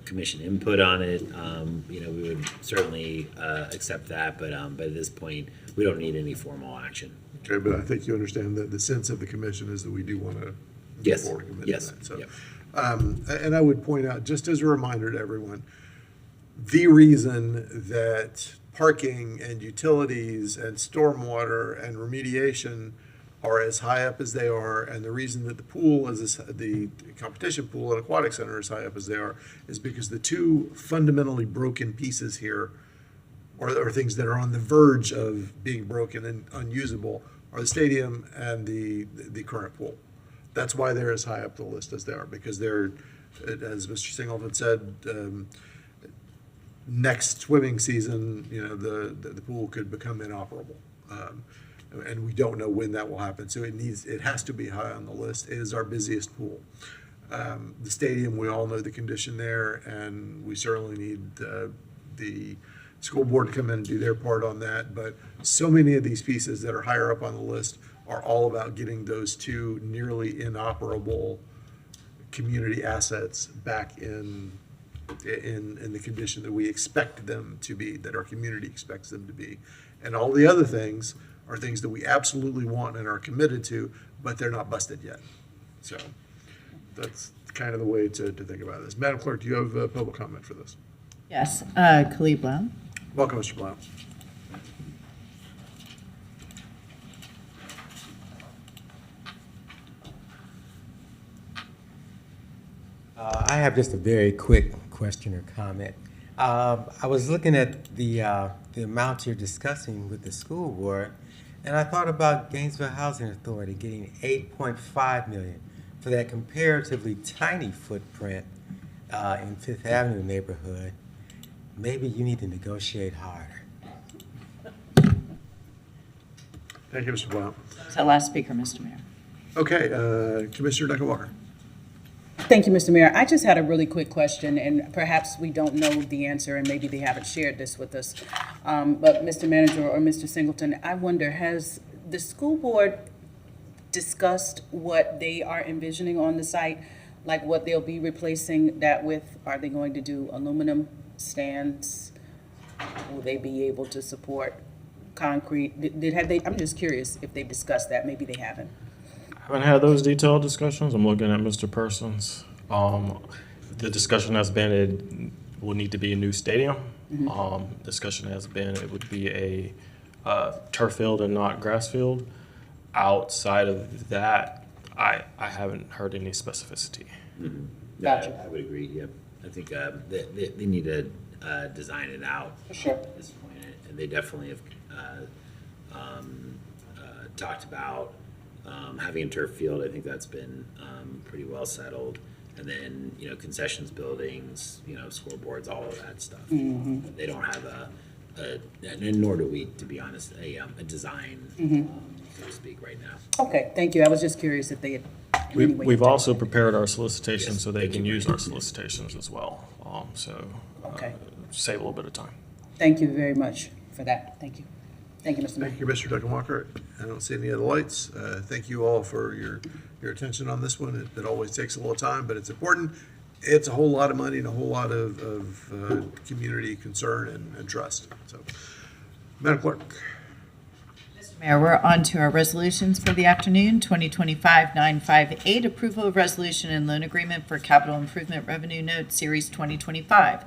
commission input on it, we would certainly accept that. But at this point, we don't need any formal action. Okay, but I think you understand that the sense of the commission is that we do want to move forward and commit to that. So, Yep. And I would point out, just as a reminder to everyone, the reason that parking and utilities and stormwater and remediation are as high up as they are, and the reason that the pool the competition pool and aquatic center is high up as they are, is because the two fundamentally broken pieces here, or things that are on the verge of being broken and unusable, are the stadium and the current pool. That's why they're as high up the list as they are, because they're, as Mr. Singleton said, next swimming season, the pool could become inoperable. And we don't know when that will happen. So it has to be high on the list. It is our busiest pool. The stadium, we all know the condition there, and we certainly need the school board to come in and do their part on that. But so many of these pieces that are higher up on the list are all about getting those two nearly inoperable community assets back in the condition that we expect them to be, that our community expects them to be. And all the other things are things that we absolutely want and are committed to, but they're not busted yet. So that's kind of the way to think about this. Madam Clerk, do you have a public comment for this? Yes, Khalid Blount. Welcome, Mr. Blount. I have just a very quick question or comment. I was looking at the amount you're discussing with the school board, and I thought about Gainesville Housing Authority getting $8.5 million for that comparatively tiny footprint in Fifth Avenue neighborhood. Maybe you need to negotiate harder. Thank you, Mr. Blount. So last speaker, Mr. Mayor. Okay, Commissioner Duncan Walker. Thank you, Mr. Mayor. I just had a really quick question, and perhaps we don't know the answer, and maybe they haven't shared this with us. But Mr. Manager or Mr. Singleton, I wonder, has the school board discussed what they are envisioning on the site? Like what they'll be replacing that with? Are they going to do aluminum stands? Will they be able to support concrete? I'm just curious if they've discussed that. Maybe they haven't. I haven't had those detailed discussions. I'm looking at Mr. Persons. The discussion has been it will need to be a new stadium. Discussion has been it would be a turf field and not grass field. Outside of that, I haven't heard any specificity. Mm-hmm. Gotcha. Yeah, I would agree. Yep. I think they need to design it out at this point, and they definitely have talked about having a turf field. I think that's been pretty well settled. And then, concessions buildings, scoreboards, all of that stuff. Mm-hmm. They don't have and nor do we, to be honest, a design, so to speak, right now. Okay, thank you. I was just curious if they had any way We've to- also prepared our solicitations so they can use our solicitations as well. Okay. Save a little bit of time. Thank you very much for that. Thank you. Thank you, Mr. Mayor. Thank you, Mr. Duncan-Walker. I don't see any other lights. Thank you all for your attention on this one. It always takes a little time, but it's important. It's a whole lot of money and a whole lot of community concern and trust. So, Madam Clerk. Mayor, we're on to our resolutions for the afternoon. 2025-958, approval of resolution and loan agreement for capital improvement revenue note series 2025.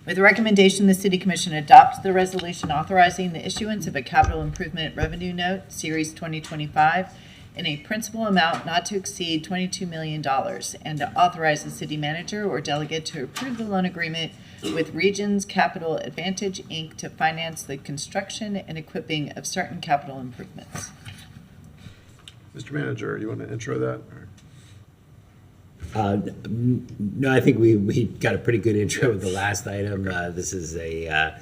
With the recommendation, the City Commission adopt the resolution authorizing the issuance of a capital improvement revenue note series 2025 in a principal amount not to exceed $22 million, and to authorize the city manager or delegate to approve the loan agreement with Regions Capital Advantage, Inc. to finance the construction and equipping of certain capital improvements. Mr. Manager, you want to intro that? No, I think we got a pretty good intro with the last item. This is a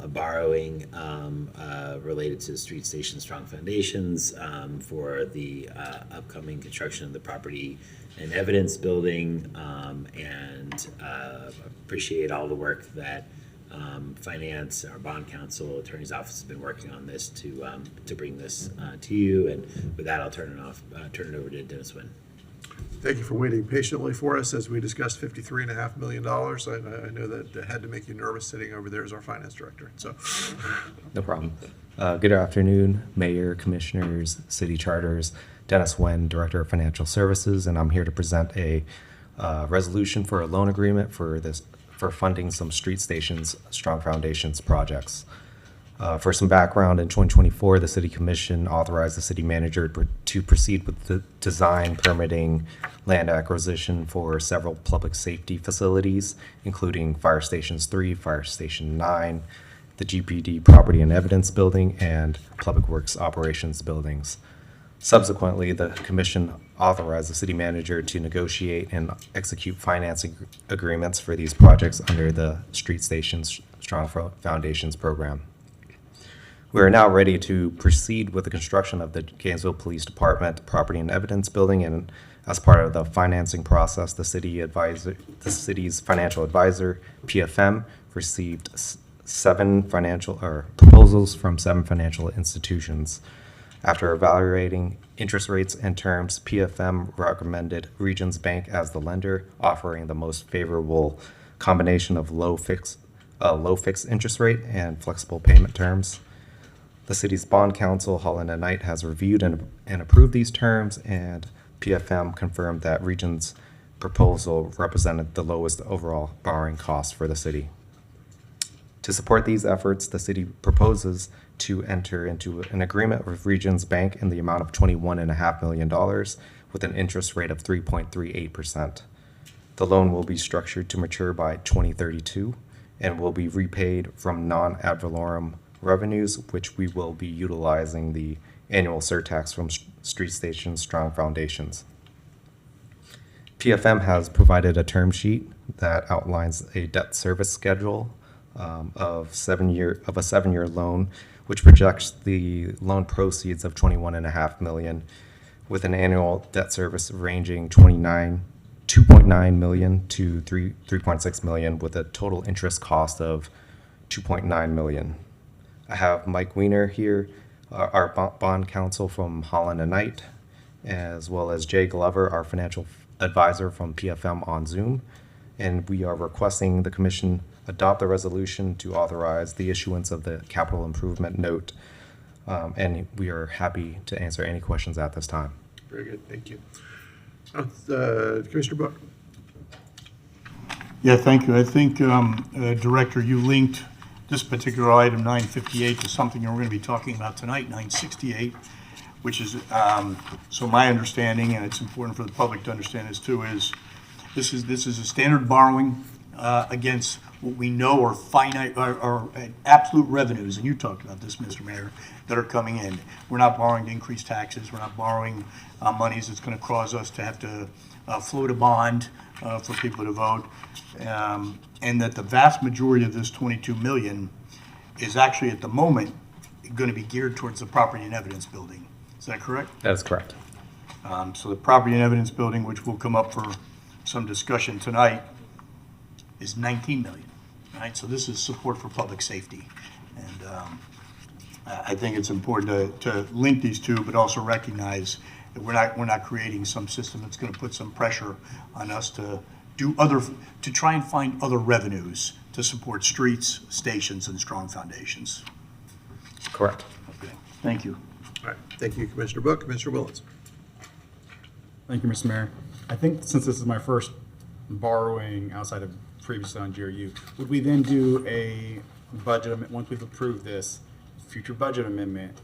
borrowing related to the street station strong foundations for the upcoming construction of the property and evidence building, and appreciate all the work that finance, our bond counsel, attorney's office has been working on this to bring this to you. And with that, I'll turn it over to Dennis Wynn. Thank you for waiting patiently for us as we discussed $53.5 million. I know that had to make you nervous sitting over there as our finance director. So, no problem. Good afternoon, Mayor, Commissioners, City Charters. Dennis Wen, Director of Financial Services, and I'm here to present a resolution for a loan agreement for funding some street stations, strong foundations projects. For some background, in 2024, the City Commission authorized the city manager to proceed with the design, permitting, land acquisition for several public safety facilities, including Fire Stations 3, Fire Station 9, the GPD Property and Evidence Building, and Public Works Operations Buildings. Subsequently, the Commission authorized the city manager to negotiate and execute financing agreements for these projects under the Street Stations Strong Foundations program. We are now ready to proceed with the construction of the Gainesville Police Department Property and Evidence Building, and as part of the financing process, the city's financial advisor, PFM, received proposals from 7 financial institutions. After evaluating interest rates and terms, PFM recommended Regions Bank as the lender, offering the most favorable combination of low fixed interest rate and flexible payment terms. The city's bond counsel, Holland & Knight, has reviewed and approved these terms, and PFM confirmed that Regions' proposal represented the lowest overall borrowing cost for the city. To support these efforts, the city proposes to enter into an agreement with Regions Bank in the amount of $21.5 million with an interest rate of 3.38%. The loan will be structured to mature by 2032 and will be repaid from non-ad valorem revenues, which we will be utilizing the annual surtax from street stations strong foundations. PFM has provided a term sheet that outlines a debt service schedule of a 7-year loan, which projects the loan proceeds of $21.5 million, with an annual debt service ranging $2.9 million to $3.6 million, with a total interest cost of $2.9 million. I have Mike Weiner here, our bond counsel from Holland & Knight, as well as Jay Glover, our financial advisor from PFM, on Zoom. And we are requesting the Commission adopt the resolution to authorize the issuance of the capital improvement note. And we are happy to answer any questions at this time. Very good, thank you. Commissioner Book. Yeah, thank you. I think, Director, you linked this particular item, 958, to something we're going to be talking about tonight, 968, which is, so my understanding, and it's important for the public to understand this too, is this is a standard borrowing against what we know are finite or absolute revenues, and you talked about this, Mr. Mayor, that are coming in. We're not borrowing to increase taxes. We're not borrowing monies that's going to cause us to have to float a bond for people to vote, and that the vast majority of this $22 million is actually at the moment going to be geared towards the property and evidence building. Is that correct? That is correct. So the property and evidence building, which will come up for some discussion tonight, is 19 million, right? So this is support for public safety. And I think it's important to link these two, but also recognize that we're not creating some system that's going to put some pressure on us to try and find other revenues to support streets, stations, and strong foundations. Correct. Okay, thank you. All right, thank you, Commissioner Book. Commissioner Willetts. Thank you, Mr. Mayor. I think since this is my first borrowing outside of previously on GRU, would we then do a budget amendment, once we've approved this, future budget amendment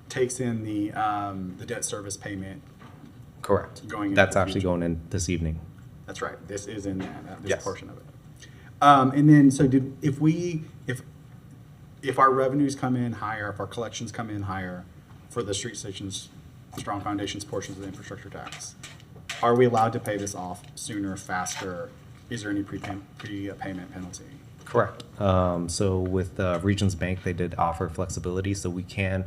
takes in the debt service payment? Correct. Going into That's the actually future? going in this evening. That's right. This is in this Yes. portion of it. And then, so if our revenues come in higher, if our collections come in higher for the street stations, strong foundations portions of the infrastructure tax, are we allowed to pay this off sooner, faster? Is there any prepayment penalty? Correct. So with Regions Bank, they did offer flexibility, so we can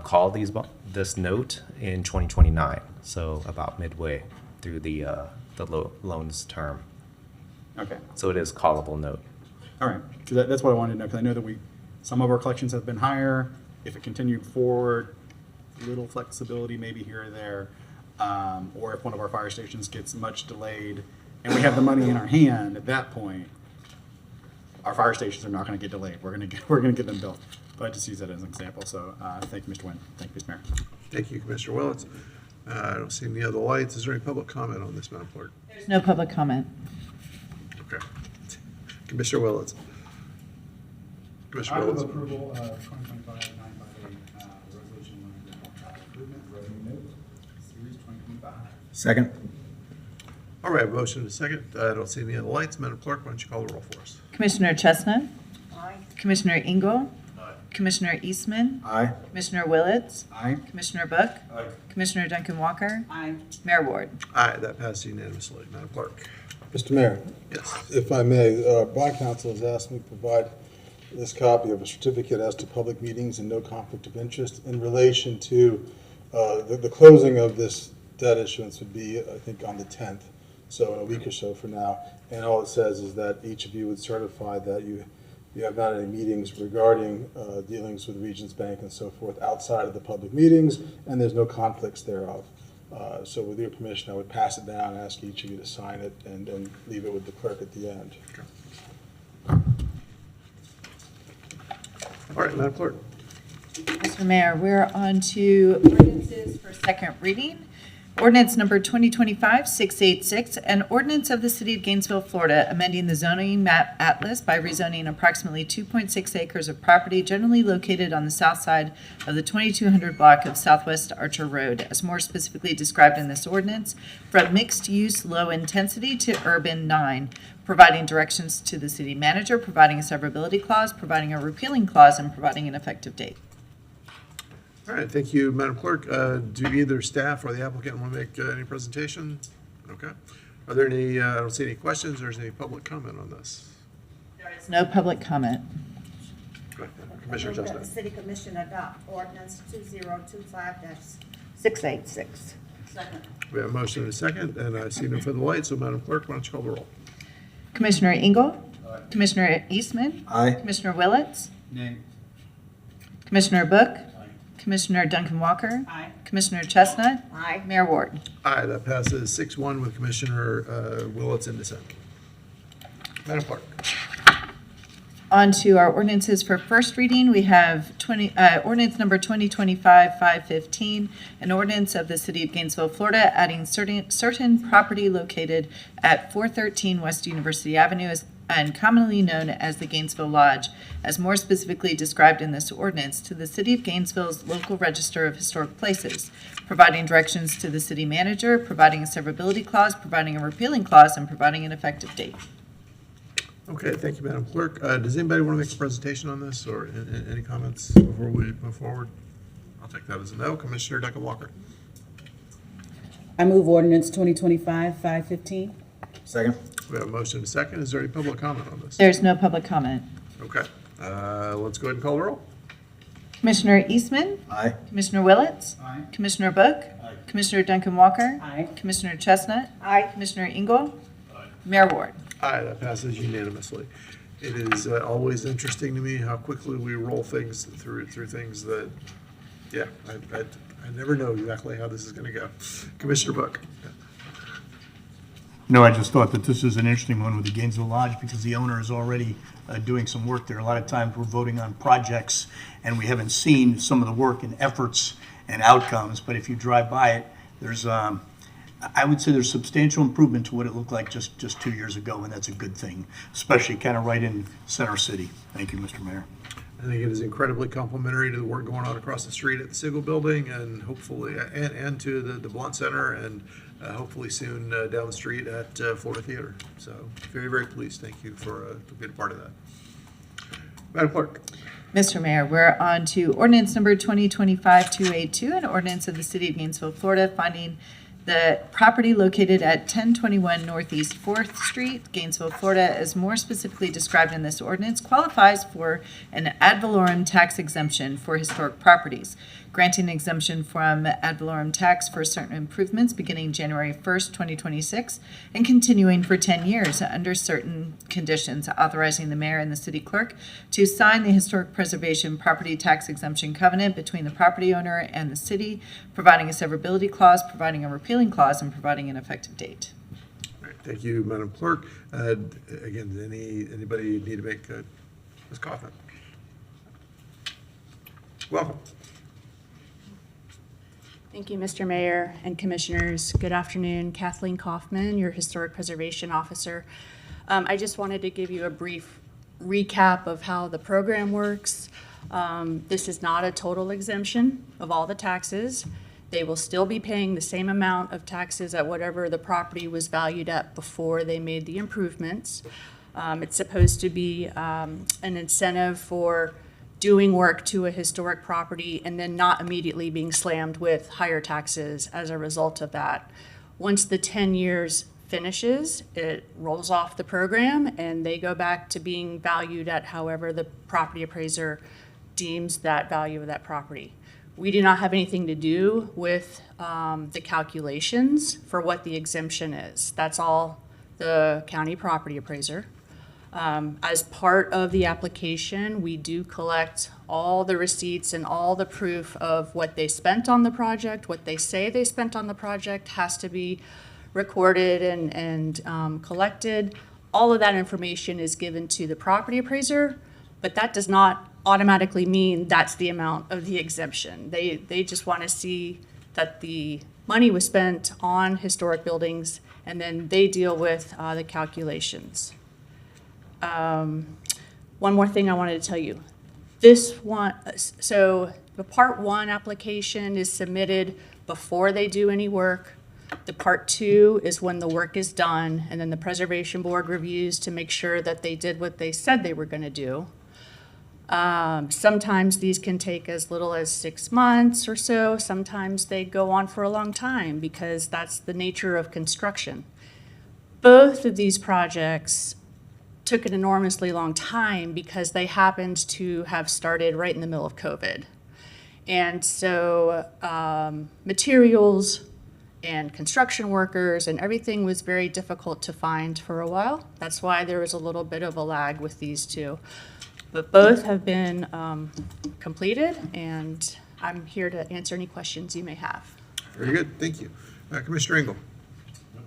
call this note in 2029, so about midway through the loan's term. Okay. So it is callable note. All right. 'Cause that's what I wanted to know, because I know that some of our collections have been higher. If it continued forward, little flexibility maybe here or there. Or if one of our fire stations gets much delayed and we have the money in our hand at that point, our fire stations are not going to get delayed. We're going to get them built. But I just use that as an example. So thank you, Mr. Nguyen. Thank you, Mr. Mayor. Thank you, Commissioner Willetts. I don't see any other lights. Is there any public comment on this, Madam Clerk? There's no public comment. Okay. Commissioner Willetts. Commissioner Willetts. approval of 2025-958 resolution improvement revenue note, series 2025. Second. All right, motion and a second. I don't see any other lights. Madam Clerk, why don't you call the roll for us? Commissioner Chestnut? Aye. Commissioner Engel? Commissioner Eastman? Aye. Commissioner Willetts? Aye. Commissioner Book? Aye. Commissioner Duncan Walker? Aye. Mayor Ward? Aye, that passed unanimously. Madam Clerk. Mr. Mayor, Yes. if I may, bond counsel has asked me to provide this copy of a certificate as to public meetings and no conflict of interest in relation to the closing of this debt issuance would be, I think, on the 10th, so in a week or so from now. And all it says is that each of you would certify that you have not any meetings regarding dealings with Regions Bank and so forth outside of the public meetings, and there's no conflicts thereof. So with your permission, I would pass it down, ask each of you to sign it, and then leave it with the clerk at the end. All right, Madam Clerk. Mr. Mayor, we're on to ordinances for second reading. Ordinance number 2025-686, an ordinance of the City of Gainesville, Florida, amending the zoning map atlas by rezoning approximately 2.6 acres of property generally located on the south side of the 2200 block of Southwest Archer Road, as more specifically described in this ordinance, from mixed-use low intensity to urban 9, providing directions to the city manager, providing a severability clause, providing a repealing clause, and providing an effective date. All right, thank you, Madam Clerk. Do either staff or the applicant want to make any presentation? Okay. Are there any, I don't see any questions, or is there any public comment on this? There is no public comment. Commissioner I move that Chestnut. the City Commission adopt ordinance 2025-686. Second. We have a motion and a second, and I see no further lights, so Madam Clerk, why don't you call the roll? Commissioner Engel? Commissioner Eastman? Aye. Commissioner Willetts? Nay. Commissioner Book? Commissioner Duncan Walker? Aye. Commissioner Chestnut? Aye. Mayor Ward? Aye, that passes 6-1 with Commissioner Willetts in dissent. Madam Clerk. On to our ordinances for first reading. We have ordinance number 2025-515, an ordinance of the City of Gainesville, Florida, adding certain property located at 413 West University Avenue and commonly known as the Gainesville Lodge, as more specifically described in this ordinance, to the City of Gainesville's local register of historic places, providing directions to the city manager, providing a severability clause, providing a repealing clause, and providing an effective date. Okay, thank you, Madam Clerk. Does anybody want to make a presentation on this, or any comments before we move forward? I'll take that as a no. Commissioner Duncan Walker. I move ordinance 2025-515. Second. We have a motion and a second. Is there any public comment on this? There's no public comment. Okay, let's go ahead and call the roll. Commissioner Eastman? Aye. Commissioner Willets? Aye. Commissioner Book? Commissioner Duncan Walker? Aye. Commissioner Chestnut? Aye. Commissioner Engel? Mayor Ward? Aye, that passes unanimously. It is always interesting to me how quickly we roll things through things that, yeah, I never know exactly how this is going to go. Commissioner Book. No, I just thought that this is an interesting one with the Gainesville Lodge because the owner is already doing some work there. A lot of times we're voting on projects and we haven't seen some of the work and efforts and outcomes, but if you drive by it, there's, I would say there's substantial improvement to what it looked like just 2 years ago, and that's a good thing, especially kind of right in Center City. Thank you, Mr. Mayor. I think it is incredibly complimentary to the work going on across the street at the Siegel Building and hopefully, and to the Blunt Center and hopefully soon down the street at Florida Theater. So very, very pleased. Thank you for being a part of that. Madam Clerk. Mr. Mayor, we're on to ordinance number 2025-282, an ordinance of the City of Gainesville, Florida, finding the property located at 1021 Northeast 4th Street, Gainesville, Florida, as more specifically described in this ordinance, qualifies for an ad valorem tax exemption for historic properties, granting exemption from ad valorem tax for certain improvements beginning January 1st, 2026, and continuing for 10 years under certain conditions, authorizing the mayor and the city clerk to sign the historic preservation property tax exemption covenant between the property owner and the city, providing a severability clause, providing a repealing clause, and providing an effective date. All right, thank you, Madam Clerk. Again, does anybody need to make Ms. Kaufman? Welcome. Thank you, Mr. Mayor and Commissioners. Good afternoon. Kathleen Kaufman, your Historic Preservation Officer. I just wanted to give you a brief recap of how the program works. This is not a total exemption of all the taxes. They will still be paying the same amount of taxes at whatever the property was valued at before they made the improvements. It's supposed to be an incentive for doing work to a historic property and then not immediately being slammed with higher taxes as a result of that. Once the 10 years finishes, it rolls off the program and they go back to being valued at however the property appraiser deems that value of that property. We do not have anything to do with the calculations for what the exemption is. That's all the county property appraiser. As part of the application, we do collect all the receipts and all the proof of what they spent on the project. What they say they spent on the project has to be recorded and collected. All of that information is given to the property appraiser, but that does not automatically mean that's the amount of the exemption. They just want to see that the money was spent on historic buildings, and then they deal with the calculations. One more thing I wanted to tell you. This one, so the Part 1 application is submitted before they do any work. The Part 2 is when the work is done, and then the Preservation Board reviews to make sure that they did what they said they were going to do. Sometimes these can take as little as 6 months or so. Sometimes they go on for a long time because that's the nature of construction. Both of these projects took an enormously long time because they happened to have started right in the middle of COVID. And so materials and construction workers and everything was very difficult to find for a while. That's why there was a little bit of a lag with these two. But both have been completed, and I'm here to answer any questions you may have. Very good, thank you. Commissioner Engel.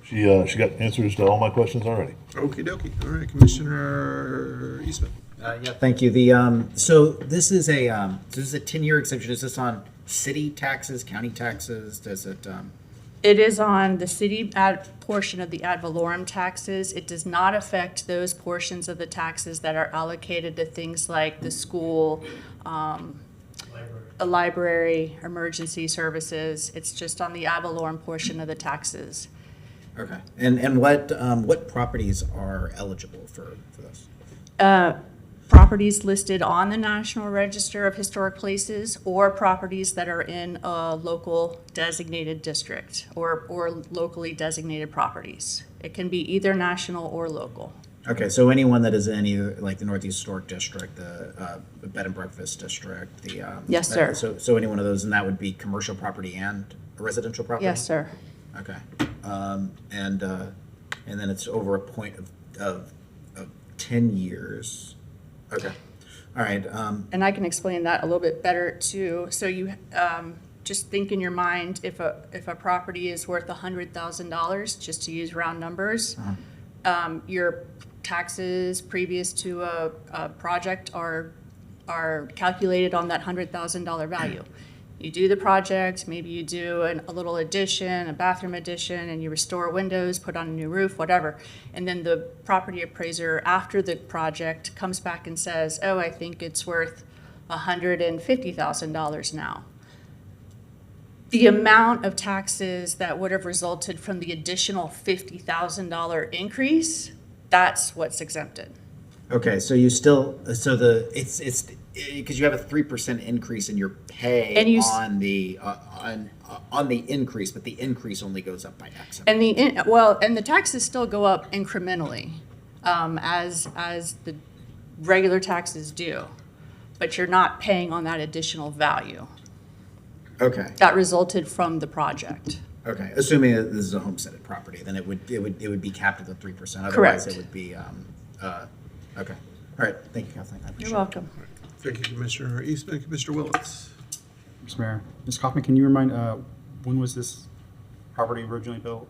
She got answers to all my questions already. Okie dokie. All right, Commissioner Eastman. Yeah, thank you. So this is a 10-year exemption. Is this on city taxes, county taxes? Does it? It is on the city portion of the ad valorem taxes. It does not affect those portions of the taxes that are allocated to things like the school, a library, emergency services. It's just on the ad valorem portion of the taxes. Okay. And what properties are eligible for this? Properties listed on the National Register of Historic Places or properties that are in a local designated district or locally designated properties. It can be either national or local. Okay, so anyone that is in either, like, the Northeast Historic District, the Bed and Breakfast District, the. Yes, sir. So any one of those, and that would be commercial property and residential property? Yes, sir. Okay. And then it's over a point of 10 years. Okay. All right. And I can explain that a little bit better too. So you just think in your mind, if a property is worth $100,000, just to use round numbers, your taxes previous to a project are calculated on that $100,000 value. You do the project, maybe you do a little addition, a bathroom addition, and you restore windows, put on a new roof, whatever. And then the property appraiser, after the project, comes back and says, oh, I think it's worth $150,000 now. The amount of taxes that would have resulted from the additional $50,000 increase, that's what's exempted. Okay, so you still, it's because you have a 3% increase in your pay And you on the increase, but the increase only goes up by X. And the taxes still go up incrementally, as the regular taxes do, but you're not paying on that additional value Okay. that resulted from the project. Okay, assuming that this is a homesteaded property, then it would be capped at the 3%. Otherwise, Correct. it would be okay. All right, thank you, Kathleen. I appreciate You're welcome. Thank you, Commissioner Eastman. Commissioner Willis. Mr. Mayor, Ms. Kaufman, can you remind, when was this property originally built?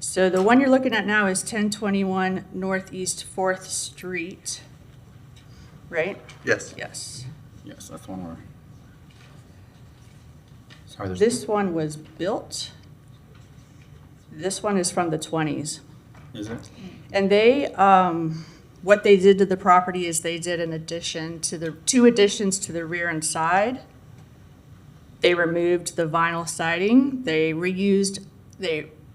So the one you're looking at now is 1021 Northeast 4th Street, right? Yes. Yes. Yes, that's one where. Sorry, there's. This one was built. This one is from the 20s. Is it? And they, what they did to the property is they did an addition to the, 2 additions to the rear and side. They removed the vinyl siding. They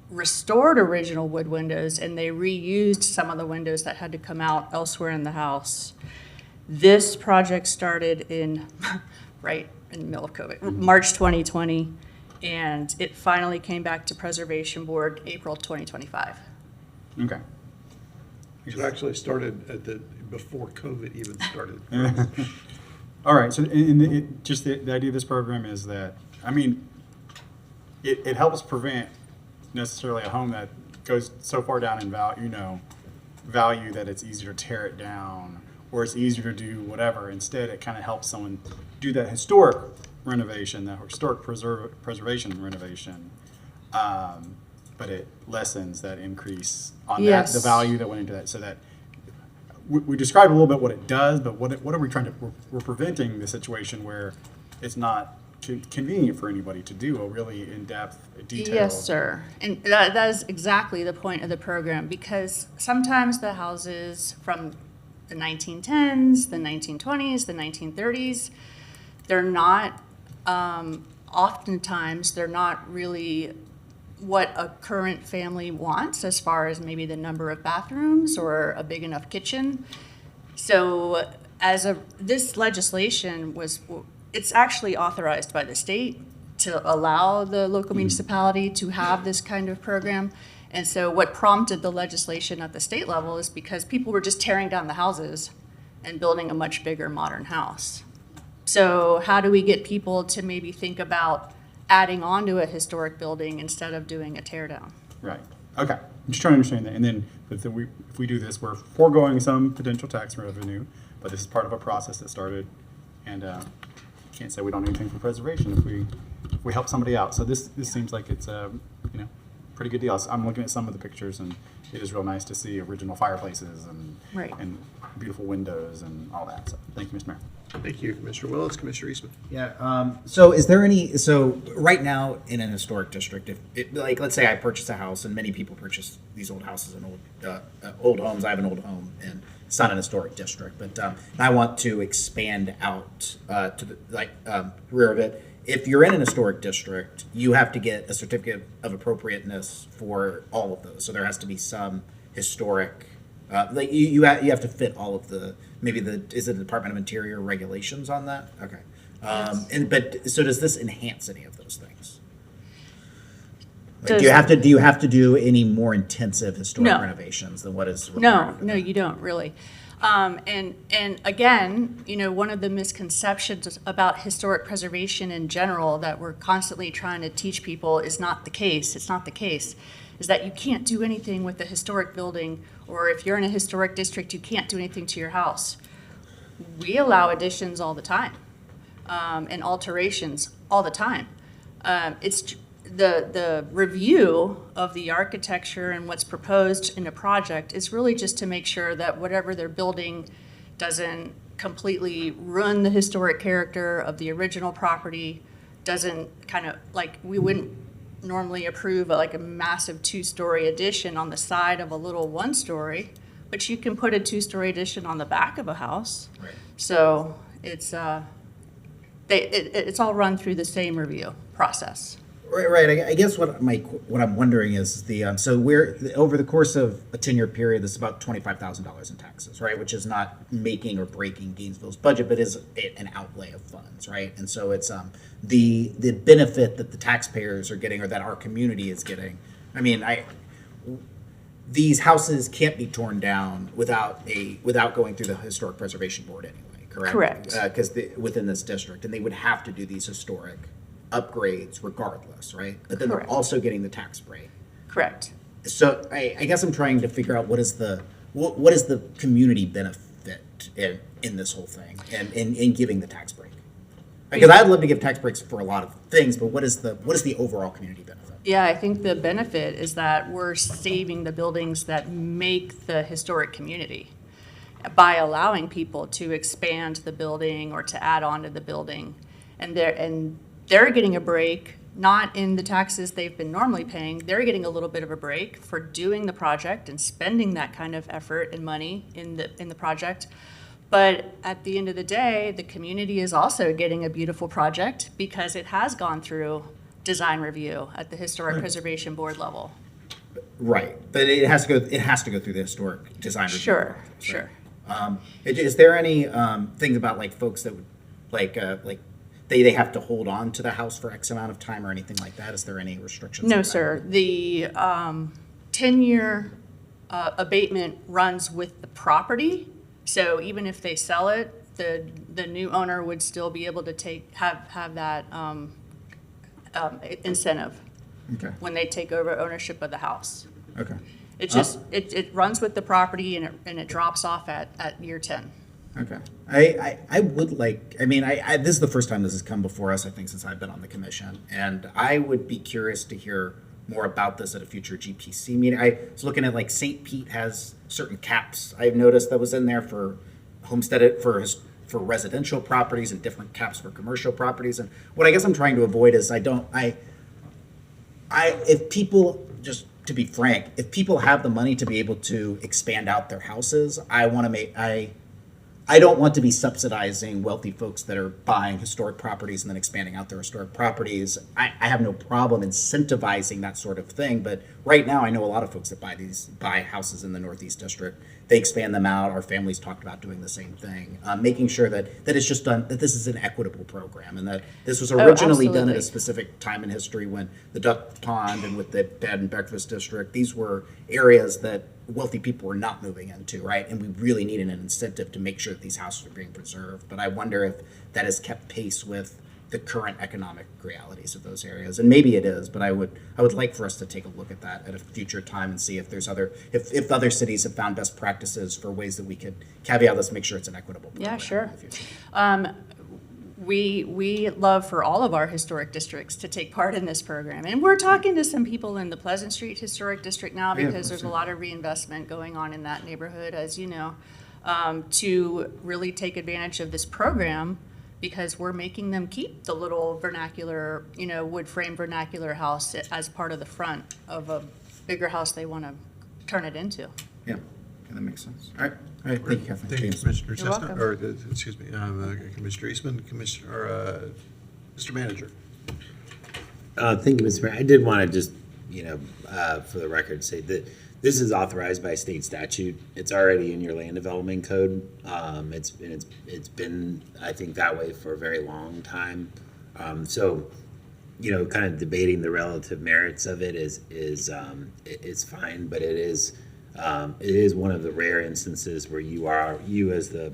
restored original wood windows, and they reused some of the windows that had to come out elsewhere in the house. This project started right in the middle of COVID, March 2020, and it finally came back to Preservation Board April 2025. Okay. It actually started before COVID even started. All right, so just the idea of this program is that, I mean, it helps prevent necessarily a home that goes so far down in value that it's easier to tear it down, or it's easier to do whatever. Instead, it kind of helps someone do that historic renovation, that historic preservation renovation, but it lessens that increase on Yes. the value that went into that. So that we described a little bit what it does, but what are we trying to? We're preventing the situation where it's not convenient for anybody to do a really in-depth, detailed. Yes, sir. And that is exactly the point of the program, because sometimes the houses from the 1910s, the 1920s, the 1930s, they're not, oftentimes, they're not really what a current family wants as far as maybe the number of bathrooms or a big enough kitchen. So this legislation it's actually authorized by the state to allow the local municipality to have this kind of program. And so what prompted the legislation at the state level is because people were just tearing down the houses and building a much bigger modern house. So how do we get people to maybe think about adding on to a historic building instead of doing a tear down? Right. Okay. I'm just trying to understand that. And then, if we do this, we're foregoing some potential tax revenue, but this is part of a process that started, and can't say we don't do anything for preservation if we help somebody out. So this seems like it's a pretty good deal. I'm looking at some of the pictures, and it is real nice to see original fireplaces and Right. and beautiful windows and all that. So thank you, Mr. Mayor. Thank you, Commissioner Willis. Commissioner Eastman. Yeah. So right now in an historic district, like let's say I purchase a house, and many people purchase these old houses and old homes. I have an old home, and it's not an historic district, but I want to expand out to the rear of it. If you're in an historic district, you have to get a certificate of appropriateness for all of those. So there has to be some historic. You have to fit all of the is it the Department of Interior regulations on that? Okay. So does this enhance any of those things? Do you have to do any more intensive historic No. renovations than what is No, required? no, you don't really. And again, one of the misconceptions about historic preservation in general that we're constantly trying to teach people is not the case. It's not the case. Is that you can't do anything with a historic building, or if you're in a historic district, you can't do anything to your house. We allow additions all the time, and alterations all the time. It's the review of the architecture and what's proposed in a project is really just to make sure that whatever they're building doesn't completely ruin the historic character of the original property, doesn't kind of, like, we wouldn't normally approve like a massive 2-story addition on the side of a little 1-story, but you can put a 2-story addition on the back of a house. Right. So it's it's all run through the same review process. Right. I guess what I'm wondering is so we're over the course of a 10-year period, this is about $25,000 in taxes, right? Which is not making or breaking Gainesville's budget, but is an outlay of funds, right? And so it's the benefit that the taxpayers are getting, or that our community is getting. I mean, these houses can't be torn down without going through the Historic Preservation Board anyway, correct? Correct. Because within this district, and they would have to do these historic upgrades regardless, right? But then Correct. they're also getting the tax break. Correct. So I guess I'm trying to figure out what is the community benefit in this whole thing and in giving the tax break? Because I'd love to give tax breaks for a lot of things, but what is the overall community benefit? Yeah, I think the benefit is that we're saving the buildings that make the historic community by allowing people to expand the building or to add on to the building. And they're getting a break, not in the taxes they've been normally paying. They're getting a little bit of a break for doing the project and spending that kind of effort and money in the project. But at the end of the day, the community is also getting a beautiful project because it has gone through design review at the Historic Preservation Board level. Right, but it has to go through the historic design review. Sure, process, sure. right? Is there any things about like folks that would they have to hold on to the house for X amount of time or anything like that? Is there any restrictions? No, like that? sir. The 10-year abatement runs with the property. So even if they sell it, the new owner would still be able to have that incentive Okay. when they take over ownership of the house. Okay. It just it runs with the property and it drops off at year 10. Okay. I would like, this is the first time this has come before us, I think, since I've been on the commission. And I would be curious to hear more about this at a future GPC meeting. I was looking at like St. Pete has certain caps I've noticed that was in there for for residential properties and different caps for commercial properties. And what I guess I'm trying to avoid is if people, just to be frank, if people have the money to be able to expand out their houses, I don't want to be subsidizing wealthy folks that are buying historic properties and then expanding out their historic properties. I have no problem incentivizing that sort of thing, but right now I know a lot of folks that buy houses in the Northeast District. They expand them out. Our families talked about doing the same thing, making sure that it's just done, that this is an equitable program, and that this was originally done at a specific time in history when the Duck Pond and with the Bed and Breakfast District, these were areas that wealthy people were not moving into, right? And we really needed an incentive to make sure that these houses are being preserved. But I wonder if that has kept pace with the current economic realities of those areas. And maybe it is, but I would like for us to take a look at that at a future time and see if there's if other cities have found best practices for ways that we could caveat this, make sure it's an equitable program. Yeah, sure. We love for all of our historic districts to take part in this program. And we're talking to some people in the Pleasant Street Historic District now because there's a lot of reinvestment going on in that neighborhood, as you know, to really take advantage of this program because we're making them keep the little vernacular, wood frame vernacular house as part of the front of a bigger house they want to turn it into. Yeah, that makes sense. All right, thank you, Kathleen. Thank you, James. Commissioner You're Chestnut, welcome. or, excuse me, Commissioner Eastman, Mr. Manager. Thank you, Mr. Mayor. I did want to just, for the record, say that this is authorized by state statute. It's already in your land development code. It's been, I think, that way for a very long time. So kind of debating the relative merits of it is fine, but it is one of the rare instances where you as the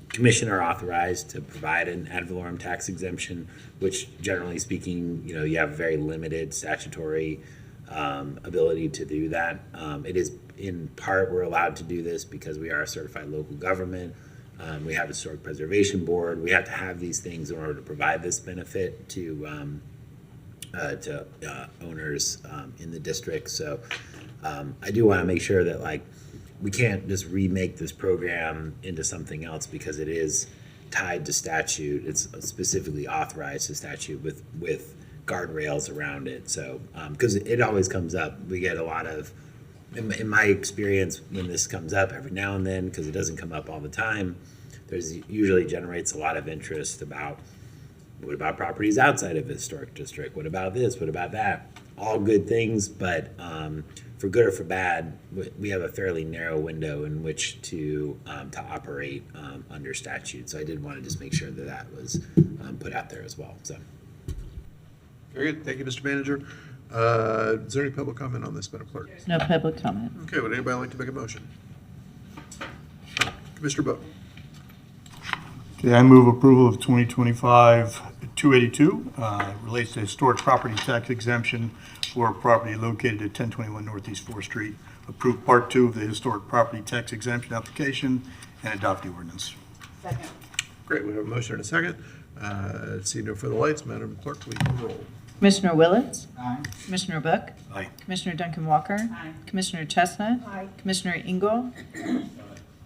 commissioner authorized to provide an ad valorem tax exemption, which generally speaking, you have very limited statutory ability to do that. It is in part we're allowed to do this because we are a certified local government. We have a historic preservation board. We have to have these things in order to provide this benefit to owners in the district. So I do want to make sure that we can't just remake this program into something else because it is tied to statute. It's specifically authorized to statute with guardrails around it. So because it always comes up, we get a lot of, in my experience, when this comes up every now and then, because it doesn't come up all the time, there's usually generates a lot of interest about what about properties outside of a historic district? What about this? What about that? All good things, but for good or for bad, we have a fairly narrow window in which to operate under statute. So I did want to just make sure that was put out there as well. So. Very good. Thank you, Mr. Manager. Is there any public comment on this, Madam Clerk? No public comment. Okay, would anybody like to make a motion? Commissioner Bowe. Okay, I move approval of 2025-282, relates to historic property tax exemption for property located at 1021 Northeast 4th Street. Approve Part 2 of the historic property tax exemption application and adopt the ordinance. Second. Great, we have a motion and a second. Seeing no further lights, Madam Clerk, please call the roll. Commissioner Willetts? Aye. Commissioner Book? Aye. Commissioner Duncan Walker? Aye. Commissioner Chestnut? Aye. Commissioner Engel?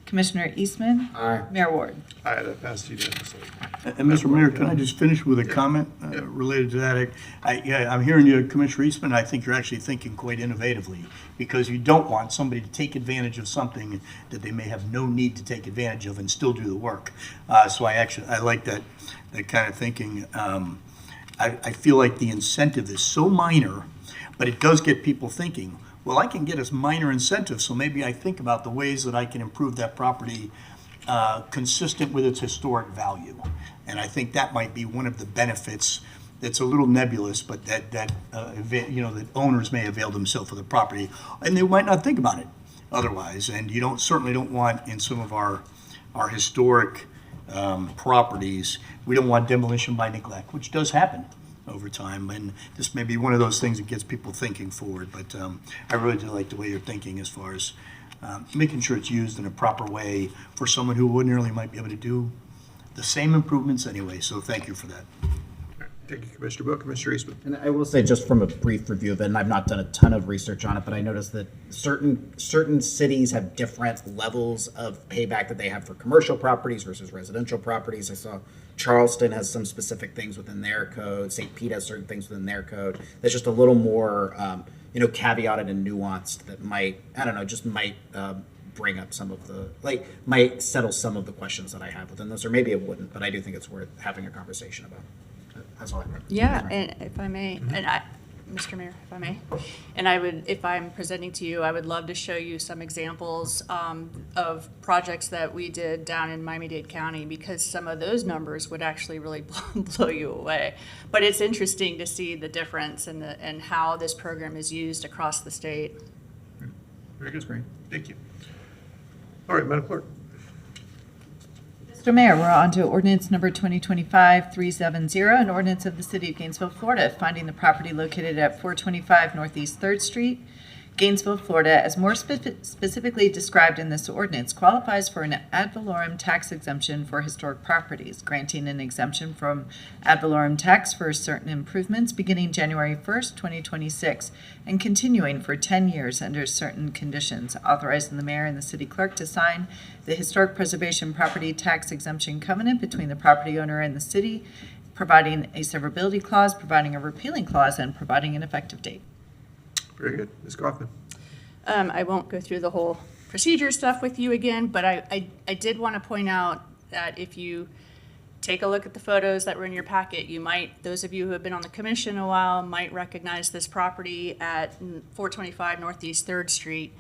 Commissioner Eastman? Aye. Mayor Ward? Aye, that passed unanimously. And Mr. Mayor, can I just finish with a comment related to that? I'm hearing you, Commissioner Eastman, I think you're actually thinking quite innovatively, because you don't want somebody to take advantage of something that they may have no need to take advantage of and still do the work. So I like that kind of thinking. I feel like the incentive is so minor, but it does get people thinking, well, I can get a minor incentive, so maybe I think about the ways that I can improve that property consistent with its historic value. And I think that might be one of the benefits that's a little nebulous, but that owners may avail themselves of the property, and they might not think about it otherwise. And you certainly don't want in some of our historic properties, we don't want demolition by neglect, which does happen over time. And this may be one of those things that gets people thinking forward. But I really do like the way you're thinking as far as making sure it's used in a proper way for someone who ordinarily might be able to do the same improvements anyway. So thank you for that. Thank you, Commissioner Bowe. Commissioner Eastman. And I will say, just from a brief review of it, and I've not done a ton of research on it, but I noticed that certain cities have different levels of payback that they have for commercial properties versus residential properties. I saw Charleston has some specific things within their code. St. Pete has certain things within their code. That's just a little more, caveated and nuanced that might bring up some of the, might settle some of the questions that I have within this, or maybe it wouldn't, but I do think it's worth having a conversation about. That's all I have. Yeah, and if I may, Mr. Mayor, if I may, and if I'm presenting to you, I would love to show you some examples of projects that we did down in Miami-Dade County, because some of those numbers would actually really blow you away. But it's interesting to see the difference and how this program is used across the state. Very good. Great. Thank you. All right, Madam Clerk. Mr. Mayor, we're on to ordinance number 2025-370, an ordinance of the City of Gainesville, Florida, finding the property located at 425 Northeast 3rd Street, Gainesville, Florida, as more specifically described in this ordinance, qualifies for an ad valorem tax exemption for historic properties, granting an exemption from ad valorem tax for certain improvements beginning January 1st, 2026, and continuing for 10 years under certain conditions, authorizing the mayor and the city clerk to sign the historic preservation property tax exemption covenant between the property owner and the city, providing a severability clause, providing a repealing clause, and providing an effective date. Very good. Ms. Kaufman. I won't go through the whole procedure stuff with you again, but I did want to point out that if you take a look at the photos that were in your packet, those of you who have been on the commission a while might recognize this property at 425 Northeast 3rd Street.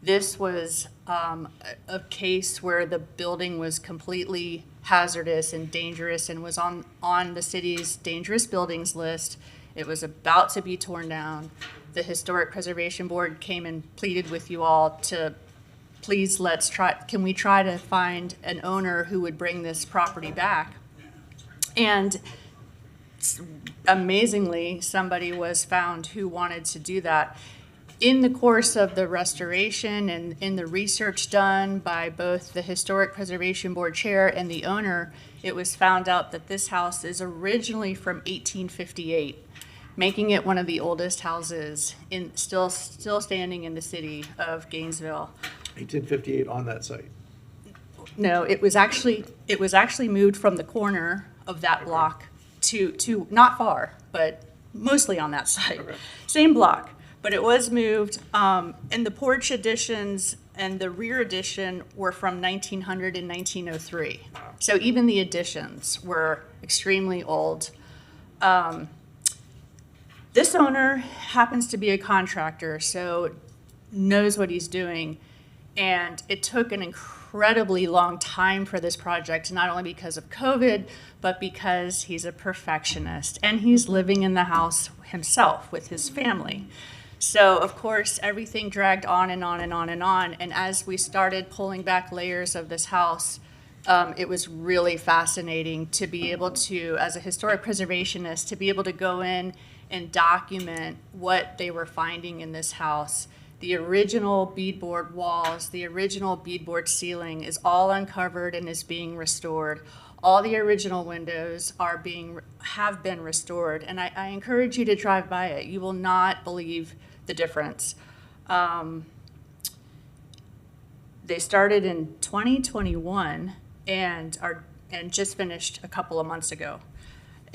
This was a case where the building was completely hazardous and dangerous and was on the city's dangerous buildings list. It was about to be torn down. The Historic Preservation Board came and pleaded with you all to please can we try to find an owner who would bring this property back? And amazingly, somebody was found who wanted to do that. In the course of the restoration and in the research done by both the Historic Preservation Board chair and the owner, it was found out that this house is originally from 1858, making it one of the oldest houses still standing in the city of Gainesville. 1858 on that site. No, it was actually moved from the corner of that block to not far, but mostly on that site. Okay. Same block, but it was moved. And the porch additions and the rear addition were from 1900 and 1903. So even the additions were extremely old. This owner happens to be a contractor, so knows what he's doing. And it took an incredibly long time for this project, not only because of COVID, but because he's a perfectionist and he's living in the house himself with his family. So of course, everything dragged on and on and on and on. And as we started pulling back layers of this house, it was really fascinating to be able to, as a historic preservationist, to be able to go in and document what they were finding in this house. The original beadboard walls, the original beadboard ceiling is all uncovered and is being restored. All the original windows have been restored, and I encourage you to drive by it. You will not believe the difference. They started in 2021 and just finished a couple of months ago.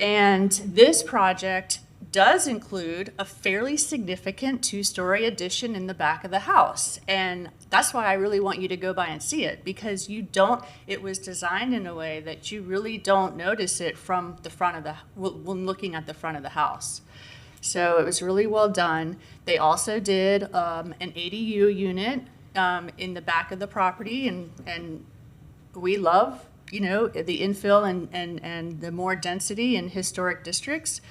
And this project does include a fairly significant two-story addition in the back of the house. And that's why I really want you to go by and see it, because it was designed in a way that you really don't notice it from the front of when looking at the front of the house. So it was really well done. They also did an ADU unit in the back of the property, and we love, the infill and the more density in historic districts.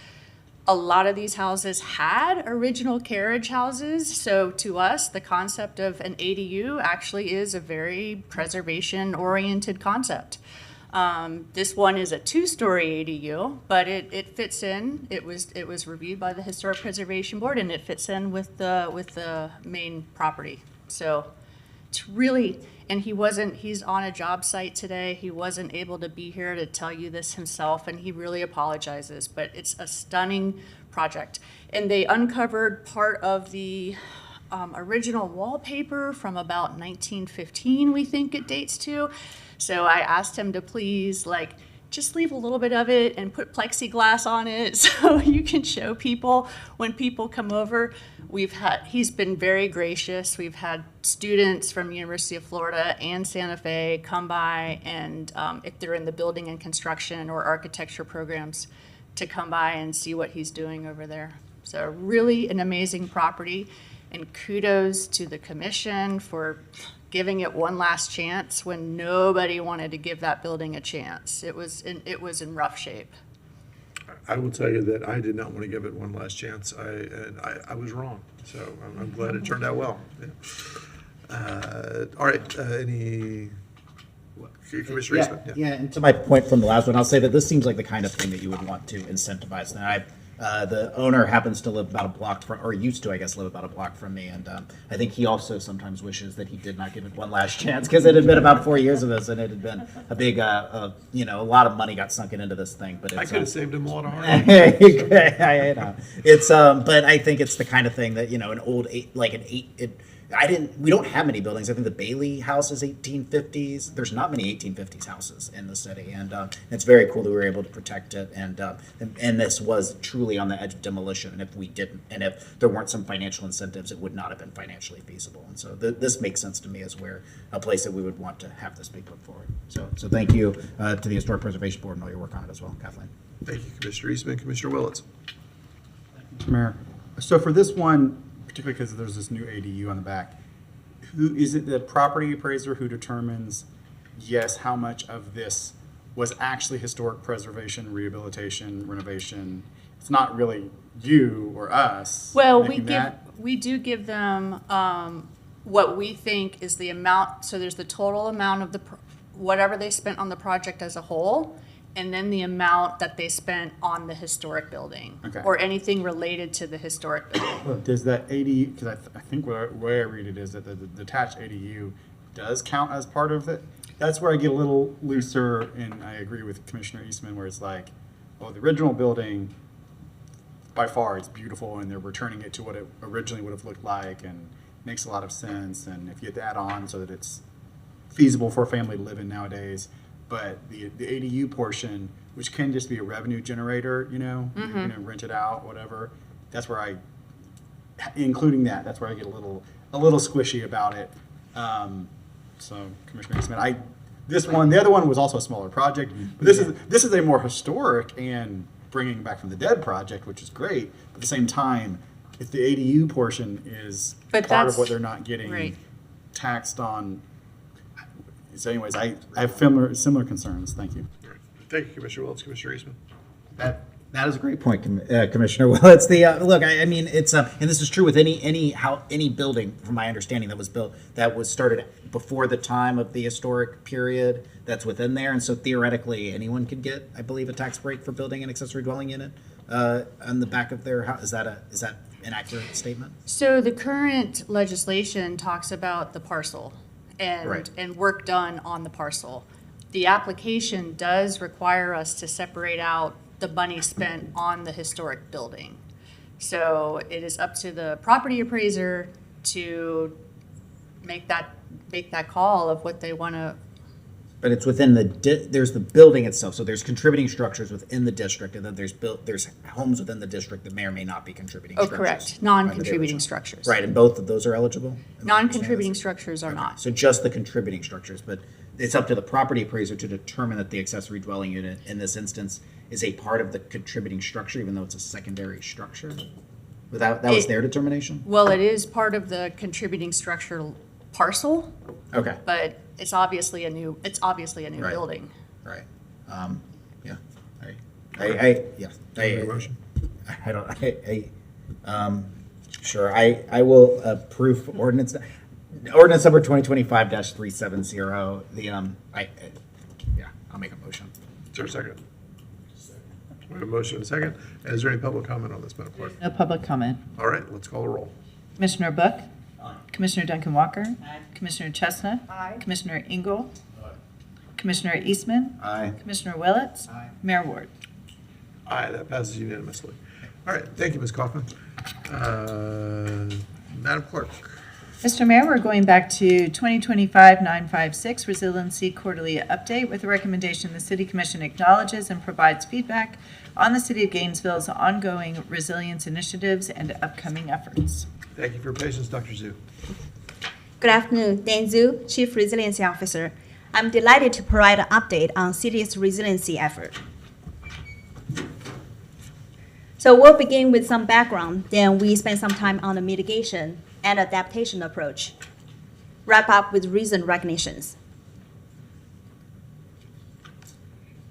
A lot of these houses had original carriage houses, so to us, the concept of an ADU actually is a very preservation-oriented concept. This one is a two-story ADU, but it fits in. It was reviewed by the Historic Preservation Board, and it fits in with the main property. So it's really, and he's on a job site today. He wasn't able to be here to tell you this himself, and he really apologizes, but it's a stunning project. And they uncovered part of the original wallpaper from about 1915, we think it dates to. So I asked him to please, just leave a little bit of it and put plexiglass on it so you can show people when people come over. He's been very gracious. We've had students from University of Florida and Santa Fe come by, and if they're in the building and construction or architecture programs, to come by and see what he's doing over there. So really an amazing property, and kudos to the commission for giving it one last chance when nobody wanted to give that building a chance. It was in rough shape. I will tell you that I did not want to give it one last chance. I was wrong. So I'm glad it turned out well. Yeah. All right. Any Commissioner Eastman? Yeah, and to my point from the last one, I'll say that this seems like the kind of thing that you would want to incentivize. Now, the owner happens to live about a block from, or used to, I guess, live about a block from me, and I think he also sometimes wishes that he did not give it one last chance, because it had been about 4 years of this, and it had been a big, a lot of money got sunken into this thing. But I could have saved him a lot of heart. I know. It's but I think it's the kind of thing that we don't have many buildings. I think the Bailey house is 1850s. There's not many 1850s houses in the city, and it's very cool that we were able to protect it. And this was truly on the edge of demolition. And if we didn't, and if there weren't some financial incentives, it would not have been financially feasible. And so this makes sense to me as a place that we would want to have this be put forward. So thank you to the Historic Preservation Board and all your work on it as well, Kathleen. Thank you, Commissioner Eastman. Commissioner Willits. Mr. Mayor, so for this one, particularly because there's this new ADU on the back, who is it, the property appraiser who determines, yes, how much of this was actually historic preservation, rehabilitation, renovation? It's not really you or us. Well, making that. we do give them what we think is the amount. So there's the total amount of whatever they spent on the project as a whole, and then the amount that they spent on the historic building or anything related to the historic building. Does that ADU, because I think the way I read it is that the detached ADU does count as part of it. That's where I get a little looser, and I agree with Commissioner Eastman, where it's like, oh, the original building, by far, it's beautiful, and they're returning it to what it originally would have looked like, and makes a lot of sense. And if you had to add on so that it's feasible for a family to live in nowadays, but the ADU portion, which can just be a revenue generator, you know, you're gonna rent it out, whatever. That's where including that's where I get a little squishy about it. So Commissioner Eastman, the other one was also a smaller project. But this is a more historic and bringing back from the dead project, which is great. But at the same time, if the ADU portion is part of what they're not getting taxed on. So anyways, I have similar concerns. Thank you. Thank you, Commissioner Willis. Commissioner Eastman. That is a great point, Commissioner. Well, it's the look. I mean, it's and this is true with any building, from my understanding, that was built that was started before the time of the historic period that's within there, and so theoretically, anyone could get, I believe, a tax break for building an accessory dwelling unit on the back of their house. Is that an accurate statement? So the current legislation talks about the parcel and work done on the parcel. The application does require us to separate out the money spent on the historic building. So it is up to the property appraiser to make that call of what they want to. But it's within there's the building itself. So there's contributing structures within the district, and then there's homes within the district that may or may not be contributing structures. Correct. Non-contributing structures. Right, and both of those are eligible? Non-contributing structures are not. So just the contributing structures, but it's up to the property appraiser to determine that the accessory dwelling unit, in this instance, is a part of the contributing structure, even though it's a secondary structure? That was their determination? Well, it is part of the contributing structure parcel. Okay. But it's obviously a new building. Right. Sure. I will approve ordinance number 2025-370. I'll make a motion. Is there a second? We have a motion and a second. And is there any public comment on this, Madam Clerk? No public comment. All right, let's call the roll. Commissioner Book? Commissioner Duncan Walker? Commissioner Chestnut? Commissioner Engel? Commissioner Eastman? Commissioner Willets? Mayor Ward? Aye, that passes unanimously. All right, thank you, Ms. Kaufman. Madam Clerk. Mr. Mayor, we're going back to 2025-956 Resiliency Quarterly Update with a recommendation the City Commission acknowledges and provides feedback on the City of Gainesville's ongoing resilience initiatives and upcoming efforts. Thank you for your patience, Dr. Zhu. Good afternoon, Dan Zhu, Chief Resiliency Officer. I'm delighted to provide an update on city's resiliency effort. So we'll begin with some background, then we spend some time on the mitigation and adaptation approach. Wrap up with recent recognitions.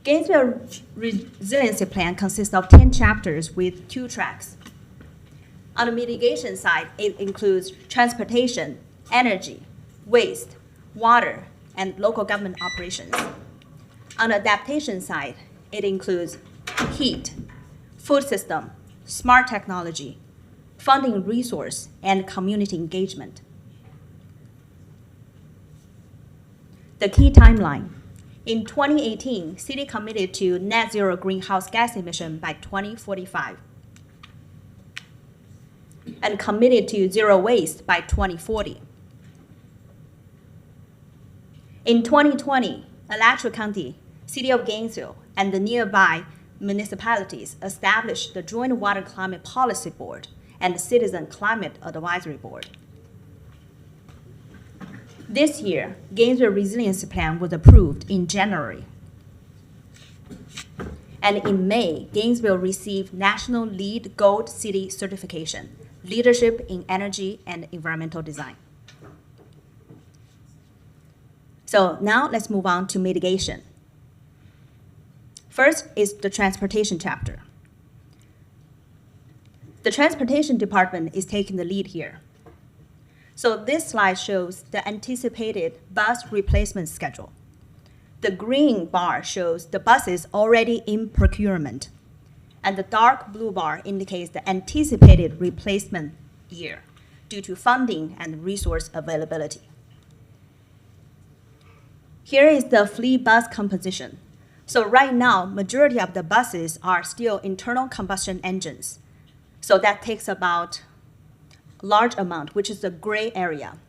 Gainesville Resiliency Plan consists of 10 chapters with 2 tracks. On the mitigation side, it includes transportation, energy, waste, water, and local government operations. On the adaptation side, it includes heat, food system, smart technology, funding resource, and community engagement. The key timeline. In 2018, City committed to net zero greenhouse gas emission by 2045 and committed to zero waste by 2040. In 2020, Alachua County, City of Gainesville, and the nearby municipalities established the Joint Water Climate Policy Board and the Citizen Climate Advisory Board. This year, Gainesville Resiliency Plan was approved in January. And in May, Gainesville received National LEED Gold City certification, Leadership in Energy and Environmental Design. So now let's move on to mitigation. First is the transportation chapter. The transportation department is taking the lead here. So this slide shows the anticipated bus replacement schedule. The green bar shows the buses already in procurement, and the dark blue bar indicates the anticipated replacement year due to funding and resource availability. Here is the fleet bus composition. So right now, majority of the buses are still internal combustion engines. So that takes about a large amount, which is the gray area,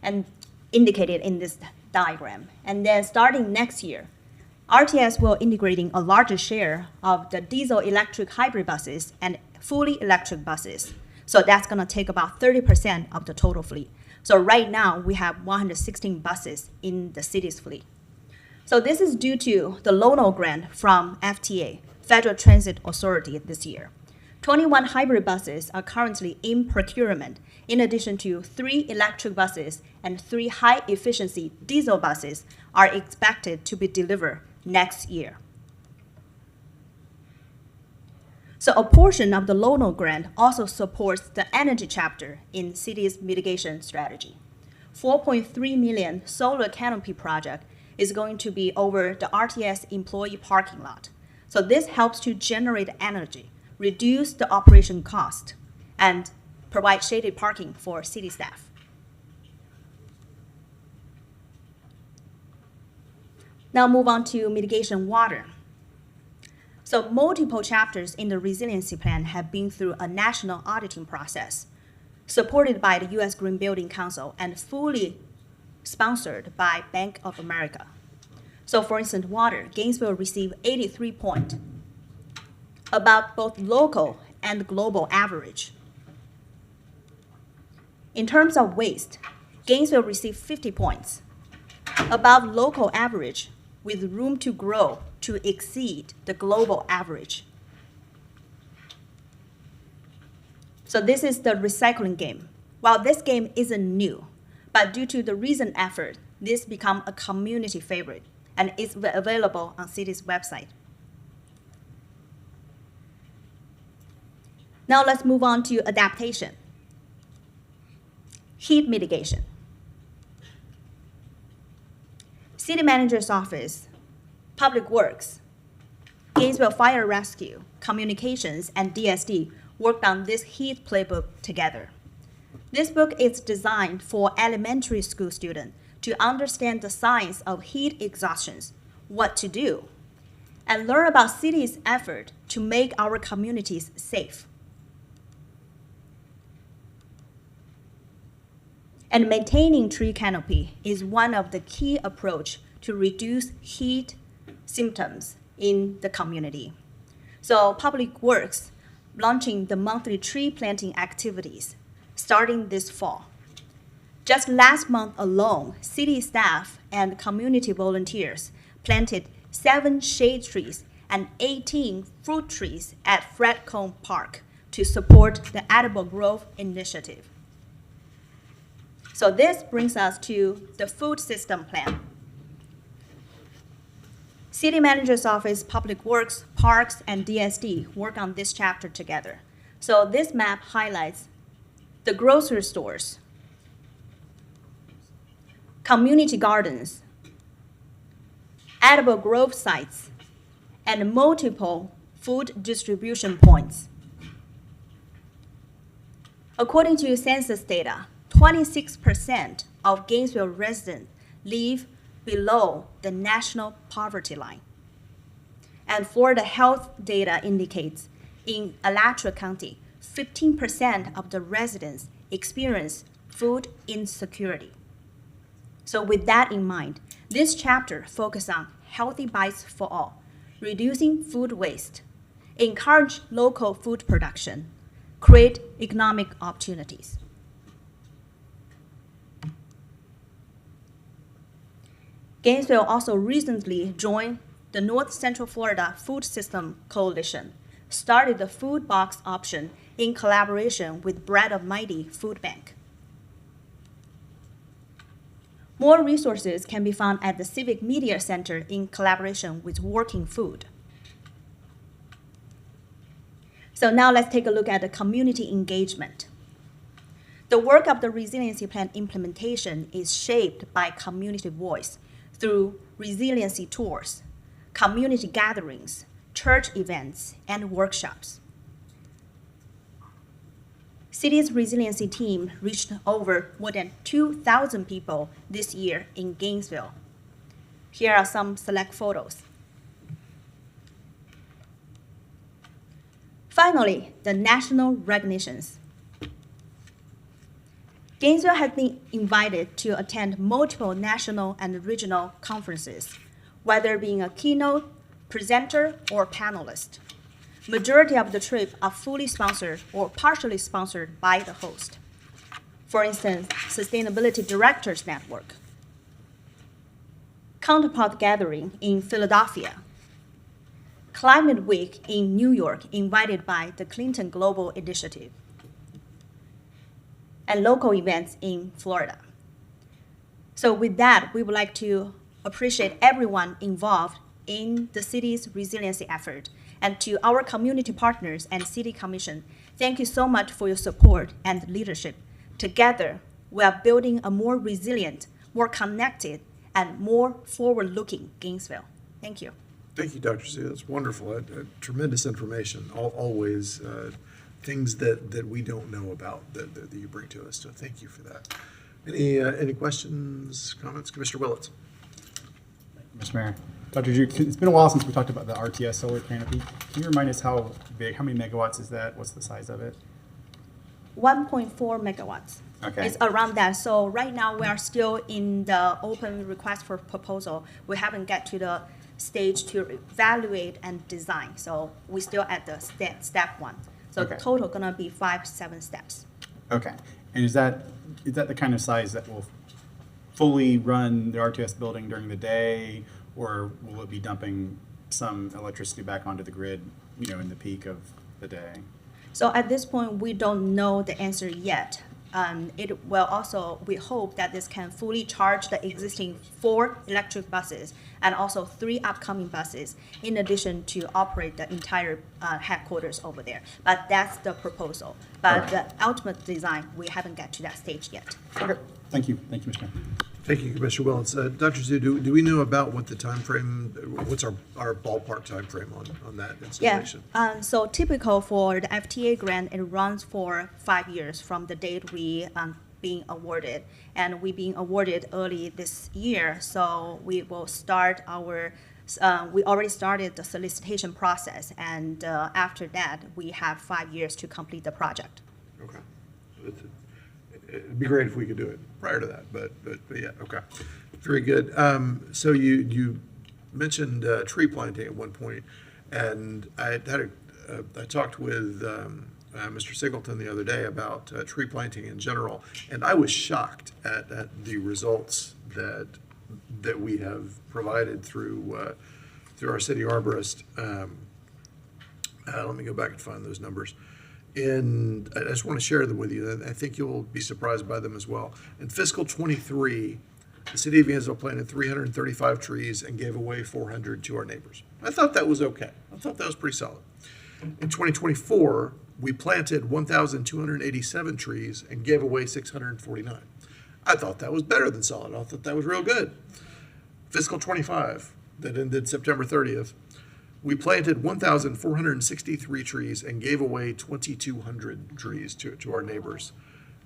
and indicated in this diagram. And then starting next year, RTS will integrating a larger share of the diesel electric hybrid buses and fully electric buses. So that's gonna take about 30% of the total fleet. So right now we have 116 buses in the city's fleet. So this is due to the loan grant from FTA, Federal Transit Authority, this year. 21 hybrid buses are currently in procurement, in addition to 3 electric buses and 3 high-efficiency diesel buses are expected to be delivered next year. So a portion of the loan grant also supports the energy chapter in city's mitigation strategy. 4.3 million solar canopy project is going to be over the RTS employee parking lot. So this helps to generate energy, reduce the operation cost, and provide shaded parking for city staff. Now move on to mitigation water. So multiple chapters in the resiliency plan have been through a national auditing process, supported by the U.S. Green Building Council and fully sponsored by Bank of America. So for instance, water, Gainesville received 83 points, above both local and global average. In terms of waste, Gainesville received 50 points, above local average, with room to grow to exceed the global average. So this is the recycling game. While this game isn't new, but due to the recent effort, this become a community favorite and is available on city's website. Now let's move on to adaptation. Heat mitigation. City Manager's Office, Public Works, Gainesville Fire Rescue, Communications, and DSD worked on this heat playbook together. This book is designed for elementary school students to understand the science of heat exhaustions, what to do, and learn about city's effort to make our communities safe. And maintaining tree canopy is one of the key approach to reduce heat symptoms in the community. So Public Works launching the monthly tree planting activities starting this fall. Just last month alone, city staff and community volunteers planted 7 shade trees and 18 fruit trees at Fred Cone Park to support the Edible Grove initiative. So this brings us to the food system plan. City Manager's Office, Public Works, Parks, and DSD work on this chapter together. So this map highlights the grocery stores, community gardens, Edible Grove sites, and multiple food distribution points. According to census data, 26% of Gainesville residents live below the national poverty line. And Florida health data indicates in Alachua County, 15% of the residents experience food insecurity. So with that in mind, this chapter focuses on healthy bites for all, reducing food waste, encourage local food production, create economic opportunities. Gainesville also recently joined the North Central Florida Food System Coalition, started the food box option in collaboration with Bread of Mighty Food Bank. More resources can be found at the Civic Media Center in collaboration with Working Food. So now let's take a look at the community engagement. The work of the Resiliency Plan implementation is shaped by community voice through resiliency tours, community gatherings, church events, and workshops. City's resiliency team reached over more than 2,000 people this year in Gainesville. Here are some select photos. Finally, the national recognitions. Gainesville has been invited to attend multiple national and regional conferences, whether being a keynote, presenter, or panelist. Majority of the trips are fully sponsored or partially sponsored by the host. For instance, Sustainability Directors Network, Counterpart Gathering in Philadelphia, Climate Week in New York, invited by the Clinton Global Initiative, and local events in Florida. So with that, we would like to appreciate everyone involved in the city's resiliency effort. And to our community partners and City Commission, thank you so much for your support and leadership. Together, we are building a more resilient, more connected, and more forward-looking Gainesville. Thank you. Thank you, Dr. Z. That's wonderful. Tremendous information. Always things that we don't know about that you bring to us. So thank you for that. Any questions, comments? Commissioner Willits. Mr. Mayor. Dr. Ju, it's been a while since we talked about the RTS solar canopy. Can you remind us how big, how many megawatts is that? What's the size of it? 1.4 megawatts. Okay. It's around that. So right now we are still in the open request for proposal. We haven't get to the stage to evaluate and design. So we're still at the step one. So Okay. total gonna be 5-7 steps. Okay. And is that the kind of size that will fully run the RTS building during the day, or will it be dumping some electricity back onto the grid, in the peak of the day? So at this point, we don't know the answer yet. It will also, we hope that this can fully charge the existing 4 electric buses and also 3 upcoming buses, in addition to operate the entire headquarters over there. But that's the proposal. But the ultimate design, we haven't got to that stage yet. Okay. Thank you. Thank you, Mr. Mayor. Thank you, Commissioner Willits. Dr. Zhu, do we know about what the time frame, what's our ballpark time frame on that installation? Yeah, so typical for the FTA grant, it runs for 5 years from the date we being awarded. And we being awarded early this year, so we will start our, we already started the solicitation process. And after that, we have 5 years to complete the project. Okay. It'd be great if we could do it prior to that, but yeah, okay. Very good. So you mentioned tree planting at one point, and I talked with Mr. Singleton the other day about tree planting in general, and I was shocked at the results that we have provided through our city arborist. Let me go back and find those numbers. And I just want to share them with you. I think you'll be surprised by them as well. In fiscal 23, the city of Gainesville planted 335 trees and gave away 400 to our neighbors. I thought that was okay. I thought that was pretty solid. In 2024, we planted 1,287 trees and gave away 649. I thought that was better than solid. I thought that was real good. Fiscal 25, that ended September 30th, we planted 1,463 trees and gave away 2,200 trees to our neighbors,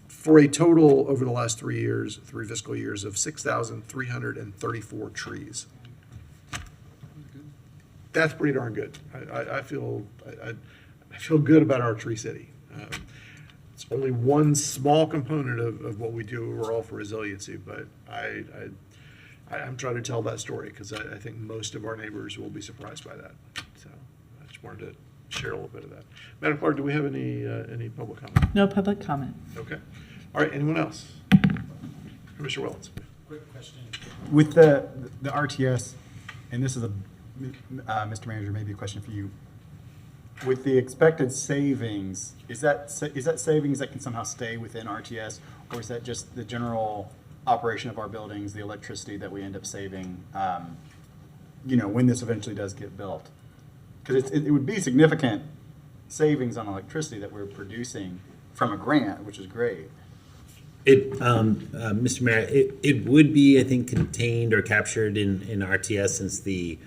for a total over the last 3 fiscal years, of 6,334 trees. That's pretty darn good. I feel good about our tree city. It's only one small component of what we do overall for resiliency, but I'm trying to tell that story because I think most of our neighbors will be surprised by that. So I just wanted to share a little bit of that. Madam Clerk, do we have any public comment? No public comment. Okay. All right, anyone else? Commissioner Willits. Quick question. With the RTS, and this is Mr. Manager, maybe a question for you. With the expected savings, is that savings that can somehow stay within RTS, or is that just the general operation of our buildings, the electricity that we end up saving, when this eventually does get built. Because it would be significant savings on electricity that we're producing from a grant, which is great. Mr. Mayor, it would be, I think, contained or captured in RTS, since the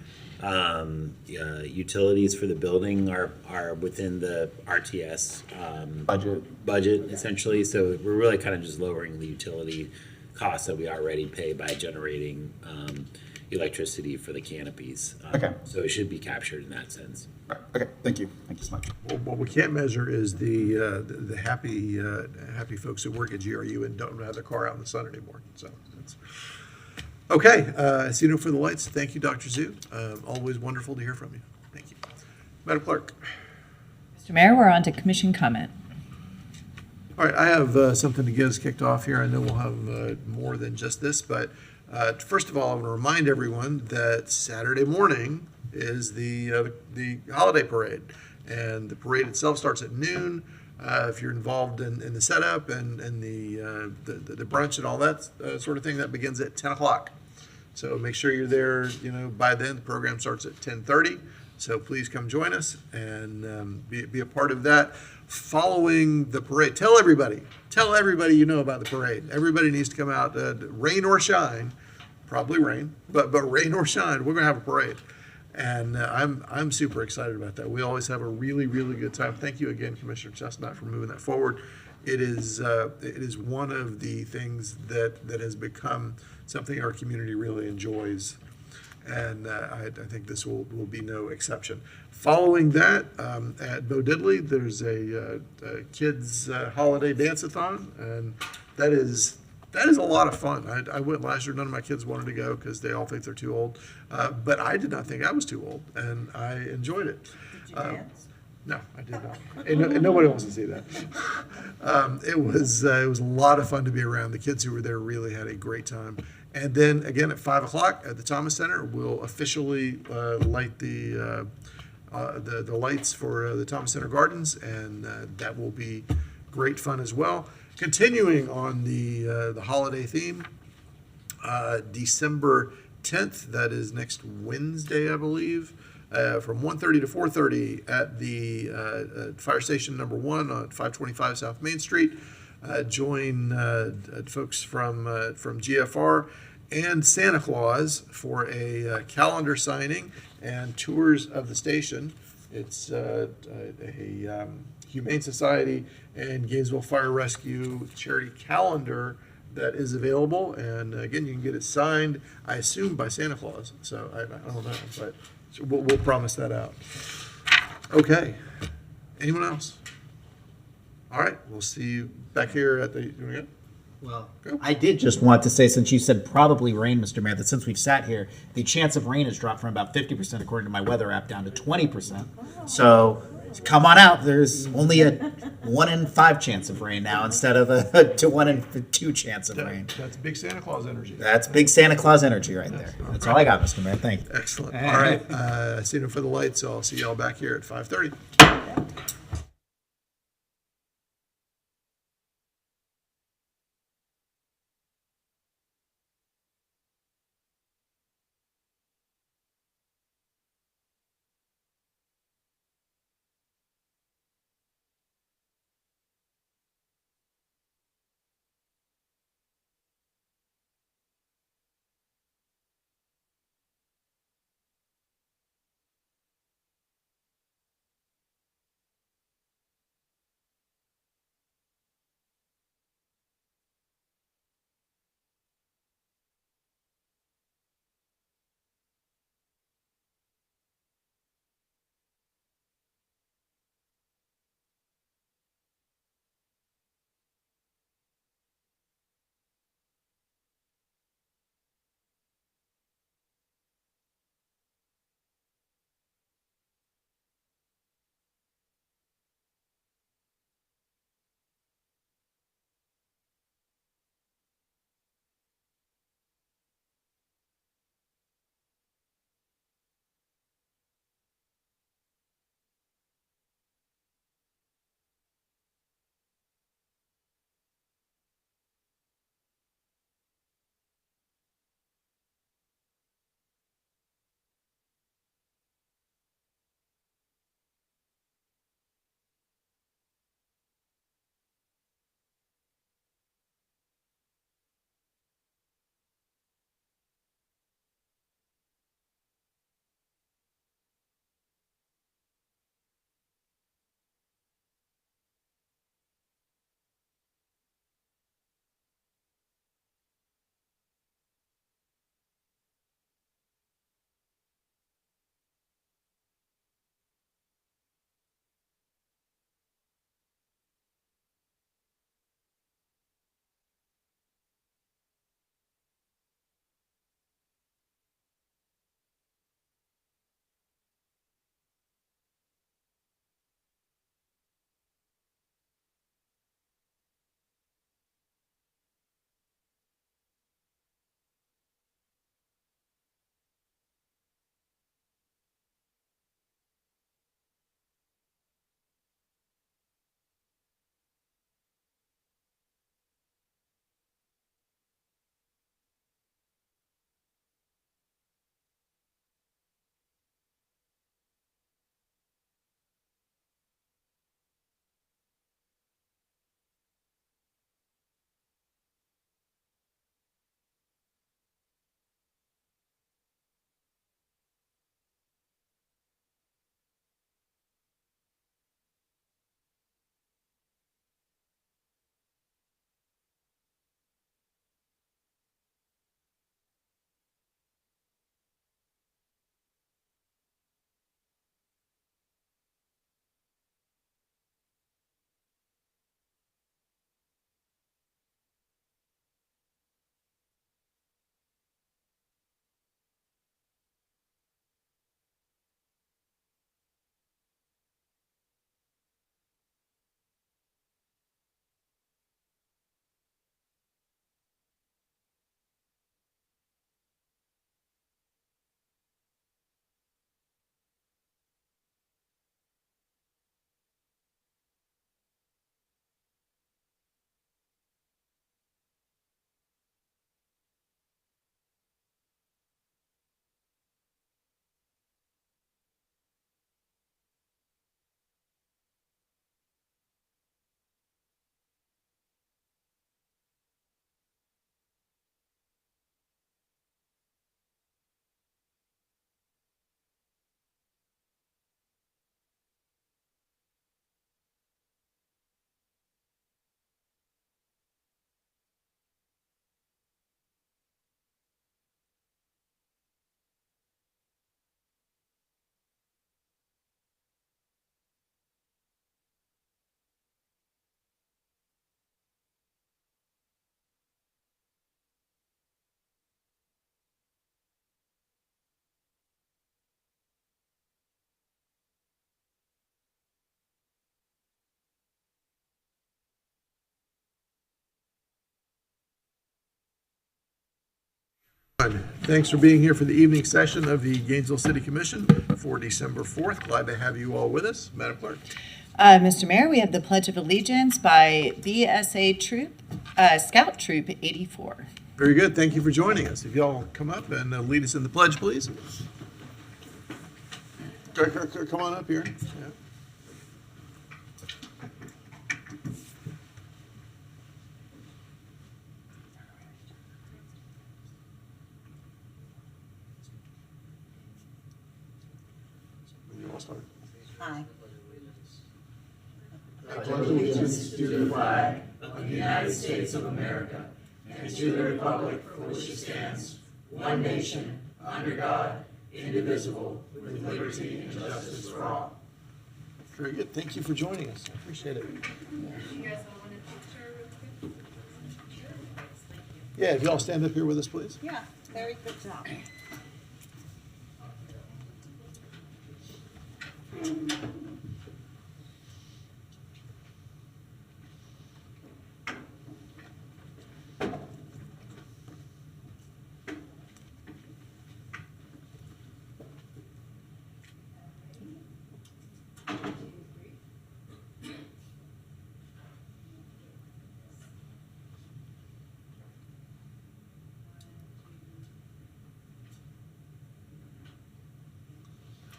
utilities for the building are within the RTS budget essentially. So we're really kind of just lowering the utility costs that we already pay by generating electricity for the canopies. Okay. So it should be captured in that sense. Right. Okay. Thank you. Thank you so much. Well, what we can't measure is the happy folks who work at GRU and don't have their car out in the sun anymore. So that's okay. I see no further lights. Thank you, Dr. Zhu. Always wonderful to hear from you. Thank you, Madam Clerk. Mr. Mayor, we're on to commission comment. All right, I have something to get us kicked off here. I know we'll have more than just this, but first of all, I want to remind everyone that Saturday morning is the holiday parade, and the parade itself starts at noon. If you're involved in the setup and the brunch and all that sort of thing, that begins at 10 o'clock. So make sure you're there. By then the program starts at 10:30. So please come join us and be a part of that. Following the parade, tell everybody you know about the parade. Everybody needs to come out, rain or shine, probably rain, but rain or shine, we're gonna have a parade. And I'm super excited about that. We always have a really, really good time. Thank you again, Commissioner Chestnut, for moving that forward. It is one of the things that has become something our community really enjoys. And I think this will be no exception. Following that, at Bo Diddley, there's a kids' holiday dance-a-thon, and that is a lot of fun. I went last year. None of my kids wanted to go because they all think they're too old. But I did not think I was too old, and I enjoyed it. Did you dance? No, I did not. And nobody wants to see that. It was a lot of fun to be around. The kids who were there really had a great time. And then again at 5 o'clock at the Thomas Center, we'll officially light the lights for the Thomas Center Gardens, and that will be great fun as well. Continuing on the holiday theme, December 10th, that is next Wednesday, I believe, from 1:30 to 4:30 at the Fire Station Number 1 on 525 South Main Street. Join folks from GFR and Santa Claus for a calendar signing and tours of the station. It's a Humane Society and Gainesville Fire Rescue charity calendar that is available. And again, you can get it signed, I assume, by Santa Claus. So I don't know, but we'll promise that out. Okay. Anyone else? All right. We'll see you back here at the. Well, I did just want to say, since you said probably rain, Mr. Mayor, that since we've sat here, the chance of rain has dropped from about 50%, according to my weather app, down to 20%. So come on out. There's only a 1 in 5 chance of rain now instead of a 1 in 2 chance of rain. That's big Santa Claus energy. That's big Santa Claus energy right there. That's all I got, Mr. Mayor. Thank you. Excellent. All right. I see no further lights, so I'll see y'all back here at 5:30. everyone. Thanks for being here for the evening session of the Gainesville City Commission for December 4th. Glad to have you all with us. Madam Clerk. Mr. Mayor, we have the Pledge of Allegiance by BSA Scout Troop 84. Very good. Thank you for joining us. If y'all come up and lead us in the pledge, please. Come on up here. Yeah. You all start. Aye. I pledge allegiance to the flag of the United States of America and to the republic for which it stands, one nation, under God, indivisible, with liberty and justice for all. Very good. Thank you for joining us. I appreciate it. Yeah, if y'all stand up here with us, please. Yeah, very good job.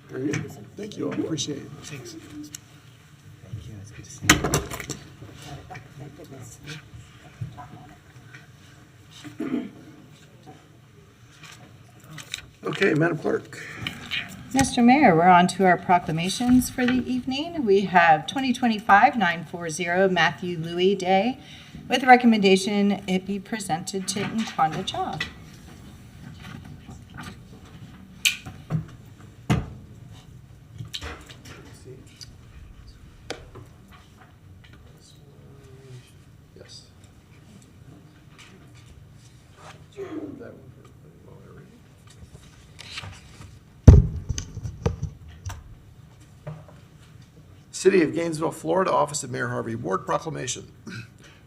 Very good. Thank you all. Appreciate it. Thanks. Thank you. It's good to see you. Thank goodness. Okay, Madam Clerk. Mr. Mayor, we're on to our proclamations for the evening. We have 2025-940 Matthew Lewey Day, with a recommendation it be presented to Nkwanda Cha. Yes. City of Gainesville, Florida, Office of Mayor Harvey Ward proclamation.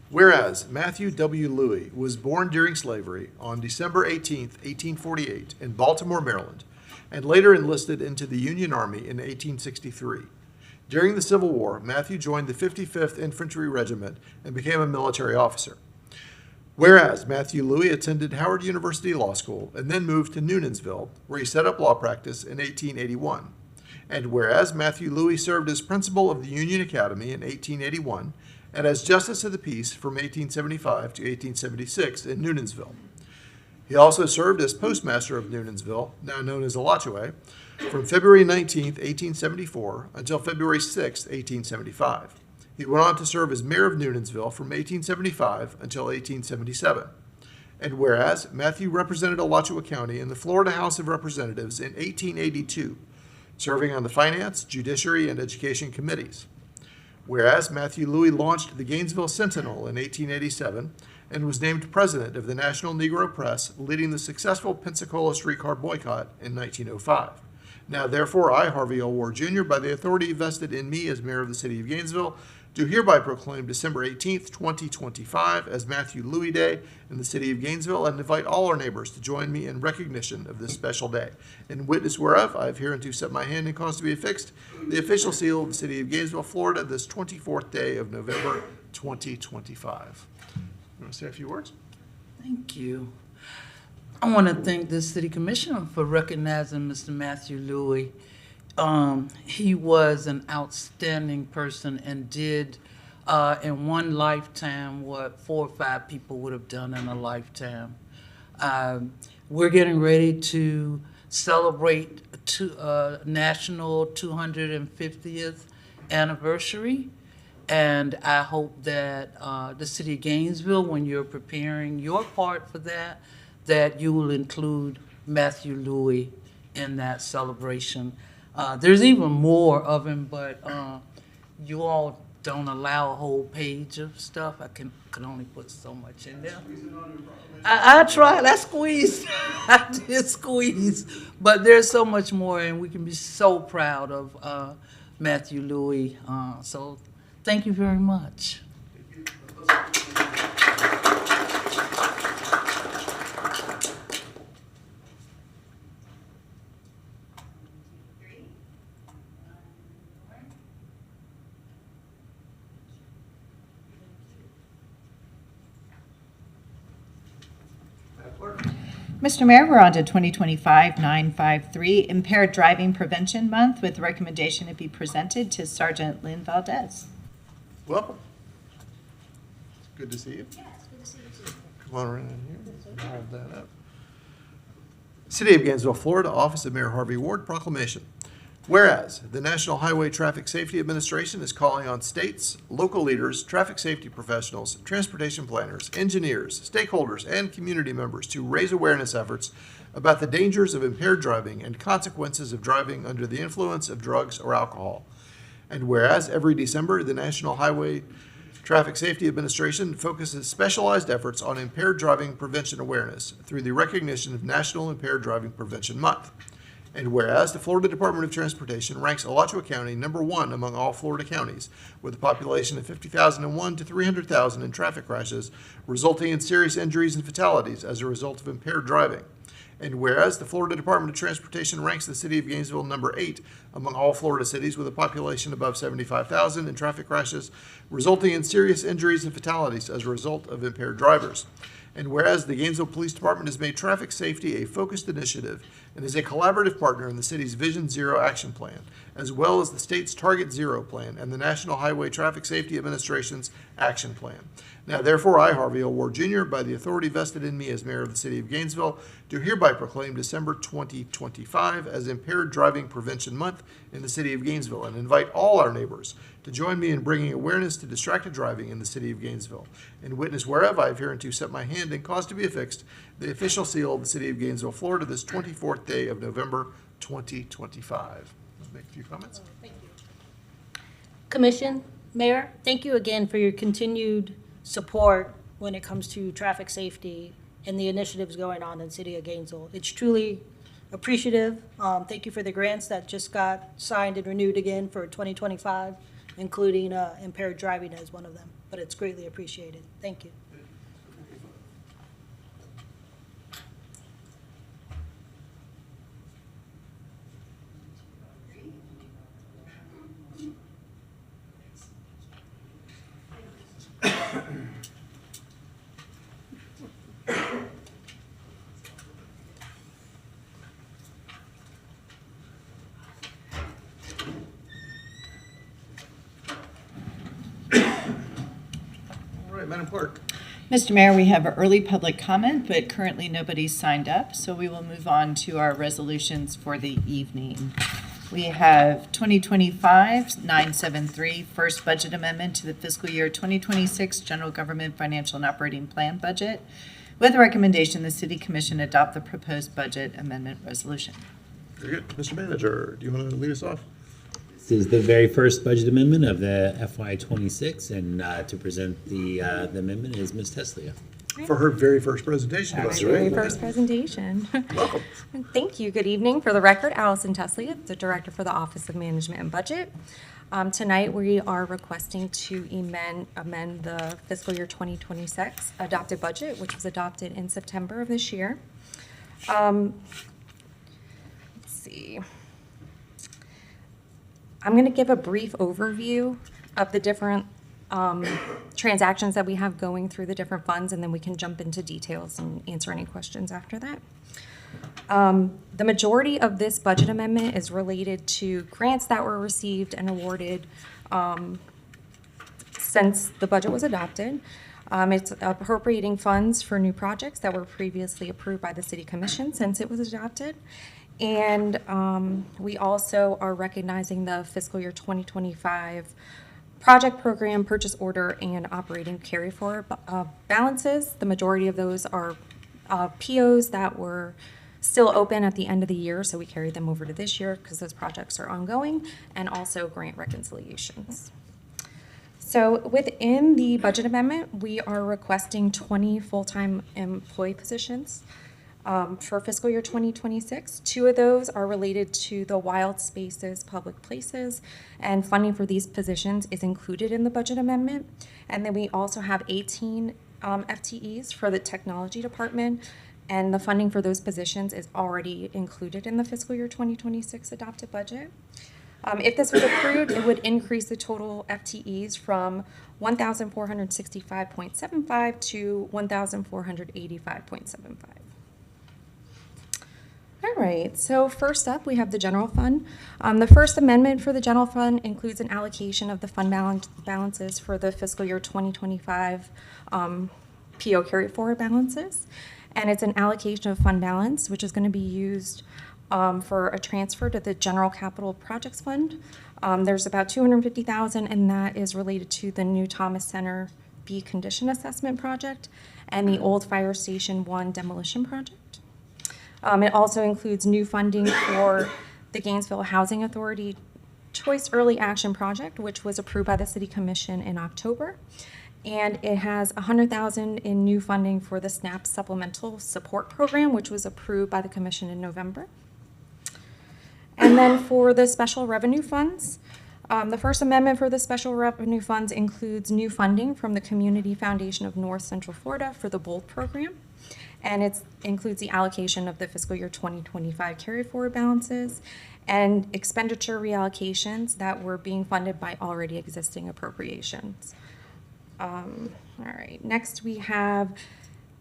Whereas Matthew W. Lewey was born during slavery on December 18, 1848, in Baltimore, Maryland, and later enlisted into the Union Army in 1863. During the Civil War, Matthew joined the 55th Infantry Regiment and became a military officer. Whereas Matthew Lewey attended Howard University Law School and then moved to Newnansville, where he set up law practice in 1881. And whereas Matthew Lewey served as principal of the Union Academy in 1881 and as Justice of the Peace from 1875 to 1876 in Newnansville. He also served as postmaster of Newnansville, now known as Alachua, from February 19, 1874 until February 6, 1875. He went on to serve as mayor of Newnansville from 1875 until 1877. And whereas Matthew represented Alachua County in the Florida House of Representatives in 1882, serving on the Finance, Judiciary, and Education committees. Whereas Matthew Lewey launched the Gainesville Sentinel in 1887 and was named president of the National Negro Press, leading the successful Pensacola streetcar boycott in 1905. Now, therefore, I, Harvey L. Ward Jr., by the authority vested in me as mayor of the city of Gainesville, do hereby proclaim December 18th, 2025 as Matthew Lewey Day in the city of Gainesville and invite all our neighbors to join me in recognition of this special day. In witness whereof, I have hereunto set my hand and caused to be affixed the official seal of the city of Gainesville, Florida, this 24th day of November, 2025. You want to say a few words? Thank you. I want to thank the city commissioner for recognizing Mr. Matthew Lewey. He was an outstanding person and did in one lifetime what 4 or 5 people would have done in a lifetime. We're getting ready to celebrate national 250th anniversary, and I hope that the city of Gainesville, when you're preparing your part for that, that you will include Matthew Lewey in that celebration. There's even more of him, but you all don't allow a whole page of stuff. I can only put so much in there. I tried. I squeezed. I did squeeze. But there's so much more, and we can be so proud of Matthew Lewey. So thank you very much. Mr. Mayor, we're on to 2025-953, Impaired Driving Prevention Month, with the recommendation to be presented to Sergeant Lynn Valdez. Welcome. Good to see you. Yes, good to see you too. Come on around in here. Hold that up. City of Gainesville, Florida, Office of Mayor Harvey Ward, proclamation. Whereas the National Highway Traffic Safety Administration is calling on states, local leaders, traffic safety professionals, transportation planners, engineers, stakeholders, and community members to raise awareness efforts about the dangers of impaired driving and consequences of driving under the influence of drugs or alcohol. And whereas every December, the National Highway Traffic Safety Administration focuses specialized efforts on impaired driving prevention awareness through the recognition of National Impaired Driving Prevention Month. And whereas the Florida Department of Transportation ranks Alachua County #1 among all Florida counties, with a population of 50,001 to 300,000 in traffic crashes, resulting in serious injuries and fatalities as a result of impaired driving. And whereas the Florida Department of Transportation ranks the city of Gainesville #8 among all Florida cities with a population above 75,000 in traffic crashes, resulting in serious injuries and fatalities as a result of impaired drivers. And whereas the Gainesville Police Department has made traffic safety a focused initiative and is a collaborative partner in the city's Vision Zero Action Plan, as well as the state's Target Zero Plan and the National Highway Traffic Safety Administration's Action Plan. Now therefore, I, Harvey L. Ward Jr., by the authority vested in me as mayor of the city of Gainesville, do hereby proclaim December 2025 as Impaired Driving Prevention Month in the city of Gainesville and invite all our neighbors to join me in bringing awareness to distracted driving in the city of Gainesville. In witness whereof I have hereunto set my hand and caused to be affixed the official seal of the city of Gainesville, Florida, this 24th day of November 2025. Let's make a few comments. Thank you. Commission, Mayor, thank you again for your continued support when it comes to traffic safety and the initiatives going on in the city of Gainesville. It's truly appreciative. Thank you for the grants that just got signed and renewed again for 2025, including impaired driving as one of them, but it's greatly appreciated. Thank you. All right, Madam Clerk. Mr. Mayor, we have early public comment, but currently nobody's signed up, so we will move on to our resolutions for the evening. We have 2025-973, first budget amendment to the fiscal year 2026 General Government Financial and Operating Plan budget, with a recommendation the City Commission adopt the proposed budget amendment resolution. Very good. Mr. Manager, do you want to lead us off? This is the very first budget amendment of the FY26, and to present the amendment is Ms. Teslia. For her very first presentation to us, Very right? first presentation. Welcome. Thank you. Good evening. For the record, Allison Teslia, the Director for the Office of Management and Budget. Tonight, we are requesting to amend the fiscal year 2026 adopted budget, which was adopted in September of this year. Let's see. I'm going to give a brief overview of the different transactions that we have going through the different funds, and then we can jump into details and answer any questions after that. The majority of this budget amendment is related to grants that were received and awarded since the budget was adopted. It's appropriating funds for new projects that were previously approved by the City Commission since it was adopted. And we also are recognizing the fiscal year 2025 project program, purchase order, and operating carry forward balances. The majority of those are POs that were still open at the end of the year, so we carried them over to this year because those projects are ongoing, and also grant reconciliations. So within the budget amendment, we are requesting 20 full-time employee positions for fiscal year 2026. 2 of those are related to the wild spaces, public places, and funding for these positions is included in the budget amendment. And then we also have 18 FTEs for the technology department, and the funding for those positions is already included in the fiscal year 2026 adopted budget. If this was approved, it would increase the total FTEs from 1,465.75 to 1,485.75. right, so first up, we have the general fund. The first amendment for the general fund includes an allocation of the fund balances for the fiscal year 2025 PO carry forward balances. And it's an allocation of fund balance, which is going to be used for a transfer to the general capital projects fund. There's about $250,000, and that is related to the new Thomas Center B condition assessment project and the old Fire Station 1 demolition project. It also includes new funding for the Gainesville Housing Authority Choice Early Action Project, which was approved by the City Commission in October. And it has $100,000 in new funding for the SNAP Supplemental Support Program, which was approved by the Commission in November. And then for the special revenue funds, the first amendment for the special revenue funds includes new funding from the Community Foundation of North Central Florida for the BOLD program. And it includes the allocation of the fiscal year 2025 carry forward balances and expenditure reallocations that were being funded by already existing appropriations. All right, next we have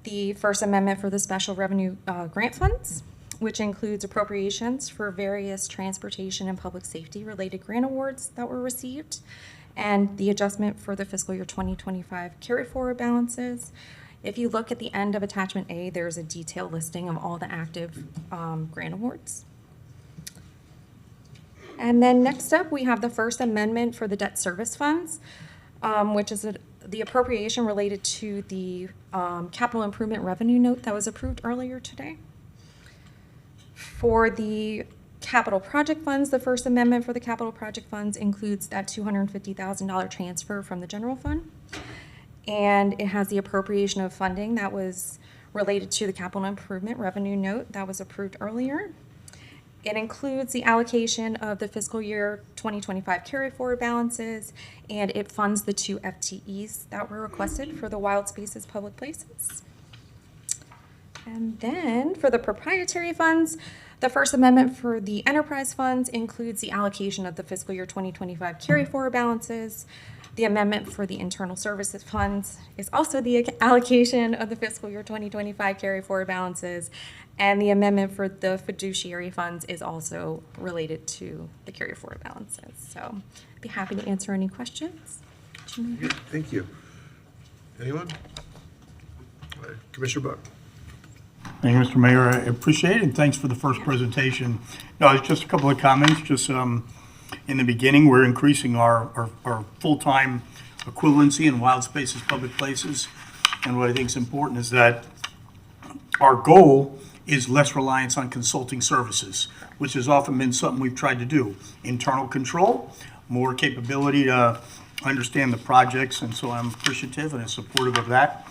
the first amendment for the special revenue grant funds, which includes appropriations for various transportation and public safety related grant awards that were received, and the adjustment for the fiscal year 2025 carry forward balances. If you look at the end of attachment A, there's a detailed listing of all the active grant awards. And then next up, we have the first amendment for the debt service funds, which is the appropriation related to the capital improvement revenue note that was approved earlier today. For the capital project funds, the first amendment for the capital project funds includes that $250,000 transfer from the general fund. And it has the appropriation of funding that was related to the capital improvement revenue note that was approved earlier. It includes the allocation of the fiscal year 2025 carry forward balances, and it funds the 2 FTEs that were requested for the Wild Spaces Public Places. And then for the proprietary funds, the first amendment for the enterprise funds includes the allocation of the fiscal year 2025 carry forward balances. The amendment for the internal services funds is also the allocation of the fiscal year 2025 carry forward balances. And the amendment for the fiduciary funds is also related to the carry forward balances. So I'd be happy to answer any questions. Thank you. Anyone? Commissioner Buck. Thank you, Mr. Mayor. I appreciate it, and thanks for the first presentation. No, it's just a couple of comments. Just in the beginning, we're increasing our full-time equivalency in wild spaces, public places. And what I think is important is that our goal is less reliance on consulting services, which has often been something we've tried to do. Internal control, more capability to understand the projects, and so I'm appreciative and supportive of that.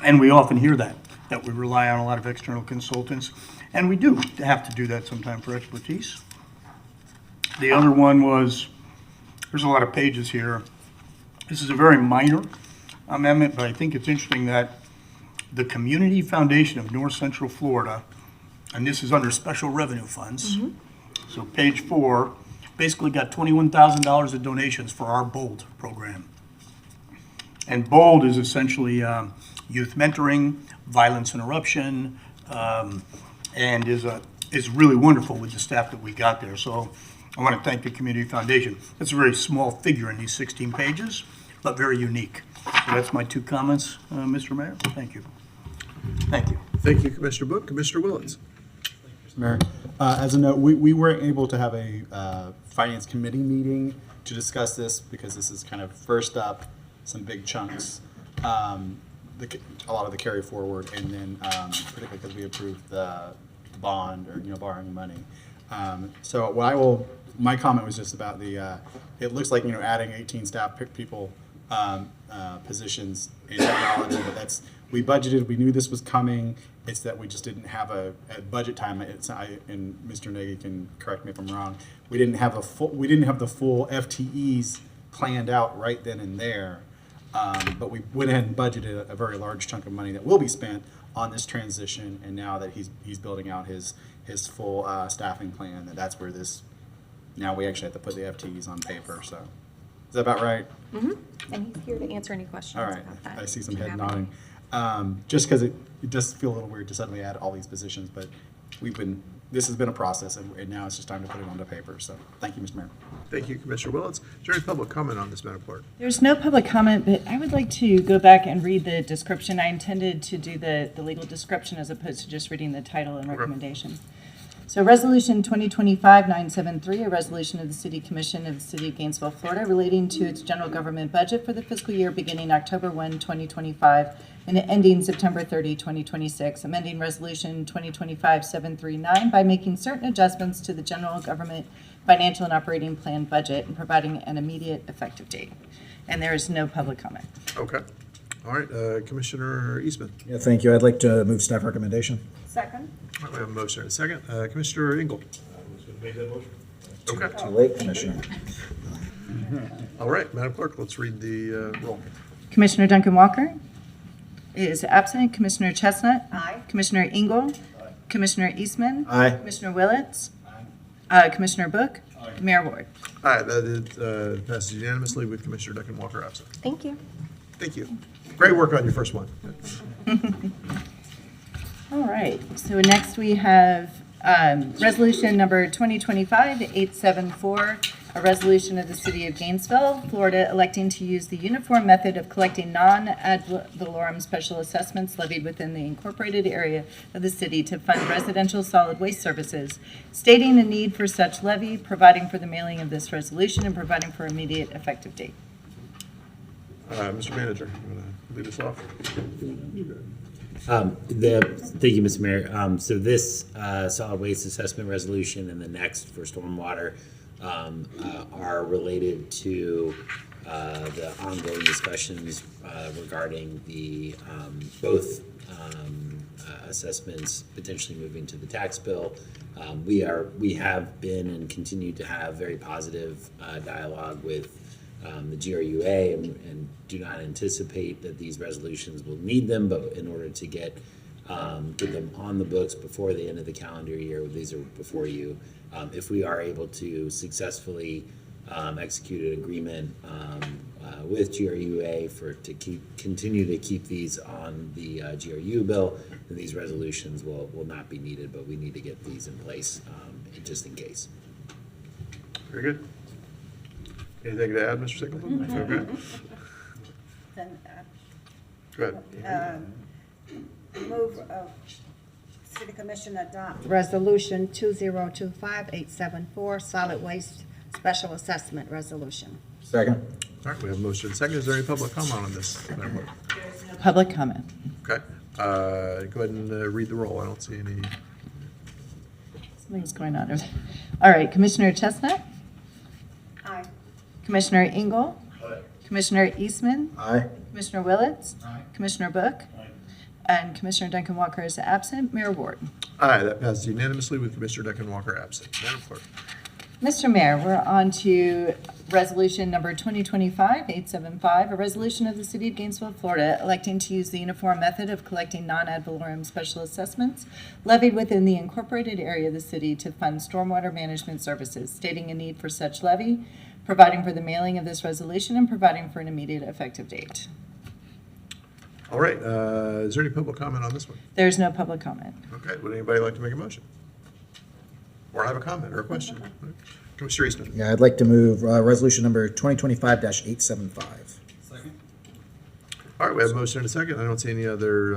And we often hear that we rely on a lot of external consultants, and we do have to do that sometimes for expertise. The other one was, there's a lot of pages here. This is a very minor amendment, but I think it's interesting that the Community Foundation of North Central Florida, and this is under special revenue funds, so page 4, basically got $21,000 of donations for our BOLD program. And BOLD is essentially youth mentoring, violence interruption, and is really wonderful with the staff that we got there. So I want to thank the Community Foundation. It's a very small figure in these 16 pages, but very unique. So that's my 2 comments, Mr. Mayor. Thank you. Thank you. Thank you, Commissioner Book. Commissioner Willets. Mr. Mayor, as a note, we weren't able to have a finance committee meeting to discuss this because this is kind of first up, some big chunks, a lot of the carry forward, and then particularly because we approved the bond or borrowing money. So what my comment was just about the. It looks like adding 18 staff people positions in technology, but we budgeted. We knew this was coming. It's that we just didn't have a budget time. And Mr. Nagy can correct me if I'm wrong. We didn't have the full FTEs planned out right then and there. But we went ahead and budgeted a very large chunk of money that will be spent on this transition. And now that he's building out his full staffing plan, that's where this. Now we actually have to put the FTEs on paper. So is that about right? Mm-hmm. And he's here to answer any questions. All right. About that. I see some head nodding. Just because it does feel a little weird to suddenly add all these positions, but this has been a process, and now it's just time to put it onto paper. So thank you, Mr. Mayor. Thank you, Commissioner Willets. Is there any public comment on this, Madam Clerk? There's no public comment, but I would like to go back and read the description. I intended to do the legal description as opposed to just reading the title and recommendation. So Resolution 2025-973, a resolution of the City Commission of the City of Gainesville, Florida, relating to its general government budget for the fiscal year beginning October 1, 2025, and ending September 30, 2026, amending Resolution 2025-739 by making certain adjustments to the general government financial and operating plan budget and providing an immediate effective date. And there is no public comment. Okay. All right, Commissioner Eastman. Yeah, thank you. I'd like to move staff recommendation. Second? All right, we have a motion and a second. Commissioner Engel. Okay. Too late, Commissioner. All right, Madam Clerk, let's read the roll. Commissioner Duncan Walker is absent. Commissioner Chestnut? Aye. Commissioner Engel? Commissioner Eastman? Aye. Commissioner Willets? Commissioner Book? Mayor Ward? All right, that is, passes unanimously with Commissioner Duncan Walker absent. Thank you. Thank you. Great work on your first one. All right, so next we have resolution number 2025-874, a resolution of the City of Gainesville, Florida, electing to use the uniform method of collecting non-ad valorem special assessments levied within the incorporated area of the city to fund residential solid waste services, stating a need for such levy, providing for the mailing of this resolution, and providing for immediate effective date. Mr. Manager, you want to lead us off? Thank you, Mr. Mayor. So this solid waste assessment resolution and the next for stormwater are related to the ongoing discussions regarding the both assessments potentially moving to the tax bill. We have been and continue to have very positive dialogue with the GRUA and do not anticipate that these resolutions will need them, but in order to get them on the books before the end of the calendar year, these are before you. If we are able to successfully execute an agreement with GRUA to continue to keep these on the GRU bill, then these resolutions will not be needed, but we need to get these in place just in case. Very good. Anything to add, Mr. Singleton? Okay. Then, Go ahead. move City Commission adopt Resolution 2025-874, solid waste special assessment resolution. Second. All right, we have a motion and a second. Is there any public comment on this, Madam Clerk? Public comment. Okay. Go ahead and read the roll. I don't see any. Something's going on over there. All right, Commissioner Chestnut? Aye. Commissioner Engel? Commissioner Eastman? Aye. Commissioner Willets? Commissioner Book? And Commissioner Duncan Walker is absent. Mayor Ward? Aye, that passes unanimously with Commissioner Duncan Walker absent. Madam Clerk. Mr. Mayor, we're on to resolution number 2025-875, a resolution of the City of Gainesville, Florida, electing to use the uniform method of collecting non-ad valorem special assessments levied within the incorporated area of the city to fund stormwater management services, stating a need for such levy, providing for the mailing of this resolution, and providing for an immediate effective date. All right, is there any public comment on this one? There's no public comment. Okay, would anybody like to make a motion? Or have a comment or a question? Commissioner Eastman. Yeah, I'd like to move resolution number 2025-875. Second. All right, we have a motion and a second. I don't see any other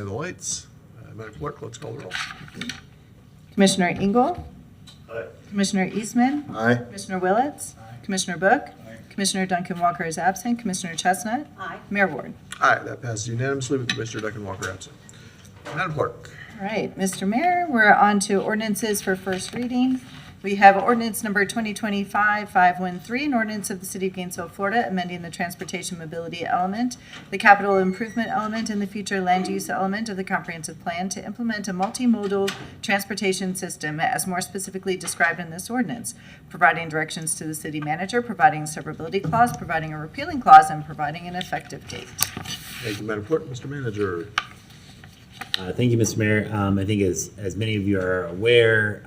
lights. Madam Clerk, let's call the roll. Commissioner Engel? Aye. Commissioner Eastman? Aye. Commissioner Willets? Commissioner Book? Commissioner Duncan Walker is absent. Commissioner Chestnut? Aye. Mayor Ward? Aye, that passes unanimously with Commissioner Duncan Walker absent. Madam Clerk. All right, Mr. Mayor, we're on to ordinances for first reading. We have ordinance number 2025-513, an ordinance of the City of Gainesville, Florida, amending the transportation mobility element, the capital improvement element, and the future land use element of the comprehensive plan to implement a multimodal transportation system as more specifically described in this ordinance, providing directions to the city manager, providing a severability clause, providing a repealing clause, and providing an effective date. Thank you, Madam Clerk. Mr. Manager. Thank you, Mr. Mayor. I think as many of you are aware,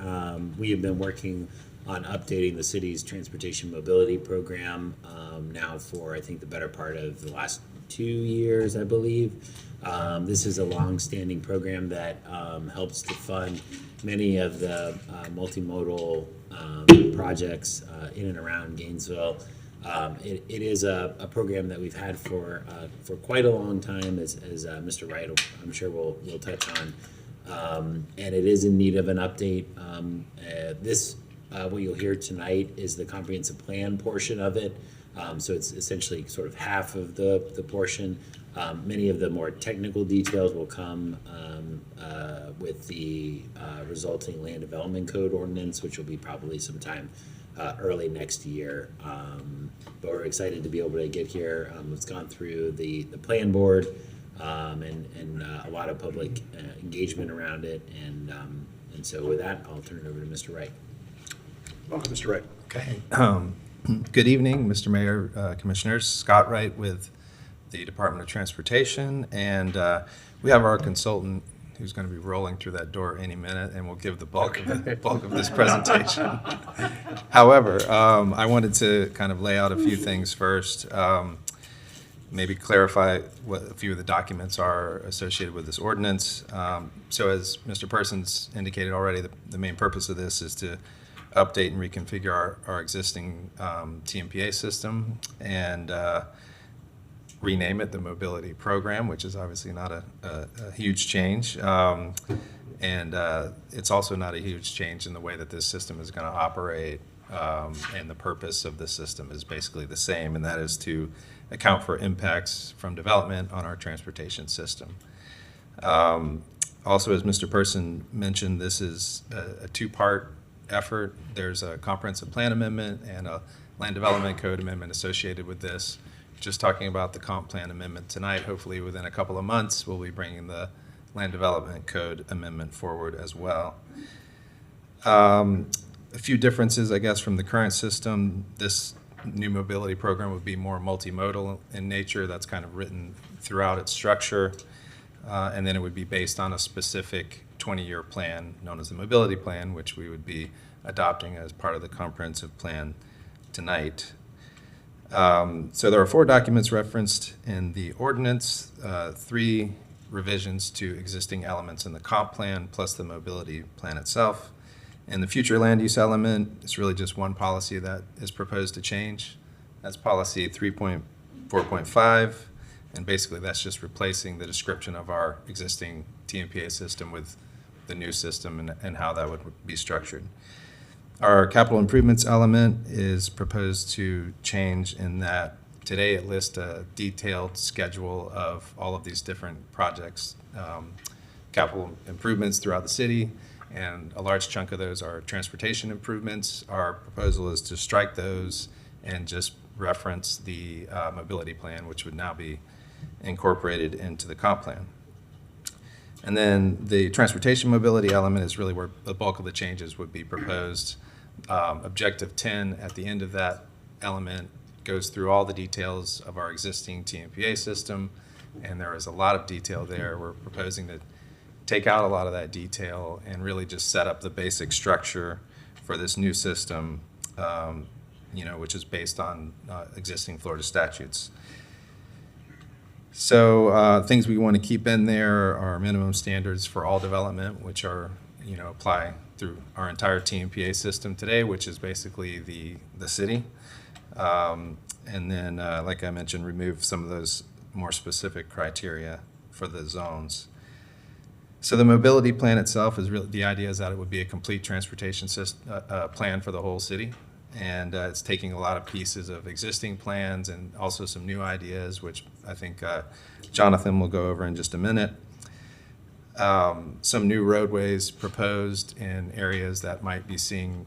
we have been working on updating the city's transportation mobility program now for, I think, the better part of the last 2 years, I believe. This is a long-standing program that helps to fund many of the multimodal projects in and around Gainesville. It is a program that we've had for quite a long time, as Mr. Wright, I'm sure will touch on, and it is in need of an update. What you'll hear tonight is the comprehensive plan portion of it. So it's essentially sort of half of the portion. Many of the more technical details will come with the resulting land development code ordinance, which will be probably sometime early next year. But we're excited to be able to get here. It's gone through the plan board and a lot of public engagement around it. And so with that, I'll turn it over to Mr. Wright. Welcome, Mr. Wright. Okay. Good evening, Mr. Mayor, Commissioners. Scott Wright with the Department of Transportation, and we have our consultant who's going to be rolling through that door any minute, and we'll give the bulk of this presentation. However, I wanted to kind of lay out a few things first, maybe clarify what a few of the documents are associated with this ordinance. So as Mr. Persons indicated already, the main purpose of this is to update and reconfigure our existing TMPA system and rename it the Mobility Program, which is obviously not a huge change. And it's also not a huge change in the way that this system is going to operate. And the purpose of the system is basically the same, and that is to account for impacts from development on our transportation system. Also, as Mr. Person mentioned, this is a two-part effort. There's a comprehensive plan amendment and a land development code amendment associated with this. Just talking about the comp plan amendment tonight, hopefully within a couple of months, we'll be bringing the land development code amendment forward as well. A few differences, I guess, from the current system. This new mobility program would be more multimodal in nature. That's kind of written throughout its structure. And then it would be based on a specific 20-year plan known as the mobility plan, which we would be adopting as part of the comprehensive plan tonight. So there are 4 documents referenced in the ordinance, 3 revisions to existing elements in the comp plan plus the mobility plan itself. And the future land use element is really just one policy that is proposed to change. That's policy 3.4.5. And basically that's just replacing the description of our existing TMPA system with the new system and how that would be structured. Our capital improvements element is proposed to change in that today it lists a detailed schedule of all of these different projects, capital improvements throughout the city, and a large chunk of those are transportation improvements. Our proposal is to strike those and just reference the mobility plan, which would now be incorporated into the comp plan. And then the transportation mobility element is really where the bulk of the changes would be proposed. Objective 10 at the end of that element goes through all the details of our existing TMPA system, and there is a lot of detail there. We're proposing to take out a lot of that detail and really just set up the basic structure for this new system, which is based on existing Florida statutes. So things we want to keep in there are minimum standards for all development, which are, apply through our entire TMPA system today, which is basically the city. And then, like I mentioned, remove some of those more specific criteria for the zones. So the mobility plan itself is really, the idea is that it would be a complete transportation system, plan for the whole city. And it's taking a lot of pieces of existing plans and also some new ideas, which I think Jonathan will go over in just a minute. Some new roadways proposed in areas that might be seeing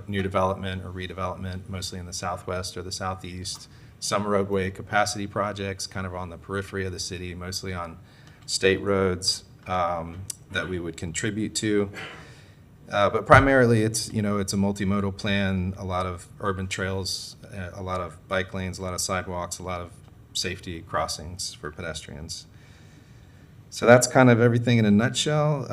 new development or redevelopment, mostly in the southwest or the southeast. Some roadway capacity projects kind of on the periphery of the city, mostly on state roads that we would contribute to. But primarily it's a multimodal plan, a lot of urban trails, a lot of bike lanes, a lot of sidewalks, a lot of safety crossings for pedestrians. So that's kind of everything in a nutshell.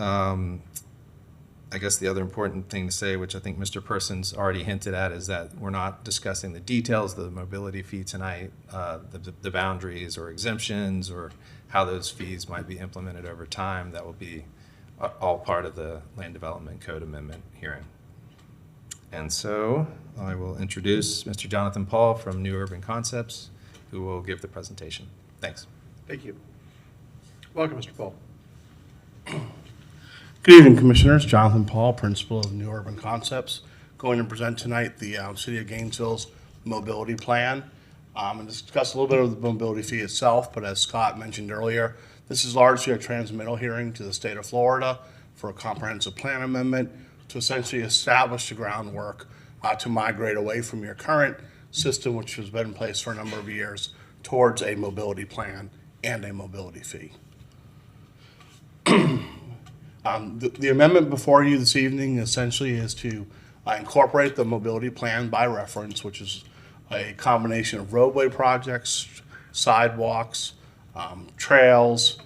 I guess the other important thing to say, which I think Mr. Person's already hinted at, is that we're not discussing the details of the mobility fee tonight, the boundaries or exemptions or how those fees might be implemented over time. That will be all part of the Land Development Code Amendment hearing. And so I will introduce Mr. Jonathan Paul from New Urban Concepts, who will give the presentation. Thanks. Thank you. Welcome, Mr. Paul. Good evening, Commissioners. Jonathan Paul, Principal of New Urban Concepts, going to present tonight the City of Gainesville's mobility plan and discuss a little bit of the mobility fee itself. But as Scott mentioned earlier, this is largely a transmittal hearing to the state of Florida for a comprehensive plan amendment to essentially establish the groundwork to migrate away from your current system, which has been in place for a number of years, towards a mobility plan and a mobility fee. The amendment before you this evening essentially is to incorporate the mobility plan by reference, which is a combination of roadway projects, sidewalks, trails,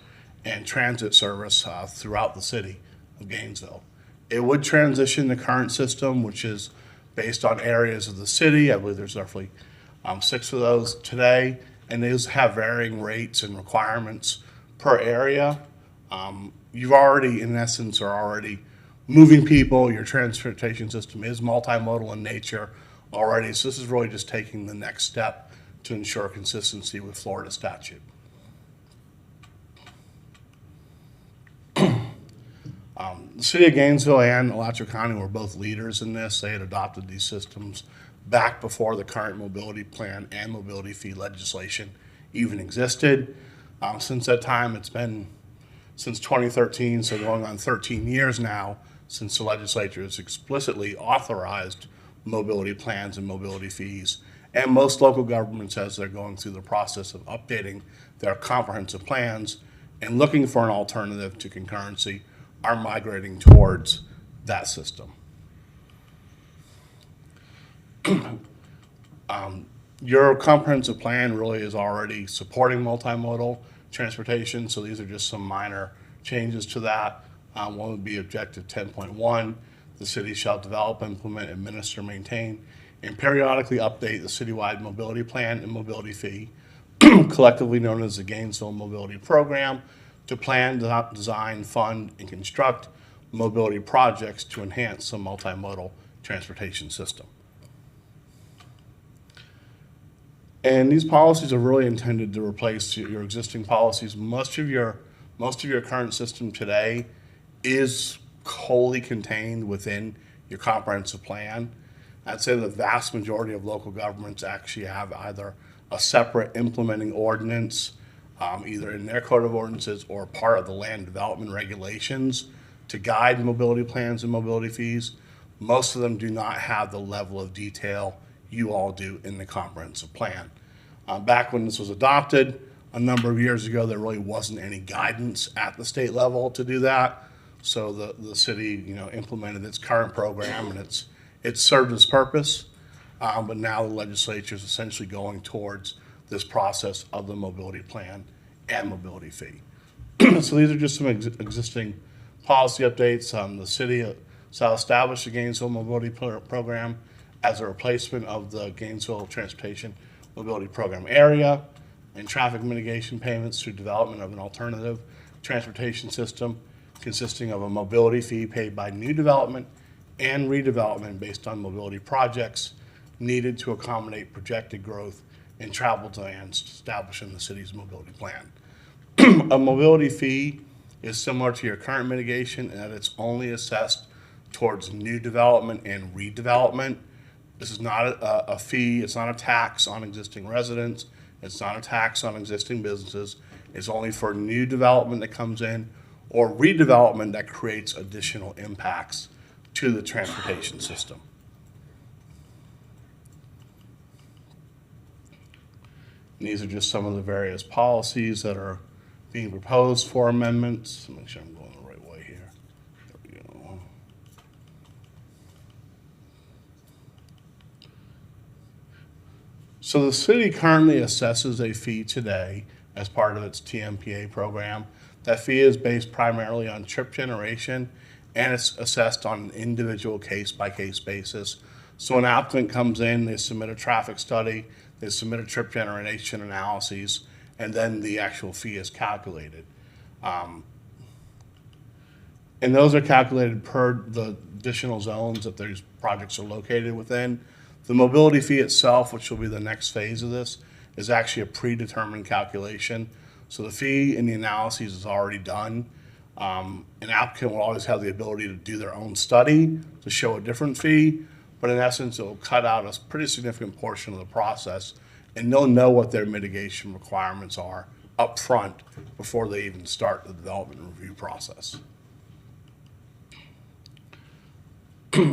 and transit service throughout the city of Gainesville. It would transition the current system, which is based on areas of the city. I believe there's roughly 6 of those today, and those have varying rates and requirements per area. You've already, in essence, are already moving people. Your transportation system is multimodal in nature already. So this is really just taking the next step to ensure consistency with Florida statute. The City of Gainesville and Alachua County were both leaders in this. They had adopted these systems back before the current mobility plan and mobility fee legislation even existed. Since that time, it's been since 2013, so going on 13 years now, since the legislature has explicitly authorized mobility plans and mobility fees. And most local governments, as they're going through the process of updating their comprehensive plans and looking for an alternative to concurrency, are migrating towards that system. Your comprehensive plan really is already supporting multimodal transportation, so these are just some minor changes to that. One would be Objective 10.1. The city shall develop, implement, administer, maintain, and periodically update the citywide mobility plan and mobility fee, collectively known as the Gainesville Mobility Program, to plan, design, fund, and construct mobility projects to enhance the multimodal transportation system. And these policies are really intended to replace your existing policies. Most of your current system today is wholly contained within your comprehensive plan. I'd say the vast majority of local governments actually have either a separate implementing ordinance, either in their code of ordinances or part of the land development regulations to guide mobility plans and mobility fees. Most of them do not have the level of detail you all do in the comprehensive plan. Back when this was adopted a number of years ago, there really wasn't any guidance at the state level to do that. So the city, implemented its current program, and it's served its purpose. But now the legislature is essentially going towards this process of the mobility plan and mobility fee. So these are just some existing policy updates. The city shall establish the Gainesville Mobility Program as a replacement of the Gainesville Transportation Mobility Program area and traffic mitigation payments through development of an alternative transportation system consisting of a mobility fee paid by new development and redevelopment based on mobility projects needed to accommodate projected growth in travel demands established in the city's mobility plan. A mobility fee is similar to your current mitigation in that it's only assessed towards new development and redevelopment. This is not a fee, it's not a tax on existing residents, it's not a tax on existing businesses. It's only for new development that comes in or redevelopment that creates additional impacts to the transportation system. And these are just some of the various policies that are being proposed for amendments. Make sure I'm going the right way here. There we go. So the city currently assesses a fee today as part of its TMPA program. That fee is based primarily on trip generation and it's assessed on an individual case-by-case basis. So an applicant comes in, they submit a traffic study, they submit a trip generation analyses, and then the actual fee is calculated. And those are calculated per the additional zones that these projects are located within. The mobility fee itself, which will be the next phase of this, is actually a predetermined calculation. So the fee in the analyses is already done. An applicant will always have the ability to do their own study to show a different fee, but in essence, it will cut out a pretty significant portion of the process, and they'll know what their mitigation requirements are up front before they even start the development review process.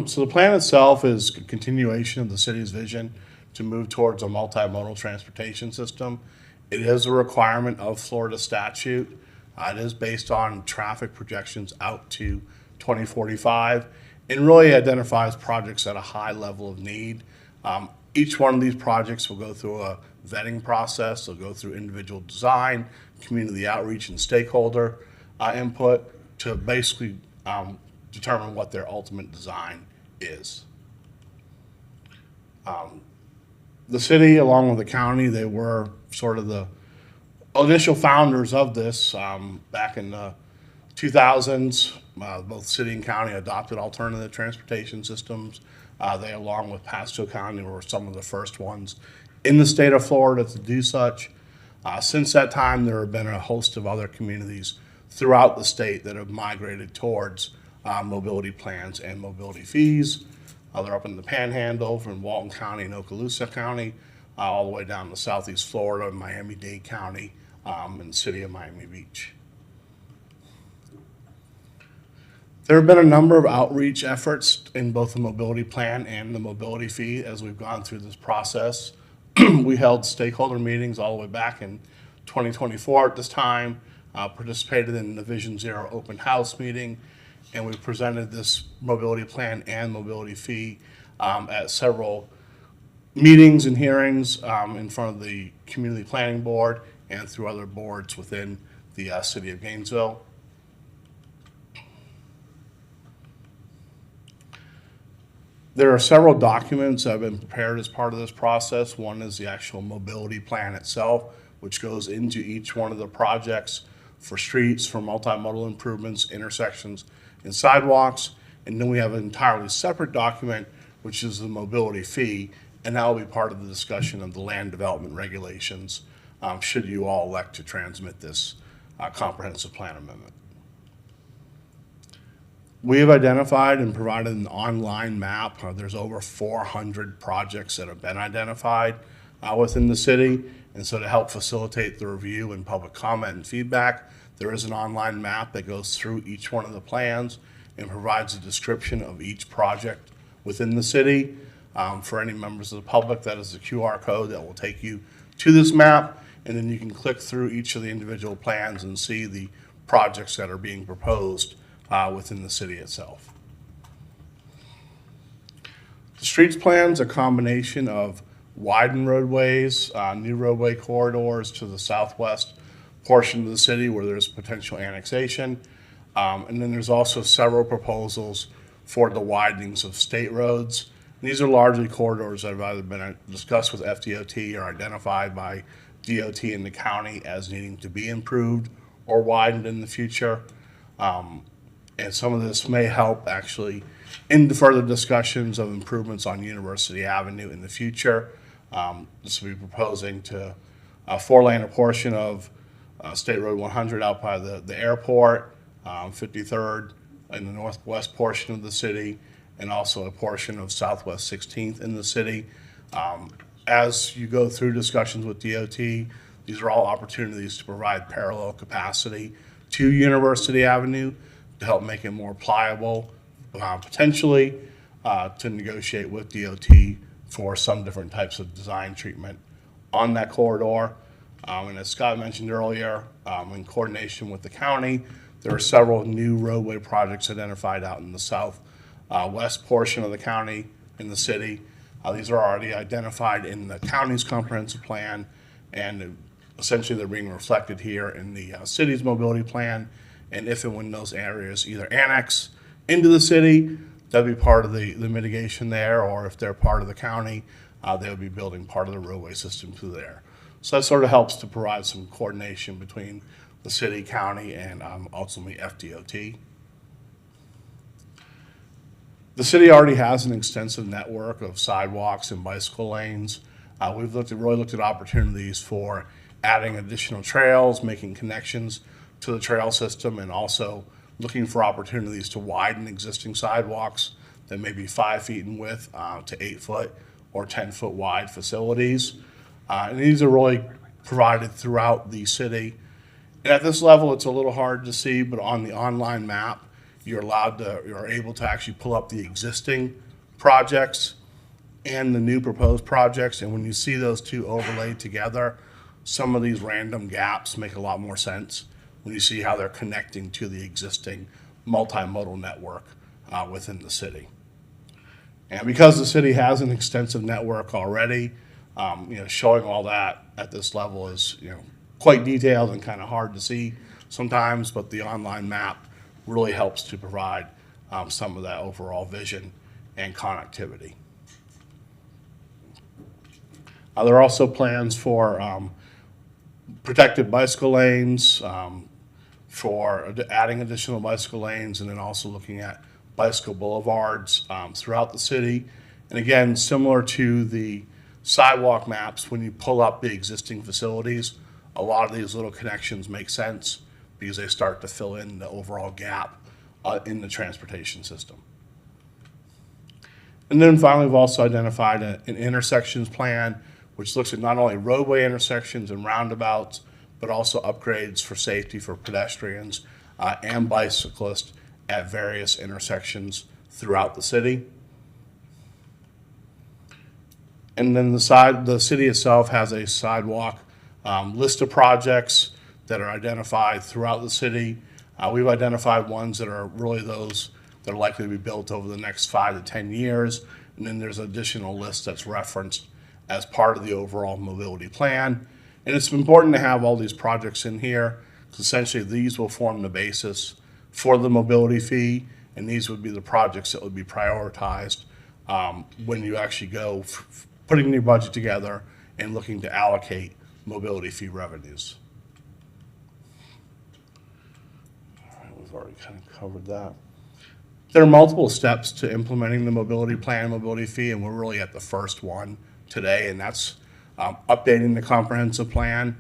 So the plan itself is a continuation of the city's vision to move towards a multimodal transportation system. It is a requirement of Florida statute. It is based on traffic projections out to 2045 and really identifies projects at a high level of need. Each one of these projects will go through a vetting process. They'll go through individual design, community outreach, and stakeholder input to basically determine what their ultimate design is. The city, along with the county, they were sort of the initial founders of this. Back in the 2000s, both city and county adopted alternative transportation systems. They, along with Pasco County, were some of the first ones in the state of Florida to do such. Since that time, there have been a host of other communities throughout the state that have migrated towards mobility plans and mobility fees. They're up in the Panhandle from Walton County and Okaloosa County, all the way down to Southeast Florida and Miami-Dade County and the city of Miami Beach. There have been a number of outreach efforts in both the mobility plan and the mobility fee as we've gone through this process. We held stakeholder meetings all the way back in 2024 at this time, participated in the Vision Zero open house meeting, and we presented this mobility plan and mobility fee at several meetings and hearings in front of the Community Planning Board and through other boards within the city of Gainesville. There are several documents that have been prepared as part of this process. One is the actual mobility plan itself, which goes into each one of the projects for streets, for multimodal improvements, intersections, and sidewalks. And then we have an entirely separate document, which is the mobility fee, and that will be part of the discussion of the land development regulations, should you all elect to transmit this comprehensive plan amendment. We have identified and provided an online map. There's over 400 projects that have been identified within the city. And so to help facilitate the review and public comment and feedback, there is an online map that goes through each one of the plans and provides a description of each project within the city. For any members of the public, that is the QR code that will take you to this map. And then you can click through each of the individual plans and see the projects that are being proposed within the city itself. The streets plan's a combination of widened roadways, new roadway corridors to the southwest portion of the city where there's potential annexation. And then there's also several proposals for the widenings of state roads. These are largely corridors that have either been discussed with FDOT or identified by DOT in the county as needing to be improved or widened in the future. And some of this may help actually in the further discussions of improvements on University Avenue in the future. This will be proposing to four-lane a portion of State Road 100 out by the airport, 53rd in the northwest portion of the city, and also a portion of Southwest 16th in the city. As you go through discussions with DOT, these are all opportunities to provide parallel capacity to University Avenue to help make it more pliable, potentially to negotiate with DOT for some different types of design treatment on that corridor. And as Scott mentioned earlier, in coordination with the county, there are several new roadway projects identified out in the southwest portion of the county in the city. These are already identified in the county's comprehensive plan, and essentially they're being reflected here in the city's mobility plan. And if and when those areas either annex into the city, that'd be part of the mitigation there, or if they're part of the county, they would be building part of the roadway system through there. So that sort of helps to provide some coordination between the city, county, and ultimately FDOT. The city already has an extensive network of sidewalks and bicycle lanes. We've really looked at opportunities for adding additional trails, making connections to the trail system, and also looking for opportunities to widen existing sidewalks that may be 5 feet in width to 8 foot or 10-foot wide facilities. And these are really provided throughout the city. And at this level, it's a little hard to see, but on the online map, you're able to actually pull up the existing projects and the new proposed projects. And when you see those two overlaid together, some of these random gaps make a lot more sense when you see how they're connecting to the existing multimodal network within the city. And because the city has an extensive network already, showing all that at this level is, quite detailed and kind of hard to see sometimes, but the online map really helps to provide some of that overall vision and connectivity. There are also plans for protected bicycle lanes, for adding additional bicycle lanes, and then also looking at bicycle boulevards throughout the city. And again, similar to the sidewalk maps, when you pull up the existing facilities, a lot of these little connections make sense because they start to fill in the overall gap in the transportation system. And then finally, we've also identified an intersections plan, which looks at not only roadway intersections and roundabouts, but also upgrades for safety for pedestrians and bicyclists at various intersections throughout the city. And then the city itself has a sidewalk list of projects that are identified throughout the city. We've identified ones that are really those that are likely to be built over the next 5 to 10 years. And then there's an additional list that's referenced as part of the overall mobility plan. And it's important to have all these projects in here, because essentially these will form the basis for the mobility fee, and these would be the projects that would be prioritized when you actually go putting your budget together and looking to allocate mobility fee revenues. All right, we've already kind of covered that. There are multiple steps to implementing the mobility plan, mobility fee, and we're really at the first one today, and that's updating the comprehensive plan.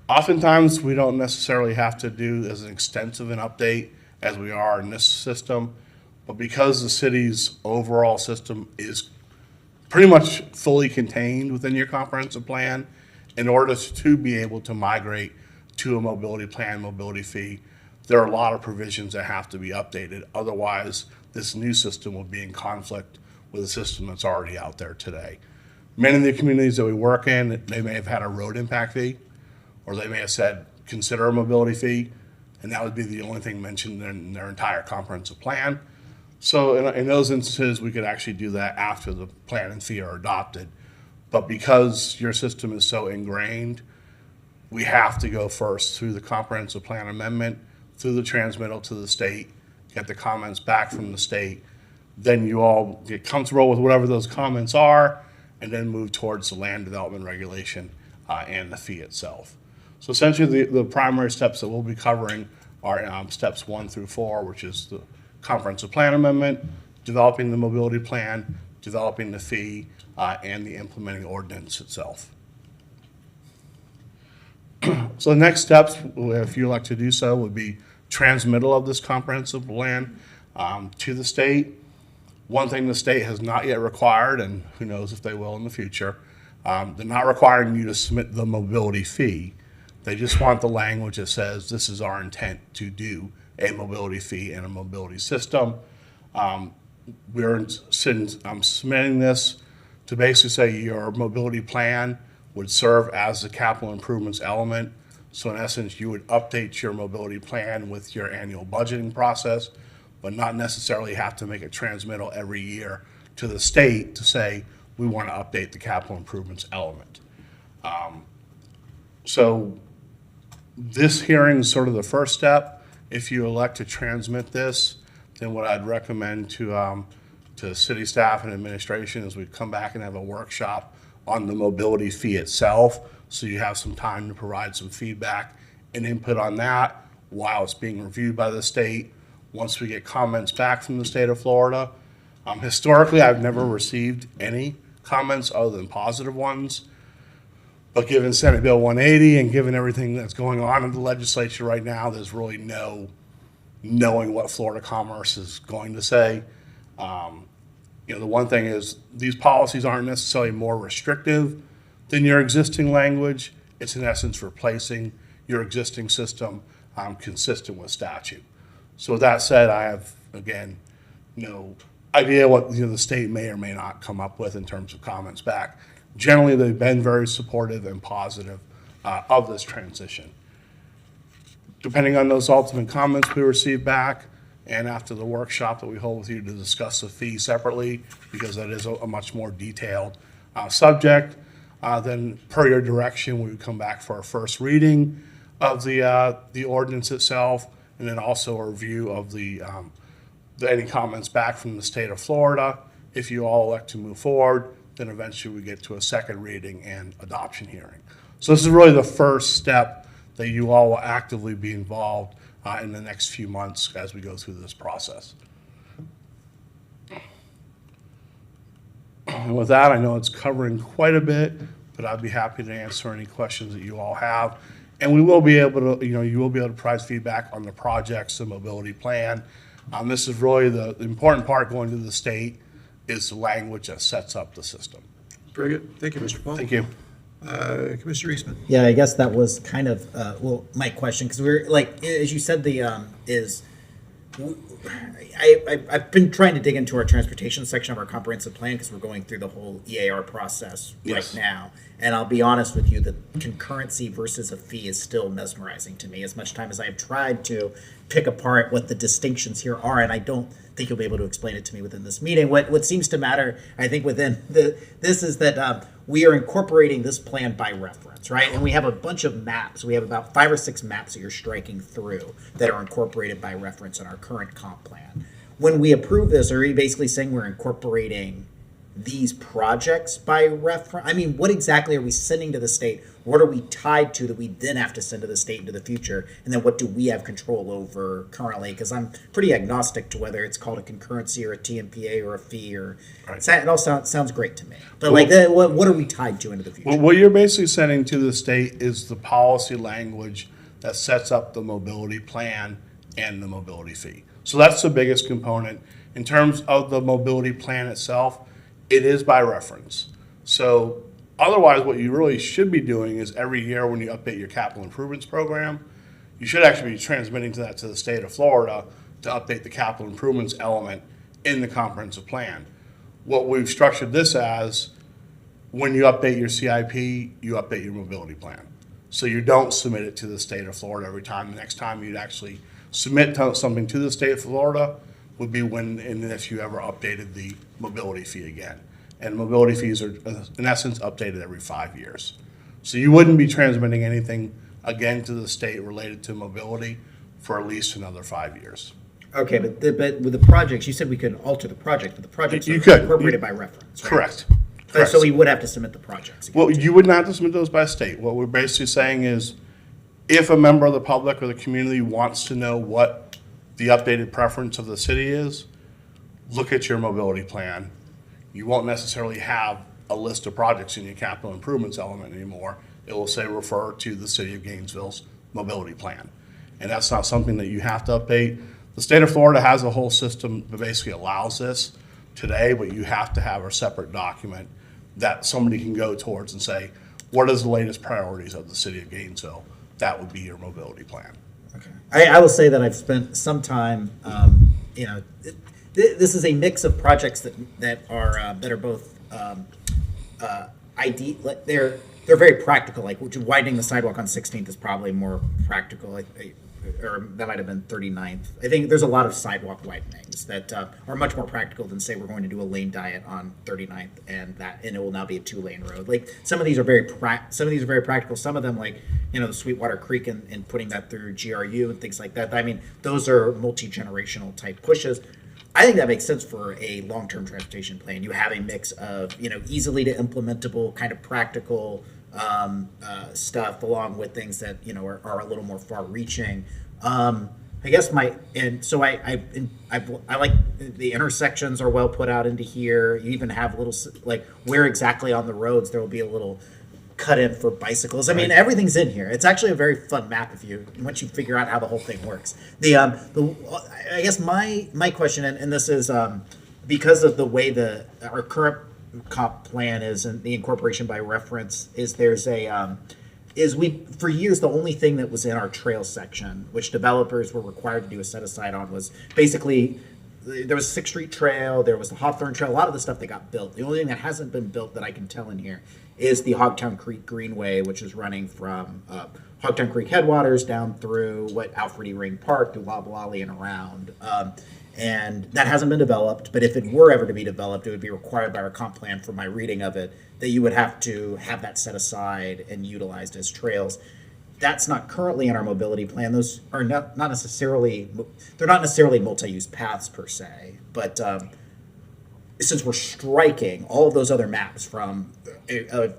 Oftentimes, we don't necessarily have to do as extensive an update as we are in this system, but because the city's overall system is pretty much fully contained within your comprehensive plan, in order to be able to migrate to a mobility plan, mobility fee, there are a lot of provisions that have to be updated. Otherwise, this new system will be in conflict with a system that's already out there today. Many of the communities that we work in, they may have had a road impact fee, or they may have said, consider a mobility fee, and that would be the only thing mentioned in their entire comprehensive plan. So in those instances, we could actually do that after the plan and fee are adopted. But because your system is so ingrained, we have to go first through the comprehensive plan amendment, through the transmittal to the state, get the comments back from the state. Then you all get comfortable with whatever those comments are, and then move towards the land development regulation and the fee itself. So essentially the primary steps that we'll be covering are steps 1 through 4, which is the comprehensive plan amendment, developing the mobility plan, developing the fee, and the implementing ordinance itself. So the next steps, if you'd like to do so, would be transmittal of this comprehensive plan to the state. One thing the state has not yet required, and who knows if they will in the future, they're not requiring you to submit the mobility fee. They just want the language that says this is our intent to do a mobility fee and a mobility system. We're submitting this to basically say your mobility plan would serve as the capital improvements element. So in essence, you would update your mobility plan with your annual budgeting process, but not necessarily have to make a transmittal every year to the state to say, we want to update the capital improvements element. So this hearing is sort of the first step. If you elect to transmit this, then what I'd recommend to city staff and administration is we come back and have a workshop on the mobility fee itself, so you have some time to provide some feedback and input on that while it's being reviewed by the state. Once we get comments back from the state of Florida, historically, I've never received any comments other than positive ones. But given Senate Bill 180 and given everything that's going on in the legislature right now, there's really no knowing what Florida Commerce is going to say. The one thing is these policies aren't necessarily more restrictive than your existing language. It's in essence replacing your existing system consistent with statute. So with that said, I have, again, no idea what the state may or may not come up with in terms of comments back. Generally, they've been very supportive and positive of this transition. Depending on those ultimate comments we receive back, and after the workshop that we hold with you to discuss the fee separately, because that is a much more detailed subject, then per your direction, we would come back for our first reading of the ordinance itself, and then also a review of any comments back from the state of Florida. If you all elect to move forward, then eventually we get to a second reading and adoption hearing. So this is really the first step that you all will actively be involved in the next few months as we go through this process. And with that, I know it's covering quite a bit, but I'd be happy to answer any questions that you all have. And we will be able to, you will be able to provide feedback on the projects, the mobility plan. This is really the important part going to the state is the language that sets up the system. Very good. Thank you, Mr. Paul. Thank you. Commissioner Eastman. Yeah, I guess that was kind of, my question, because we're, like, as you said, I've been trying to dig into our transportation section of our comprehensive plan because we're going through the whole EAR process right now. And I'll be honest with you, the concurrency versus a fee is still mesmerizing to me, as much time as I've tried to pick apart what the distinctions here are, and I don't think you'll be able to explain it to me within this meeting. What seems to matter, I think, within this is that we are incorporating this plan by reference, right? And we have a bunch of maps. We have about 5 or 6 maps that you're striking through that are incorporated by reference in our current comp plan. When we approve this, are you basically saying we're incorporating these projects by reference? I mean, what exactly are we sending to the state? What are we tied to that we then have to send to the state into the future? And then what do we have control over currently? Because I'm pretty agnostic to whether it's called a concurrency or a TMPA or a fee or it all sounds great to me. But what are we tied to into the future? Well, what you're basically sending to the state is the policy language that sets up the mobility plan and the mobility fee. So that's the biggest component. In terms of the mobility plan itself, it is by reference. So otherwise, what you really should be doing is every year when you update your capital improvements program, you should actually be transmitting to the state of Florida to update the capital improvements element in the comprehensive plan. What we've structured this as, when you update your CIP, you update your mobility plan. So you don't submit it to the state of Florida every time. The next time you'd actually submit something to the state of Florida would be when and if you ever updated the mobility fee again. And mobility fees are, in essence, updated every 5 years. So you wouldn't be transmitting anything again to the state related to mobility for at least another 5 years. Okay, but with the projects, you said we could alter the project, but the projects are incorporated by reference, right? Correct. So we would have to submit the projects again. Well, you would not have to submit those by state. What we're basically saying is, if a member of the public or the community wants to know what the updated preference of the city is, look at your mobility plan. You won't necessarily have a list of projects in your capital improvements element anymore. It will say refer to the City of Gainesville's mobility plan. And that's not something that you have to update. The state of Florida has a whole system that basically allows this today, but you have to have a separate document that somebody can go towards and say, what is the latest priorities of the City of Gainesville? That would be your mobility plan. Okay. I will say that I've spent some time, this is a mix of projects that are both they're very practical. Like widening the sidewalk on 16th is probably more practical. or that might have been 39th. I think there's a lot of sidewalk widenings that are much more practical than say we're going to do a lane diet on 39th and it will now be a 2-lane road. Like some of these are very practical. Some of them, like the Sweetwater Creek and putting that through GRU and things like that. I mean, those are multi-generational type pushes. I think that makes sense for a long-term transportation plan. You have a mix of easily to implementable kind of practical stuff along with things that are a little more far-reaching. I guess I like the intersections are well put out into here. You even have little like where exactly on the roads there will be a little cut in for bicycles. I mean, everything's in here. It's actually a very fun map once you figure out how the whole thing works. I guess my question, and this is because of the way our current comp plan is and the incorporation by reference is for years the only thing that was in our trail section, which developers were required to do a set aside on, was basically there was 6th Street Trail, there was the Hawthorne Trail, a lot of the stuff that got built. The only thing that hasn't been built that I can tell in here is the Hogtown Creek Greenway, which is running from Hogtown Creek headwaters down through Alfred E. Ring Park to Loblolly and around. And that hasn't been developed, but if it were ever to be developed, it would be required by our comp plan, from my reading of it, that you would have to have that set aside and utilized as trails. That's not currently in our mobility plan. Those are not necessarily multi-use paths per se, but since we're striking all of those other maps from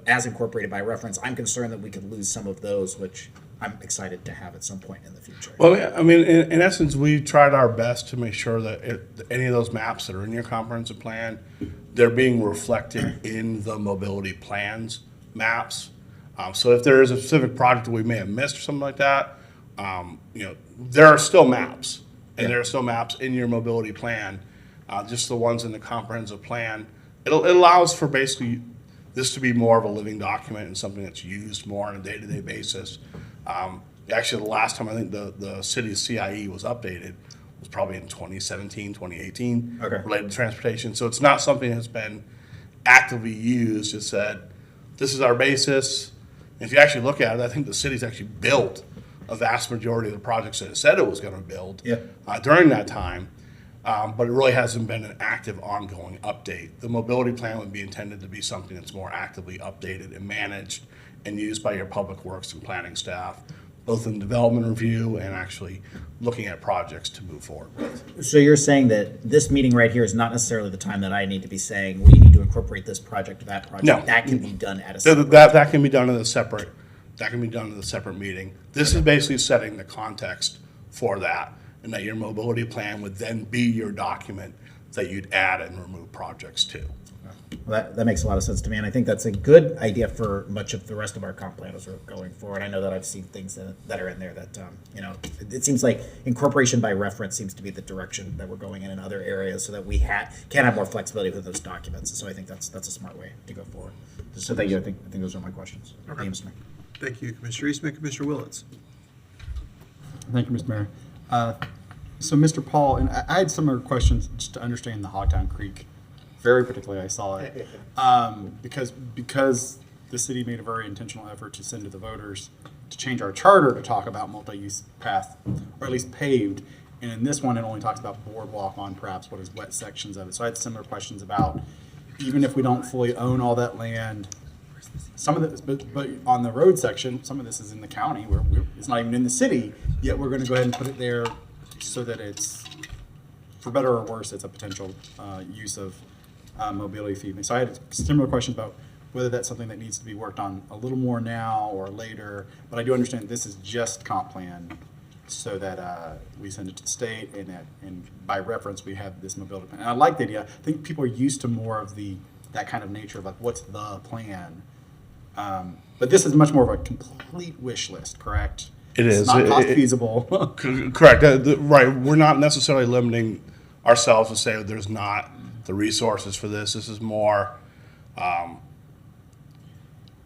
as incorporated by reference, I'm concerned that we could lose some of those, which I'm excited to have at some point in the future. Well, I mean, in essence, we tried our best to make sure that any of those maps that are in your comprehensive plan, they're being reflected in the mobility plans maps. So if there is a specific project that we may have missed or something like that, there are still maps, and there are still maps in your mobility plan, just the ones in the comprehensive plan. It allows for basically this to be more of a living document and something that's used more on a day-to-day basis. Actually, the last time I think the city's CIE was updated was probably in 2017, 2018, related to transportation. So it's not something that's been actively used. It said, this is our basis. And if you actually look at it, I think the city's actually built a vast majority of the projects that it said it was going to build during that time. But it really hasn't been an active, ongoing update. The mobility plan would be intended to be something that's more actively updated and managed and used by your public works and planning staff, both in development review and actually looking at projects to move forward with. So you're saying that this meeting right here is not necessarily the time that I need to be saying we need to incorporate this project or that project. No. That can be done at a separate. That can be done in a separate. That can be done in a separate meeting. This is basically setting the context for that, and that your mobility plan would then be your document that you'd add and remove projects to. Well, that makes a lot of sense to me, and I think that's a good idea for much of the rest of our comp plan as we're going forward. I know that I've seen things that are in there that, it seems like incorporation by reference seems to be the direction that we're going in other areas, so that we can have more flexibility with those documents. So I think that's a smart way to go forward. So thank you. I think those are my questions. Okay. Thank you, Commissioner Eastman. Commissioner Willits. Thank you, Mr. Mayor. So, Mr. Paul, and I had similar questions just to understand the Hogtown Creek. Very particularly, I saw it because the city made a very intentional effort to send to the voters to change our charter to talk about multi-use path, or at least paved. And in this one, it only talks about boardwalk on perhaps what is wet sections of it. So I had similar questions about, even if we don't fully own all that land, some of this, but on the road section, some of this is in the county where it's not even in the city, yet we're going to go ahead and put it there so that it's, for better or worse, it's a potential use of mobility fee. So I had similar questions about whether that's something that needs to be worked on a little more now or later, but I do understand this is just comp plan, so that we send it to the state, and by reference we have this mobility plan. And I like the idea. I think people are used to more of that kind of nature of like, what's the plan? But this is much more of a complete wish list, correct? It is. It's not cost feasible. Correct. Right. We're not necessarily limiting ourselves to say there's not the resources for this. This is more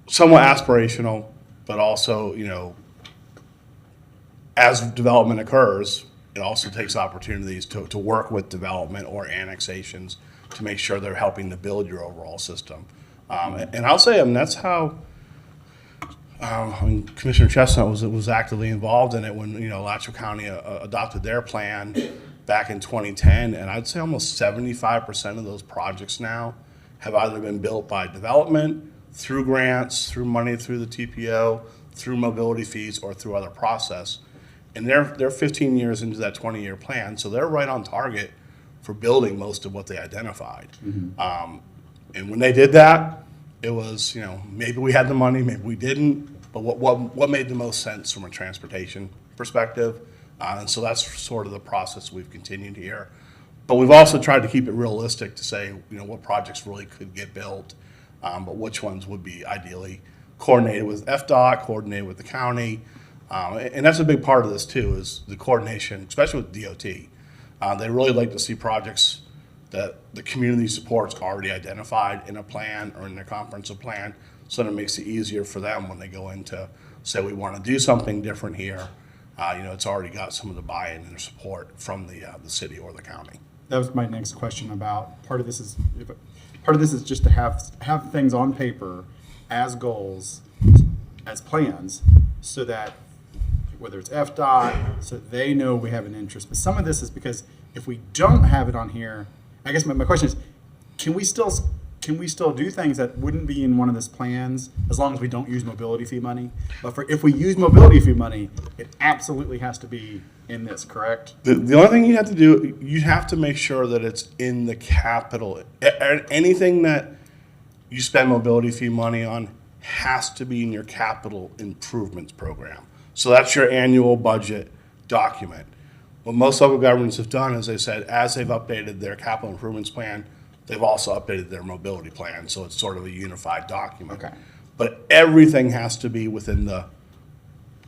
somewhat aspirational, but also, as development occurs, it also takes opportunities to work with development or annexations to make sure they're helping to build your overall system. And I'll say, that's how and Commissioner Chestnut was actively involved in it when, Alachua County adopted their plan back in 2010, and I'd say almost 75% of those projects now have either been built by development, through grants, through money through the TPO, through mobility fees, or through other process. And they're 15 years into that 20-year plan, so they're right on target for building most of what they identified. And when they did that, it was, maybe we had the money, maybe we didn't, but what made the most sense from a transportation perspective? And so that's sort of the process we've continued here. But we've also tried to keep it realistic to say, what projects really could get built, but which ones would be ideally coordinated with FDOT, coordinated with the county. And that's a big part of this too, is the coordination, especially with DOT. They really like to see projects that the community support's already identified in a plan or in their comprehensive plan, so that it makes it easier for them when they go into, say, we want to do something different here. It's already got some of the buy-in and support from the city or the county. That was my next question about, part of this is just to have things on paper as goals, as plans, so that whether it's FDOT, so they know we have an interest. But some of this is because if we don't have it on here, I guess my question is, can we still do things that wouldn't be in one of these plans as long as we don't use mobility fee money? But if we use mobility fee money, it absolutely has to be in this, correct? The only thing you have to do, you have to make sure that it's in the capital. Anything that you spend mobility fee money on has to be in your capital improvements program. So that's your annual budget document. What most local governments have done is they said, as they've updated their capital improvements plan, they've also updated their mobility plan, so it's sort of a unified document. Okay. But everything has to be within the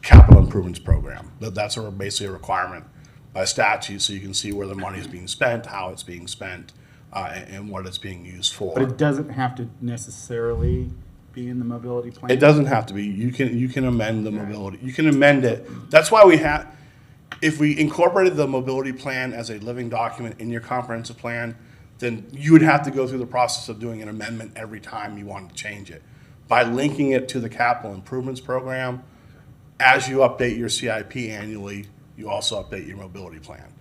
capital improvements program. That's basically a requirement by statute, so you can see where the money is being spent, how it's being spent, and what it's being used for. But it doesn't have to necessarily be in the mobility plan? It doesn't have to be. You can amend the mobility. You can amend it. That's why if we incorporated the mobility plan as a living document in your comprehensive plan, then you would have to go through the process of doing an amendment every time you wanted to change it. By linking it to the capital improvements program, as you update your CIP annually, you also update your mobility plan.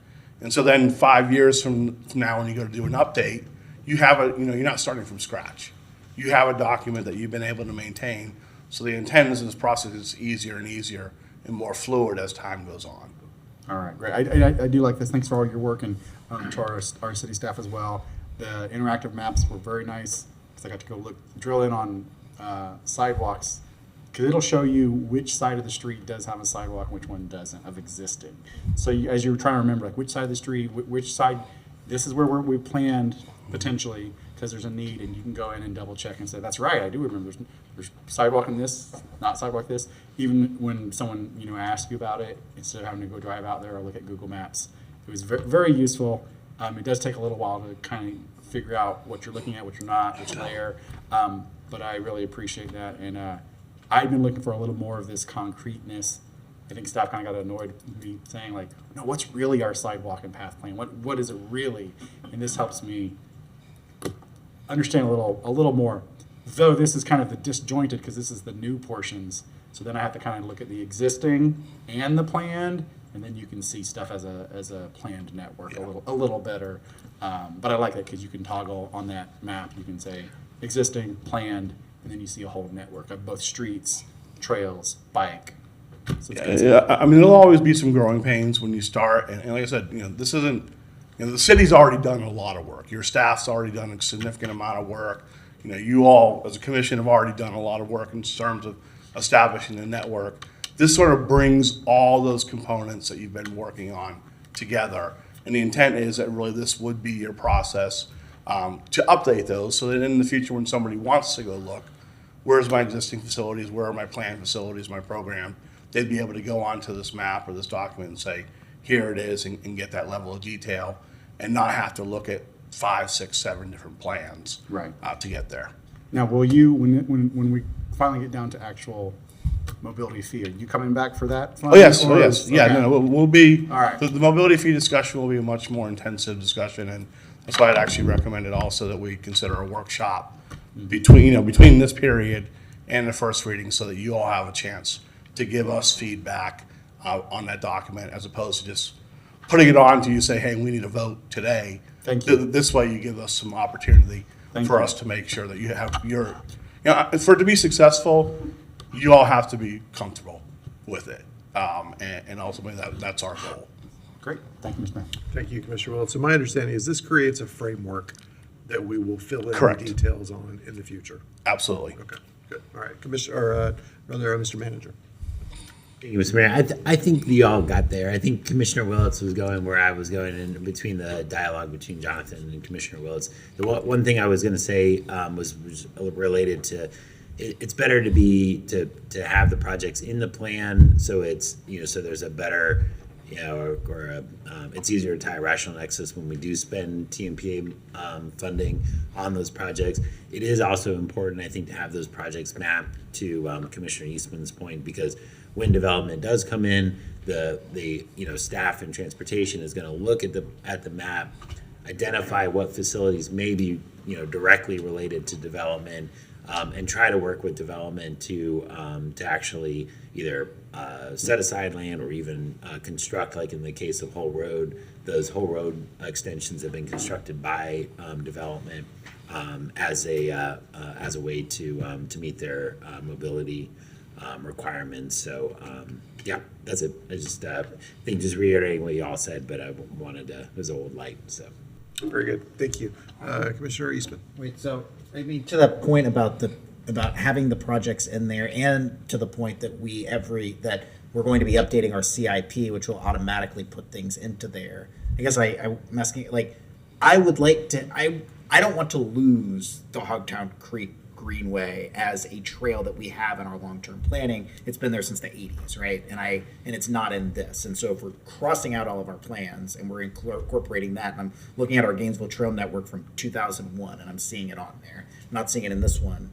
And so then 5 years from now, when you go to do an update, you have you're not starting from scratch. You have a document that you've been able to maintain. So the intent is this process is easier and easier and more fluid as time goes on. All right, great. I do like this. Thanks for all your work, and to our city staff as well. The interactive maps were very nice because I got to go drill in on sidewalks, because it'll show you which side of the street does have a sidewalk and which one doesn't of existing. So as you're trying to remember, like which side of the street, which side, this is where we planned potentially because there's a need, and you can go in and double check and say, that's right, I do remember there's sidewalk in this, not sidewalk this. Even when someone asks you about it, instead of having to go drive out there or look at Google Maps, it was very useful. It does take a little while to kind of figure out what you're looking at, what you're not, which layer, but I really appreciate that, and I've been looking for a little more of this concreteness. I think staff kind of got annoyed with me saying, like, no, what's really our sidewalk and path plan? What is it really? And this helps me understand a little more, though this is kind of the disjointed, because this is the new portions. So then I have to kind of look at the existing and the planned, and then you can see stuff as a planned network a little better. But I like that because you can toggle on that map. You can say existing, planned, and then you see a whole network of both streets, trails, bike. So there'll always be some growing pains when you start, and like I said, this isn't. The city's already done a lot of work. Your staff's already done a significant amount of work. You all, as a commission, have already done a lot of work in terms of establishing the network. This sort of brings all those components that you've been working on together. And the intent is that really this would be your process to update those, so that in the future when somebody wants to go look, where's my existing facilities, where are my planned facilities, my program, they'd be able to go onto this map or this document and say, here it is, and get that level of detail, and not have to look at 5, 6, 7 different plans to get there. Now, will you, when we finally get down to actual mobility fee, are you coming back for that? Oh, yes. Yeah, okay. no, we'll be, all right. The mobility fee discussion will be a much more intensive discussion, and that's why I'd actually recommended also that we consider a workshop between this period and the first reading so that you all have a chance to give us feedback on that document, as opposed to just putting it on to you, say, hey, we need a vote today. Thank you. This way you give us some opportunity Thank for you. us to make sure that you have for it to be successful, you all have to be comfortable with it. And ultimately, that's our goal. Great. Thank you, Mr. Mayor. Thank you, Commissioner Willetts. So my understanding is this creates a framework that we will fill in the Correct. details on in the future. Absolutely. Okay, good. All right, Mr. Manager. Thank you, Mr. Mayor. I think we all got there. I think Commissioner Willits was going where I was going in between the dialogue between Jonathan and Commissioner Willits. The one thing I was going to say was related to it's better to have the projects in the plan, so it's so there's a better it's easier to tie a rational nexus when we do spend TMPA funding on those projects. It is also important, I think, to have those projects mapped to Commissioner Eastman's point, because when development does come in, the staff and transportation is going to look at the map, identify what facilities may be directly related to development, and try to work with development to actually either set aside land or even construct, like in the case of Whole Road. Those Whole Road extensions have been constructed by development as a way to meet their mobility requirements. So yeah, that's it. I just think just reiterating what you all said, but I wanted to, it was old light. So Very good. Thank you. Commissioner Eastman. Wait, so I mean, to that point about having the projects in there, and to the point that we're going to be updating our CIP, which will automatically put things into there. I guess I'm asking, like, I would like to. I don't want to lose the Hogtown Creek Greenway as a trail that we have in our long-term planning. It's been there since the 80s, right? And it's not in this. And so if we're crossing out all of our plans and we're incorporating that, and I'm looking at our Gainesville Trail Network from 2001, and I'm seeing it on there, I'm not seeing it in this one.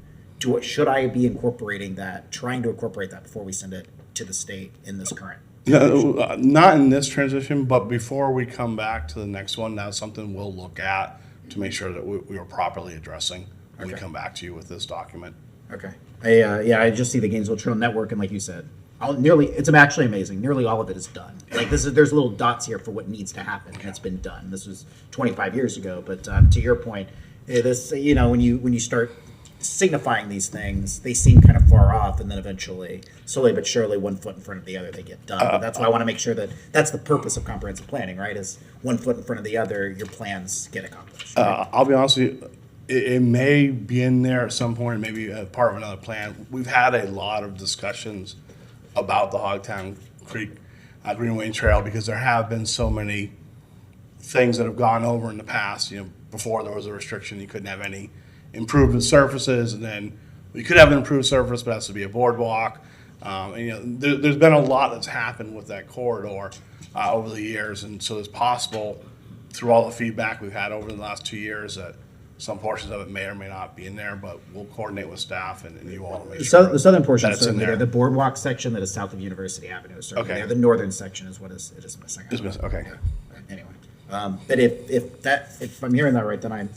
Should I be incorporating that, trying to incorporate that before we send it to the state in this current? No, not in this transition, but before we come back to the next one, that's something we'll look at to make sure that we are properly addressing when we come back to you with this document. Okay. I just see the Gainesville Trail Network, and like you said, it's actually amazing. Nearly all of it is done. Like there's little dots here for what needs to happen, and it's been done. This was 25 years ago, but to your point, when you start signifying these things, they seem kind of far off, and then eventually, slowly but surely, one foot in front of the other, they get done. But that's why I want to make sure that's the purpose of comprehensive planning, right? Is one foot in front of the other, your plans get accomplished. Right? I'll be honest with you, it may be in there at some point, maybe a part of another plan. We've had a lot of discussions about the Hogtown Creek Greenway Trail because there have been so many things that have gone over in the past. Before there was a restriction, you couldn't have any improved surfaces, and then we could have an improved surface, but it has to be a boardwalk. There's been a lot that's happened with that corridor over the years, and so it's possible through all the feedback we've had over the last 2 years that some portions of it may or may not be in there, but we'll coordinate with staff and you all to make sure The southern portion that is it's in certainly there. there. The boardwalk section that is south of University Avenue is certainly Okay. there. The northern section is what it is missing. It's missing, okay. Anyway, but if I'm hearing that right, then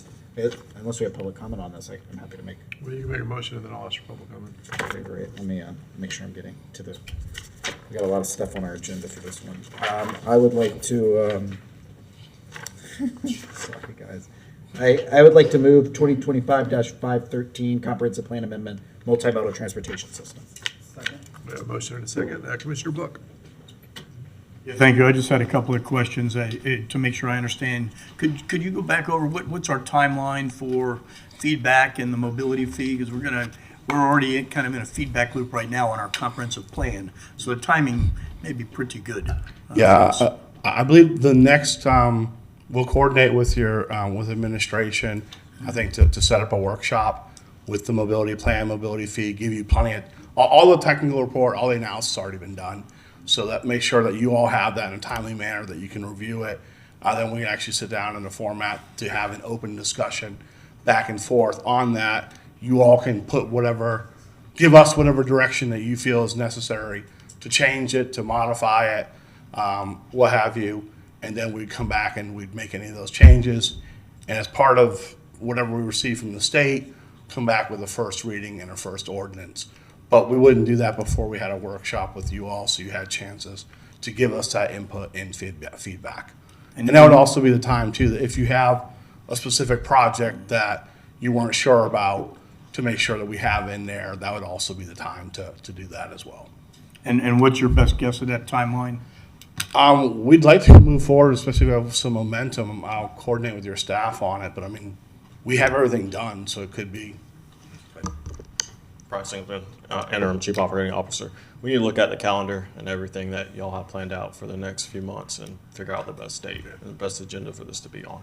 unless we have public comment on this, I'm happy to make. Well, you can make a motion and then I'll ask for public comment. Okay, great. Let me make sure I'm getting to the. We got a lot of stuff on our agenda for this one. I would like to. Sorry, guys. I would like to move 2025-513 Comprehensive Plan Amendment, Multimodal Transportation System. We have a motion and a second. Commissioner Book. Yeah, thank you. I just had a couple of questions to make sure I understand. Could you go back over what's our timeline for feedback and the mobility fee? Because we're already kind of in a feedback loop right now on our comprehensive plan, so the timing may be pretty good. I believe the next we'll coordinate with your with administration. I think to set up a workshop with the mobility plan, mobility fee, give you plenty of all the technical report, all the analysis has already been done. So that make sure that you all have that in a timely manner that you can review it. Then we can actually sit down in a format to have an open discussion back and forth on that. You all can give us whatever direction that you feel is necessary to change it, to modify it, what have you. And then we'd come back and we'd make any of those changes. And as part of whatever we receive from the state, come back with a first reading and a first ordinance. But we wouldn't do that before we had a workshop with you all, so you had chances to give us that input and feedback. And that would also be the time too, that if you have a specific project that you weren't sure about, to make sure that we have in there, that would also be the time to do that as well. And what's your best guess of that timeline? We'd like to move forward, especially if we have some momentum. I'll coordinate with your staff on it, but I mean, we have everything done, so it could be. Bryce Singleton, Interim Chief Operating Officer. We need to look at the calendar and everything that y'all have planned out for the next few months and figure out the best date and the best agenda for this to be on.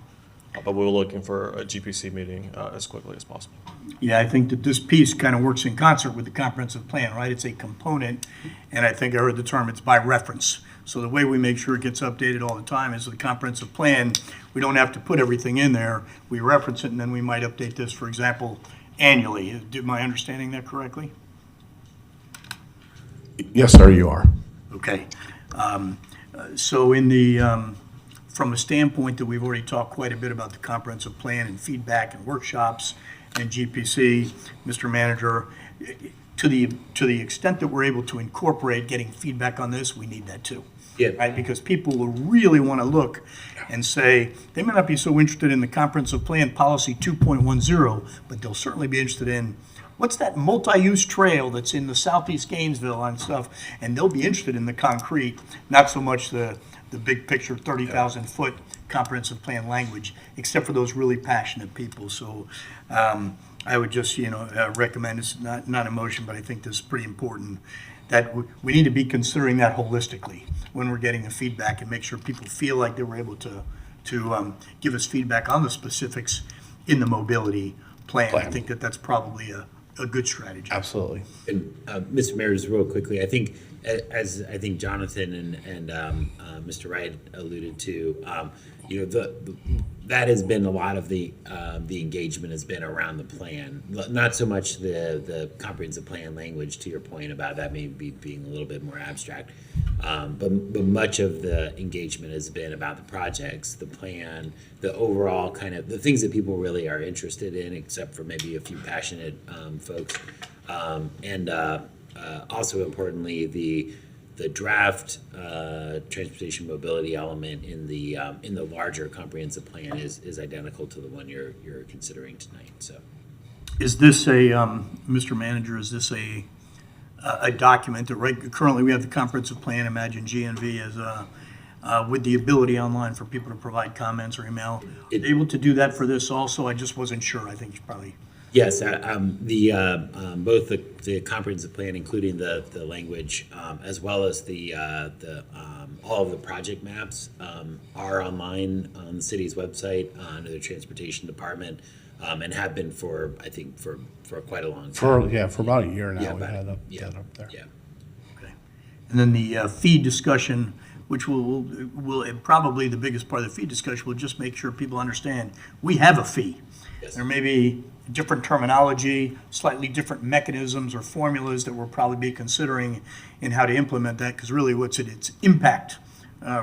But we're looking for a GPC meeting as quickly as possible. Yeah, I think that this piece kind of works in concert with the comprehensive plan, right? It's a component, and I think I heard the term, it's by reference. So the way we make sure it gets updated all the time is the comprehensive plan. We don't have to put everything in there. We reference it, and then we might update this, for example, annually. Am I understanding that correctly? Yes, sir, you are. Okay. So in the, from a standpoint that we've already talked quite a bit about the comprehensive plan and feedback and workshops and GPC, Mr. Manager, to the extent that we're able to incorporate getting feedback on this, we need that too. Yeah. Right, because people will really want to look and say, they may not be so interested in the comprehensive plan policy 2.10, but they'll certainly be interested in what's that multi-use trail that's in the southeast Gainesville and stuff, and they'll be interested in the concrete, not so much the big picture 30,000 foot comprehensive plan language, except for those really passionate people. So I would just, recommend, it's not a motion, but I think this is pretty important, that we need to be considering that holistically when we're getting the feedback and make sure people feel like they were able to give us feedback on the specifics in the mobility plan. I think that's probably a good strategy. Absolutely. And Mr. Mayor, just real quickly, I think, as I think Jonathan and Mr. Wright alluded to, that has been a lot of the engagement has been around the plan, not so much the comprehensive plan language. To your point about that maybe being a little bit more abstract, but much of the engagement has been about the projects, the plan, the overall kind of the things that people really are interested in, except for maybe a few passionate folks, and also importantly the draft transportation mobility element in the larger comprehensive plan is identical to the one you're considering tonight. So, is this Mr. Manager? Is this a document that currently we have the comprehensive plan? Imagine GNV as with the ability online for people to provide comments or email. Are they able to do that for this also? I just wasn't sure. I think you probably. Yes, both the comprehensive plan, including the language, as well as the all of the project maps, are online on the city's website under the transportation department, and have been for quite a long time. For about a year now, Yeah, we've had that up there. Yeah. Okay. And then the fee discussion, which will probably the biggest part of the fee discussion, will just make sure people understand we have a fee. Yes. There may be different terminology, slightly different mechanisms or formulas that we'll probably be considering in how to implement that, because really it's impact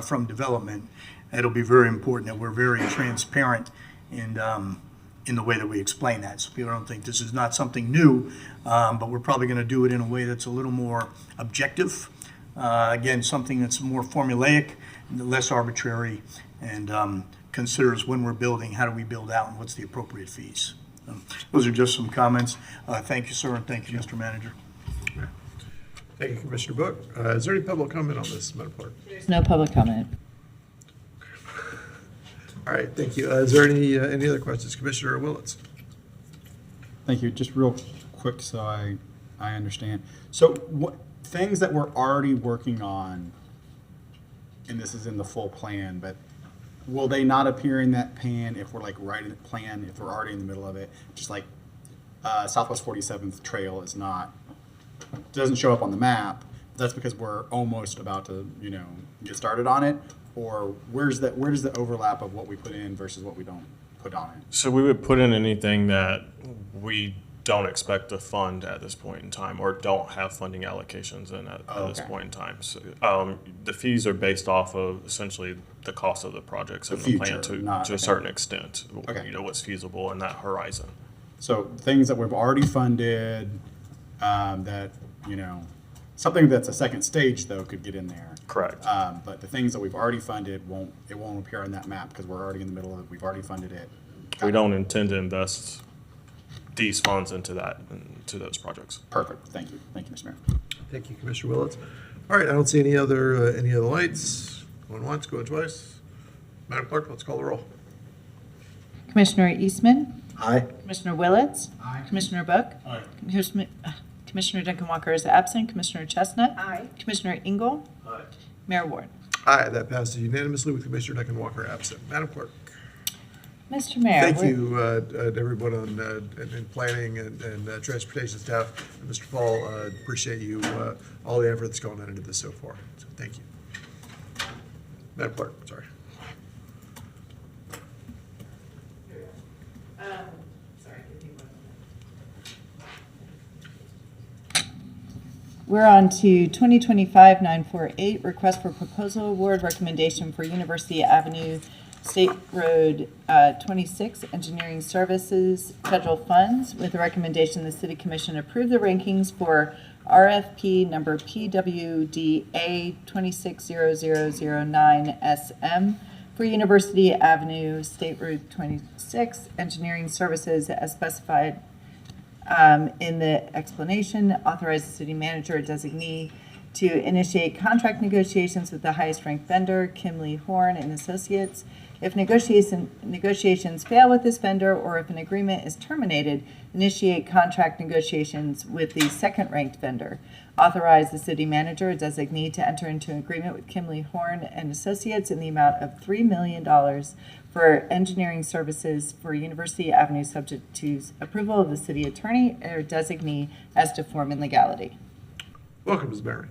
from development. It'll be very important that we're very transparent in the way that we explain that, so people don't think this is not something new, but we're probably going to do it in a way that's a little more objective. Again, something that's more formulaic, less arbitrary, and considers when we're building, how do we build out, and what's the appropriate fees. Those are just some comments. Thank you, sir, and thank you, Mr. Manager. Thank you, Commissioner Book. Is there any public comment on this, Madam Clerk? There's no public comment. All right, thank you. Is there any other questions? Commissioner Willets? Thank you. Just real quick so I understand. So what things that we're already working on, and this is in the full plan, but will they not appear in that plan if we're like writing the plan, if we're already in the middle of it? Just like Southwest 47th Trail doesn't show up on the map. That's because we're almost about to, get started on it. Or where's the overlap of what we put in versus what we don't put on it? So we would put in anything that we don't expect to fund at this point in time, or don't have funding allocations in at this point in time. So the fees are based off of essentially the cost of the projects and the plan to a certain extent. Okay. What's feasible in that horizon. So things that we've already funded, that, you know, something that's a second stage though could get in there. Correct. But the things that we've already funded won't appear on that map because we're already in the middle of it. We've already funded it. We don't intend to invest these funds into those projects. Perfect. Thank you. Thank you, Mr. Mayor. Thank you, Commissioner Willets. All right, I don't see any other lights. Going once, going twice. Madam Clerk, let's call the roll. Commissioner Eastman? Aye. Commissioner Willets? Aye. Commissioner Book? Aye. Commissioner Duncan Walker is absent. Commissioner Chestnut? Aye. Commissioner Engel? Aye. Mayor Ward? Aye, that passes unanimously with Commissioner Duncan Walker absent. Madam Clerk. Mr. Mayor? Thank we're- you to everyone in planning and transportation staff. And Mr. Paul, appreciate you, all the effort that's gone into this so far. So thank you. Madam Clerk, sorry. We're on to 2025-948, request for proposal award recommendation for University Avenue State Road 26 Engineering Services Federal Funds with a recommendation the City Commission approve the rankings for RFP number PWDA 260009SM for University Avenue State Road 26 Engineering Services as specified in the explanation. Authorize the city manager or designee to initiate contract negotiations with the highest ranked vendor, Kimley Horn and Associates. If negotiations fail with this vendor, or if an agreement is terminated, initiate contract negotiations with the second ranked vendor. Authorize the city manager or designee to enter into an agreement with Kimley Horn and Associates in the amount of $3 million for engineering services for University Avenue, subject to approval of the city attorney or designee as to form and legality. Welcome, Ms. Mary.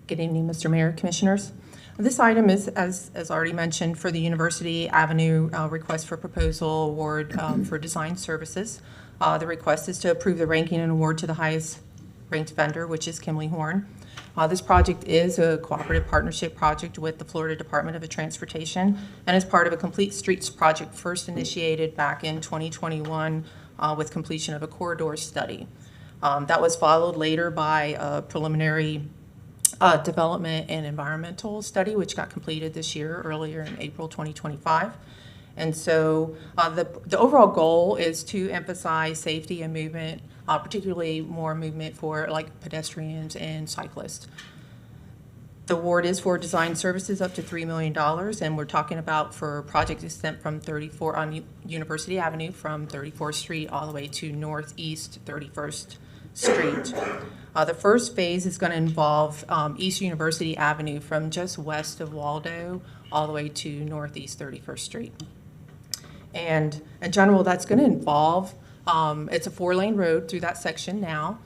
Good evening, Mr. Mayor, Commissioners. This item is, as already mentioned, for the University Avenue request for proposal award for design services. The request is to approve the ranking and award to the highest ranked vendor, which is Kimley Horn. This project is a cooperative partnership project with the Florida Department of Transportation and is part of a complete streets project first initiated back in 2021 with completion of a corridor study. That was followed later by a preliminary development and environmental study, which got completed this year, earlier in April 2025. And so the overall goal is to emphasize safety and movement, particularly more movement for like pedestrians and cyclists. The award is for design services up to $3 million, and we're talking about for project extent from 34 on University Avenue from 34th Street all the way to Northeast 31st Street. The first phase is going to involve East University Avenue from just west of Waldo all the way to Northeast 31st Street. And in general, that's going to involve, it's a 4-lane road through that section now.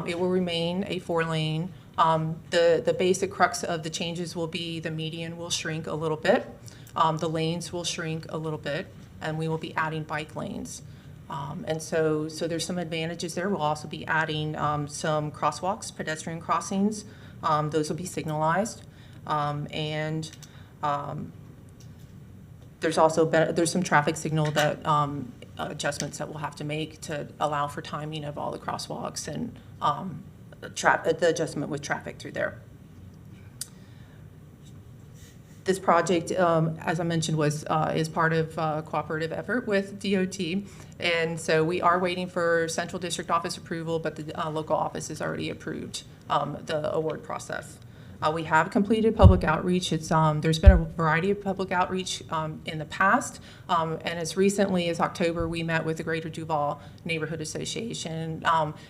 It will remain a 4-lane. The basic crux of the changes will be the median will shrink a little bit, the lanes will shrink a little bit, and we will be adding bike lanes. And so there's some advantages there. We'll also be adding some crosswalks, pedestrian crossings. Those will be signalized. There's also there's some traffic signal that adjustments that we'll have to make to allow for timing of all the crosswalks and the adjustment with traffic through there. This project, as I mentioned, is part of a cooperative effort with DOT, and so we are waiting for Central District Office approval, but the local office has already approved the award process. We have completed public outreach. There's been a variety of public outreach in the past, and as recently as October, we met with the Greater Duval Neighborhood Association.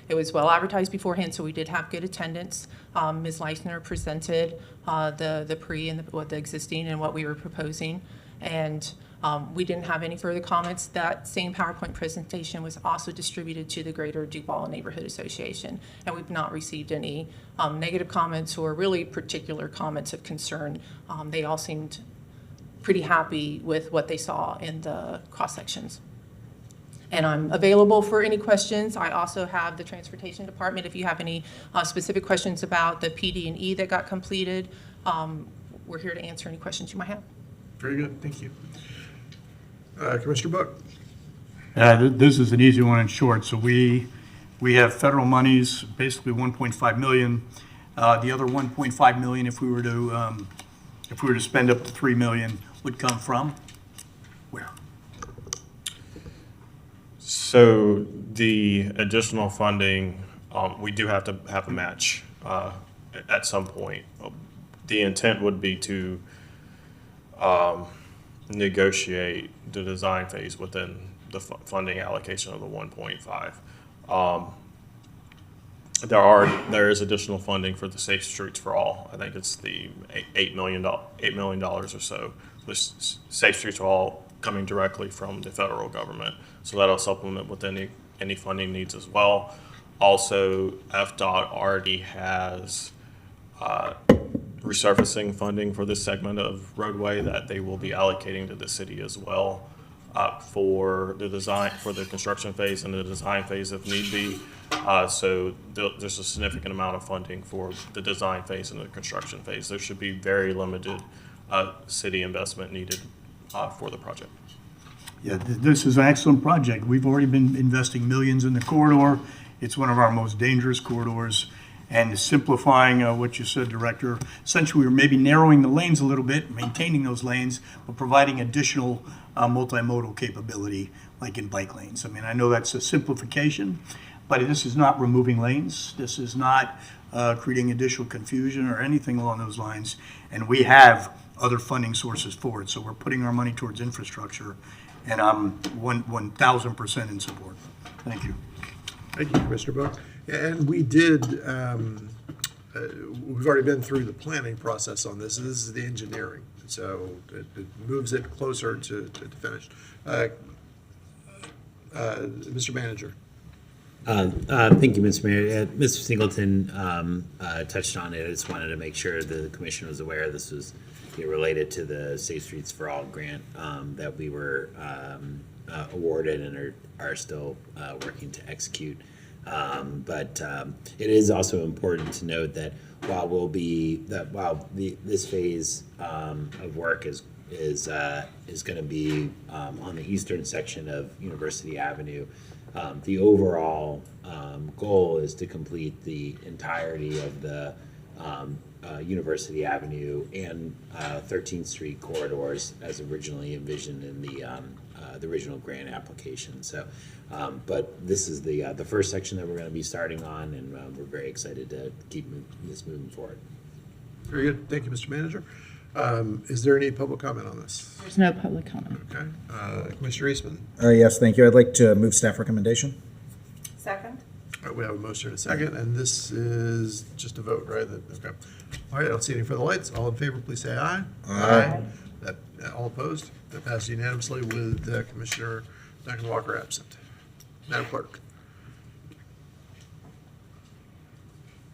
It was well advertised beforehand, so we did have good attendance. Ms. Leisner presented the pre and the existing and what we were proposing, and we didn't have any further comments. That same PowerPoint presentation was also distributed to the Greater Duval Neighborhood Association, and we've not received any negative comments or really particular comments of concern. They all seemed pretty happy with what they saw in the cross sections. And I'm available for any questions. I also have the Transportation Department. If you have any specific questions about the PD&E that got completed, we're here to answer any questions you might have. Very good, thank you. Commissioner Book. This is an easy one and short. So we have federal monies, basically 1.5 million. The other 1.5 million, if we were to spend up to 3 million, would come from where? So the additional funding, we do have to have a match at some point. The intent would be to negotiate the design phase within the funding allocation of the 1.5. There is additional funding for the Safe Streets for All. I think it's the $8 million or so. The Safe Streets for All coming directly from the federal government. So that'll supplement with any funding needs as well. Also, FDOT already has resurfacing funding for this segment of roadway that they will be allocating to the city as well for the construction phase and the design phase if need be. So there's a significant amount of funding for the design phase and the construction phase. There should be very limited city investment needed for the project. Yeah, this is an excellent project. We've already been investing millions in the corridor. It's one of our most dangerous corridors. And simplifying what you said, Director, essentially we're maybe narrowing the lanes a little bit, maintaining those lanes, but providing additional multimodal capability, like in bike lanes. I mean, I know that's a simplification, but this is not removing lanes. This is not creating additional confusion or anything along those lines. And we have other funding sources for it. So we're putting our money towards infrastructure, and I'm 1,000% in support. Thank you. Thank you, Commissioner Bowe. And we did, we've already been through the planning process on this. This is the engineering. So it moves it closer to finished. Mr. Manager. Thank you, Mr. Mayor. Mr. Singleton touched on it. I just wanted to make sure the commission was aware this was related to the Safe Streets for All grant that we were awarded and are still working to execute. But it is also important to note that while this phase of work is going to be on the eastern section of University Avenue, the overall goal is to complete the entirety of the University Avenue and 13th Street corridors as originally envisioned in the original grant application. So, but this is the first section that we're going to be starting on, and we're very excited to keep this moving forward. Very good. Thank you, Mr. Manager. Is there any public comment on this? There's no public comment. Okay. Commissioner Eastman. Yes, thank you. I'd like to move staff recommendation. Second. All right, we have a motion and a second, and this is just a vote, right? Okay. All right, I don't see any further lights. All in favor, please say aye. Aye. All opposed? That passes unanimously with Commissioner Duncan Walker absent. Madam Clerk.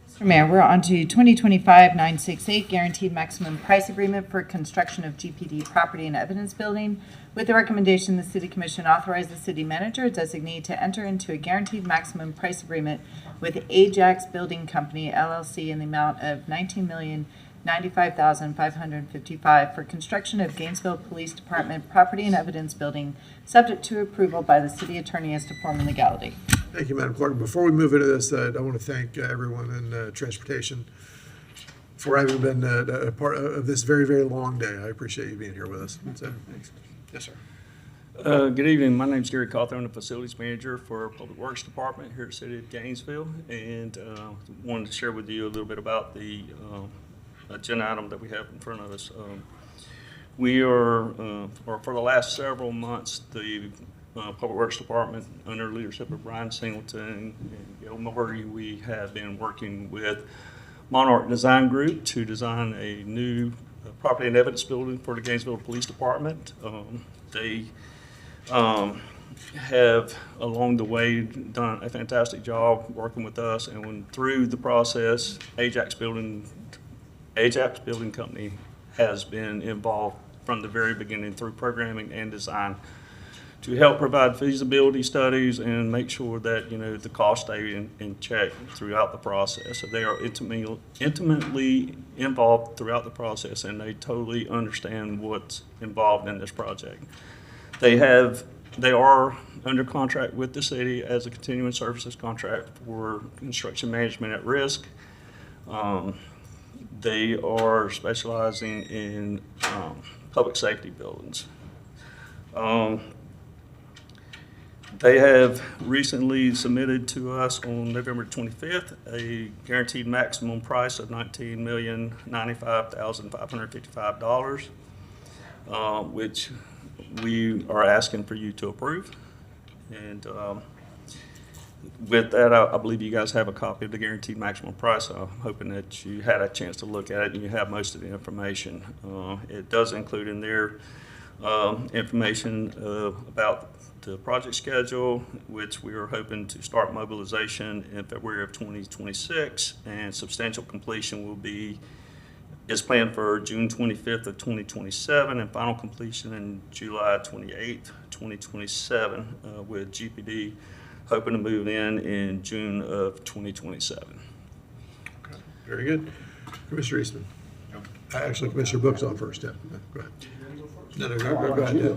Mr. Mayor, we're on to 2025-968 Guaranteed Maximum Price Agreement for construction of GPD property and evidence building. With the recommendation, the City Commission authorize the city manager designee to enter into a guaranteed maximum price agreement with Ajax Building Company, LLC, in the amount of $19,095,555 for construction of Gainesville Police Department property and evidence building, subject to approval by the city attorney as to form and legality. Thank you, Madam Clerk. Before we move into this, I want to thank everyone in transportation for having been a part of this very, very long day. I appreciate you being here with us. So, thanks. Yes, sir. Good evening. My name is Gary Cawthorn. I'm the Facilities Manager for Public Works Department here at the City of Gainesville, and wanted to share with you a little bit about the agenda item that we have in front of us. We are, or for the last several months, the Public Works Department, under leadership of Brian Singleton and Gail Murray, we have been working with Monarch Design Group to design a new property and evidence building for the Gainesville Police Department. They have, along the way, done a fantastic job working with us, and when through the process, Ajax Building Company has been involved from the very beginning through programming and design to help provide feasibility studies and make sure that the costs stay in check throughout the process. So they are intimately involved throughout the process, and they totally understand what's involved in this project. They have They are under contract with the city as a continuing services contract for construction management at risk. They are specializing in public safety buildings. They have recently submitted to us on November 25th a guaranteed maximum price of $19,095,555, which we are asking for you to approve. And with that, I believe you guys have a copy of the guaranteed maximum price. I'm hoping that you had a chance to look at it and you have most of the information. It does include in there information about the project schedule, which we are hoping to start mobilization in February of 2026, and substantial completion is planned for June 25th of 2027, and final completion in July 28th, 2027, with GPD hoping to move in June of 2027. Okay, very good. Commissioner Eastman. Actually, Commissioner Book's on first. Yeah, go ahead. No, go ahead. Yeah.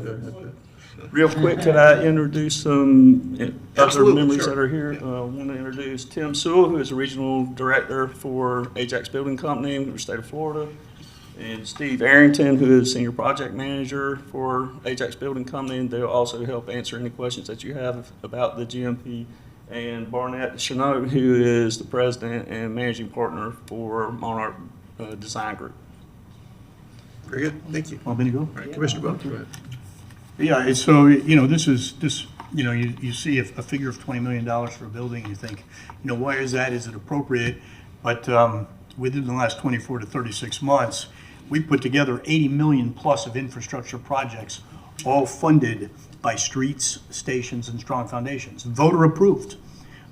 Real quick, could I introduce some other Absolutely, members sure. that are here? I want to introduce Tim Sewell, who is the Regional Director for Ajax Building Company in the state of Florida, and Steve Arrington, who is Senior Project Manager for Ajax Building Company, and they'll also help answer any questions that you have about the GMP, and Barnett Chanot, who is the President and Managing Partner for Monarch Design Group. Very good. Thank you. Want me to go? All right, Commissioner Book, go ahead. Yeah, so, you see a figure of $20 million for a building, you think, why is that? Is it appropriate? But within the last 24 to 36 months, we put together 80 million plus of infrastructure projects, all funded by streets, stations, and strong foundations, voter approved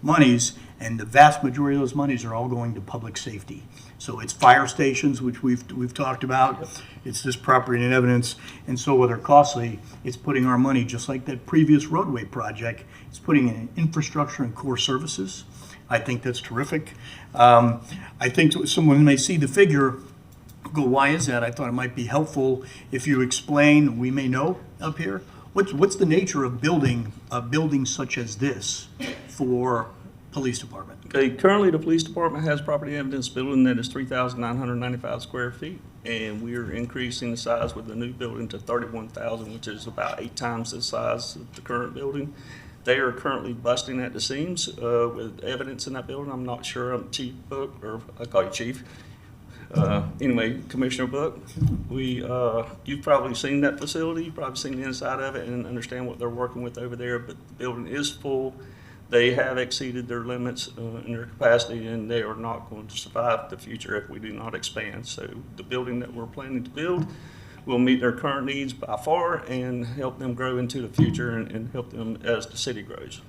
monies, and the vast majority of those monies are all going to public safety. So it's fire stations, which we've talked about. It's this property and evidence. And so whether costly, it's putting our money, just like that previous roadway project, it's putting in infrastructure and core services. I think that's terrific. I think someone may see the figure, go, why is that? I thought it might be helpful if you explain, we may know up here, what's the nature of building a building such as this for police department? Okay, currently the police department has property evidence building that is 3,995 square feet, and we are increasing the size with the new building to 31,000, which is about 8 times the size of the current building. They are currently busting at the seams with evidence in that building. I'm not sure. I'm Chief Book, or I call you Chief. Anyway, Commissioner Book, you've probably seen that facility. You've probably seen the inside of it and understand what they're working with over there, but the building is full. They have exceeded their limits in their capacity, and they are not going to survive the future if we do not expand. So the building that we're planning to build will meet their current needs by far and help them grow into the future and help them as the city grows.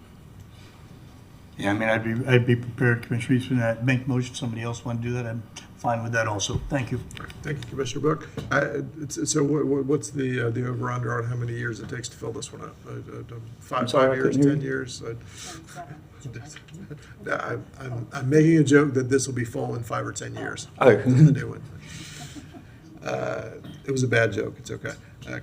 Yeah, I mean, I'd be prepared, Commissioner Eastman, to make motion. Somebody else want to do that, I'm fine with that also. Thank you. Thank you, Commissioner Book. So what's the over-under on how many years it takes to fill this one up? Five years, 10 years? I'm making a joke that this will be full in 5 or 10 years. Oh. The new one. It was a bad joke. It's okay.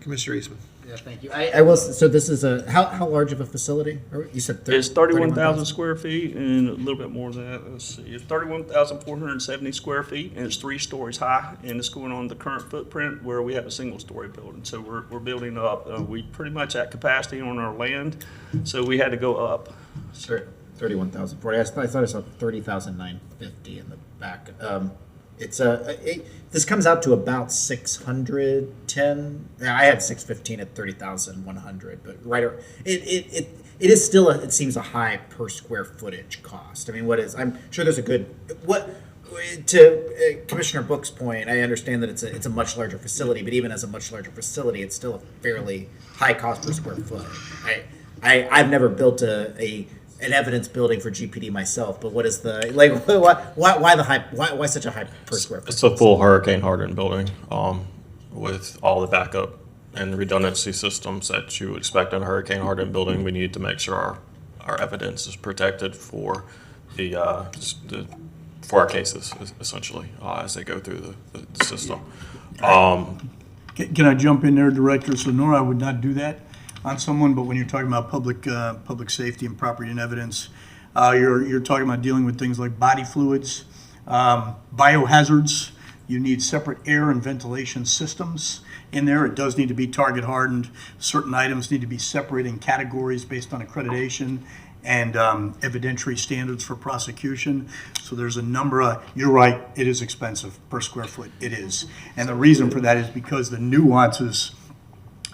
Commissioner Eastman. Yeah, thank you. I will, so this is how large of a facility? You said It's 31,000 square feet and a little bit more than that. Let's see. It's 31,470 square feet, and it's 3 stories high, and it's going on the current footprint where we have a single-story building. So we're building up. We pretty much at capacity on our land, so we had to go up. Sure. 31,040. I thought I saw 30,950 in the back. This comes out to about 610. I had 615 at 30,100, but it is still it seems a high per square footage cost. I mean, I'm sure there's a good to Commissioner Book's point. I understand that it's a much larger facility, but even as a much larger facility, it's still a fairly high cost per square foot. I've never built an evidence building for GPD myself, but what is the why such a high per square foot? It's a full hurricane hardened building with all the backup and redundancy systems that you would expect in a hurricane hardened building. We need to make sure our evidence is protected for for our cases essentially as they go through the system. Can I jump in there, Director? So Nora, I would not do that. on someone, but when you're talking about public safety and property and evidence, you're talking about dealing with things like body fluids, biohazards. You need separate air and ventilation systems in there. It does need to be target hardened. Certain items need to be separated in categories based on accreditation and evidentiary standards for prosecution. So there's a number of, you're right, it is expensive per square foot, it is. And the reason for that is because the nuances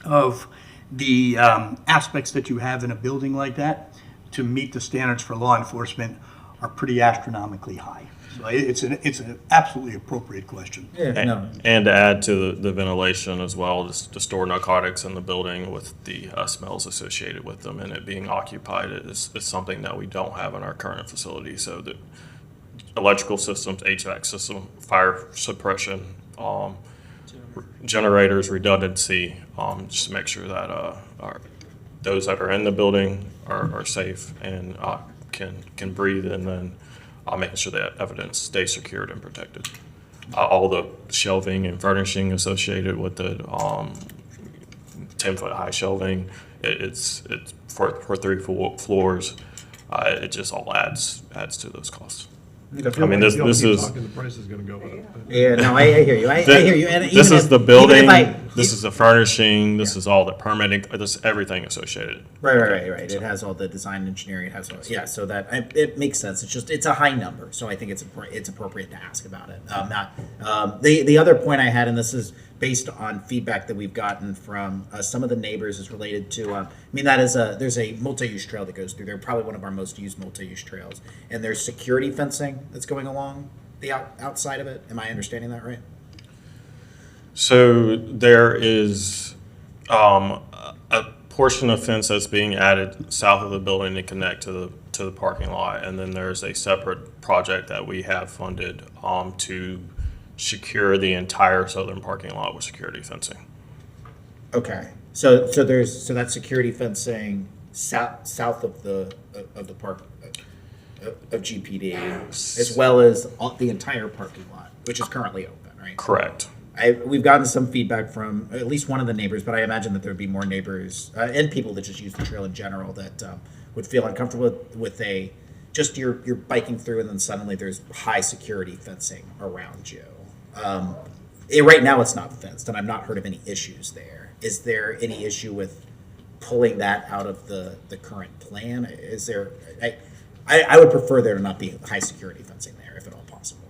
of the aspects that you have in a building like that to meet the standards for law enforcement are pretty astronomically high. So it's an absolutely appropriate question. And to add to the ventilation as well, just to store narcotics in the building with the smells associated with them and it being occupied is something that we don't have in our current facility. So the electrical systems, HVAC system, fire suppression, generators, redundancy, just to make sure that those that are in the building are safe and can breathe, and then making sure that evidence stays secured and protected. All the shelving and furnishing associated with the 10-foot high shelving, it's for 3 floors. It just all adds to those costs. I mean, this is. The price is going to go up. Yeah, no, I hear you. I hear you. And this even is if- the building. even if This is the furnishing. This is all the permitting. This everything associated. Right. It has all the design engineering. It has all, yeah. So that it makes sense. It's a high number. So I think it's appropriate to ask about it. The other point I had, and this is based on feedback that we've gotten from some of the neighbors, is related to. There's a multi-use trail that goes through there. Probably one of our most used multi-use trails, and there's security fencing that's going along the outside of it. Am I understanding that right? So there is a portion of fence that's being added south of the building to connect to the parking lot, and then there's a separate project that we have funded to secure the entire southern parking lot with security fencing. Okay. So that security fencing south of the park of GPD, as well as the entire parking lot, which is currently open, right? Correct. We've gotten some feedback from at least one of the neighbors, but I imagine that there'd be more neighbors and people that just use the trail in general that would feel uncomfortable with you're biking through and then suddenly there's high security fencing around you. Right now it's not fenced, and I've not heard of any issues there. Is there any issue with pulling that out of the current plan? Is there? I would prefer there to not be high security fencing there, if at all possible.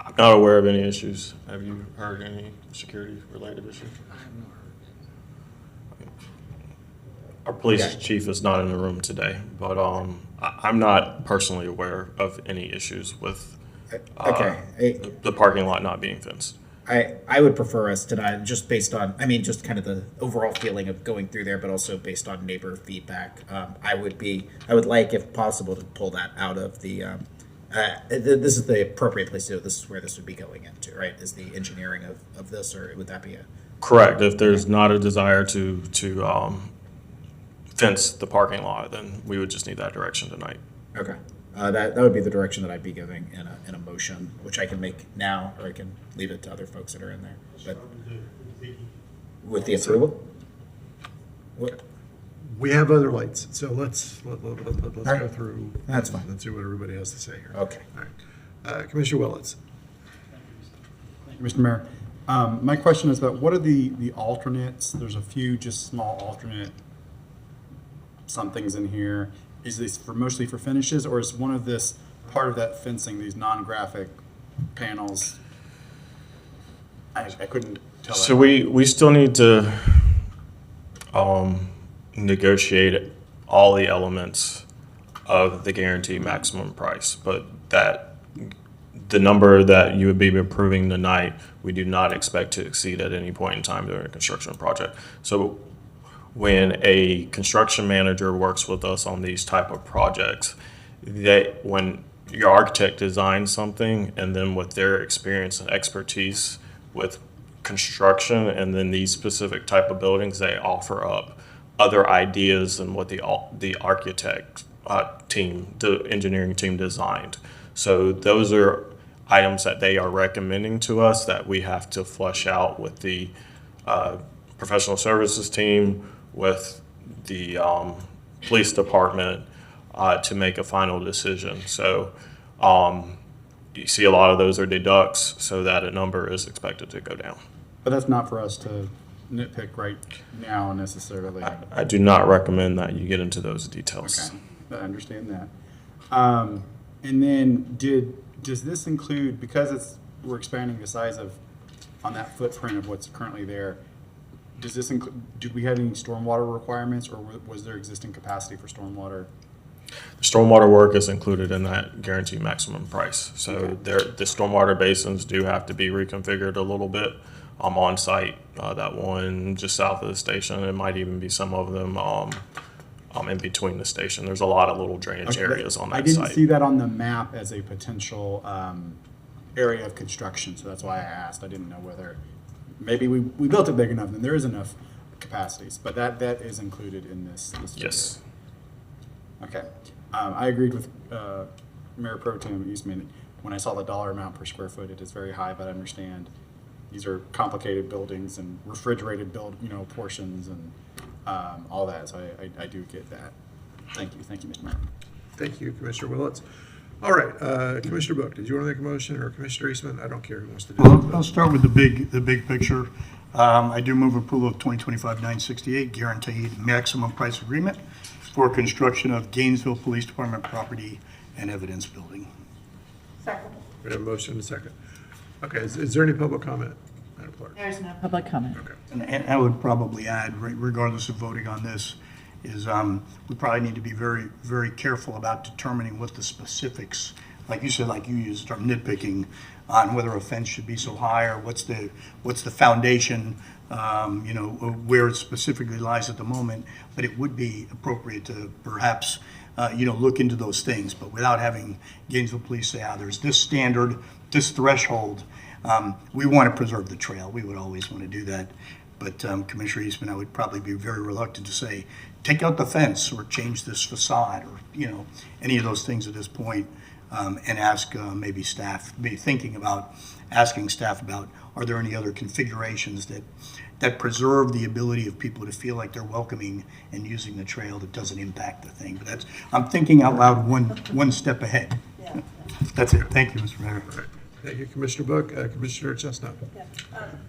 I'm not aware of any issues. Have you heard any security-related issues? I have not heard. Our police chief is not in the room today, but I'm not personally aware of any issues with the parking lot not being fenced. I would prefer us to not, just based on, just kind of the overall feeling of going through there, but also based on neighbor feedback. I would like, if possible, to pull that out of the. This is the appropriate place to do it. This is where this would be going into, right? Is the engineering of this, or would that be a? Correct. If there's not a desire to fence the parking lot, then we would just need that direction tonight. Okay. That would be the direction that I'd be giving in a motion, which I can make now, or I can leave it to other folks that are in there. But with the approval? What? We have other lights, so let's go through. That's fine. Let's see what everybody has to say here. Okay. All right. Commissioner Willets. Thank you, Mr. Mayor. My question is about what are the alternates? There's a few just small alternate some things in here. Is this mostly for finishes, or is one of this part of that fencing, these non-graphic panels? I couldn't tell. So we still need to negotiate all the elements of the guaranteed maximum price, but that the number that you would be approving tonight, we do not expect to exceed at any point in time during a construction project. So when a construction manager works with us on these type of projects, when your architect designs something, and then with their experience and expertise with construction and then these specific type of buildings, they offer up other ideas than what the architect team, the engineering team designed. So those are items that they are recommending to us that we have to flesh out with the professional services team, with the police department to make a final decision. So you see a lot of those are deducts, so that a number is expected to go down. But that's not for us to nitpick right now necessarily. I do not recommend that you get into those details. Okay, I understand that. And then does this include, because we're expanding the size of, on that footprint of what's currently there, does this include, did we have any stormwater requirements, or was there existing capacity for stormwater? The stormwater work is included in that guaranteed maximum price. So the stormwater basins do have to be reconfigured a little bit on site. That one just south of the station, it might even be some of them in between the station. There's a lot of little drainage areas on that I didn't site. see that on the map as a potential area of construction, so that's why I asked. I didn't know whether, maybe we built it big enough and there is enough capacities, but that is included in this. Yes. Okay. I agreed with Mayor Pro Tem Eastman. When I saw the dollar amount per square foot, it is very high, but I understand these are complicated buildings and refrigerated portions and all that. So I do get that. Thank you, Mr. Mayor. Thank you, Commissioner Willets. All right, Commissioner Book, did you want to make a motion, or Commissioner Eastman? I don't care who wants to do it. Well, I'll start with the big picture. I do move approval of 2025-968 guaranteed maximum price agreement for construction of Gainesville Police Department property and evidence building. Second. We have a motion and a second. Okay, is there any public comment, Madam Clerk? There's no public comment. Okay. And I would probably add, regardless of voting on this, is we probably need to be very, very careful about determining what the specifics, like you said, like you used the term nitpicking, on whether a fence should be so high, or what's the foundation, where it specifically lies at the moment. But it would be appropriate to perhaps, look into those things, but without having Gainesville Police say, there's this standard, this threshold. We want to preserve the trail. We would always want to do that. But Commissioner Eastman, I would probably be very reluctant to say, take out the fence or change this facade, or, any of those things at this point. And ask maybe staff, be thinking about asking staff about, are there any other configurations that preserve the ability of people to feel like they're welcoming and using the trail that doesn't impact the thing. But I'm thinking out loud one step ahead. Yeah. That's it. Thank you, Mr. Mayor. All right. Thank you, Commissioner Book. Commissioner Chestnut. Yeah.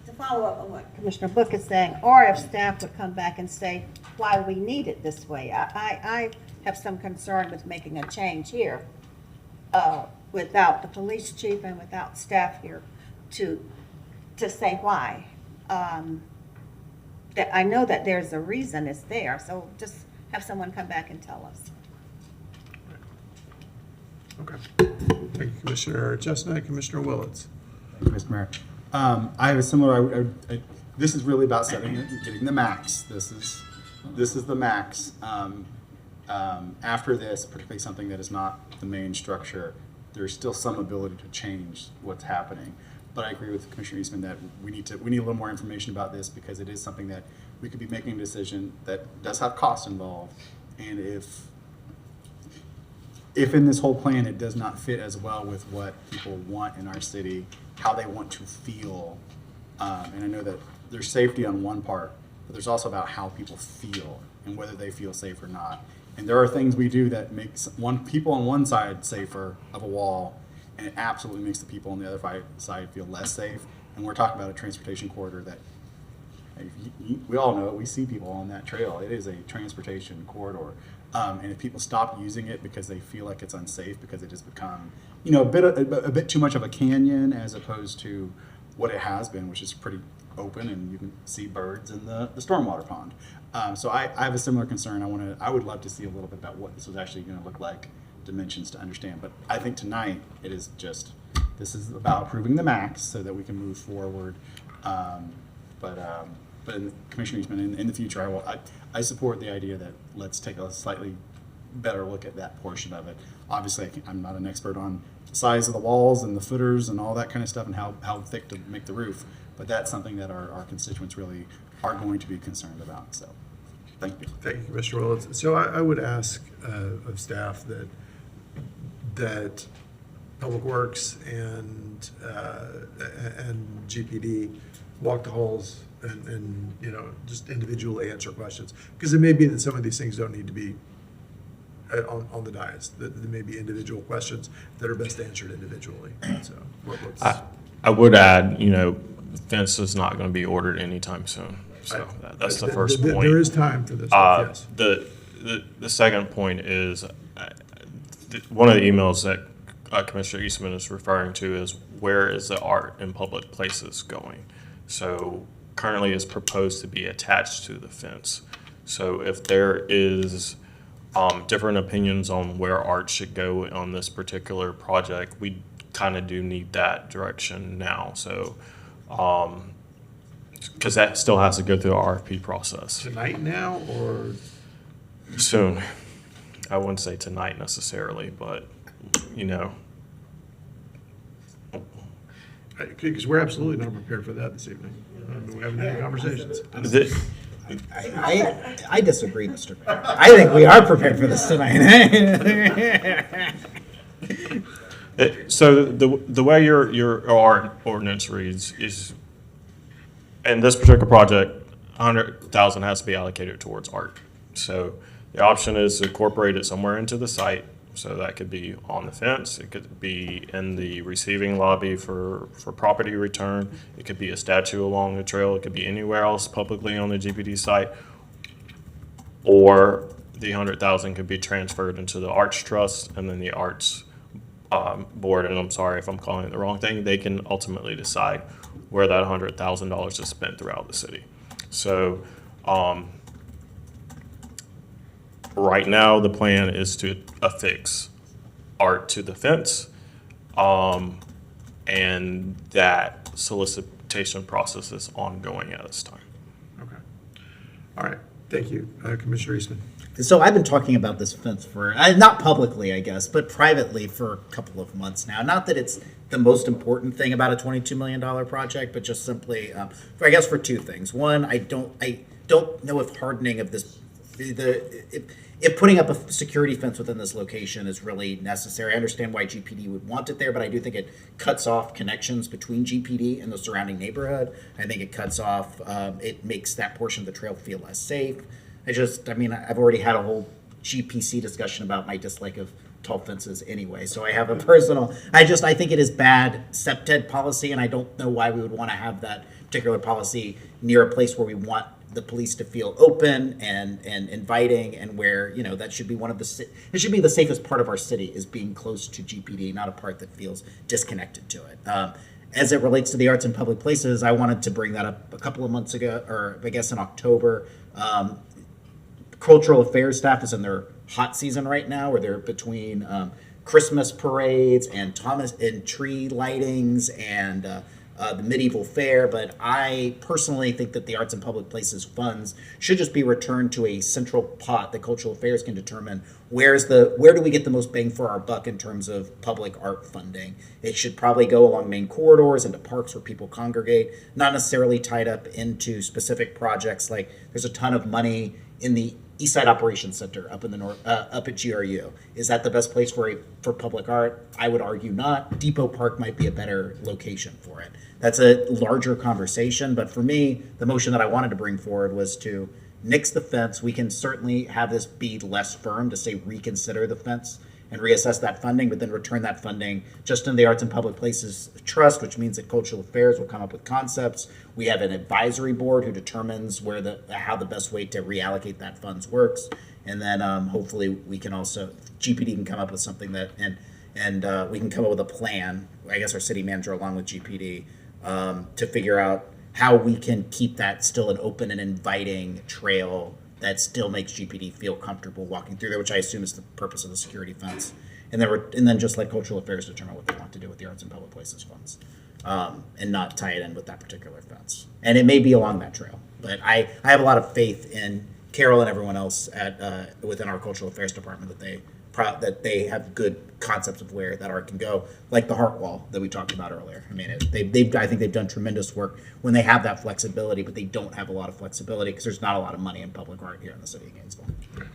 To follow up on what Commissioner Book is saying, or if staff would come back and say why we need it this way. I have some concern with making a change here. Without the police chief and without staff here to say why. That I know that there's a reason it's there, so just have someone come back and tell us. Okay. Thank you, Commissioner Chestnut. Commissioner Willets. Thank you, Mr. Mayor. I have a similar, this is really about getting the max. This is the max. After this, particularly something that is not the main structure, there's still some ability to change what's happening. But I agree with Commissioner Eastman that we need a little more information about this, because it is something that we could be making a decision that does have costs involved. And if in this whole plan it does not fit as well with what people want in our city, how they want to feel, and I know that there's safety on one part, but there's also about how people feel and whether they feel safe or not. And there are things we do that makes people on one side safer of a wall, and it absolutely makes the people on the other side feel less safe. And we're talking about a transportation corridor that, we all know it, we see people on that trail. It is a transportation corridor. And if people stop using it because they feel like it's unsafe, because it has become, a bit too much of a canyon as opposed to what it has been, which is pretty open, and you can see birds in the stormwater pond. So I have a similar concern. I would love to see a little bit about what this was actually going to look like, dimensions to understand. But I think tonight it is just, this is about approving the max so that we can move forward. But in Commissioner Eastman, in the future, I support the idea that let's take a slightly better look at that portion of it. Obviously, I'm not an expert on the size of the walls and the footers and all that kind of stuff and how thick to make the roof, but that's something that our constituents really are going to be concerned about. So, thank you. Thank you, Commissioner Willets. So I would ask of staff that Public Works and GPD walk the halls and, you know, just individually answer questions. Because it may be that some of these things don't need to be on the dais, that there may be individual questions that are best answered individually. So I would add, you know, fence is not going to be ordered anytime soon. So that's the first point. There is time for this, yes. The second point is one of the emails that Commissioner Eastman is referring to is where is the art in public places going? So currently it's proposed to be attached to the fence. So if there is different opinions on where art should go on this particular project, we kind of do need that direction now. So, because that still has to go through the RFP process. Tonight now or? Soon. I wouldn't say tonight necessarily, but, you know. Because we're absolutely not prepared for that this evening. We haven't had any conversations. I disagree, Mr. Mayor. I think we are prepared for this tonight. So the way your art ordinance reads is, in this particular project, 100,000 has to be allocated towards art. So the option is to incorporate it somewhere into the site. So that could be on the fence. It could be in the receiving lobby for property return. It could be a statue along the trail. It could be anywhere else publicly on the GPD site. Or the 100,000 could be transferred into the Arts Trust, and then the Arts Board, and I'm sorry if I'm calling it the wrong thing, they can ultimately decide where that $100,000 is spent throughout the city. So right now, the plan is to affix art to the fence, and that solicitation process is ongoing at this time. Okay. All right. Thank you, Commissioner Eastman. So I've been talking about this fence for, not publicly, I guess, but privately for a couple of months now. Not that it's the most important thing about a $22 million project, but just simply, I guess, for two things. One, I don't know if hardening of this, if putting up a security fence within this location is really necessary. I understand why GPD would want it there, but I do think it cuts off connections between GPD and the surrounding neighborhood. I think it cuts off, it makes that portion of the trail feel less safe. I've already had a whole GPC discussion about my dislike of tall fences anyway, so I have a personal, I think it is bad SEPTED policy, and I don't know why we would want to have that particular policy near a place where we want the police to feel open and inviting, and where, you know, that should be it should be the safest part of our city, is being close to GPD, not a part that feels disconnected to it. As it relates to the arts in public places, I wanted to bring that up a couple of months ago, or I guess in October. Cultural affairs staff is in their hot season right now, where they're between Christmas parades and tree lightings and the medieval fair. But I personally think that the arts and public places funds should just be returned to a central pot that cultural affairs can determine where do we get the most bang for our buck in terms of public art funding. It should probably go along main corridors, into parks where people congregate, not necessarily tied up into specific projects. Like, there's a ton of money in the Eastside Operations Center up in the north, up at GRU. Is that the best place for public art? I would argue not. Depot Park might be a better location for it. That's a larger conversation, but for me, the motion that I wanted to bring forward was to nix the fence. We can certainly have this be less firm, to say reconsider the fence and reassess that funding, but then return that funding just in the Arts and Public Places Trust, which means that cultural affairs will come up with concepts. We have an advisory board who determines how the best way to reallocate that funds works. And then hopefully we can also, GPD can come up with something that, and we can come up with a plan, I guess our city manager along with GPD, to figure out how we can keep that still an open and inviting trail that still makes GPD feel comfortable walking through there, which I assume is the purpose of the security fence. And then just let cultural affairs determine what they want to do with the arts and public places funds, and not tie it in with that particular fence. And it may be along that trail, but I have a lot of faith in Carol and everyone else within our cultural affairs department that they have good concepts of where that art can go, like the Heart Wall that we talked about earlier. I mean, I think they've done tremendous work when they have that flexibility, but they don't have a lot of flexibility because there's not a lot of money in public art here in the city of Gainesville. Okay.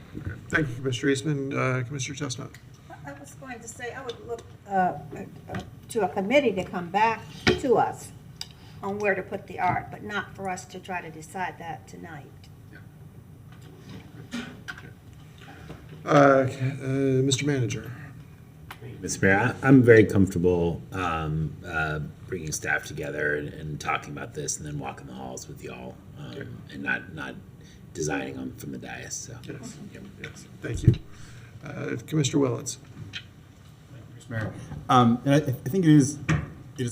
Thank you, Commissioner Eastman. Commissioner Chestnut. I was going to say, I would look to a committee to come back to us on where to put the art, but not for us to try to decide that tonight. Mr. Manager. Mr. Mayor, I'm very comfortable bringing staff together and talking about this and then walking the halls with y'all and not designing them from the dais. So. Yes. Yes. Thank you. Commissioner Willens. Mr. Mayor. And I think it is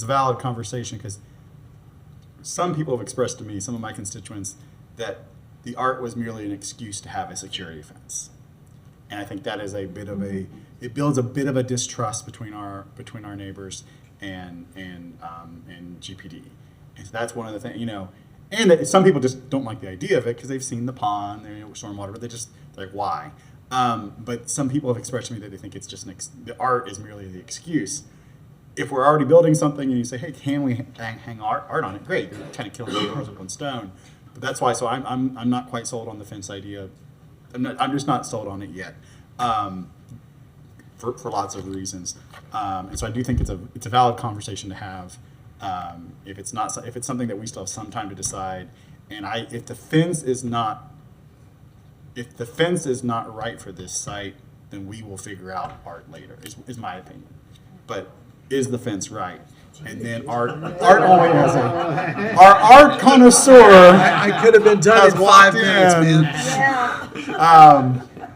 a valid conversation because some people have expressed to me, some of my constituents, that the art was merely an excuse to have a security fence. And I think that is a bit of it builds a bit of a distrust between our neighbors and GPD. And so that's one of the things, and that some people just don't like the idea of it because they've seen the pond, stormwater, but they're like, why? But some people have expressed to me that they think it's just the art is merely the excuse. If we're already building something and you say, hey, can we hang art on it? Great, you're kind of killing two birds with one stone. But that's why. So I'm not quite sold on the fence idea. I'm just not sold on it yet, for lots of reasons. And so I do think it's a valid conversation to have. If it's something that we still have some time to decide, and if the fence is not right for this site, then we will figure out art later. Is my opinion. But is the fence right? And then art only has our art connoisseur. I could have been done in 5 minutes, man.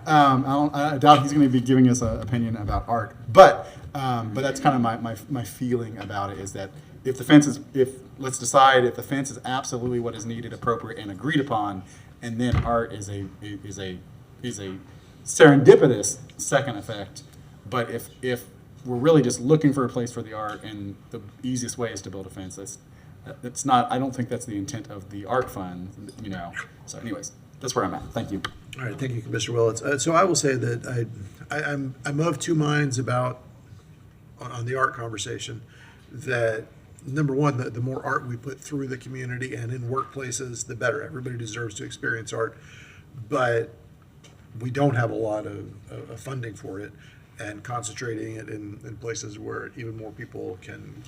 I doubt he's going to be giving us an opinion about art, but that's kind of my feeling about it is that if the fence is let's decide if the fence is absolutely what is needed, appropriate, and agreed upon, and then art is a serendipitous second effect. But if we're really just looking for a place for the art, and the easiest way is to build a fence, that's not. I don't think that's the intent of the art fund. So, anyways, that's where I'm at. Thank you. All right, thank you, Commissioner Willets. So I will say that I'm of two minds about on the art conversation. That number one, the more art we put through the community and in workplaces, the better. Everybody deserves to experience art, but we don't have a lot of funding for it, and concentrating it in places where even more people can,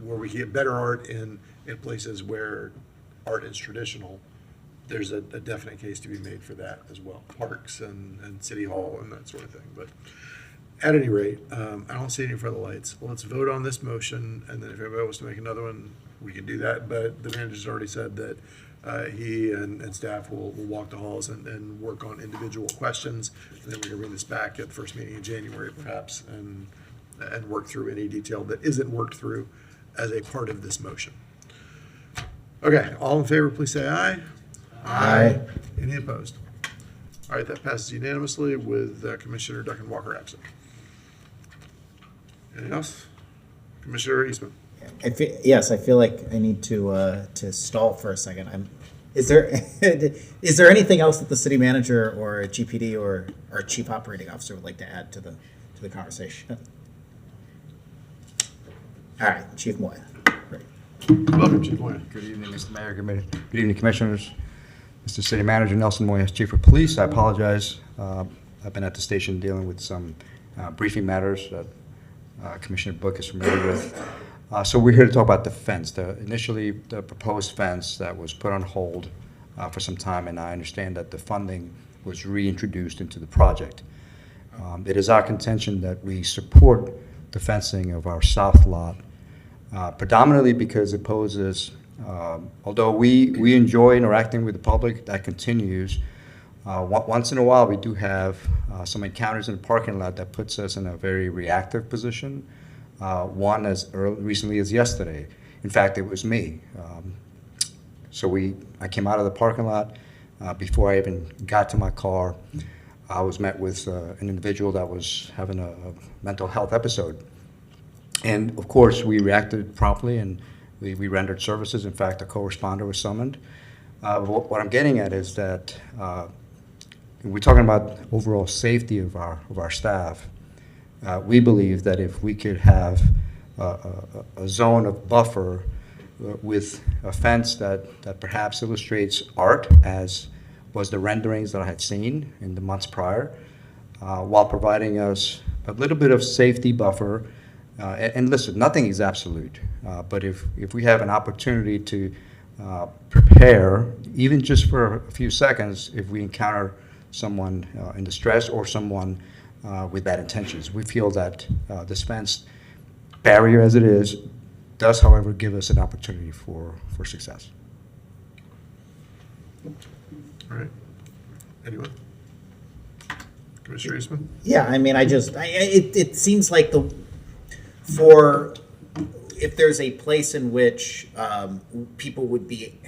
where we get better art in places where art is traditional. There's a definite case to be made for that as well. Parks and City Hall and that sort of thing. But at any rate, I don't see any further lights. Let's vote on this motion, and then if anybody wants to make another one, we can do that. But the manager's already said that he and staff will walk the halls and work on individual questions. And then we can bring this back at the first meeting in January, perhaps, and work through any detail that isn't worked through as a part of this motion. Okay, all in favor, please say aye. Aye. Any opposed? All right, that passes unanimously with Commissioner Duncan Walker absent. Anything else? Commissioner Eastman. Yes, I feel like I need to stall for a second. Is there anything else that the city manager or GPD or our chief operating officer would like to add to the conversation? All right, Chief Moya. Great. Welcome, Chief Moya. Good evening, Mr. Mayor. Good evening, Commissioners. Mr. City Manager Nelson Moya, Chief of Police. I apologize. I've been at the station dealing with some briefing matters that Commissioner Book is familiar with. So we're here to talk about the fence. Initially, the proposed fence that was put on hold for some time, and I understand that the funding was reintroduced into the project. It is our contention that we support the fencing of our south lot, predominantly because it poses, although we enjoy interacting with the public, that continues. Once in a while, we do have some encounters in the parking lot that puts us in a very reactive position. One as recently as yesterday. In fact, it was me. I came out of the parking lot. Before I even got to my car, I was met with an individual that was having a mental health episode. And of course, we reacted promptly and we rendered services. In fact, a co-responder was summoned. What I'm getting at is that we're talking about overall safety of our staff. We believe that if we could have a zone of buffer with a fence that perhaps illustrates art, as was the renderings that I had seen in the months prior, while providing us a little bit of safety buffer. And listen, nothing is absolute, but if we have an opportunity to prepare, even just for a few seconds, if we encounter someone in distress or someone with bad intentions, we feel that this fence, barrier as it is, does, however, give us an opportunity for success. All right. Anyone? Commissioner Eastman? Yeah, I mean, it seems like if there's a place in which people would be,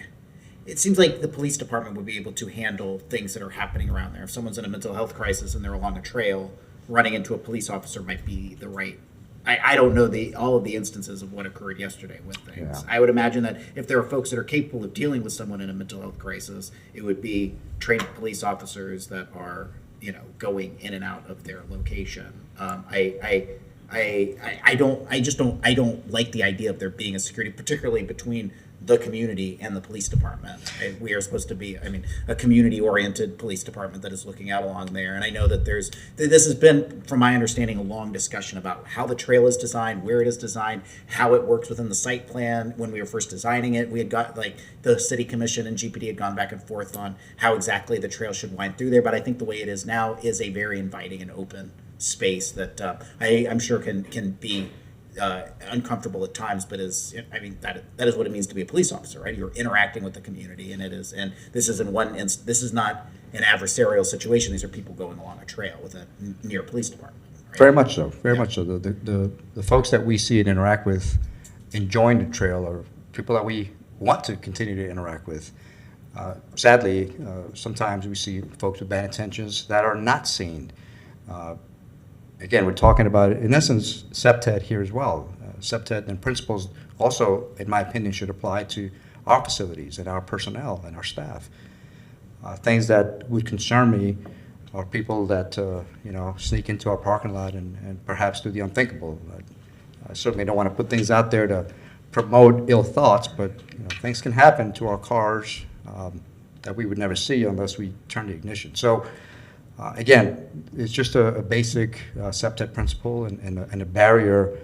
it seems like the police department would be able to handle things that are happening around there. If someone's in a mental health crisis and they're along a trail, running into a police officer might be the right. I don't know all of the instances of what occurred yesterday with things. Yeah. I would imagine that if there are folks that are capable of dealing with someone in a mental health crisis, it would be trained police officers that are, going in and out of their location. I don't like the idea of there being a security, particularly between the community and the police department. We are supposed to be, a community-oriented police department that is looking out along there. And I know that this has been, from my understanding, a long discussion about how the trail is designed, where it is designed, how it works within the site plan. When we were first designing it, we had got, the city commission and GPD had gone back and forth on how exactly the trail should wind through there. But I think the way it is now is a very inviting and open space that I'm sure can be uncomfortable at times, but that is what it means to be a police officer, right? You're interacting with the community, and this is this is not an adversarial situation. These are people going along a trail with a near police department. Right? Very much so. Very much so. The folks that we see and interact with enjoying the trail are people that we want to continue to interact with. Sadly, sometimes we see folks with bad intentions that are not seen. Again, we're talking about, in essence, SEPTED here as well. SEPTED and principles also, in my opinion, should apply to our facilities and our personnel and our staff. Things that would concern me are people that, sneak into our parking lot and perhaps do the unthinkable. I certainly don't want to put things out there to promote ill thoughts, but things can happen to our cars that we would never see unless we turn the ignition. So, again, it's just a basic SEPTED principle and a barrier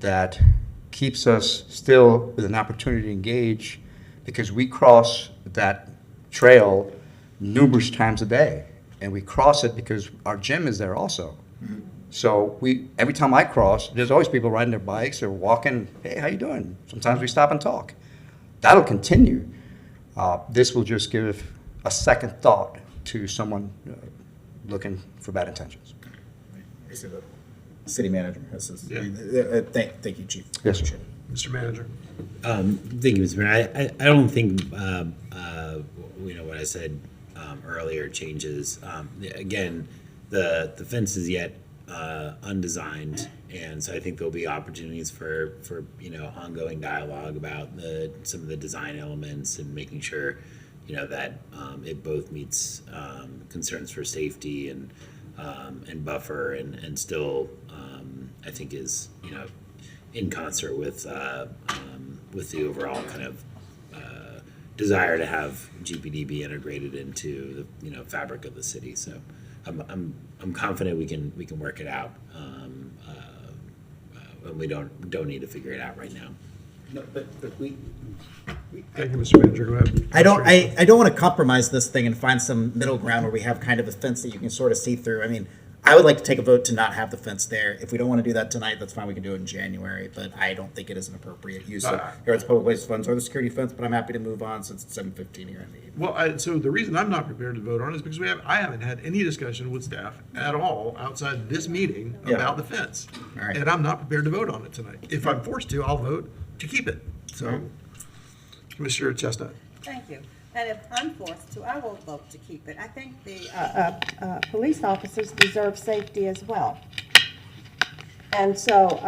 that keeps us still with an opportunity to engage, because we cross that trail numerous times a day, and we cross it because our gym is there also. Mm-hmm. So every time I cross, there's always people riding their bikes or walking. Hey, how you doing? Sometimes we stop and talk. That'll continue. This will just give a second thought to someone looking for bad intentions. I see the city manager. Thank you, Chief. Yes, sir. Mr. Manager. Thank you, Mr. Mayor. I don't think what I said earlier changes. Again, the fence is yet undesigned, and so I think there'll be opportunities for ongoing dialogue about some of the design elements and making sure that it both meets concerns for safety and buffer and still I think is in concert with the overall kind of desire to have GPD be integrated into the fabric of the city. So I'm confident we can work it out, and we don't need to figure it out right now. No, but we. Thank you, Mr. Manager. Go ahead. I don't want to compromise this thing and find some middle ground where we have kind of a fence that you can sort of see through. I would like to take a vote to not have the fence there. If we don't want to do that tonight, that's fine. We can do it in January, but I don't think it is an appropriate use of Harrod's Public Waste Funds or the security fence. But I'm happy to move on since it's 7:15 here in the evening. Well, so the reason I'm not prepared to vote on it is because I haven't had any discussion with staff at all outside this meeting about the fence, and I'm not prepared to vote on it tonight. If I'm forced to, I'll vote to keep it. So, Commissioner Chestnut. Thank you. And if I'm forced to, I will vote to keep it. I think the police officers deserve safety as well. And so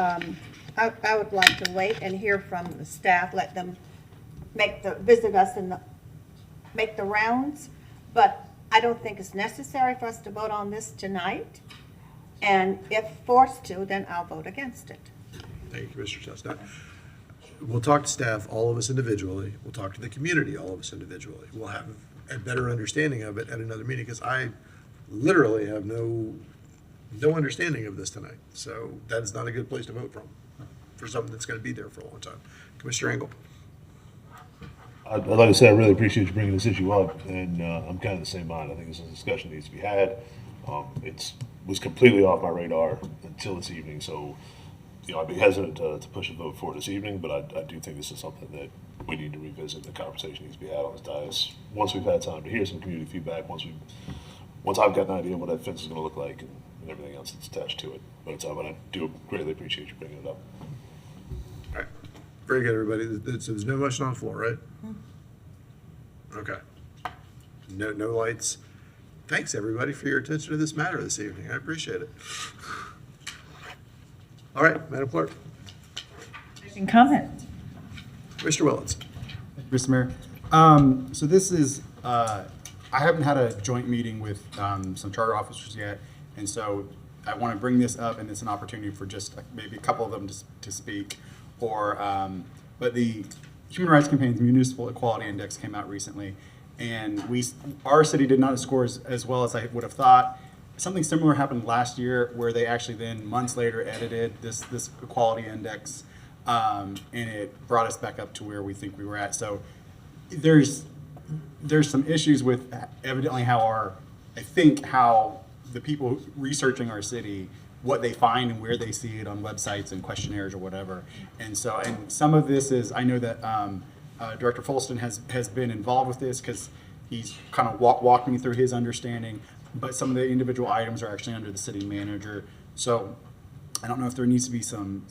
I would like to wait and hear from the staff, let them visit us and make the rounds. But I don't think it's necessary for us to vote on this tonight. And if forced to, then I'll vote against it. Thank you, Commissioner Chestnut. We'll talk to staff, all of us individually. We'll talk to the community, all of us individually. We'll have a better understanding of it at another meeting, because I literally have no no understanding of this tonight. So that is not a good place to vote from, for something that's going to be there for a long time. Commissioner Engel. I'd like to say I really appreciate you bringing this issue up, and I'm kind of the same mind. I think this is a discussion that needs to be had. It was completely off my radar until this evening, so I'd be hesitant to push a vote for it this evening, but I do think this is something that we need to revisit. The conversation needs to be had on this dais once we've had time to hear some community feedback, once I've got an idea of what that fence is going to look like and everything else that's attached to it. But I do greatly appreciate you bringing it up. All right. Very good, everybody. So there's no motion on the floor, right? Okay. No lights. Thanks, everybody, for your attention to this matter this evening. I appreciate it. All right, Madam Clerk. Question, comment? Mr. Willits. Thank you, Mr. Mayor. So this is, I haven't had a joint meeting with some charter officers yet, and so I want to bring this up, and it's an opportunity for just maybe a couple of them to speak. But the Human Rights Campaign's Municipal Equality Index came out recently, and our city did not score as well as I would have thought. Something similar happened last year, where they actually then months later edited this equality index, and it brought us back up to where we think we were at. So there's some issues with evidently how the people researching our city, what they find and where they see it on websites and questionnaires or whatever. And some of this is, I know that Director Folston has been involved with this because he's kind of walked me through his understanding, but some of the individual items are actually under the city manager. So I don't know if there needs to be some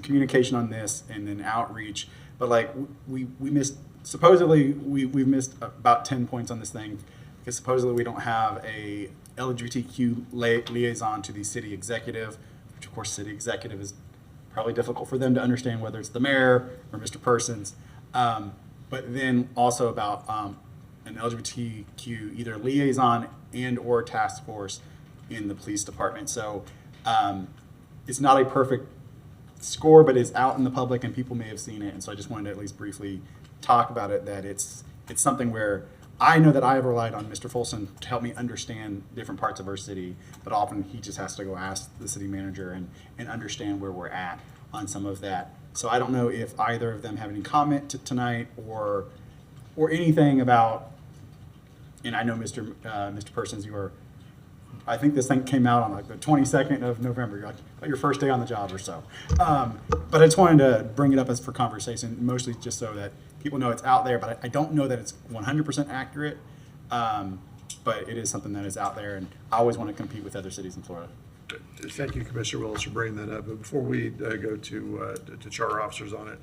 communication on this and then outreach, but like we missed, supposedly we've missed about 10 points on this thing because supposedly we don't have a LGBTQ liaison to the city executive, which of course city executive is probably difficult for them to understand whether it's the mayor or Mr. Persons, but then also about an LGBTQ either liaison and or task force in the police department. So it's not a perfect score, but it's out in the public and people may have seen it. And so I just wanted to at least briefly talk about it, that it's something where I know that I have relied on Mr. Folsom to help me understand different parts of our city, but often he just has to go ask the city manager and understand where we're at on some of that. So I don't know if either of them have any comment tonight or anything about, and I know Mr. Persons, I think this thing came out on like the 22nd of November. You're like your first day on the job or so. But I just wanted to bring it up as for conversation, mostly just so that people know it's out there, but I don't know that it's 100% accurate. But it is something that is out there, and I always want to compete with other cities in Florida. Thank you, Commissioner Willis, for bringing that up. But before we go to charter officers on it,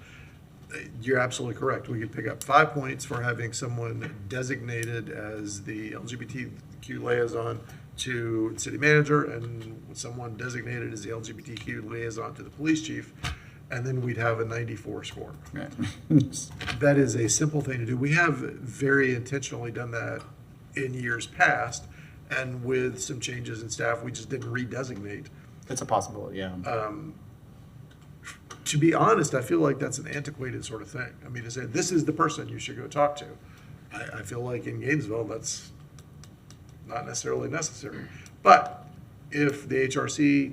you're absolutely correct. We could pick up 5 points for having someone designated as the LGBTQ liaison to the city manager and someone designated as the LGBTQ liaison to the police chief, and then we'd have a 94 score. Right. That is a simple thing to do. We have very intentionally done that in years past, and with some changes in staff, we just didn't redesignate. It's a possibility, yeah. To be honest, I feel like that's an antiquated sort of thing. I mean, to say this is the person you should go talk to, I feel like in Gainesville that's not necessarily necessary. But if the HRC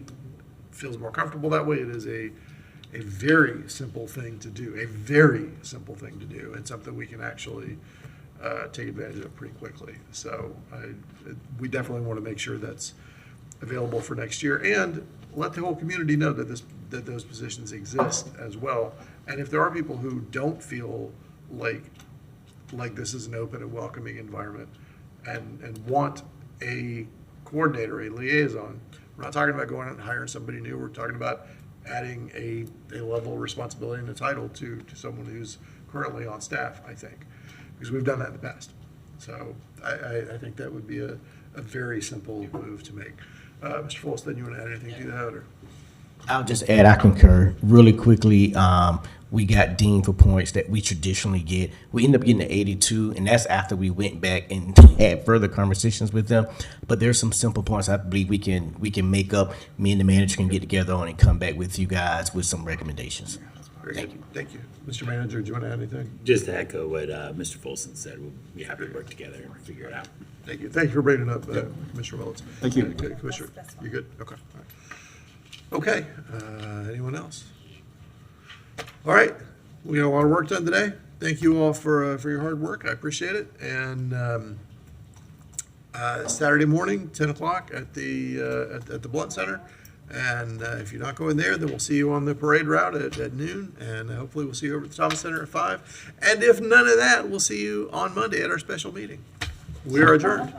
feels more comfortable that way, it is a very simple thing to do, and something we can actually take advantage of pretty quickly. So we definitely want to make sure that's available for next year, and let the whole community know that those positions exist as well. And if there are people who don't feel like this is an open and welcoming environment and want a coordinator, a liaison, we're not talking about going out and hiring somebody new. We're talking about adding a level of responsibility and a title to someone who's currently on staff, I think, because we've done that in the past. So I think that would be a very simple move to make. Mr. Folston, you want to add anything to that? Or? I'll just add, I concur. Really quickly, we got deemed for points that we traditionally get. We ended up getting an 82, and that's after we went back and had further conversations with them. But there's some simple points I believe we can make up. Me and the manager can get together on and come back with you guys with some recommendations. Very good. Thank you. Mr. Manager, do you want to add anything? Just to echo what Mr. Folsom said, we'll be happy to work together and figure it out. Thank you. Thank you for bringing it up, Commissioner Willetts. Thank you. Commissioner, you good? Okay. All right. Okay, anyone else? All right, we got a lot of work done today. Thank you all for your hard work. I appreciate it. And Saturday morning, 10 o'clock at the Blunt Center. And if you're not going there, then we'll see you on the parade route at noon. And hopefully we'll see you over at the Thomas Center at 5. And if none of that, we'll see you on Monday at our special meeting. We are adjourned.